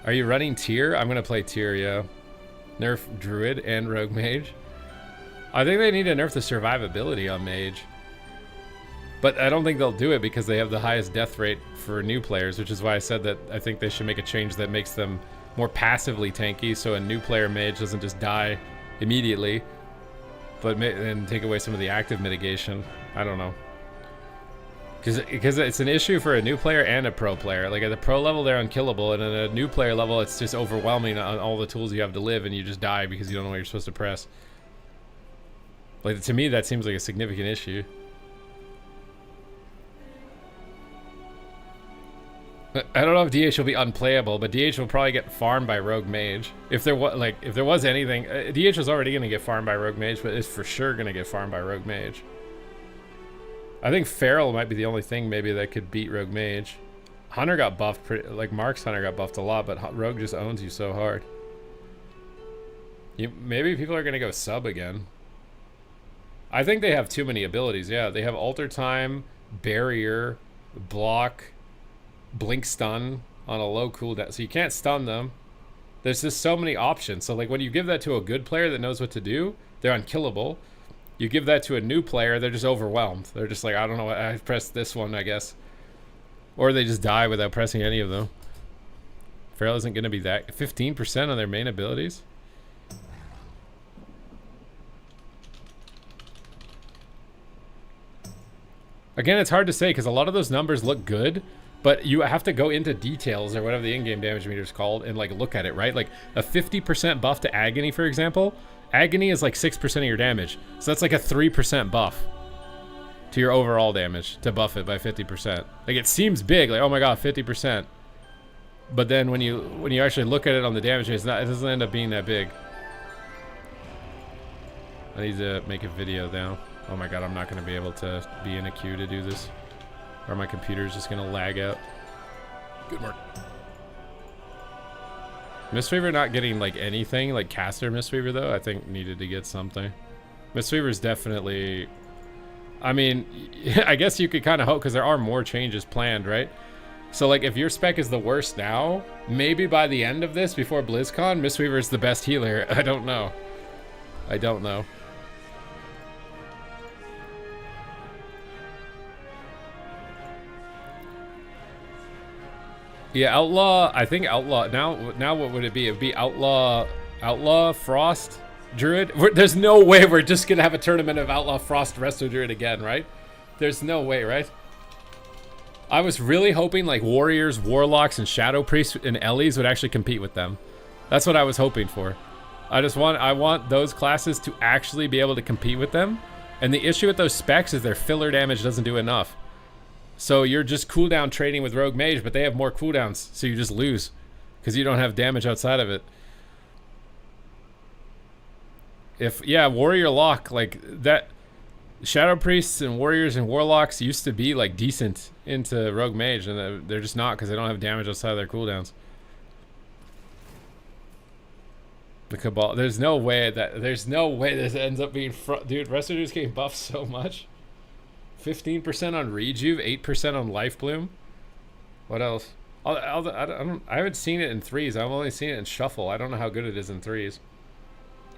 Are you running Tier? I'm going to play Tier, yeah. Nerf Druid and Rogue Mage. I think they need to nerf the survivability on Mage. But I don't think they'll do it because they have the highest death rate for new players, which is why I said that I think they should make a change that makes them more passively tanky so a new player Mage doesn't just die immediately, but and take away some of the active mitigation. I don't know. Because it's an issue for a new player and a pro player. Like at the pro level, they're unkillable, and at a new player level, it's just overwhelming on all the tools you have to live, and you just die because you don't know what you're supposed to press. Like to me, that seems like a significant issue. I don't know if DH will be unplayable, but DH will probably get farmed by Rogue Mage. If there was anything, DH was already gonna get farmed by Rogue Mage, but it's for sure gonna get farmed by Rogue Mage. I think Feral might be the only thing maybe that could beat Rogue Mage. Hunter got buffed, like Mark's Hunter got buffed a lot, but Rogue just owns you so hard. Maybe people are gonna go sub again. I think they have too many abilities. Yeah, they have Alter Time, Barrier, Block, Blink Stun on a low cooldown, so you can't stun them. There's just so many options. So like when you give that to a good player that knows what to do, they're unkillable. You give that to a new player, they're just overwhelmed. They're just like, I don't know, I pressed this one, I guess. Or they just die without pressing any of them. Feral isn't going to be that. 15% on their main abilities? Again, it's hard to say because a lot of those numbers look good, but you have to go into details or whatever the in-game damage meter is called and like look at it, right? Like a 50% buff to Agony, for example. Agony is like 6% of your damage. So that's like a 3% buff to your overall damage to buff it by 50%. Like it seems big, like oh my god, 50%. But then when you actually look at it on the damage, it doesn't end up being that big. I need to make a video now. Oh my god, I'm not going to be able to be in a queue to do this. Or my computer's just going to lag out. Good work. Mistweaver not getting like anything, like caster Mistweaver though, I think needed to get something. Mistweaver's definitely... I mean, I guess you could kind of hope, because there are more changes planned, right? So, like, if your spec is the worst now, maybe by the end of this, before BlizzCon, Mistweaver is the best healer. I don't know. I don't know. Yeah, Outlaw, I think Outlaw, now what would it be? It would be Outlaw Frost Druid? There's no way we're just gonna have a tournament of Outlaw Frost Resto Druid again, right? There's no way, right? I was really hoping like Warriors, Warlocks, and Shadow Priests and Ellies would actually compete with them. That's what I was hoping for. I want those classes to actually be able to compete with them. And the issue with those specs is their filler damage doesn't do enough. So you're just cooldown trading with Rogue Mage, but they have more cooldowns, so you just lose because you don't have damage outside of it. Yeah, Warrior Lock, like that, Shadow Priests and Warriors and Warlocks used to be like decent into Rogue Mage, and they're just not because they don't have damage outside of their cooldowns. The Cabal, there's no way this ends up being dude. Restodude's getting buffed so much. 15% on Rejuve, 8% on Life Bloom. What else? I haven't seen it in threes. I've only seen it in Shuffle. I don't know how good it is in threes.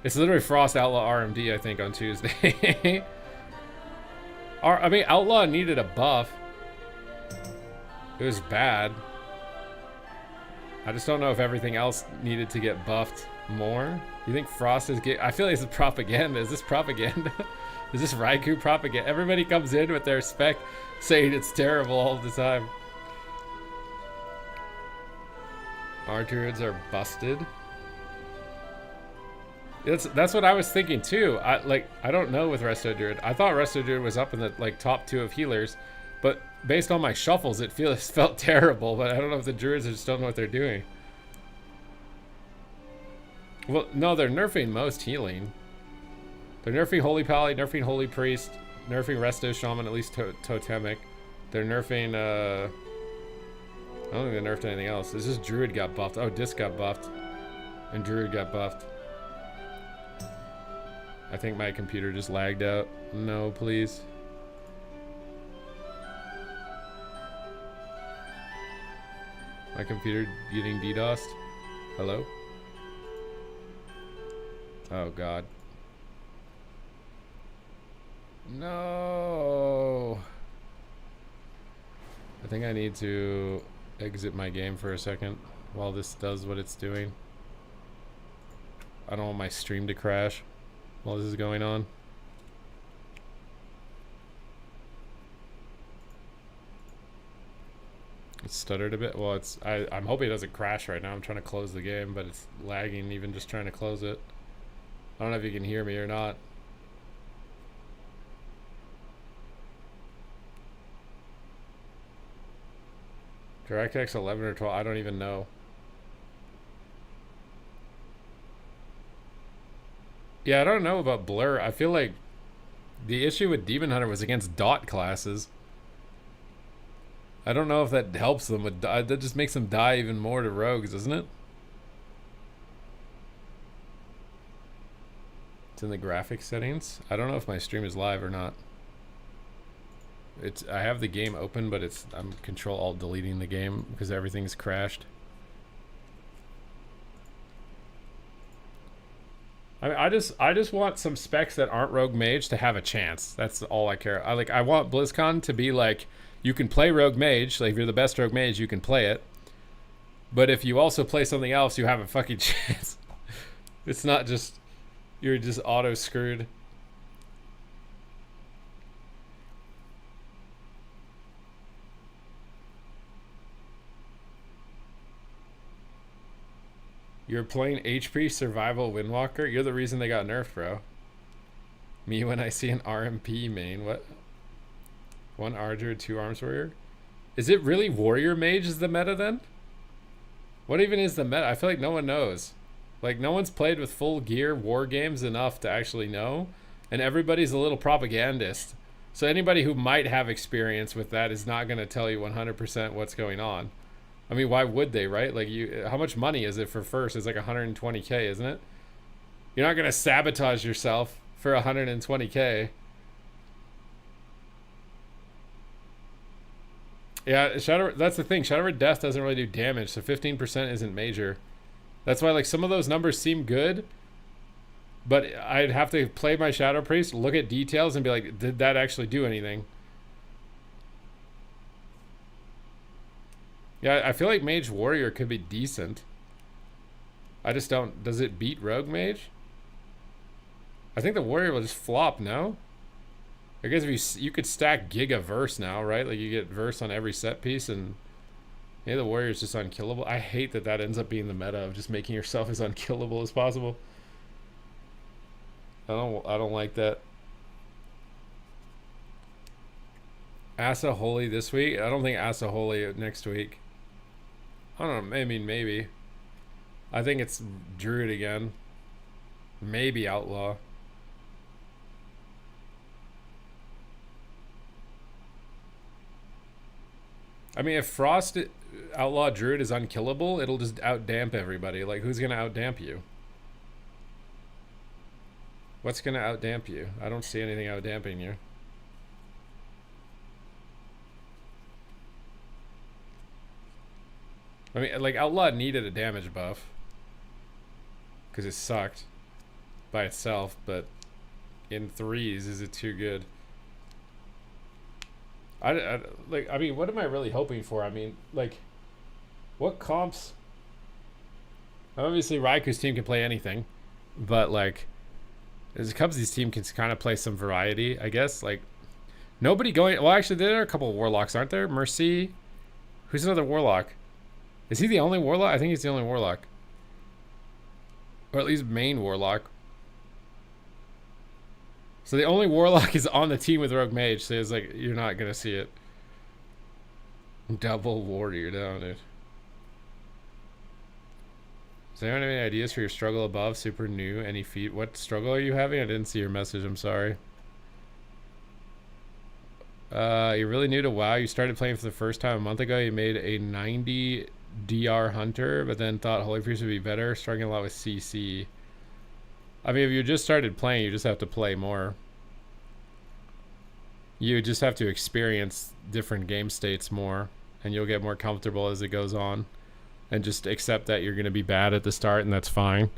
It's literally Frost Outlaw RMD, I think, on Tuesday. I mean, Outlaw needed a buff. It was bad. I just don't know if everything else needed to get buffed more. You think Frost is I feel like this is propaganda. Is this propaganda? Is this Raikou propaganda? Everybody comes in with their spec saying it's terrible all the time. Our druids are busted. That's what I was thinking too. I don't know with Resto Druid. I thought Resto Druid was up in the like top 2 of healers, but based on my shuffles, it felt terrible. But I don't know if the druids just don't know what they're doing. Well, no, they're nerfing most healing. They're nerfing Holy Pally, nerfing Holy Priest, nerfing Resto Shaman, at least Totemic. They're nerfing, I don't think they nerfed anything else. It's just Druid got buffed. Oh, Disc got buffed. And Druid got buffed. I think my computer just lagged out. No, please. My computer getting DDoSed. Hello? Oh, God. No. I think I need to exit my game for a second while this does what it's doing. I don't want my stream to crash while this is going on. It stuttered a bit. Well, I'm hoping it doesn't crash right now. I'm trying to close the game, but it's lagging even just trying to close it. I don't know if you can hear me or not. DirectX 11 or 12, I don't even know. Yeah, I don't know about Blur. I feel like the issue with Demon Hunter was against dot classes. I don't know if that helps them with that just makes them die even more to rogues, doesn't it? It's in the graphics settings. I don't know if my stream is live or not. I have the game open, but I'm Control Alt deleting the game because everything's crashed. I mean, I just want some specs that aren't Rogue Mage to have a chance. That's all I care. I want BlizzCon to be like, you can play Rogue Mage. Like if you're the best Rogue Mage, you can play it. But if you also play something else, you have a fucking chance. It's not just you're just auto screwed. You're playing HP Survival Windwalker? You're the reason they got nerfed, bro. Me when I see an RMP main. What? 1 Archer, 2 Arms Warrior? Is it really Warrior Mage is the meta then? What even is the meta? I feel like no one knows. Like no one's played with full gear war games enough to actually know. And everybody's a little propagandist. So anybody who might have experience with that is not going to tell you 100% what's going on. I mean, why would they, right? Like, how much money is it for first? It's like 120K, isn't it? You're not going to sabotage yourself for 120k. Yeah, that's the thing. Shadow Red Death doesn't really do damage, so 15% isn't major. That's why like some of those numbers seem good, but I'd have to play my Shadow Priest, look at details, and be like, did that actually do anything? Yeah, I feel like Mage Warrior could be decent. I just don't... Does it beat Rogue Mage? I think the Warrior will just flop, no? I guess if you could stack Giga Verse now, right? Like you get Verse on every set piece, and yeah, the Warrior is just unkillable. I hate that that ends up being the meta of just making yourself as unkillable as possible. I don't like that. Asa Holy this week? I don't think Asa Holy next week. I don't know. I mean, maybe. I think it's Druid again. Maybe Outlaw. I mean, if Frost Outlaw Druid is unkillable, it'll just outdamp everybody. Like, who's going to outdamp you? What's going to outdamp you? I don't see anything outdamping you. I mean, like, Outlaw needed a damage buff. Because it sucked by itself, but in threes, is it too good? I mean, what am I really hoping for? I mean, like, what comps? Obviously, Raiku's team can play anything, but, like, as Cubs' team can kind of play some variety, I guess. Like, nobody going... Well, actually, there are a couple of Warlocks, aren't there? Mercy. Who's another Warlock? Is he the only Warlock? I think he's the only Warlock. Or at least main Warlock. So the only Warlock is on the team with Rogue Mage, so it's like, you're not going to see it. Double Warrior down, dude. Does anyone have any ideas for your struggle above? Super new, any feat? What struggle are you having? I didn't see your message, I'm sorry. You're really new to WoW. You started playing for the first time a month ago. You made a 90 DR Hunter, but then thought Holy Priest would be better. Struggling a lot with CC. I mean, if you just started playing, you just have to play more. You just have to experience different game states more, and you'll get more comfortable as it goes on. And just accept that you're going to be bad at the start, and that's fine.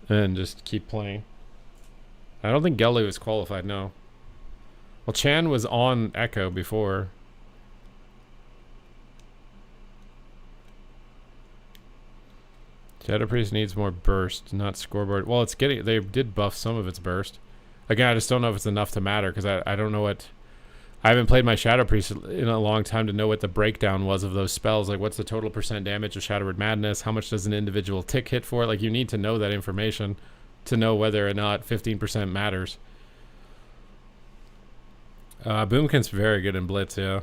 And just keep playing. I don't think Gelu is qualified, no. Well, Chan was on Echo before. Shadow Priest needs more burst, not scoreboard. Well, it's getting... They did buff some of its burst. Again, I just don't know if it's enough to matter, because I don't know what... I haven't played my Shadow Priest in a long time to know what the breakdown was of those spells. Like, what's the total % damage of Shadowward Madness? How much does an individual tick hit for? Like, you need to know that information to know whether or not 15% matters. Boomkin's very good in Blitz, yeah.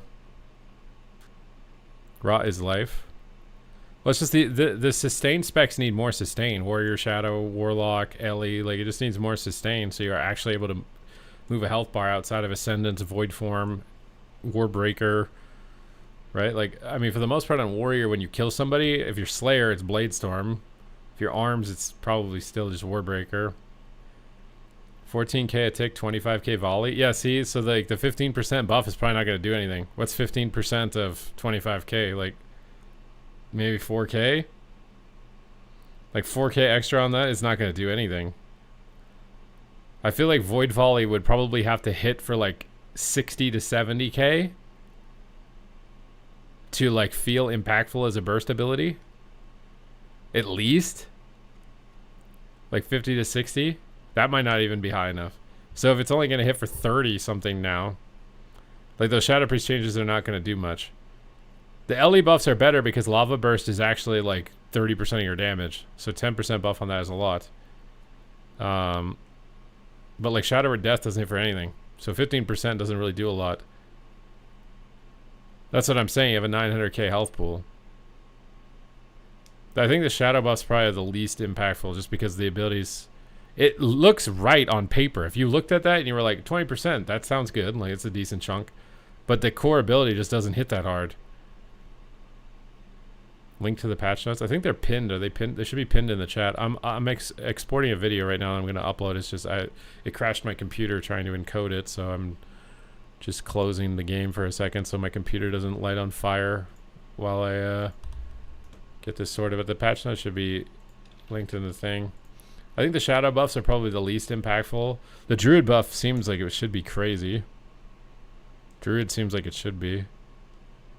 Rot is life. Well, it's just the sustain specs need more sustain. Warrior, Shadow, Warlock, Ellie, like, it just needs more sustain, so you're actually able to move a health bar outside of Ascendance, Void Form, Warbreaker, right? Like, I mean, for the most part on Warrior, when you kill somebody, if you're Slayer, it's Bladestorm. If you're Arms, it's probably still just Warbreaker. 14k a tick, 25k volley. Yeah, see, so like the 15% buff is probably not going to do anything. What's 15% of 25k? Like, maybe 4k? Like 4k extra on that is not going to do anything. I feel like Void Volley would probably have to hit for like 60 to 70k to like feel impactful as a burst ability. At least. Like 50 to 60. That might not even be high enough. So if it's only going to hit for 30 something now, like those Shadow Priest changes are not going to do much. The LE buffs are better because Lava Burst is actually like 30% of your damage. So 10% buff on that is a lot. But like Shadowward Death doesn't hit for anything. So 15% doesn't really do a lot. That's what I'm saying. You have a 900k health pool. I think the Shadow buff's probably the least impactful just because the abilities... It looks right on paper. If you looked at that and you were like, 20%, that sounds good. Like, it's a decent chunk. But the core ability just doesn't hit that hard. Link to the patch notes. I think they're pinned. Are they pinned? They should be pinned in the chat. I'm exporting a video right now. I'm gonna upload. It's just it crashed my computer trying to encode it, so I'm just closing the game for a second so my computer doesn't light on fire while I get this sorted. But the patch notes should be linked in the thing. I think the shadow buffs are probably the least impactful. The druid buff seems like it should be crazy. Druid seems like it should be.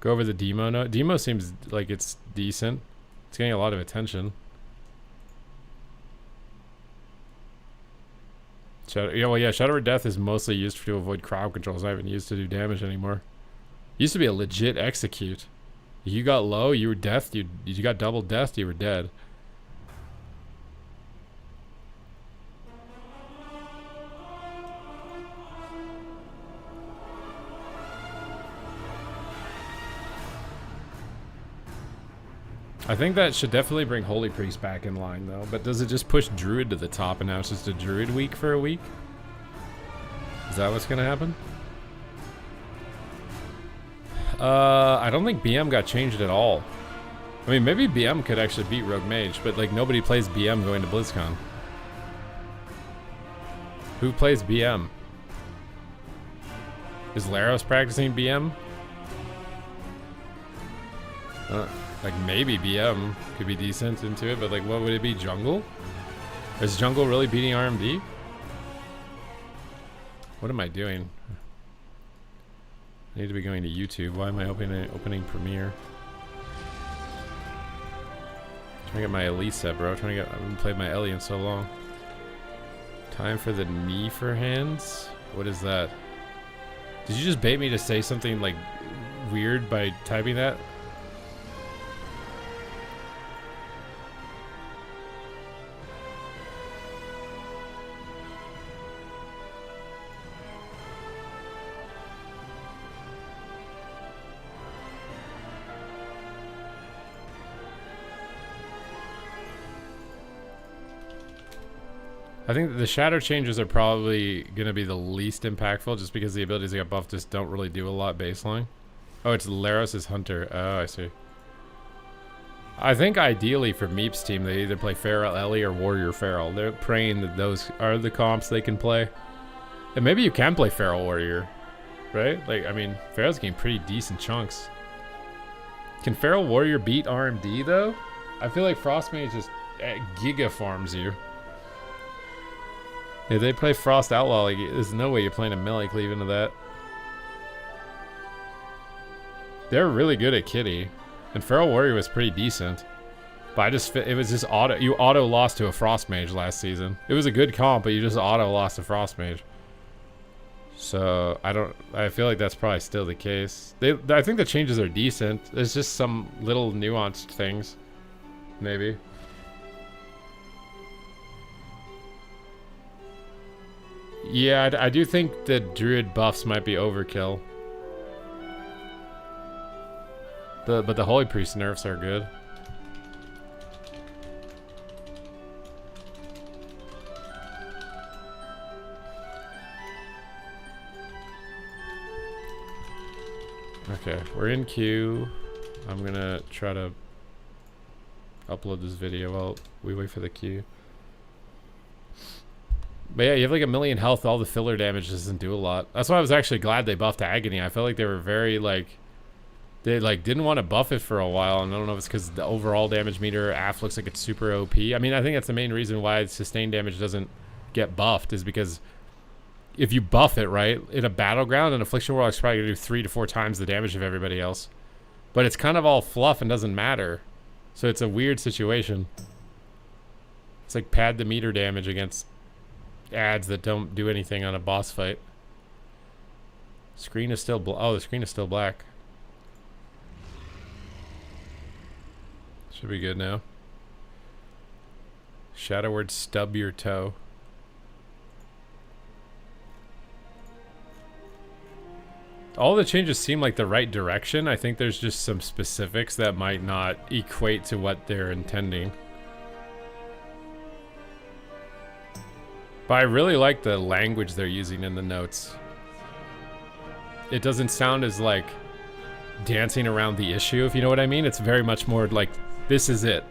Go over the Demo note. Demo seems like it's decent. It's getting a lot of attention. Shadow Word Death is mostly used to avoid crowd control. It's not even used to do damage anymore. Used to be a legit execute. You got low, you were deathed. You got double death, you were dead. I think that should definitely bring Holy Priest back in line, though. But does it just push Druid to the top, and now it's just a Druid week for a week? Is that what's gonna happen? I don't think BM got changed at all. I mean, maybe BM could actually beat Rogue Mage, but like nobody plays BM going to BlizzCon. Who plays BM? Is Laros practicing BM? Like maybe BM could be decent into it, but like what would it be? Jungle? Is Jungle really beating RMD? What am I doing? I need to be going to YouTube. Why am I opening Premiere? Trying to get my Elise set, bro. I haven't played my Ellie in so long. Time for the knee for hands? What is that? Did you just bait me to say something like weird by typing that? I think the shadow changes are probably going to be the least impactful just because the abilities that got buffed just don't really do a lot baseline. Oh, it's Laros' Hunter. Oh, I see. I think ideally for Meep's team, they either play Feral Ellie or Warrior Feral. They're praying that those are the comps they can play. And maybe you can play Feral Warrior, right? Like, I mean, Feral's getting pretty decent chunks. Can Feral Warrior beat RMD, though? I feel like Frostmage just giga farms you. If they play Frost Outlaw, like, there's no way you're playing a melee cleave into that. They're really good at Kitty. And Feral Warrior was pretty decent. But it was just you auto lost to a Frost Mage last season. It was a good comp, but you just auto lost to Frost Mage. So, I feel like that's probably still the case. I think the changes are decent. There's just some little nuanced things. Maybe. Yeah, I do think the Druid buffs might be overkill. But the Holy Priest nerfs are good. Okay, we're in queue. I'm gonna try to upload this video while we wait for the queue. But yeah, you have like 1,000,000 health. All the filler damage doesn't do a lot. That's why I was actually glad they buffed Agony. I felt like they were very like... They like didn't want to buff it for a while. And I don't know if it's because the overall damage meter AF looks like it's super OP. I mean, I think that's the main reason why sustained damage doesn't get buffed. Is because if you buff it, right, in a Battleground, an Affliction Warlock's probably going to do 3 to 4 times the damage of everybody else. But it's kind of all fluff and doesn't matter. So it's a weird situation. It's like pad the meter damage against... ads that don't do anything on a boss fight. Screen is still oh, the screen is still black. Should be good now. Shadow Word, stub your toe. All the changes seem like the right direction. I think there's just some specifics that might not equate to what they're intending. But I really like the language they're using in the notes. It doesn't sound as like dancing around the issue, if you know what I mean. It's very much more like this is it.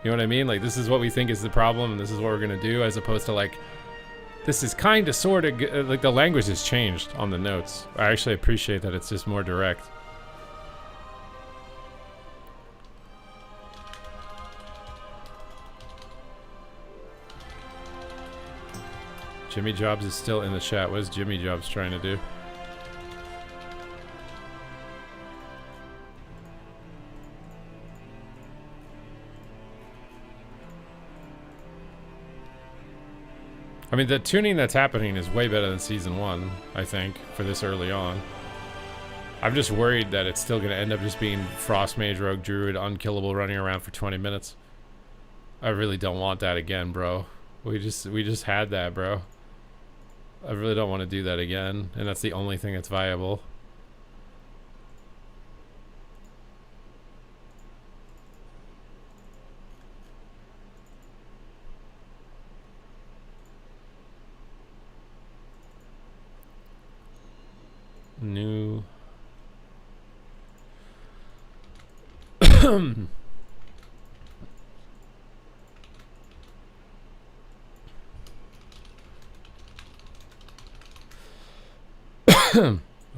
You know what I mean? Like, this is what we think is the problem, and this is what we're gonna do, as opposed to like, this is kind of, sort of, like the language has changed on the notes. I actually appreciate that it's just more direct. Jimmy Jobs is still in the chat. What is Jimmy Jobs trying to do? I mean, the tuning that's happening is way better than Season 1, I think, for this early on. I'm just worried that it's still going to end up just being Frost Mage, Rogue Druid, Unkillable running around for 20 minutes. I really don't want that again, bro. We just had that, bro. I really don't want to do that again, and that's the only thing that's viable. New.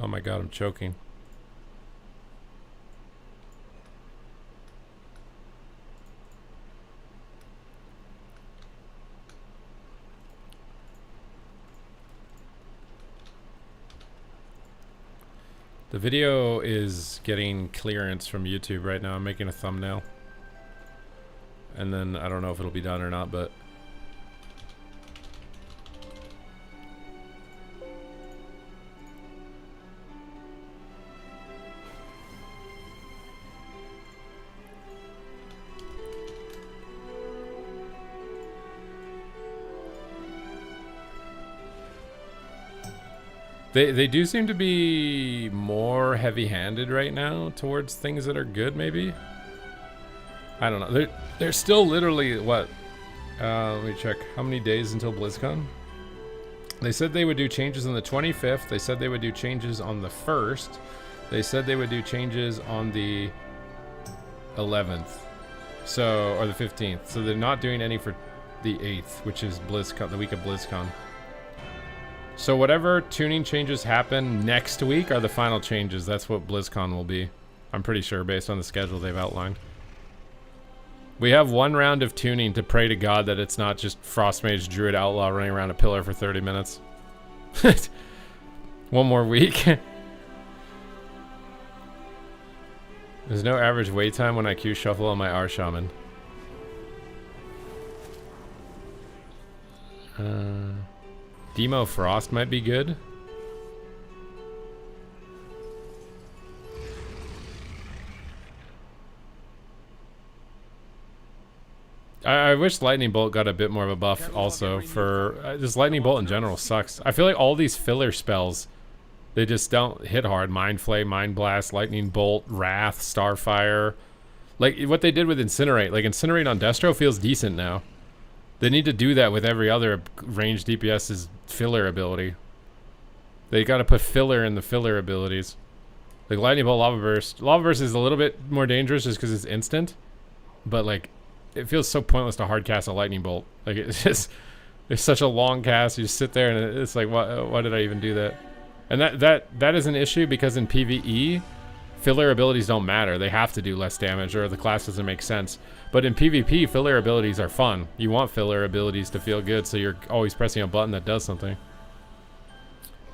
Oh my god, I'm choking. The video is getting clearance from YouTube right now. I'm making a thumbnail. And then I don't know if it'll be done or not, but They do seem to be more heavy-handed right now towards things that are good, maybe? I don't know. They're still literally, what? Let me check. How many days until BlizzCon? They said they would do changes on the 25th. They said they would do changes on the 1st. They said they would do changes on the 11th. So, or the 15th. So they're not doing any for the 8th, which is BlizzCon, the week of BlizzCon. So whatever tuning changes happen next week are the final changes. That's what BlizzCon will be. I'm pretty sure, based on the schedule they've outlined. We have one round of tuning to pray to God that it's not just Frostmage Druid Outlaw running around a pillar for 30 minutes. One more week. There's no average wait time when I Q shuffle on my R Shaman. Demo Frost might be good. I wish Lightning Bolt got a bit more of a buff also for... just Lightning Bolt in general sucks. I feel like all these filler spells, they just don't hit hard. Mind Flay, Mind Blast, Lightning Bolt, Wrath, Starfire. Like what they did with Incinerate. Like Incinerate on Destro feels decent now. They need to do that with every other ranged DPS's filler ability. They gotta put filler in the filler abilities. Like Lightning Bolt, Lava Burst. Lava Burst is a little bit more dangerous just because it's instant. But like, it feels so pointless to hard cast a Lightning Bolt. Like it's just, it's such a long cast. You just sit there and it's like, why did I even do that? And that is an issue because in PvE, filler abilities don't matter. They have to do less damage or the class doesn't make sense. But in PvP, filler abilities are fun. You want filler abilities to feel good, so you're always pressing a button that does something.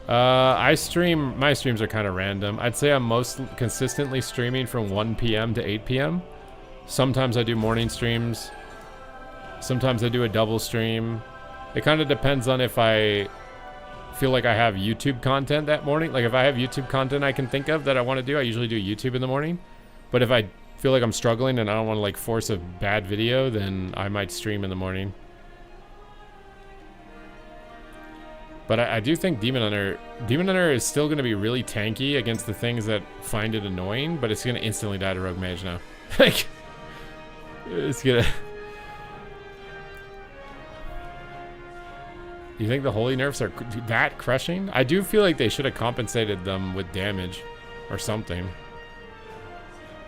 My streams are kind of random. I'd say I'm most consistently streaming from 1 p.m. to 8 p.m. Sometimes I do morning streams. Sometimes I do a double stream. It kind of depends on if I feel like I have YouTube content that morning. Like if I have YouTube content I can think of that I want to do, I usually do YouTube in the morning. But if I feel like I'm struggling and I don't want to like force a bad video, then I might stream in the morning. But I do think Demon Hunter is still going to be really tanky against the things that find it annoying, but it's going to instantly die to Rogue Mage now. Like, it's going to... You think the holy nerfs are that crushing? I do feel like they should have compensated them with damage or something.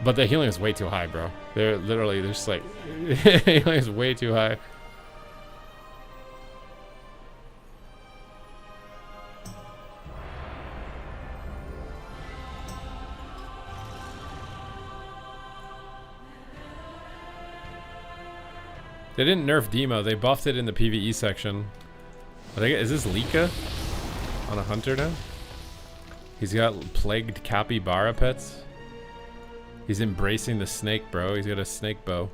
But the healing is way too high, bro. They're just like, healing is way too high. They didn't nerf Demo. They buffed it in the PvE section. Is this Lika on a hunter now? He's got plagued capybara pets. He's embracing the snake, bro. He's got a snake bow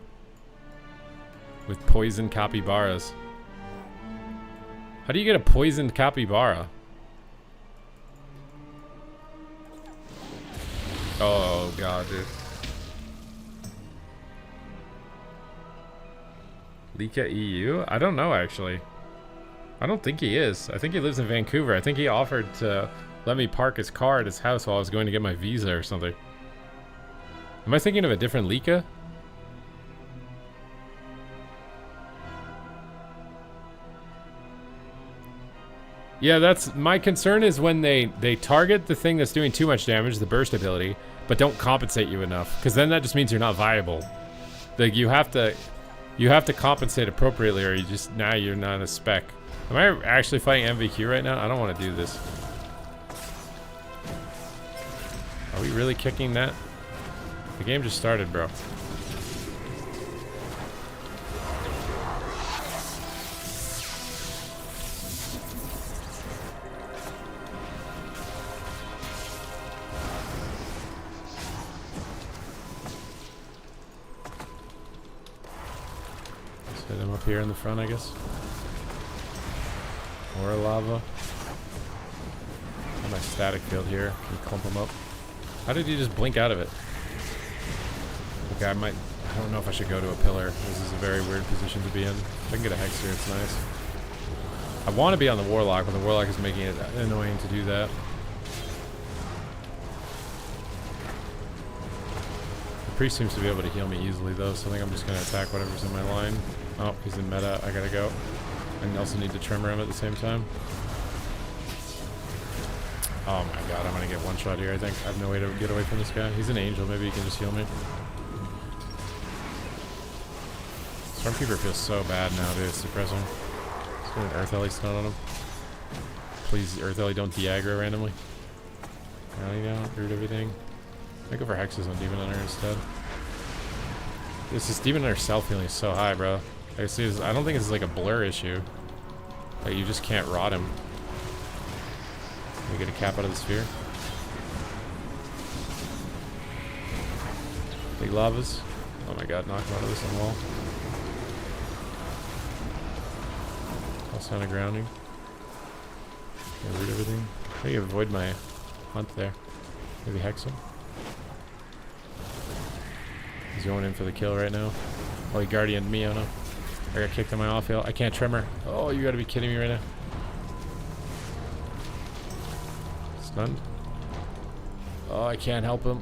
with poison capybaras. How do you get a poisoned capybara? Oh god, dude. Lika EU? I don't know, actually. I don't think he is. I think he lives in Vancouver. I think he offered to let me park his car at his house while I was going to get my visa or something. Am I thinking of a different Lika? Yeah, that's my concern is when they target the thing that's doing too much damage, the burst ability, but don't compensate you enough, because then that just means you're not viable. Like you have to compensate appropriately, or you just you're not a spec. Am I actually fighting MVQ right now? I don't want to do this. Are we really kicking that? The game just started, bro. Let's hit him up here in the front, I guess. Or lava. Got my static field here. Can clump him up. How did he just blink out of it? Okay, I don't know if I should go to a pillar. This is a very weird position to be in. If I can get a hex here, it's nice. I want to be on the warlock, but the warlock is making it annoying to do that. The priest seems to be able to heal me easily though, so I think I'm just going to attack whatever's in my line. Oh, he's in meta. I gotta go. I also need to tremor him at the same time. Oh my god, I'm gonna get one shot here, I think. I have no way to get away from this guy. He's an angel, maybe he can just heal me. Stormkeeper feels so bad now, dude. It's depressing. Let's get an Earth Ellie stun on him. Please, Earth Ellie, don't de-aggro randomly. Rally down, root everything. I go for hexes on Demon Hunter instead. This Demon Hunter self-healing is so high, bro. I don't think this is like a blur issue. Like, you just can't rot him. We get a cap out of the sphere. Big lavas. Oh my god, knock him out of this on the wall. All sound of grounding. Can I root everything? How do you avoid my hunt there? Maybe hex him? He's going in for the kill right now. Oh, he guardianed me, oh no. I got kicked on my off hill. I can't tremor. Oh, you gotta be kidding me right now. Stunned. Oh, I can't help him.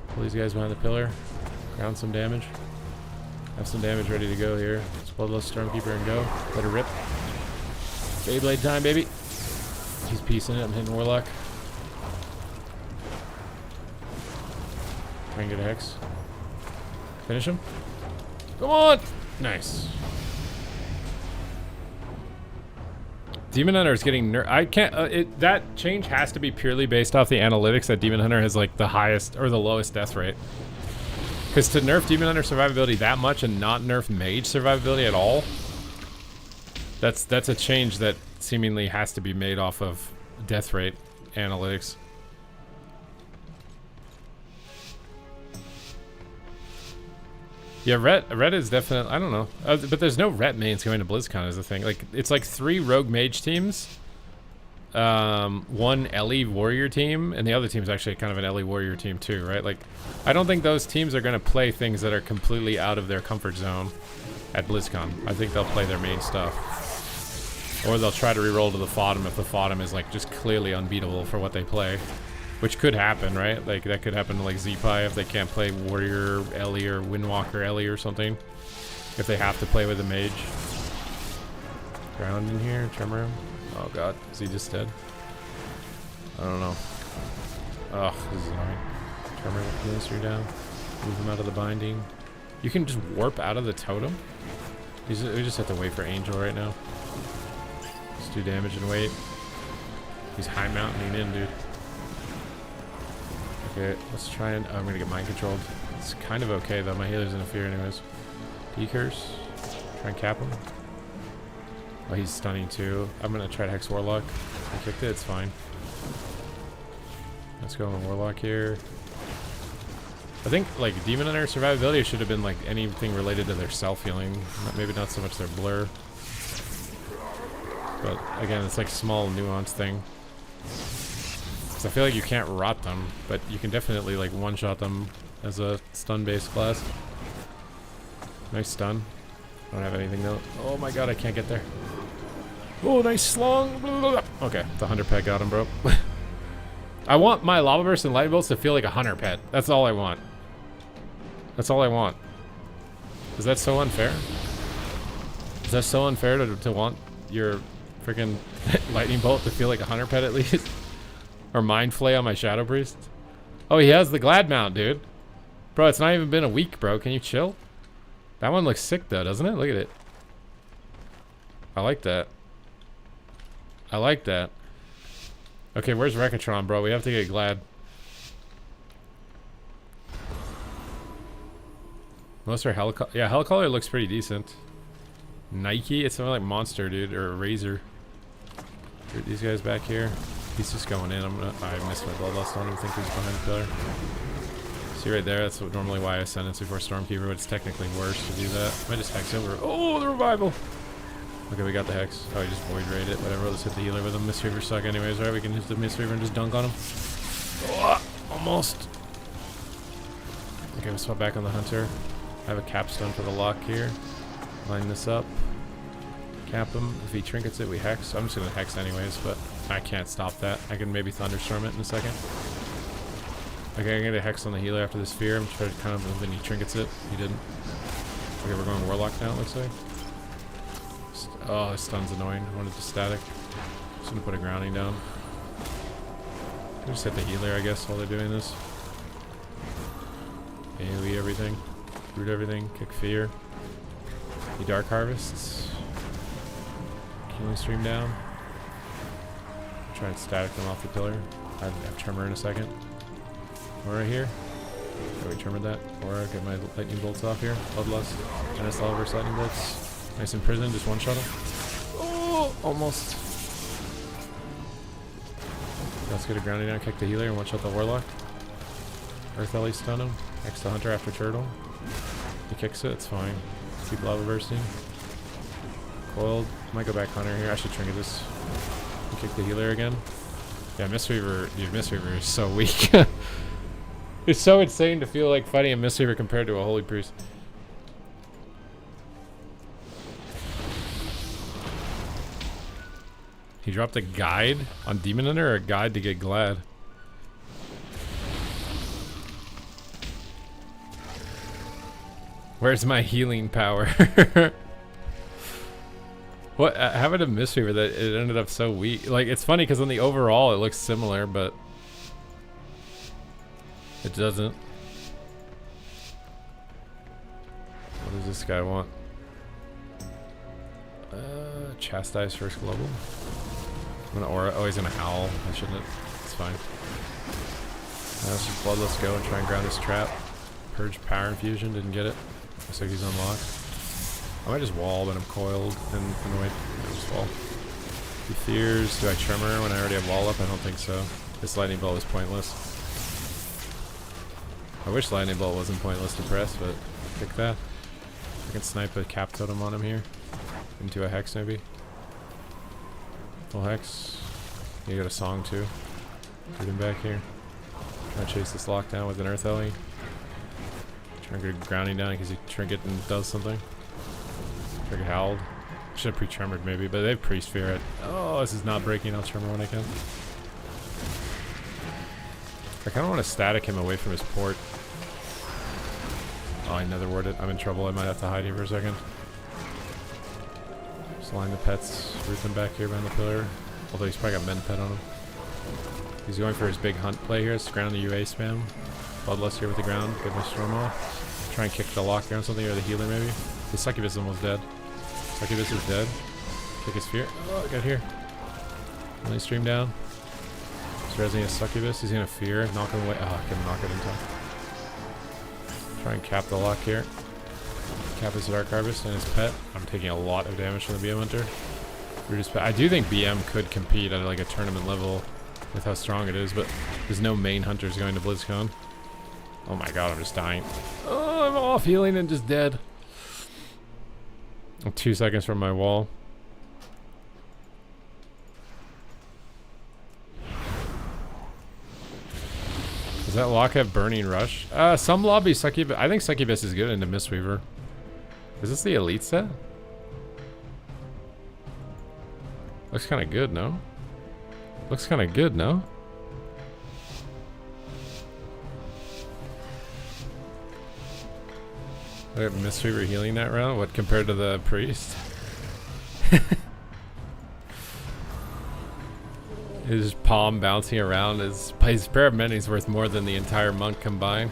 Pull these guys behind the pillar. Ground some damage. Have some damage ready to go here. Let's Bloodlust Stormkeeper and go. Let her rip. Beyblade time, baby. He's piecing it. I'm hitting Warlock. Try and get a hex. Finish him. Come on! Nice. Demon Hunter is getting I can't. That change has to be purely based off the analytics that Demon Hunter has like the highest or the lowest death rate. Because to nerf Demon Hunter survivability that much and not nerf Mage survivability at all, that's a change that seemingly has to be made off of death rate analytics. Yeah, Ret is definitely, I don't know. But there's no Ret mains going to BlizzCon is the thing. Like, it's like 3 Rogue Mage teams, 1 Ellie Warrior team, and the other team's actually kind of an Ellie Warrior team too, right? Like, I don't think those teams are going to play things that are completely out of their comfort zone at BlizzCon. I think they'll play their main stuff. Or they'll try to reroll to the Fodom if the Fodom is like just clearly unbeatable for what they play. Which could happen, right? Like, that could happen to, like, Z-Pi if they can't play Warrior Ellie or Windwalker Ellie or something. If they have to play with a Mage. Ground in here, Tremor him. Oh, God. Is he just dead? I don't know. Ugh, this is annoying. Tremor the ministry down. Move him out of the binding. You can just warp out of the totem? We just have to wait for Angel right now. Just do damage and wait. He's high mounting in, dude. Okay, let's try and... Oh, I'm gonna get mind controlled. It's kind of okay, though. My healer's in a fear anyways. Decurse. Try and cap him. Oh, he's stunning, too. I'm gonna try to Hex Warlock. I kicked it. It's fine. Let's go on Warlock here. I think, like, Demon Hunter survivability should have been, like, anything related to their self-healing. Maybe not so much their blur. But, again, it's, like, a small nuance thing. Because I feel like you can't rot them, but you can definitely, like, one-shot them as a stun-based class. Nice stun. Don't have anything, though. Oh, my God, I can't get there. Oh, nice slung. Okay, the Hunter Pet got him, bro. I want my Lava Burst and Lightning Bolts to feel like a Hunter Pet. That's all I want. That's all I want. Is that so unfair? Is that so unfair to want your freaking Lightning Bolt to feel like a Hunter Pet at least? Or Mind Flay on my Shadow Priest? Oh, he has the Glad Mount, dude. Bro, it's not even been a week, bro. Can you chill? That one looks sick, though, doesn't it? Look at it. I like that. I like that. Okay, where's Rekatron, bro? We have to get Glad. Most are Helicaller. Yeah, Helicaller looks pretty decent. Nike? It's something like Monster, dude, or Razor. These guys back here. He's just going in. I missed my Bloodlust on him. I think he's behind the pillar. See right there? That's normally why I sentence before Stormkeeper, but it's technically worse to do that. I just Hex over. Oh, the revival! Okay, we got the Hex. Oh, he just Void Raid it. Whatever, let's hit the healer with him. Mistweaver suck anyways. Alright, we can use the Mistweaver and just dunk on him. Oh, almost. Okay, we'll swap back on the Hunter. I have a capstone for the lock here. Line this up. Cap him. If he trinkets it, we Hex. I'm just gonna Hex anyways, but I can't stop that. I can maybe Thunderstorm it in a second. Okay, I'm gonna Hex on the healer after this fear. I'm trying to kind of, then he trinkets it. He didn't. Okay, we're going Warlock now, it looks like. Oh, this stun's annoying. I wanted to static. Just gonna put a grounding down. Just hit the healer, I guess, while they're doing this. AoE everything. Root everything. Kick fear. The Dark Harvests. Killing Stream down. Try and static them off the pillar. I have Tremor in a second. Aura here. Oh, we Tremor that. Aura, get my Lightning Bolts off here. Bloodlust. NSL versus Lightning Bolts. Nice in prison, just one shot him. Oh, almost. Let's get a grounding down, kick the healer, and one shot the Warlock. Earth Ellie stun him. Hex the Hunter after Turtle. He kicks it, it's fine. Keep Lava Bursting. Coiled. Might go back Hunter here. I should trinket this. Kick the healer again. Yeah, Mistweaver, dude, Mistweaver is so weak. It's so insane to feel like fighting a Mistweaver compared to a Holy Priest. He dropped a guide on Demon Hunter or a guide to get Glad? Where's my healing power? What happened to Mistweaver that it ended up so weak? Like, it's funny because on the overall it looks similar, but it doesn't. What does this guy want? Chastise first global. I'm gonna aura. Oh, he's gonna howl. I shouldn't. It's fine. Let's just Bloodlust go and try and ground this trap. Purge Power Infusion. Didn't get it. Looks like he's unlocked. I might just wall, but I'm coiled and annoyed. I just wall. He fears. Do I Tremor when I already have wall up? I don't think so. This Lightning Bolt is pointless. I wish Lightning Bolt wasn't pointless to press, but pick that. I can snipe a Cap Totem on him here. Into a Hex maybe. Full Hex. You got a Song too. Get him back here. Try to chase this lockdown with an Earth Ellie. Try and get a grounding down because he trinket and does something. Trigger howled. Should have pre-tremored maybe, but they have Priest Fear it. Oh, this is not breaking. I'll tremor when I can. I kind of want to static him away from his port. Oh, I nether warded. I'm in trouble. I might have to hide here for a second. Just line the pets. Root them back here behind the pillar. Although he's probably got Men Pet on him. He's going for his big hunt play here. It's ground the UA spam. Bloodlust here with the ground. Get my storm off. Try and kick the lock down something or the healer maybe. The succubus is almost dead. Succubus is dead. Kick his fear. Oh, I got here. Only stream down. He's resing his succubus. He's gonna fear. Knock him away. Oh, I couldn't knock it in time. Try and cap the lock here. Cap his Dark Harvest and his pet. I'm taking a lot of damage from the BM Hunter. I do think BM could compete at like a tournament level with how strong it is, but there's no main hunters going to BlizzCon. Oh my god, I'm just dying. Oh, I'm off healing and just dead. I'm 2 seconds from my wall. Does that lock have Burning Rush? Some lobbies Succubus. I think Succubus is good into Mistweaver. Is this the elite set? Looks kind of good, no? Looks kind of good, no? I got Mistweaver healing that round. What compared to the priest? His palm bouncing around. His pair of minis worth more than the entire monk combined.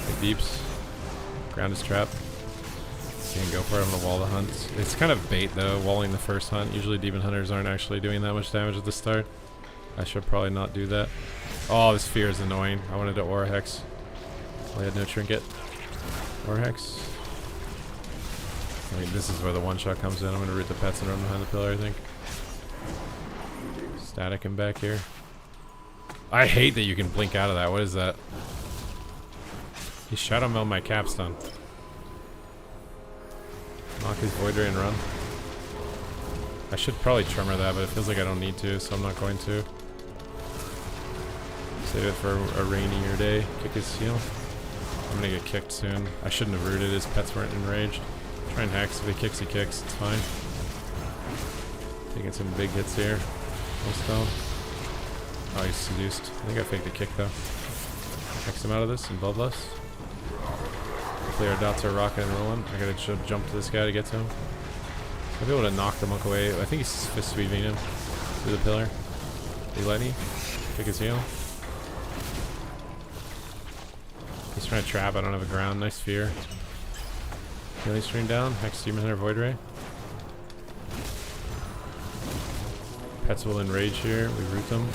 The deeps. Ground is trapped. Can't go for it. I'm gonna wall the hunt. It's kind of bait though, walling the first hunt. Usually demon hunters aren't actually doing that much damage at the start. I should probably not do that. Oh, this fear is annoying. I wanted to Aura Hex. I had no trinket. Aura Hex. I mean, this is where the one shot comes in. I'm gonna root the pets and run behind the pillar, I think. Static him back here. I hate that you can blink out of that. What is that? He shot him on my capstone. Knock his Void Ray and run. I should probably Tremor that, but it feels like I don't need to, so I'm not going to. Save it for a rainier day. Kick his heel. I'm gonna get kicked soon. I shouldn't have rooted. His pets weren't enraged. Try and hex. If he kicks, he kicks. It's fine. Taking some big hits here. Almost down. Oh, he's seduced. I think I faked a kick though. Hex him out of this and Bloodlust. Hopefully our dots are rocking and rolling. I gotta jump to this guy to get to him. I'll be able to knock the monk away. I think he's fist sweeping him through the pillar. He let me kick his heel. He's trying to trap. I don't have a ground. Nice fear. Healing stream down. Hex Demon Hunter Void Ray. Pets will enrage here. We root them.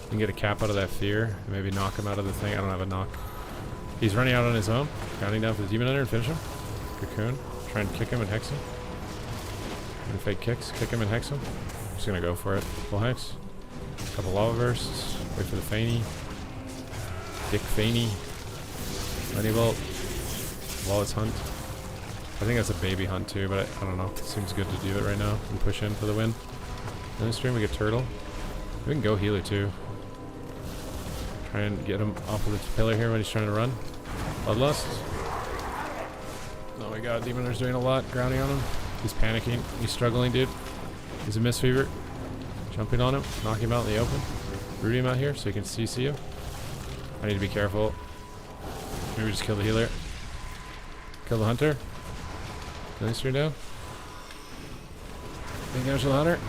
We can get a cap out of that fear. And maybe knock him out of the thing. I don't have a knock. He's running out on his own. Counting down for the Demon Hunter and finish him. Cocoon. Try and kick him and hex him. And fake kicks. Kick him and hex him. I'm just gonna go for it. Full hex. Couple lava bursts. Wait for the Faney. Dick Faney. Money Bolt. Wallace Hunt. I think that's a baby hunt too, but I don't know. It seems good to do it right now and push in for the win. In the stream we get Turtle. We can go healer too. Try and get him off of the pillar here when he's trying to run. Bloodlust. Oh my god, Demon Hunter's doing a lot. Grounding on him. He's panicking. He's struggling, dude. He's a Mistweaver. Jumping on him. Knock him out in the open. Root him out here so he can CC you. I need to be careful. Maybe just kill the healer. Kill the hunter. Nice stream down. Big damage to the hunter.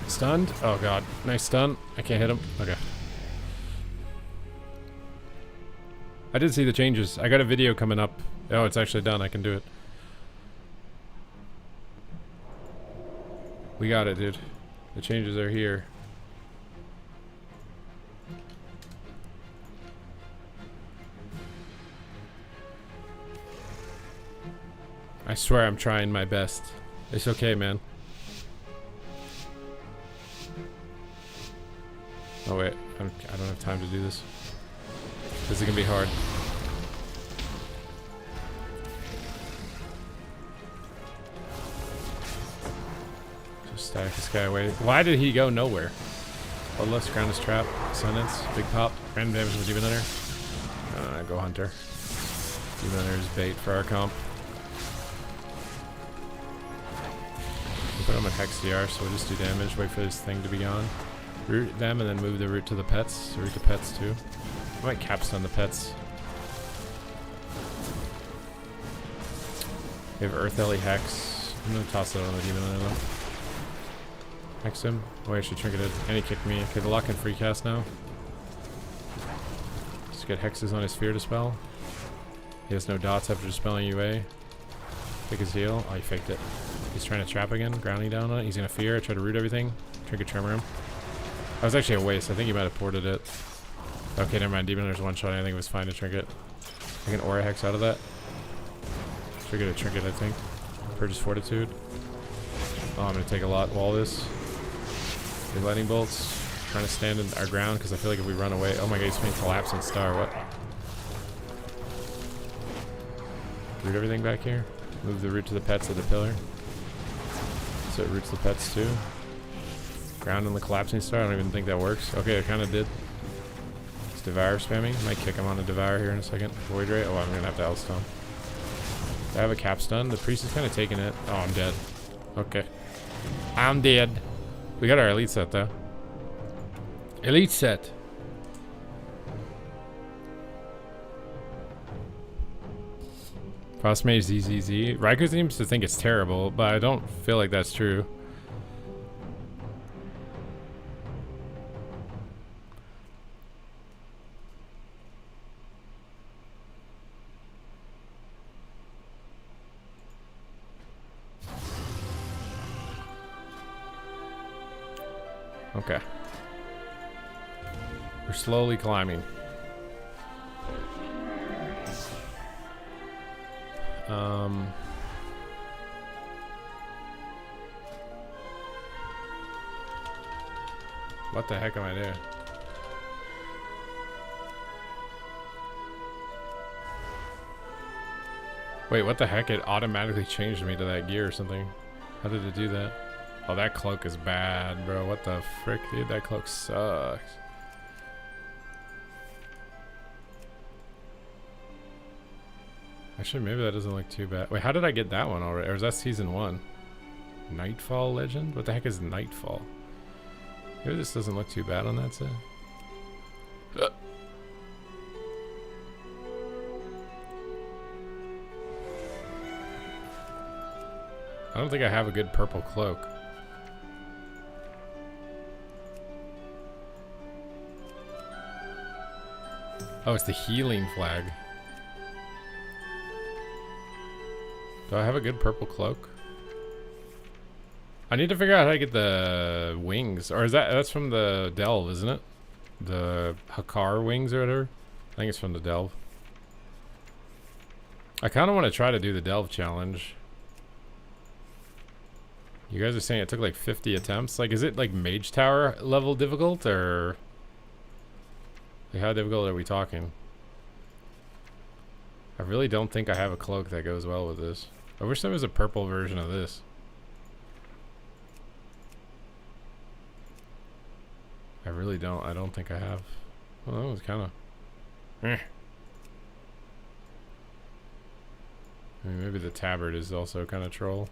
Stunned. Oh god. Nice stun. I can't hit him. Okay. I did see the changes. I got a video coming up. Oh, it's actually done. I can do it. We got it, dude. The changes are here. I swear I'm trying my best. It's okay, man. Oh wait, I don't have time to do this. This is gonna be hard. Just stack this guy away. Why did he go nowhere? Bloodlust, Ground is Trap, Sentence, Big Pop, random damage with Demon Hunter. Go Hunter. Demon Hunter is bait for our comp. Put him at Hex DR, so we'll just do damage, wait for this thing to be gone. Root them and then move the root to the pets. Root the pets too. I might capstone the pets. We have Earth Ellie Hex. I'm gonna toss it on the Demon Hunter though. Hex him. Oh, I should trinketed. And he kicked me. Okay, the lock and free cast now. get hexes on his Fear Dispel. He has no dots after dispelling UA. Take his heal. Oh, he faked it. He's trying to trap again. Grounding down on it. He's gonna Fear. Try to root everything. Trinket Tremor him. That was actually a waste. I think he might have ported it. Okay, never mind. Demon Hunter's one shot. I think it was fine to Trinket. I can Aura Hex out of that. Trigger a Trinket, I think. Purges Fortitude. Oh, I'm gonna take a lot. Wall this. Big Lightning Bolts. Trying to stand in our ground because I feel like if we run away. Oh my god, he's playing Collapsing Star. What? Root everything back here. Move the root to the pets of the pillar. So it roots the pets too. Ground in the Collapsing Star. I don't even think that works. Okay, it kind of did. It's Devour spamming. Might kick him on a Devour here in a second. Void Ray. Oh, I'm gonna have to Outstone. I have a Capstun. The priest is kind of taking it. Oh, I'm dead. Okay. I'm dead. We got our elite set though. Elite set. Frostmage ZZZ. Riker seems to think it's terrible, but I don't feel like that's true. Okay. We're slowly climbing. What the heck am I doing? Wait, what the heck? It automatically changed me to that gear or something. How did it do that? Oh, that cloak is bad, bro. What the frick, dude? That cloak sucks. Actually, maybe that doesn't look too bad. Wait, how did I get that one already? Or is that season 1? Nightfall Legend? What the heck is Nightfall? Maybe this doesn't look too bad on that side. I don't think I have a good purple cloak. Oh, it's the healing flag. Do I have a good purple cloak? I need to figure out how to get the wings. Or is that's from the Delve, isn't it? The Hakar wings or whatever? I think it's from the Delve. I kind of want to try to do the Delve challenge. You guys are saying it took like 50 attempts. Like, is it like Mage Tower level difficult, or like how difficult are we talking? I really don't think I have a cloak that goes well with this. I wish there was a purple version of this. I really don't. I don't think I have. Well, that was kind of. I mean, maybe the tabard is also kind of troll.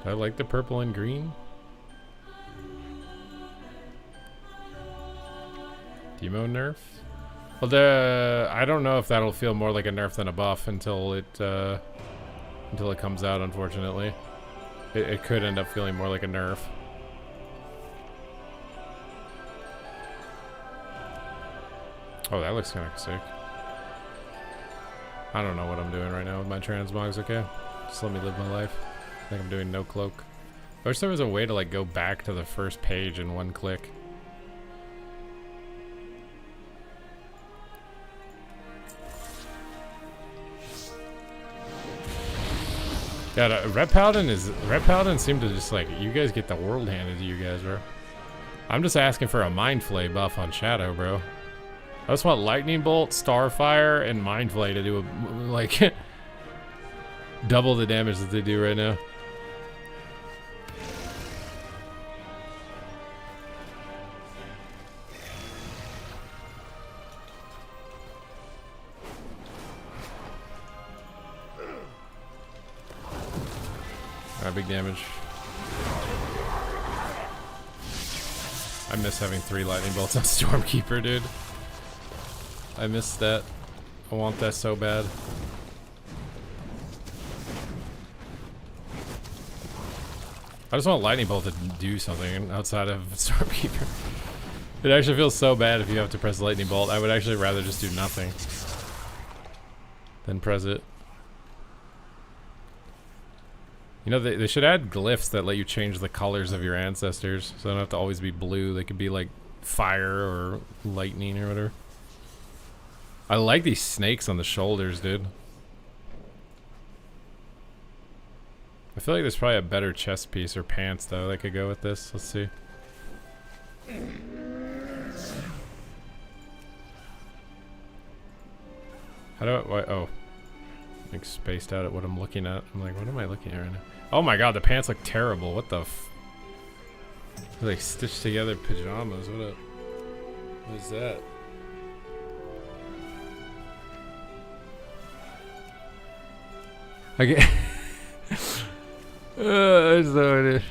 I like the purple and green. Demo nerf? Well, I don't know if that'll feel more like a nerf than a buff until it comes out. Unfortunately, it could end up feeling more like a nerf. Oh, that looks kind of sick. I don't know what I'm doing right now with my transmogs. Okay, just let me live my life. I think I'm doing no cloak. I wish there was a way to like go back to the first page in one click. Yeah, Red Paladin seemed to just like, you guys get the world handed to you guys, bro. I'm just asking for a Mind Flay buff on Shadow, bro. I just want Lightning Bolt, Starfire, and Mind Flay to do a, like double the damage that they do right now. Big damage. I miss having 3 lightning bolts on Stormkeeper, dude. I missed that. I want that so bad. I just want Lightning Bolt to do something outside of Stormkeeper. It actually feels so bad if you have to press Lightning Bolt. I would actually rather just do nothing than press it. You know, they should add glyphs that let you change the colors of your ancestors, so they don't have to always be blue. They could be like fire or lightning or whatever. I like these snakes on the shoulders, dude. I feel like there's probably a better chest piece or pants though that could go with this. Let's see. How do I, why, oh. I'm like spaced out at what I'm looking at. I'm like, what am I looking at right now? Oh my god, the pants look terrible. What the f... They're like stitched together pajamas. What up? What is that? I get... That's so it is.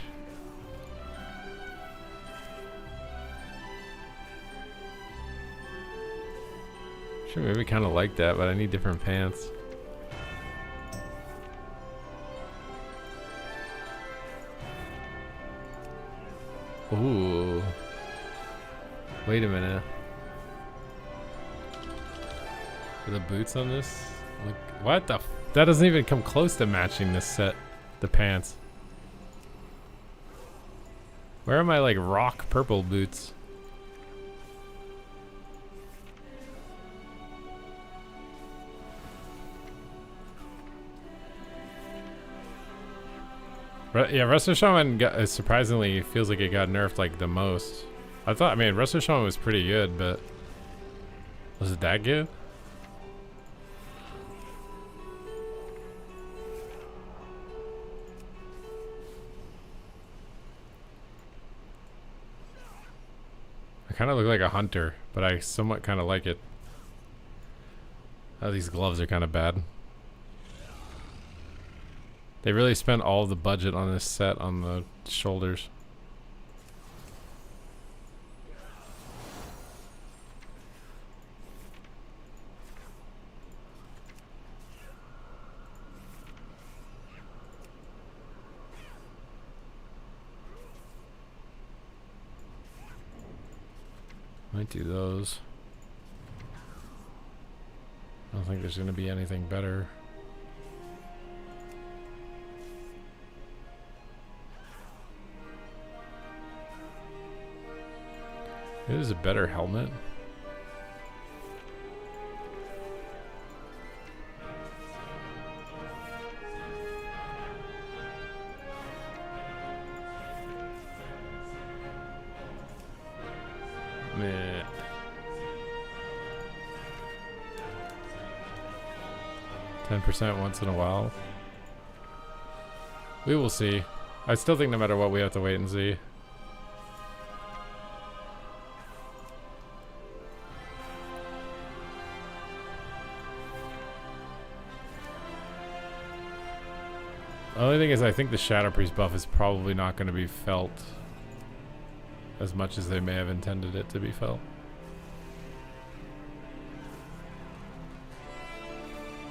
Sure, maybe kind of like that, but I need different pants. Ooh. Wait a minute. Are the boots on this? Look, what the f— that doesn't even come close to matching this set. The pants. Where are my like rock purple boots? Yeah, Resto Shaman got, surprisingly feels like it got nerfed like the most. I thought, I mean, Resto Shaman was pretty good, but was it that good? I kind of look like a hunter, but I somewhat kind of like it. Oh, these gloves are kind of bad. They really spent all of the budget on this set on the shoulders. Might do those. I don't think there's going to be anything better. It is a better helmet. Meh. 10% once in a while. We will see. I still think no matter what, we have to wait and see. The only thing is, I think the Shadow Priest buff is probably not going to be felt as much as they may have intended it to be felt.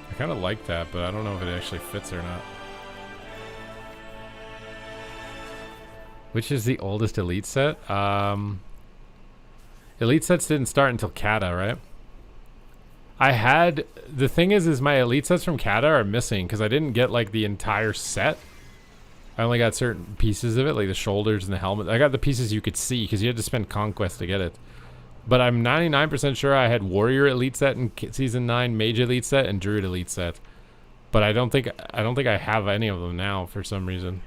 I kind of like that, but I don't know if it actually fits or not. Which is the oldest Elite set? Elite sets didn't start until Kata, right? The thing is my Elite sets from Kata are missing because I didn't get like the entire set. I only got certain pieces of it, like the shoulders and the helmet. I got the pieces you could see because you had to spend Conquest to get it. But I'm 99% sure I had Warrior Elite set in Season 9, Mage Elite set, and Druid Elite set. But I don't think I have any of them now for some reason.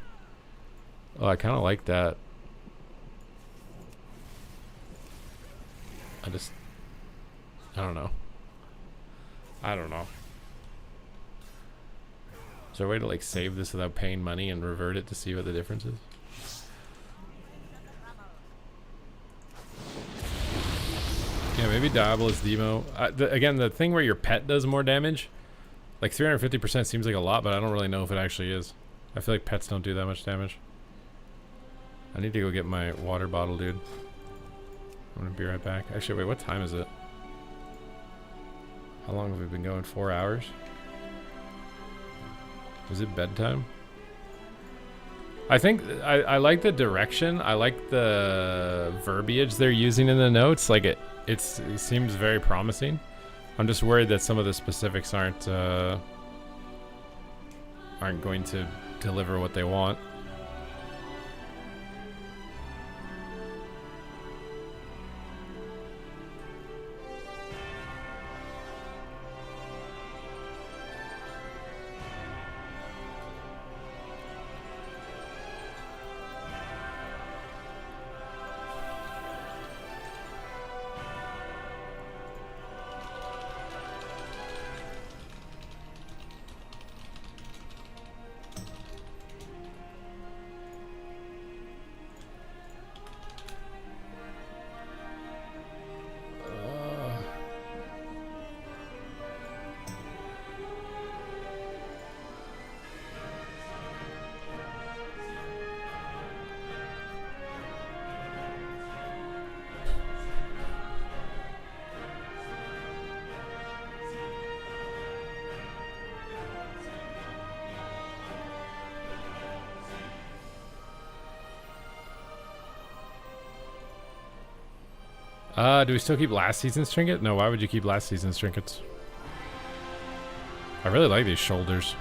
Oh, I kind of like that. I don't know. I don't know. Is there a way to like save this without paying money and revert it to see what the difference is? Yeah, maybe Diabolus Demo. Again, the thing where your pet does more damage, like 350% seems like a lot, but I don't really know if it actually is. I feel like pets don't do that much damage. I need to go get my water bottle, dude. I'm gonna be right back. Actually, wait, what time is it? How long have we been going? 4 hours? Is it bedtime? I think I like the direction. I like the verbiage they're using in the notes. Like it seems very promising. I'm just worried that some of the specifics aren't going to deliver what they want. Do we still keep last season's trinket? No, why would you keep last season's trinkets? I really like these shoulders.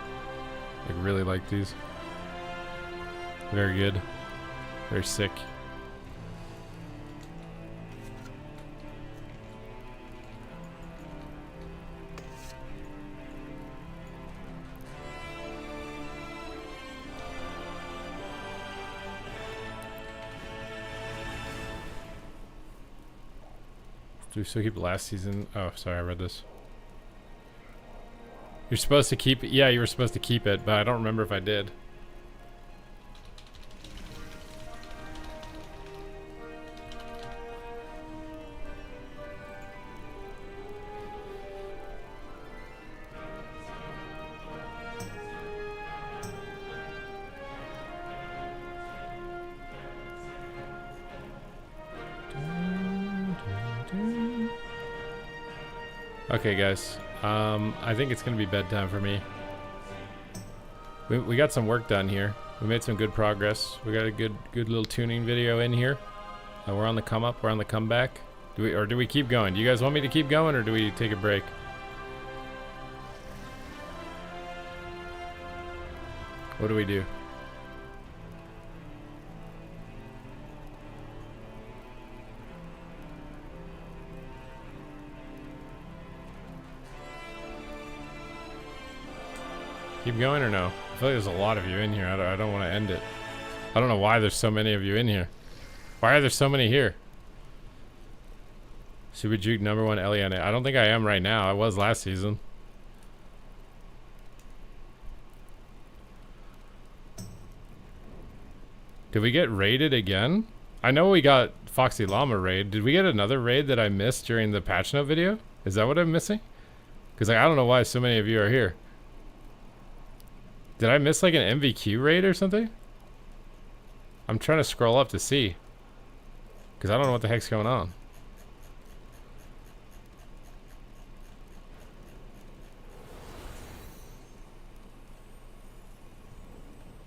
Like, really like these. Very good. Very sick. Do we still keep last season? Oh, sorry, I read this. You're supposed to keep it. Yeah, you were supposed to keep it, but I don't remember if I did. Okay, guys. I think it's gonna be bedtime for me. We got some work done here. We made some good progress. We got a good little tuning video in here. We're on the come up. We're on the comeback. Do we keep going? Do you guys want me to keep going, or do we take a break? What do we do? Keep going or no? I feel like there's a lot of you in here. I don't want to end it. I don't know why there's so many of you in here. Why are there so many here? Super Juke #1 Eliana. I don't think I am right now. I was last season. Did we get raided again? I know we got Foxy Llama raid. Did we get another raid that I missed during the patch note video? Is that what I'm missing? Because I don't know why so many of you are here. Did I miss like an MVQ raid or something? I'm trying to scroll up to see. Because I don't know what the heck's going on.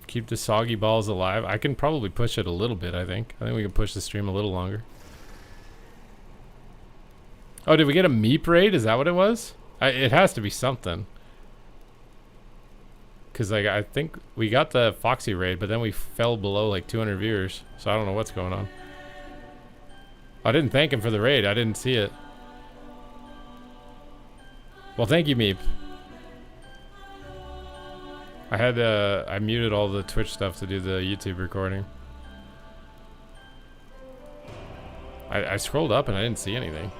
Keep the soggy balls alive. I can probably push it a little bit, I think. I think we can push the stream a little longer. Oh, did we get a Meep raid? Is that what it was? It has to be something. Because like, I think we got the Foxy raid, but then we fell below like 200 viewers. So I don't know what's going on. I didn't thank him for the raid. I didn't see it. Well, thank you, Meep. I muted all the Twitch stuff to do the YouTube recording. I scrolled up and I didn't see anything.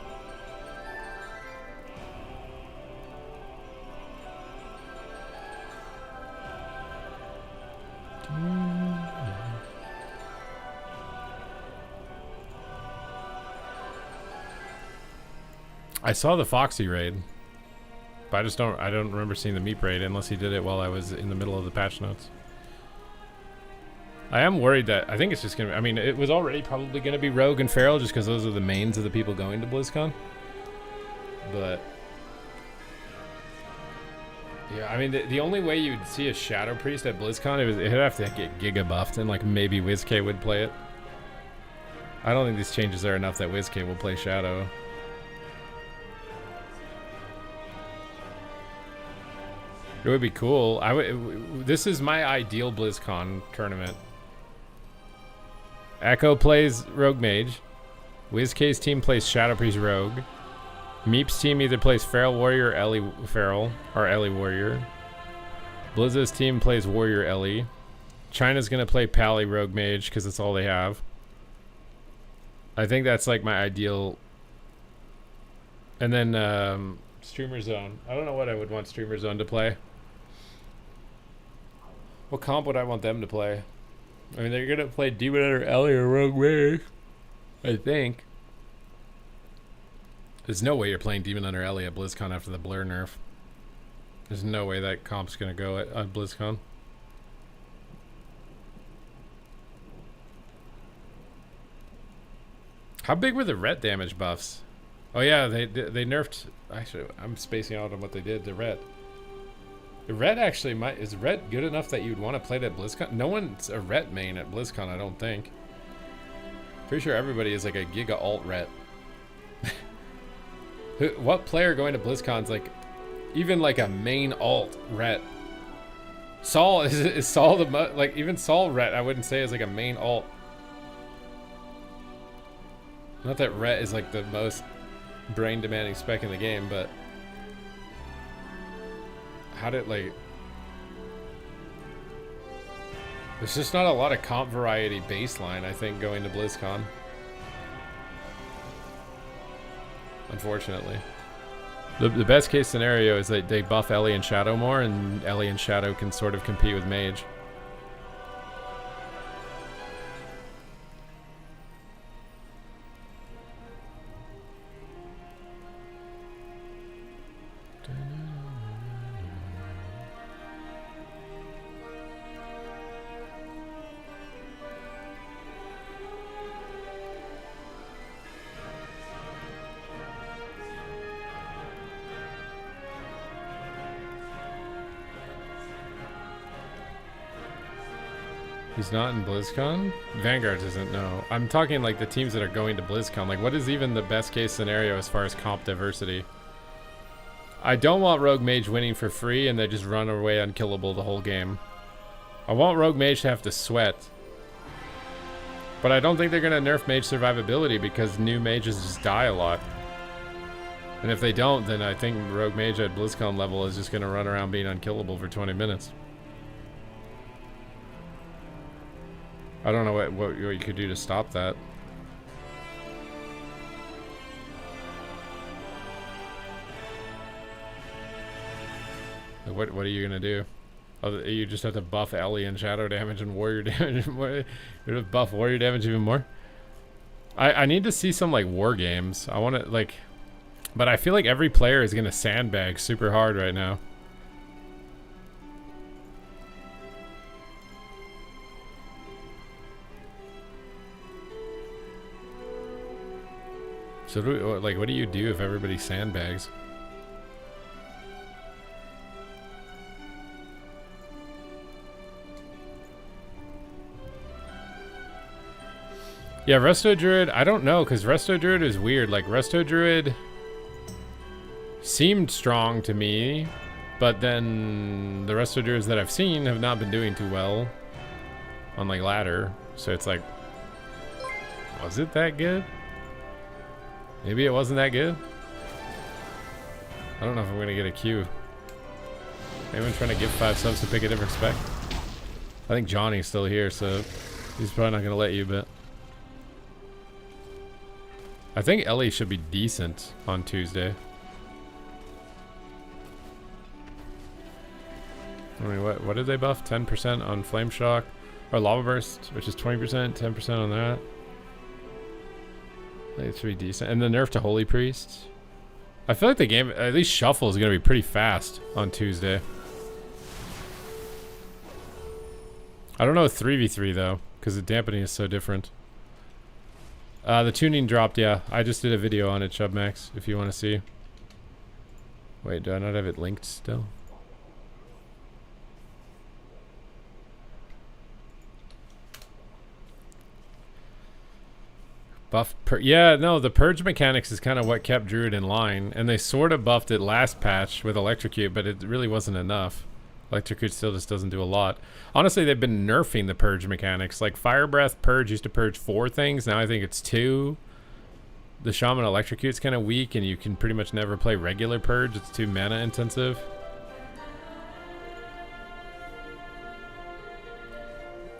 I saw the Foxy raid, but I don't remember seeing the Meep raid unless he did it while I was in the middle of the patch notes. I am worried that I think it's just gonna. I mean, it was already probably gonna be Rogue and Feral just because those are the mains of the people going to BlizzCon. But Yeah, I mean, the only way you'd see a Shadow Priest at BlizzCon, it'd have to get Giga buffed, and like maybe WizK would play it. I don't think these changes are enough that WizK will play Shadow. It would be cool. This is my ideal BlizzCon tournament. Echo plays Rogue Mage. WizK's team plays Shadow Priest Rogue. Meep's team either plays Feral Warrior or Ellie Feral, or Ellie Warrior. Blizz's team plays Warrior Ellie. China's gonna play Pally Rogue Mage because that's all they have. I think that's like my ideal. And then Streamer Zone. I don't know what I would want Streamer Zone to play. What comp would I want them to play? I mean, they're gonna play Demon Hunter Ellie or Rogue Mage, I think. There's no way you're playing Demon Hunter Ellie at BlizzCon after the Blur nerf. There's no way that comp's gonna go at BlizzCon. How big were the ret damage buffs? Oh yeah, they nerfed. Actually, I'm spacing out on what they did. The ret. The ret actually is ret good enough that you'd want to play it at BlizzCon? No one's a ret main at BlizzCon, I don't think. Pretty sure everybody is like a Giga alt ret. What player going to BlizzCon's like even like a main alt ret? Saul is Saul the like even Saul ret I wouldn't say is like a main alt. Not that ret is like the most brain demanding spec in the game, but how did like there's just not a lot of comp variety baseline I think going to BlizzCon, unfortunately. The best case scenario is that they buff Ellie and Shadow more, and Ellie and Shadow can sort of compete with Mage. He's not in BlizzCon? Vanguard isn't, no. I'm talking like the teams that are going to BlizzCon. Like, what is even the best case scenario as far as comp diversity? I don't want Rogue Mage winning for free and they just run away unkillable the whole game. I want Rogue Mage to have to sweat. But I don't think they're going to nerf Mage survivability because new mages just die a lot. And if they don't, then I think Rogue Mage at BlizzCon level is just going to run around being unkillable for 20 minutes. I don't know what you could do to stop that. What are you gonna do? Oh, you just have to buff Ellie and Shadow damage and Warrior damage. You're gonna buff Warrior damage even more. I need to see some like war games. I want to like, but I feel like every player is gonna sandbag super hard right now. So, what do you do if everybody sandbags? Yeah, Resto Druid, I don't know, because Resto Druid is weird. Like, Resto Druid seemed strong to me, but then the Resto Druids that I've seen have not been doing too well on, like, ladder. So it's like, was it that good? Maybe it wasn't that good. I don't know if I'm gonna get a queue. Anyone trying to give 5 subs to pick a different spec? I think Johnny's still here, so he's probably not gonna let you, but I think Ellie should be decent on Tuesday. I mean, what did they buff? 10% on Flame Shock or Lava Burst, which is 20%, 10% on that. I think it's pretty decent. And the nerf to Holy Priest. I feel like the game, at least Shuffle, is going to be pretty fast on Tuesday. I don't know 3v3 though, because the dampening is so different. The tuning dropped, yeah. I just did a video on it, Chubmax, if you want to see. Wait, do I not have it linked still? Yeah, no, the purge mechanics is kind of what kept Druid in line, and they sort of buffed it last patch with Electrocute, but it really wasn't enough. Electrocute still just doesn't do a lot. Honestly, they've been nerfing the purge mechanics. Like Fire Breath Purge used to purge 4 things, now I think it's 2. The Shaman Electrocute's kind of weak, and you can pretty much never play regular purge. It's too mana intensive.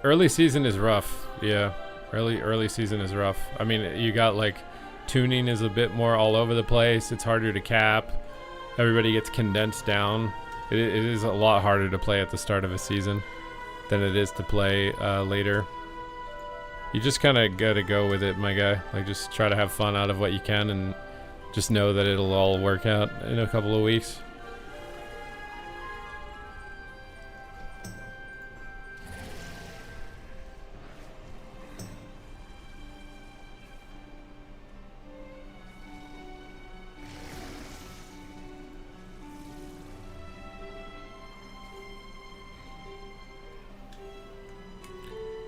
Early season is rough, yeah. Early season is rough. I mean, you got like tuning is a bit more all over the place. It's harder to cap. Everybody gets condensed down. It is a lot harder to play at the start of a season than it is to play later. You just kind of gotta go with it, my guy. Like, just try to have fun out of what you can, and just know that it'll all work out in a couple of weeks.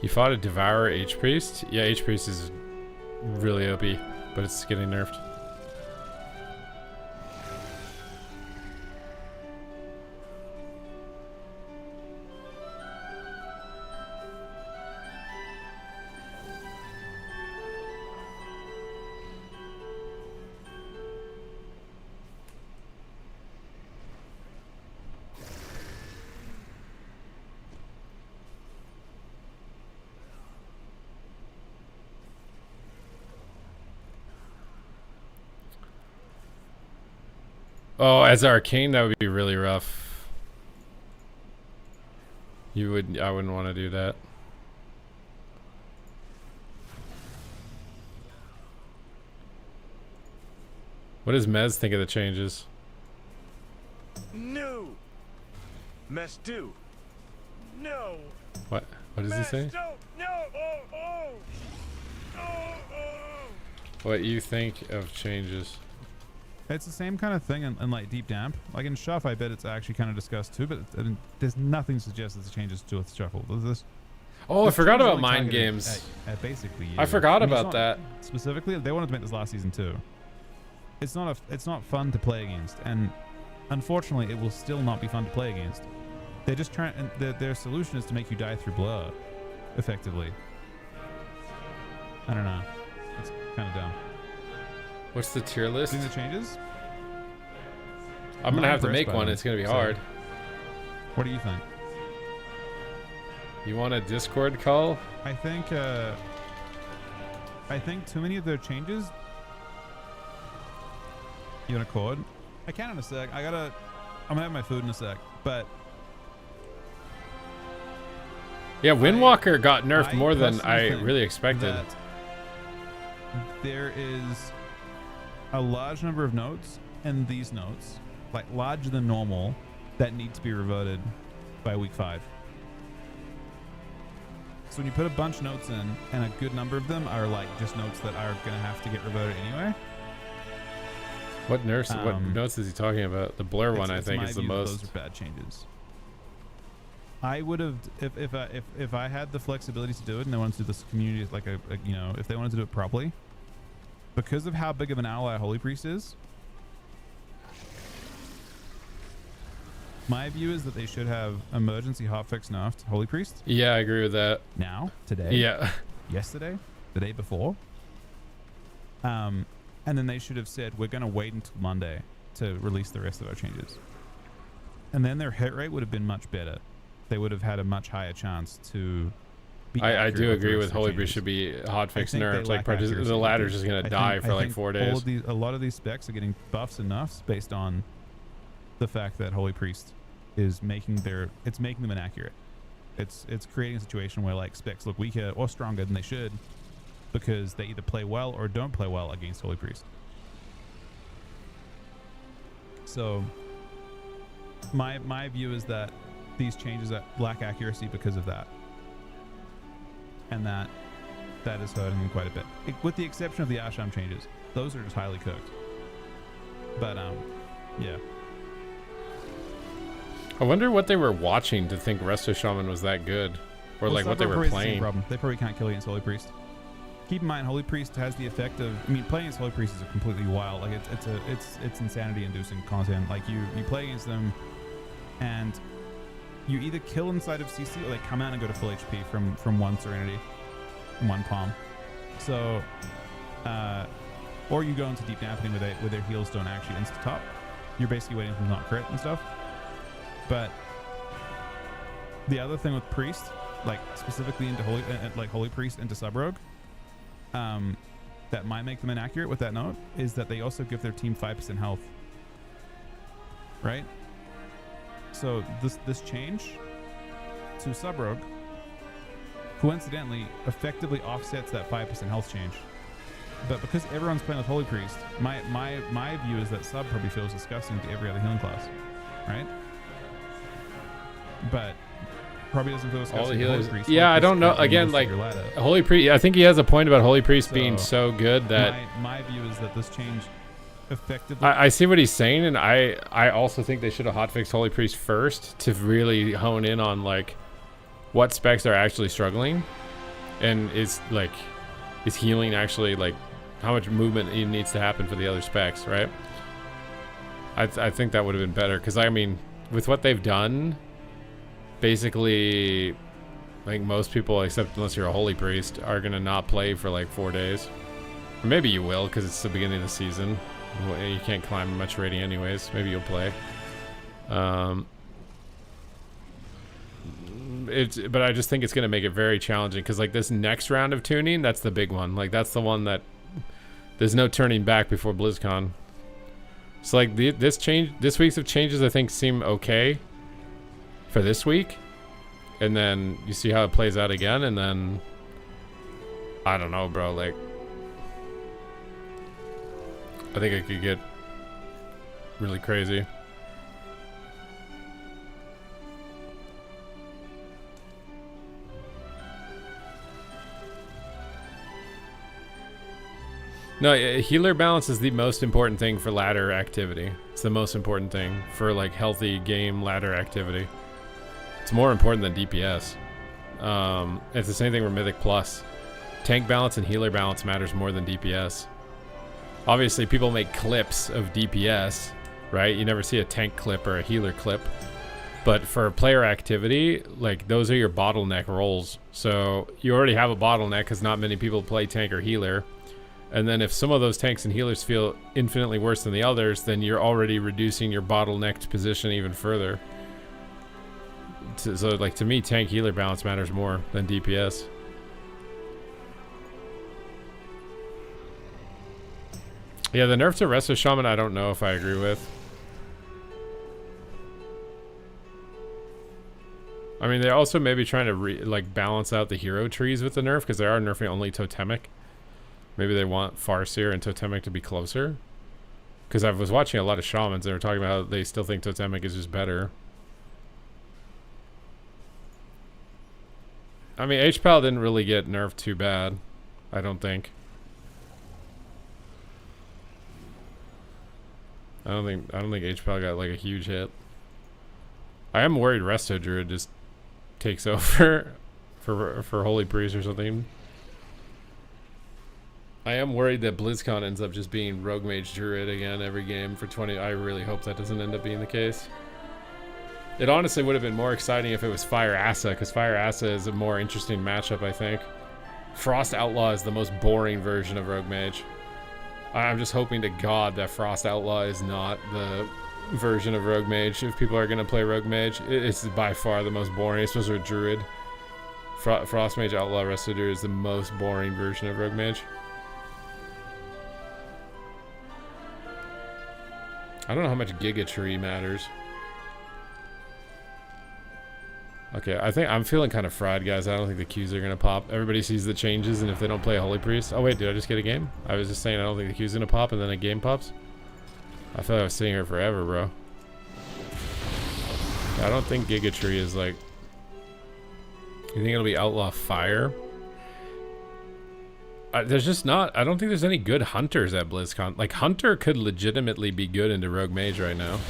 You fought a Devourer H-Priest? Yeah, H-Priest is really OP, but it's getting nerfed. Oh, as Arcane, that would be really rough. I wouldn't want to do that. What does Mez think of the changes? No. Must do. No. What does he say? No. Oh. What you think of changes? It's the same kind of thing in like Deep Damp. Like in Shuff, I bet it's actually kind of discussed too, but there's nothing to suggest that the changes to do with Shuffle. Does this? Oh, I forgot about mind games. Basically, I forgot I mean, about that. Specifically, they wanted to make this last season too. It's not fun to play against, and unfortunately, it will still not be fun to play against. They're just trying. Their solution is to make you die through blur, effectively. I don't know. It's kind of dumb. What's the tier list? Doing the changes? I'm gonna have to make impressed by one. them, It's gonna be so- hard. What do you think? You want a Discord call? I think too many of their changes. You want a chord? I can in a sec. I'm gonna have my food in a sec. But Yeah, Windwalker got nerfed I more than personally I think really expected. that there is a large number of notes, and these notes, like larger than normal, that need to be reverted by week 5. So when you put a bunch of notes in, and a good number of them are like just notes that are gonna have to get reverted anyway. What notes is he talking about? The blur one, I it's think, my is the view that most. Those are bad changes. I would have, if I had the flexibility to do it, and they wanted to do this community like if they wanted to do it properly, because of how big of an ally Holy Priest is, my view is that they should have emergency hotfix nerfed Holy Priest Yeah, I agree with that. now, today, Yeah. yesterday, the day before. And then they should have said, we're going to wait until Monday to release the rest of our changes. And then their hit rate would have been much better. They would have had a much higher chance to be I accurate do with the agree rest with of the Holy Priest changes. should be hotfix I think they nerfed. Like, lack accuracy. the ladder's just going to die for like 4 days. A lot of these specs are getting buffs and nuffs based on the fact that Holy Priest is making them inaccurate. It's creating a situation where like specs look weaker or stronger than they should because they either play well or don't play well against Holy Priest. So my view is that these changes lack accuracy because of that, and that is hurting them quite a bit. With the exception of the Asham changes, those are just highly cooked. But yeah. I wonder what they were watching to think Resto Shaman was that good, or Well, like what they were probably the same playing. problem. They probably can't kill against Holy Priest. keep in mind, Holy Priest has the effect of, I mean, playing as Holy Priest is a completely wild, like it's insanity-inducing content. Like you play against them, and you either kill inside of CC or they come out and go to full HP from one Serenity, one palm. So, or you go into Deep Dampening where their heals don't actually insta-top. You're basically waiting for them to not crit and stuff. But the other thing with Priest, like specifically into Holy Priest into Sub-Rogue, that might make them inaccurate with that note is that they also give their team 5% health. Right? So this change to Sub-Rogue coincidentally effectively offsets that 5% health change. But because everyone's playing with Holy Priest, my view is that Sub probably feels disgusting to every other healing class. Right? But probably doesn't feel disgusting All the to Holy healers. Priest. Yeah, Holy I don't Priest know. is the Again, most like of your ladder. Holy Priest. I think he has a point about Holy Priest being So, so good that my view is that this change effectively I see what he's saying, and I also think they should have hotfixed Holy Priest first to really hone in on like what specs are actually struggling, and is healing actually like how much movement needs to happen for the other specs, right? I think that would have been better, because I mean, with what they've done, basically, I think most people, except unless you're a Holy Priest, are gonna not play for like 4 days. Or maybe you will, because it's the beginning of the season. You can't climb much rating anyways. Maybe you'll play. But I just think it's going to make it very challenging, because like this next round of tuning, that's the big one. Like that's the one that there's no turning back before BlizzCon. So like this week's of changes I think seem okay for this week, and then you see how it plays out again, and then I don't know, bro. Like I think it could get really crazy. No, healer balance is the most important thing for ladder activity. It's the most important thing for like healthy game ladder activity. It's more important than DPS. It's the same thing with Mythic Plus. Tank balance and healer balance matters more than DPS. Obviously, people make clips of DPS, right? You never see a tank clip or a healer clip. But for player activity, like those are your bottleneck roles. So you already have a bottleneck because not many people play tank or healer. And then if some of those tanks and healers feel infinitely worse than the others, then you're already reducing your bottlenecked position even further. So like to me, tank healer balance matters more than DPS. Yeah, the nerf to Resto Shaman, I don't know if I agree with. I mean, they're also maybe trying to balance out the hero trees with the nerf, because they are nerfing only Totemic. Maybe they want Farseer and Totemic to be closer. Because I was watching a lot of Shamans, they were talking about how they still think Totemic is just better. I mean, HPAL didn't really get nerfed too bad, I don't think. I don't think HPAL got like a huge hit. I am worried Resto Druid just takes over for Holy Priest or something. I am worried that BlizzCon ends up just being Rogue Mage Druid again every game for 20. I really hope that doesn't end up being the case. It honestly would have been more exciting if it was Fire Asa, because Fire Asa is a more interesting matchup, I think. Frost Outlaw is the most boring version of Rogue Mage. I'm just hoping to God that Frost Outlaw is not the version of Rogue Mage. If people are going to play Rogue Mage, it's by far the most boring, especially with Druid. Frost Mage Outlaw Resto Druid is the most boring version of Rogue Mage. I don't know how much Giga Tree matters. Okay, I think I'm feeling kind of fried, guys. I don't think the Qs are going to pop. Everybody sees the changes, and if they don't play a Holy Priest... Oh, wait, did I just get a game? I was just saying I don't think the Q's going to pop, and then a game pops. I feel like I was sitting here forever, bro. I don't think Giga Tree is like... You think it'll be Outlaw Fire? There's just not... I don't think there's any good Hunters at BlizzCon. Like, Hunter could legitimately be good into Rogue Mage right now.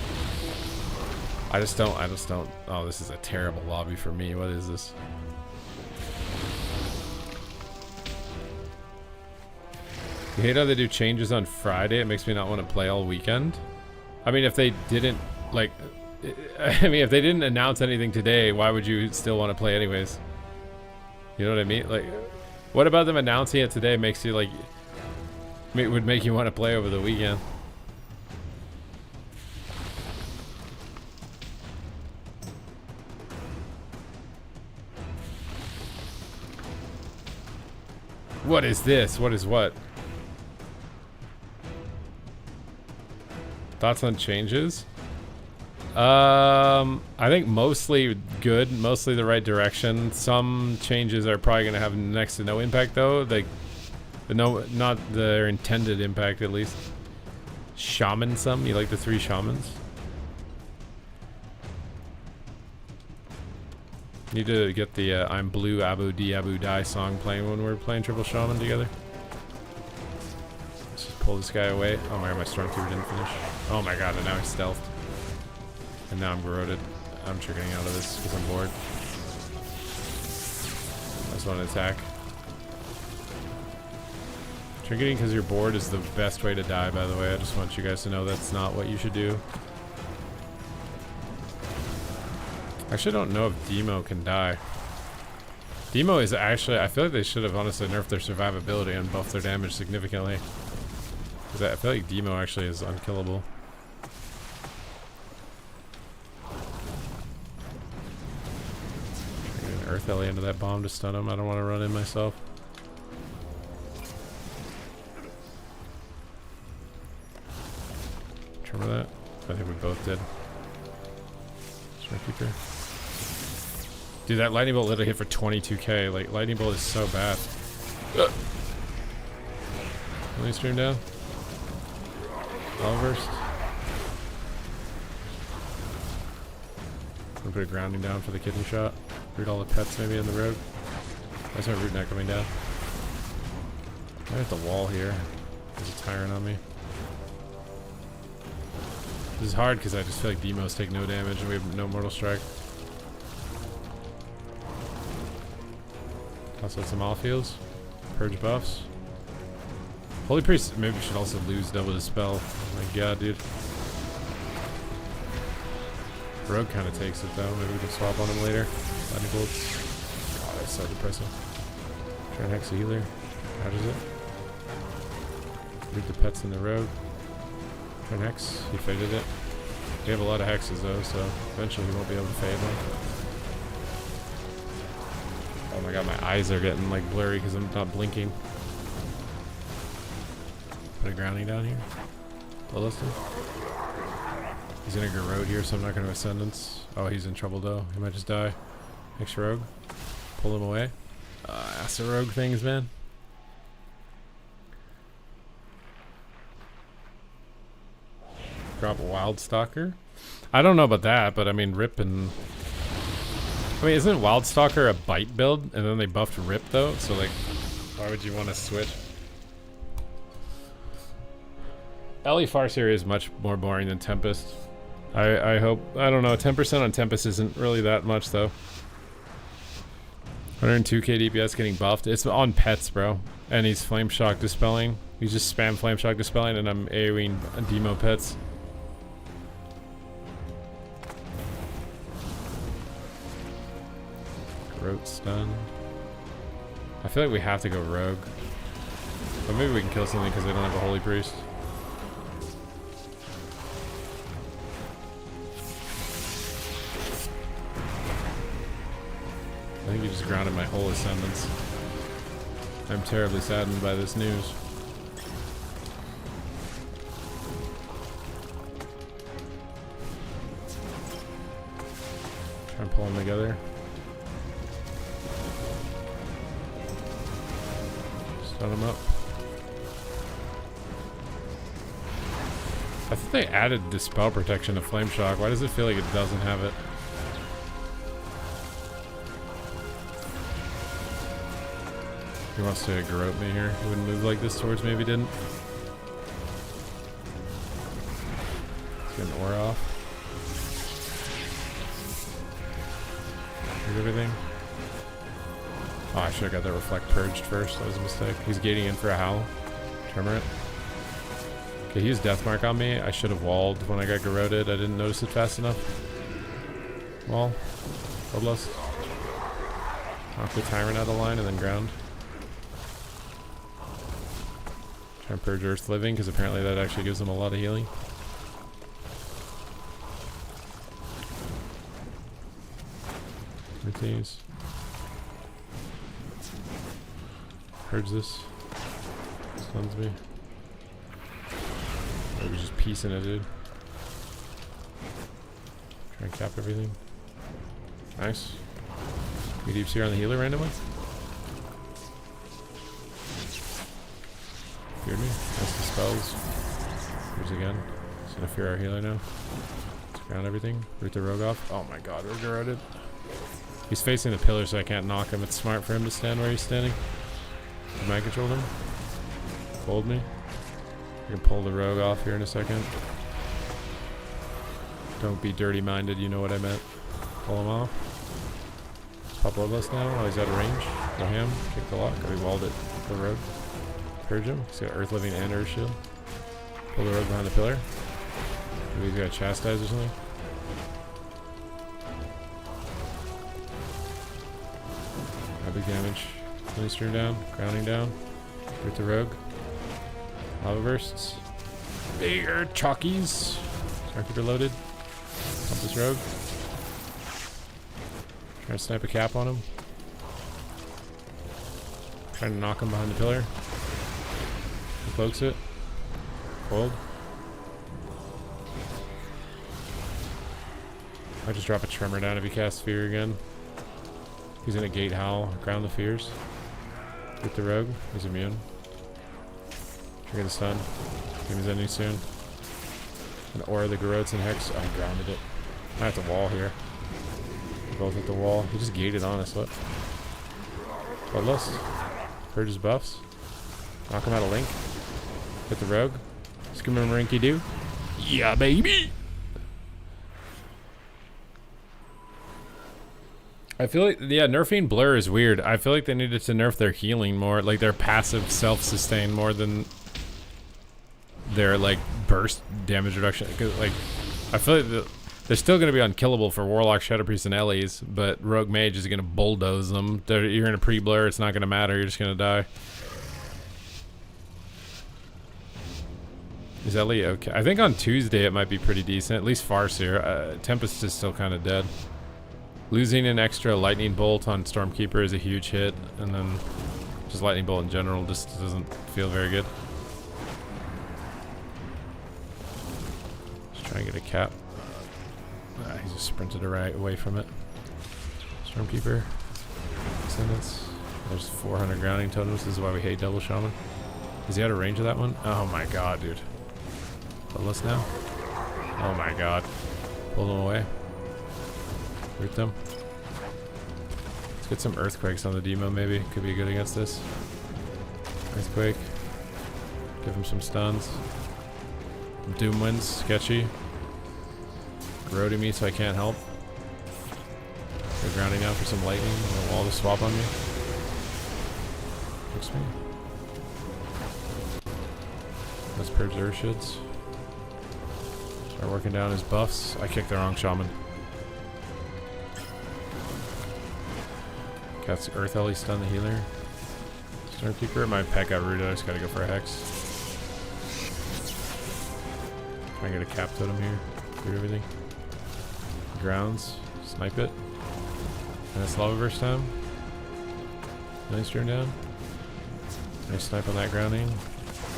I just don't. Oh, this is a terrible lobby for me. What is this? You hate how they do changes on Friday? It makes me not want to play all weekend. I mean, if they didn't, like... I mean, if they didn't announce anything today, why would you still want to play anyways? You know what I mean? Like, what about them announcing it today makes you, like... would make you want to play over the weekend? What is this? What is what? Thoughts on changes? I think mostly good, mostly the right direction. Some changes are probably going to have next to no impact though. Like, not their intended impact at least. Shaman some? You like the 3 shamans? Need to get the I'm Blue Abu Di Abu Die song playing when we're playing Triple Shaman together. Let's just pull this guy away. Oh my god, my Stormtrooper didn't finish. Oh my god, and now he's stealthed. And now I'm corroded. I'm triggering out of this because I'm bored. I just want to attack. Triggering because you're bored is the best way to die, by the way. I just want you guys to know that's not what you should do. I actually don't know if Demo can die. Demo is actually... I feel like they should have honestly nerfed their survivability and buffed their damage significantly. Because I feel like Demo actually is unkillable. Get an Earth Ellie into that bomb to stun him. I don't want to run in myself. Remember that? I think we both did. Keeper. Dude, that lightning bolt literally hit for 22k. Like, lightning bolt is so bad. Let me stream down. All-versed. I'm gonna put a grounding down for the kidney shot. Root all the pets maybe in the road. Why is my root not coming down? I'm at the wall here. There's a tyrant on me. This is hard because I just feel like Demos take no damage and we have no Mortal Strike. Also some Alfields. Purge buffs. Holy Priest maybe should also lose double Dispel. Oh my god, dude. Rogue kind of takes it though. Maybe we can swap on him later. Lightning bolts. God, that's so depressing. Try and hex a healer. How does it? Leave the pets in the road. Hex, he faded it. We have a lot of hexes though, so eventually he won't be able to fade one. Oh my god, my eyes are getting like blurry because I'm not blinking. Put a grounding down here. Bloodlusted. He's gonna Garrode here, so I'm not gonna Ascendance. Oh, he's in trouble though. He might just die. Next Rogue. Pull him away. Acid Rogue things, man. Drop Wildstalker. I don't know about that, but I mean Rip and... I mean, isn't Wildstalker a bite build? And then they buffed Rip though, so like, why would you want to switch? Ellie Farseer is much more boring than Tempest. I hope... I don't know, 10% on Tempest isn't really that much though. 102k DPS getting buffed. It's on pets, bro. And he's Flame Shock Dispelling. He's just spam Flame Shock Dispelling and I'm AoEing Demo pets. Rote stun. I feel like we have to go Rogue. But maybe we can kill something because they don't have a Holy Priest. I think you just grounded my whole Ascendance. I'm terribly saddened by this news. Try and pull them together. Stun them up. I think they added Dispel Protection to Flame Shock. Why does it feel like it doesn't have it? He wants to Garrode me here. He wouldn't move like this towards me if he didn't. Let's get an aura off. Here's everything. Oh, I should have got that Reflect purged first. That was a mistake. He's gating in for a Howl. Tremor it. Okay, he used Deathmark on me. I should have walled when I got Garroted. I didn't notice it fast enough. Wall. Bloodlust. Knock the Tyrant out of line and then ground. Try and purge Earth Living, because apparently that actually gives them a lot of healing. Routines. Purge this. Stuns me. I was just piecing it, dude. Try and cap everything. Nice. You deep seer on the healer randomly? Feared me. Nice dispels. Here's again. Just gonna fear our healer now. Let's ground everything. Root the rogue off. Oh my god, we're garroted. He's facing the pillar, so I can't knock him. It's smart for him to stand where he's standing. Can mind control him. Hold me. I can pull the rogue off here in a second. Don't be dirty minded, you know what I meant. Pull him off. Pop Bloodlust now. Oh, he's out of range. Go ham. Kick the lock. We walled it. The rogue. Purge him. He's got Earth Living and Earth Shield. Pull the rogue behind the pillar. Maybe he's got Chastise or something. Big damage. Money stream down. Grounding down. Root the rogue. Lava bursts. Bigger chalkies. Starkeeper loaded. Pump this rogue. Try to snipe a cap on him. Trying to knock him behind the pillar. He cloaks it. Cold. I just drop a tremor down if he casts fear again. He's gonna gate howl, ground the fears. Get the rogue, he's immune. Trigger the stun. Game is ending soon. An aura the Garrotes and Hex. Oh, I grounded it. I have to wall here. Both at the wall. He just gated on us. What? Bloodlust. Purge his buffs. Knock him out of link. Hit the rogue. Skimmermarinky doo. Yeah, baby! I feel like, yeah, nerfing Blur is weird. I feel like they needed to nerf their healing more, like their passive self-sustain more than their, like, burst damage reduction. Cause, like, I feel like they're still going to be unkillable for Warlock, Shadow Priest, and Ellies, but Rogue Mage is going to bulldoze them. You're in a pre-blur, it's not going to matter, you're just going to die. Is Ellie okay? I think on Tuesday it might be pretty decent, at least Farseer. Tempest is still kind of dead. Losing an extra Lightning Bolt on Stormkeeper is a huge hit, and then just Lightning Bolt in general just doesn't feel very good. Just try and get a cap. He just sprinted away from it. Stormkeeper. Descendants. There's 400 grounding totems. This is why we hate Double Shaman. Is he out of range of that one? Oh my god, dude. Bloodlust now? Oh my god. Pull them away. Root them. Let's get some Earthquakes on the demo maybe. Could be good against this. Earthquake. Give him some stuns. Doom Winds. Sketchy. Corroding me so I can't help. They're grounding out for some lightning. A wall to swap on me. Fix me. Let's purge their shields. Start working down his buffs. I kicked the wrong shaman. Got Earth Ellie stun the healer. Stormkeeper. My pet got rooted. I just gotta go for a Hex. Try and get a cap totem here. Do everything. Grounds. Snipe it. And it's Lava Burst time. Nice turn down. Nice snipe on that grounding.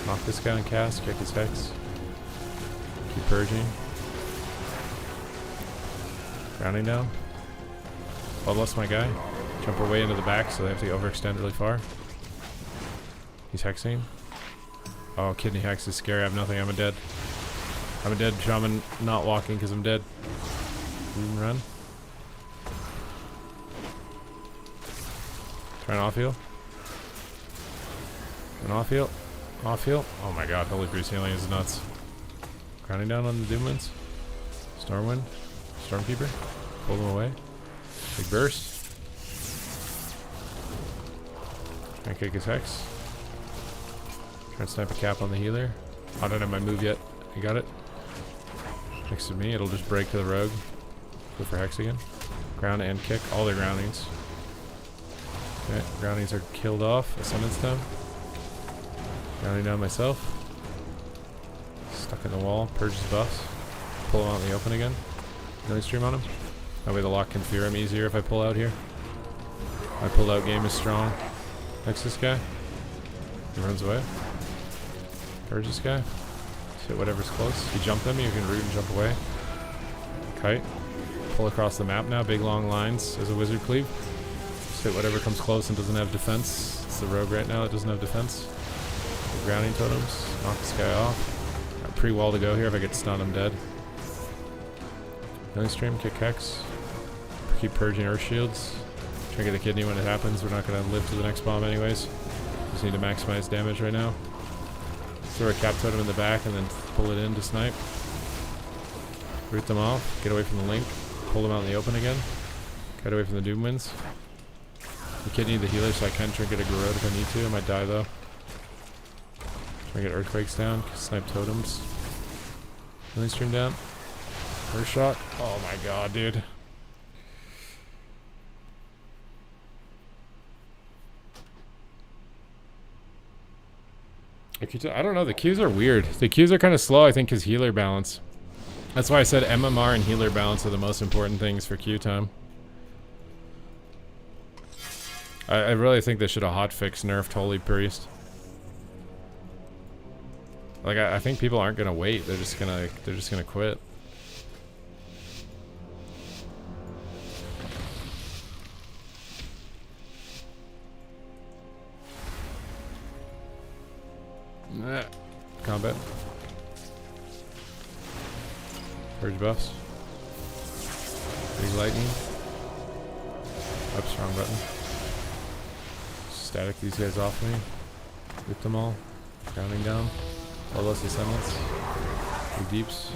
Knock this guy and cast. Kick his Hex. Keep purging. Grounding down. Bloodlust my guy. Jump away into the back so they have to overextend really far. He's hexing. Oh, Kidney Hex is scary. I have nothing. I'm a dead. I'm a dead shaman not walking because I'm dead. Run. Try and off heal. An off heal. Off heal. Oh my god, Holy Priest healing is nuts. Grounding down on the Doom Winds. Stormwind. Stormkeeper. Pull them away. Big burst. Try and kick his Hex. Try Try to snipe a cap on the healer. I don't have my move yet. I got it. Next to me, it'll just break to the rogue. Go for Hex again. Ground and kick. All their groundings. Okay, groundings are killed off. Ascendance down. Grounding down myself. Stuck in the wall. Purges buffs. Pull him out in the open again. Really stream on him. That way the lock can fear him easier if I pull out here. My pull out game is strong. Next this guy. He runs away. Purge this guy. Just hit whatever's close. You jump them, you can root and jump away. Kite. Pull across the map now. Big long lines as a wizard cleave. Just hit whatever comes close and doesn't have defense. It's the rogue right now that doesn't have defense. Grounding totems. Knock this guy off. Got pre-wall to go here. If I get stunned, I'm dead. Healing stream, kick Hex. Keep purging Earth Shields. Try to get a kidney when it happens. We're not going to live to the next bomb anyways. Just need to maximize damage right now. Throw a cap totem in the back and then pull it in to snipe. Root them off. Get away from the link. Pull them out in the open again. Get away from the Doom Winds. The kidney, the healer, so I can trinket a Garrote if I need to. I might die though. Try to get Earthquakes down. Snipe totems. Healing stream down. First shot. Oh my god, dude. I don't know, the Qs are weird. The Qs are kind of slow, I think, because healer balance. That's why I said MMR and healer balance are the most important things for Q time. I really think they should have hotfix nerfed Holy Priest. Like, I think people aren't gonna wait. They're just gonna quit. Combat. Purge buffs. Big lightning. Up strong button. Static these guys off me. Whip them all. Grounding down. Bloodlust Ascendants. Big deeps.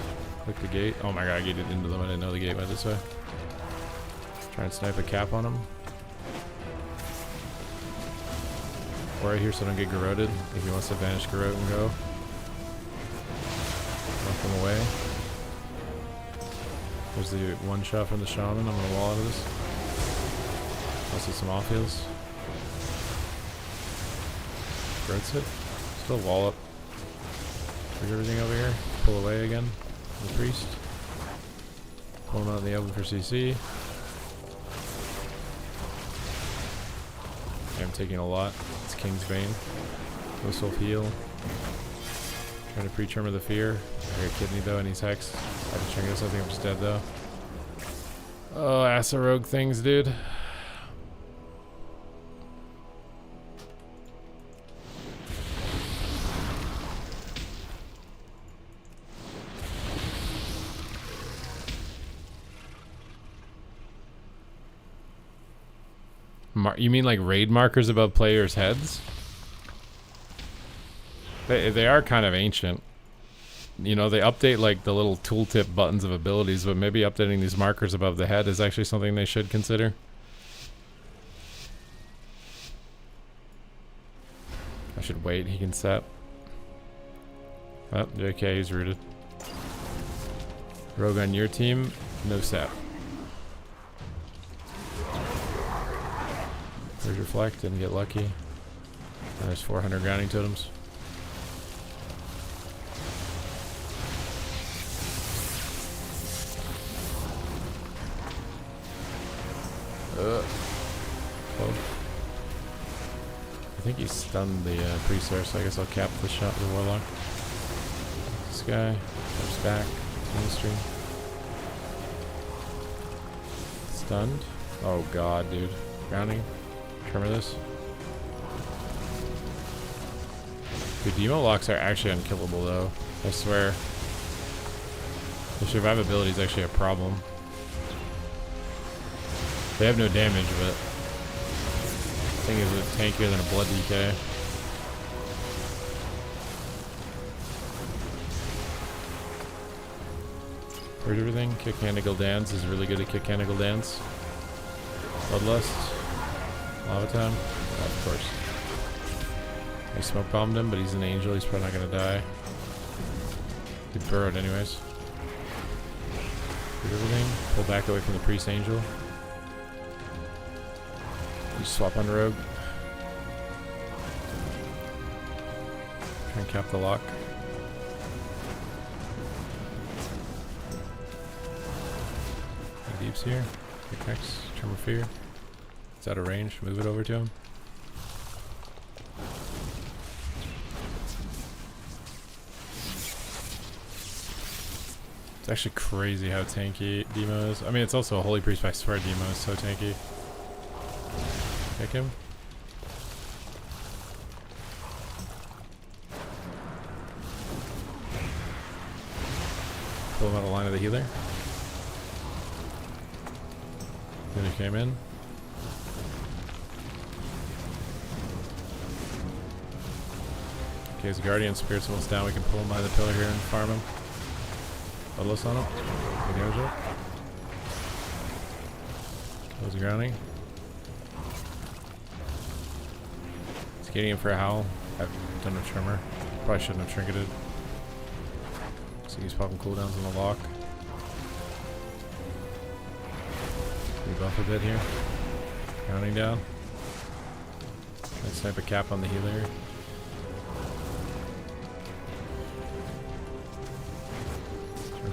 Click the gate. Oh my god, I gated into them. I didn't know the gate went this way. Try and snipe a cap on them. Right here so I don't get garroted. If he wants to vanish garrote and go. Knock him away. There's the one shot from the shaman. I'm gonna wall out of this. Also some off heals. Garrote's hit. Still wall up. Trigger everything over here. Pull away again. The priest. Pull him out in the open for CC. Okay, I'm taking a lot. It's King's Bane. Go self heal. Trying to pre-tremor the fear. I got kidney though, and he's hexed. I have to try this. I think I'm just dead though. Oh, Asa rogue things, dude. You mean like raid markers above players' heads? They are kind of ancient. You know, they update like the little tooltip buttons of abilities, but maybe updating these markers above the head is actually something they should consider. I should wait, he can set. Oh, JK, he's rooted. Rogue on your team, no sap. There's reflect, didn't get lucky. And there's 400 grounding totems. Oh. I think he stunned the priest there, so I guess I'll cap the shot with the warlock. This guy comes back on the stream. Stunned. Oh god, dude. Grounding. Tremor this. Dude, demo locks are actually unkillable though. I swear. The survivability is actually a problem. They have no damage, but the thing is it's tankier than a blood DK. Purge everything. Kick Canticle Dance is really good at Kick Canticle Dance. Bloodlust. Lava Time. Oh, of course. I smoke bombed him, but he's an angel. He's probably not gonna die. He burrowed anyways. Did everything. Pull back away from the priest angel. You swap on rogue. Try and cap the lock. Deeps here. Pickaxe. Tremor Fear. It's out of range. Move it over to him. It's actually crazy how tanky Demo is. I mean, it's also a Holy Priest, but I swear Demo is so tanky. Kick him. Pull him out of line of the healer. Then he came in. Okay, his Guardian Spirit's almost down. We can pull him by the pillar here and farm him. Bloodlust on him. Good damage up. Close the grounding. Skating in for a howl. I've done a tremor. Probably shouldn't have trinketed. So he's popping cooldowns on the lock. Rebuff a bit here. Counting down. Try to snipe a cap on the healer.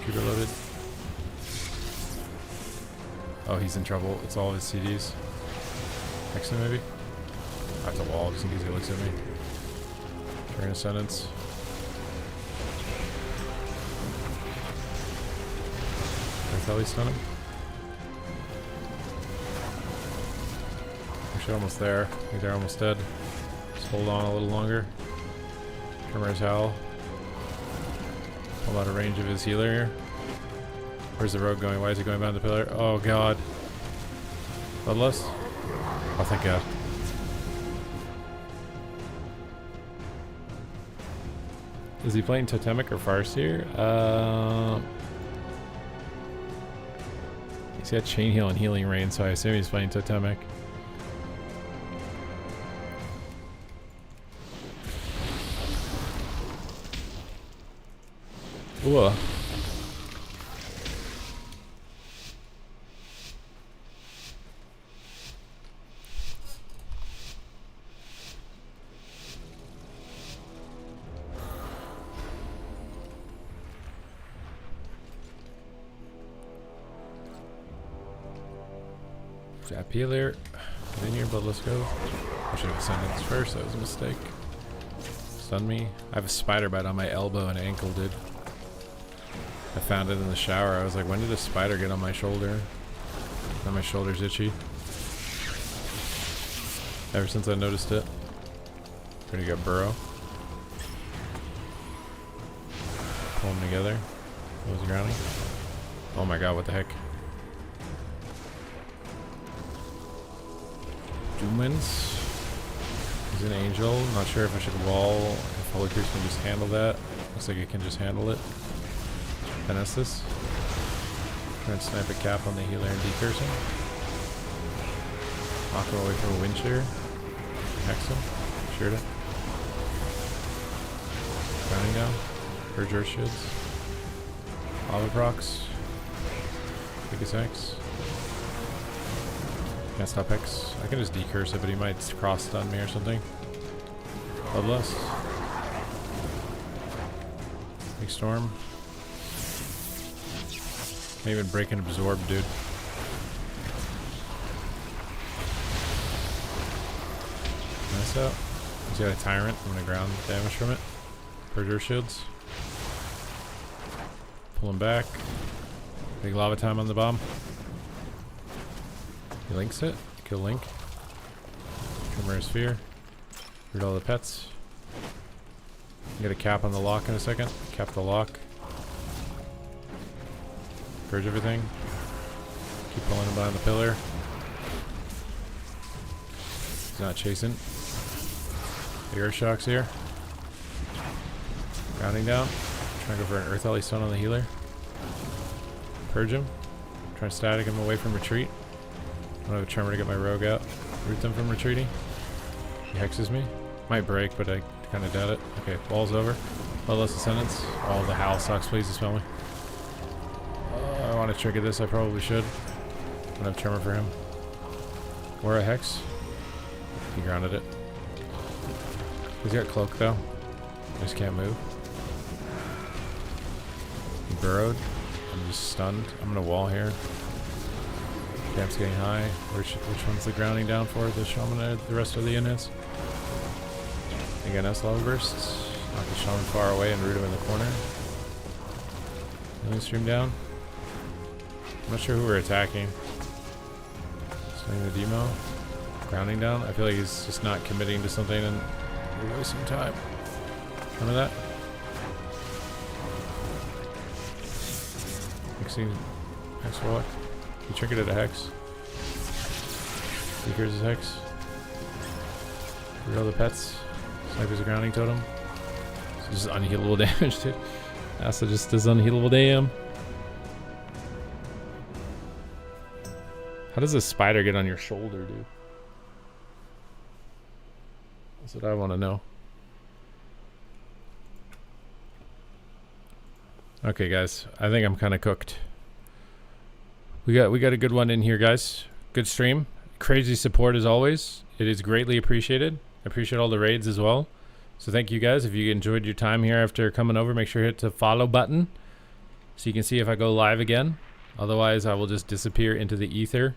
Keep it loaded. Oh, he's in trouble. It's all of his CDs. Next to him, maybe? I have to wall just in case he looks at me. Turn Ascendance. That's how he stun him. Actually, almost there. I think they're almost dead. Just hold on a little longer. Tremor's Howl. Pull out of range of his healer here. Where's the rogue going? Why is he going behind the pillar? Oh god. Bloodlust? Oh thank god. Is he playing Totemic or Farseer? He's got Chain Heal and Healing Rain, so I assume he's playing Totemic. Ooh. Zap healer. Get in here, but let's go. I should have Ascendance first, that was a mistake. Stun me. I have a spider bite on my elbow and ankle, dude. I found it in the shower. I was like, when did a spider get on my shoulder? Now my shoulder's itchy. Ever since I noticed it. Pretty good burrow. Pull them together. Close the grounding. Oh my god, what the heck? Doomwinds. He's an angel. Not sure if I should wall. If Holy Priest can just handle that. Looks like it can just handle it. Finesse this. Try and snipe a cap on the healer and decurse him. Knock him away from a wind shear. Hex him. Sheared it. Grounding down. Purge Earth Shields. Lava Procs. Biggest Hex. Can't stop Hex. I can just decurse it, but he might cross stun me or something. Bloodlust. Big Storm. Can't even break and absorb, dude. Nice out. He's got a Tyrant. I'm gonna ground damage from it. Purge Earth Shields. Pull him back. Big Lava Time on the bomb. He links it. Kill Link. Tremor Sphere. Root all the pets. Get a cap on the lock in a second. Cap the lock. Purge everything. Keep pulling him behind the pillar. He's not chasing. The Earth Shocks here. Grounding down. Trying to go for an Earth Alley Stun on the healer. Purge him. Try to static him away from retreat. I don't have a Tremor to get my rogue out. Root them from retreating. He hexes me. Might break, but I kind of doubt it. Okay, wall's over. Bloodlust Descendants. Oh, the Howl sucks. Please dispel me. I want to trigger this. I probably should. I don't have Tremor for him. Where a Hex? He grounded it. He's got Cloak, though. I just can't move. He burrowed. I'm just stunned. I'm going to wall here. Camp's getting high. Which one's the grounding down for? The Shaman or the rest of the units? Again, S level bursts. Knock the Shaman far away and root him in the corner. Healing stream down. I'm not sure who we're attacking. Sending the demo. Grounding down. I feel like he's just not committing to something and we're wasting time. Remember that? Mixing Hex Warlock. He triggered a Hex. Seeker's his Hex. Reroll the pets. Sniper's a grounding totem. So just unhealable damage too. Asa just does unhealable damn. How does a spider get on your shoulder, dude? That's what I want to know. Okay, guys. I think I'm kind of cooked. We got a good one in here, guys. Good stream. Crazy support as always. It is greatly appreciated. I appreciate all the raids as well. So thank you guys. If you enjoyed your time here after coming over, make sure you hit the follow button so you can see if I go live again. Otherwise, I will just disappear into the ether,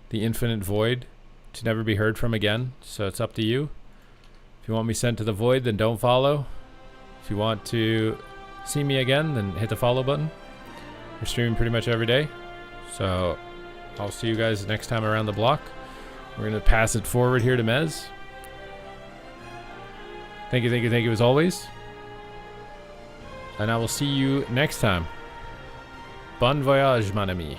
the infinite void, to never be heard from again. So it's up to you. If you want me sent to the void, then don't follow. If you want to see me again, then hit the follow button. We're streaming pretty much every day. So I'll see you guys next time around the block. We're going to pass it forward here to Mez. Thank you as always. And I will see you next time. Bon voyage, mon ami.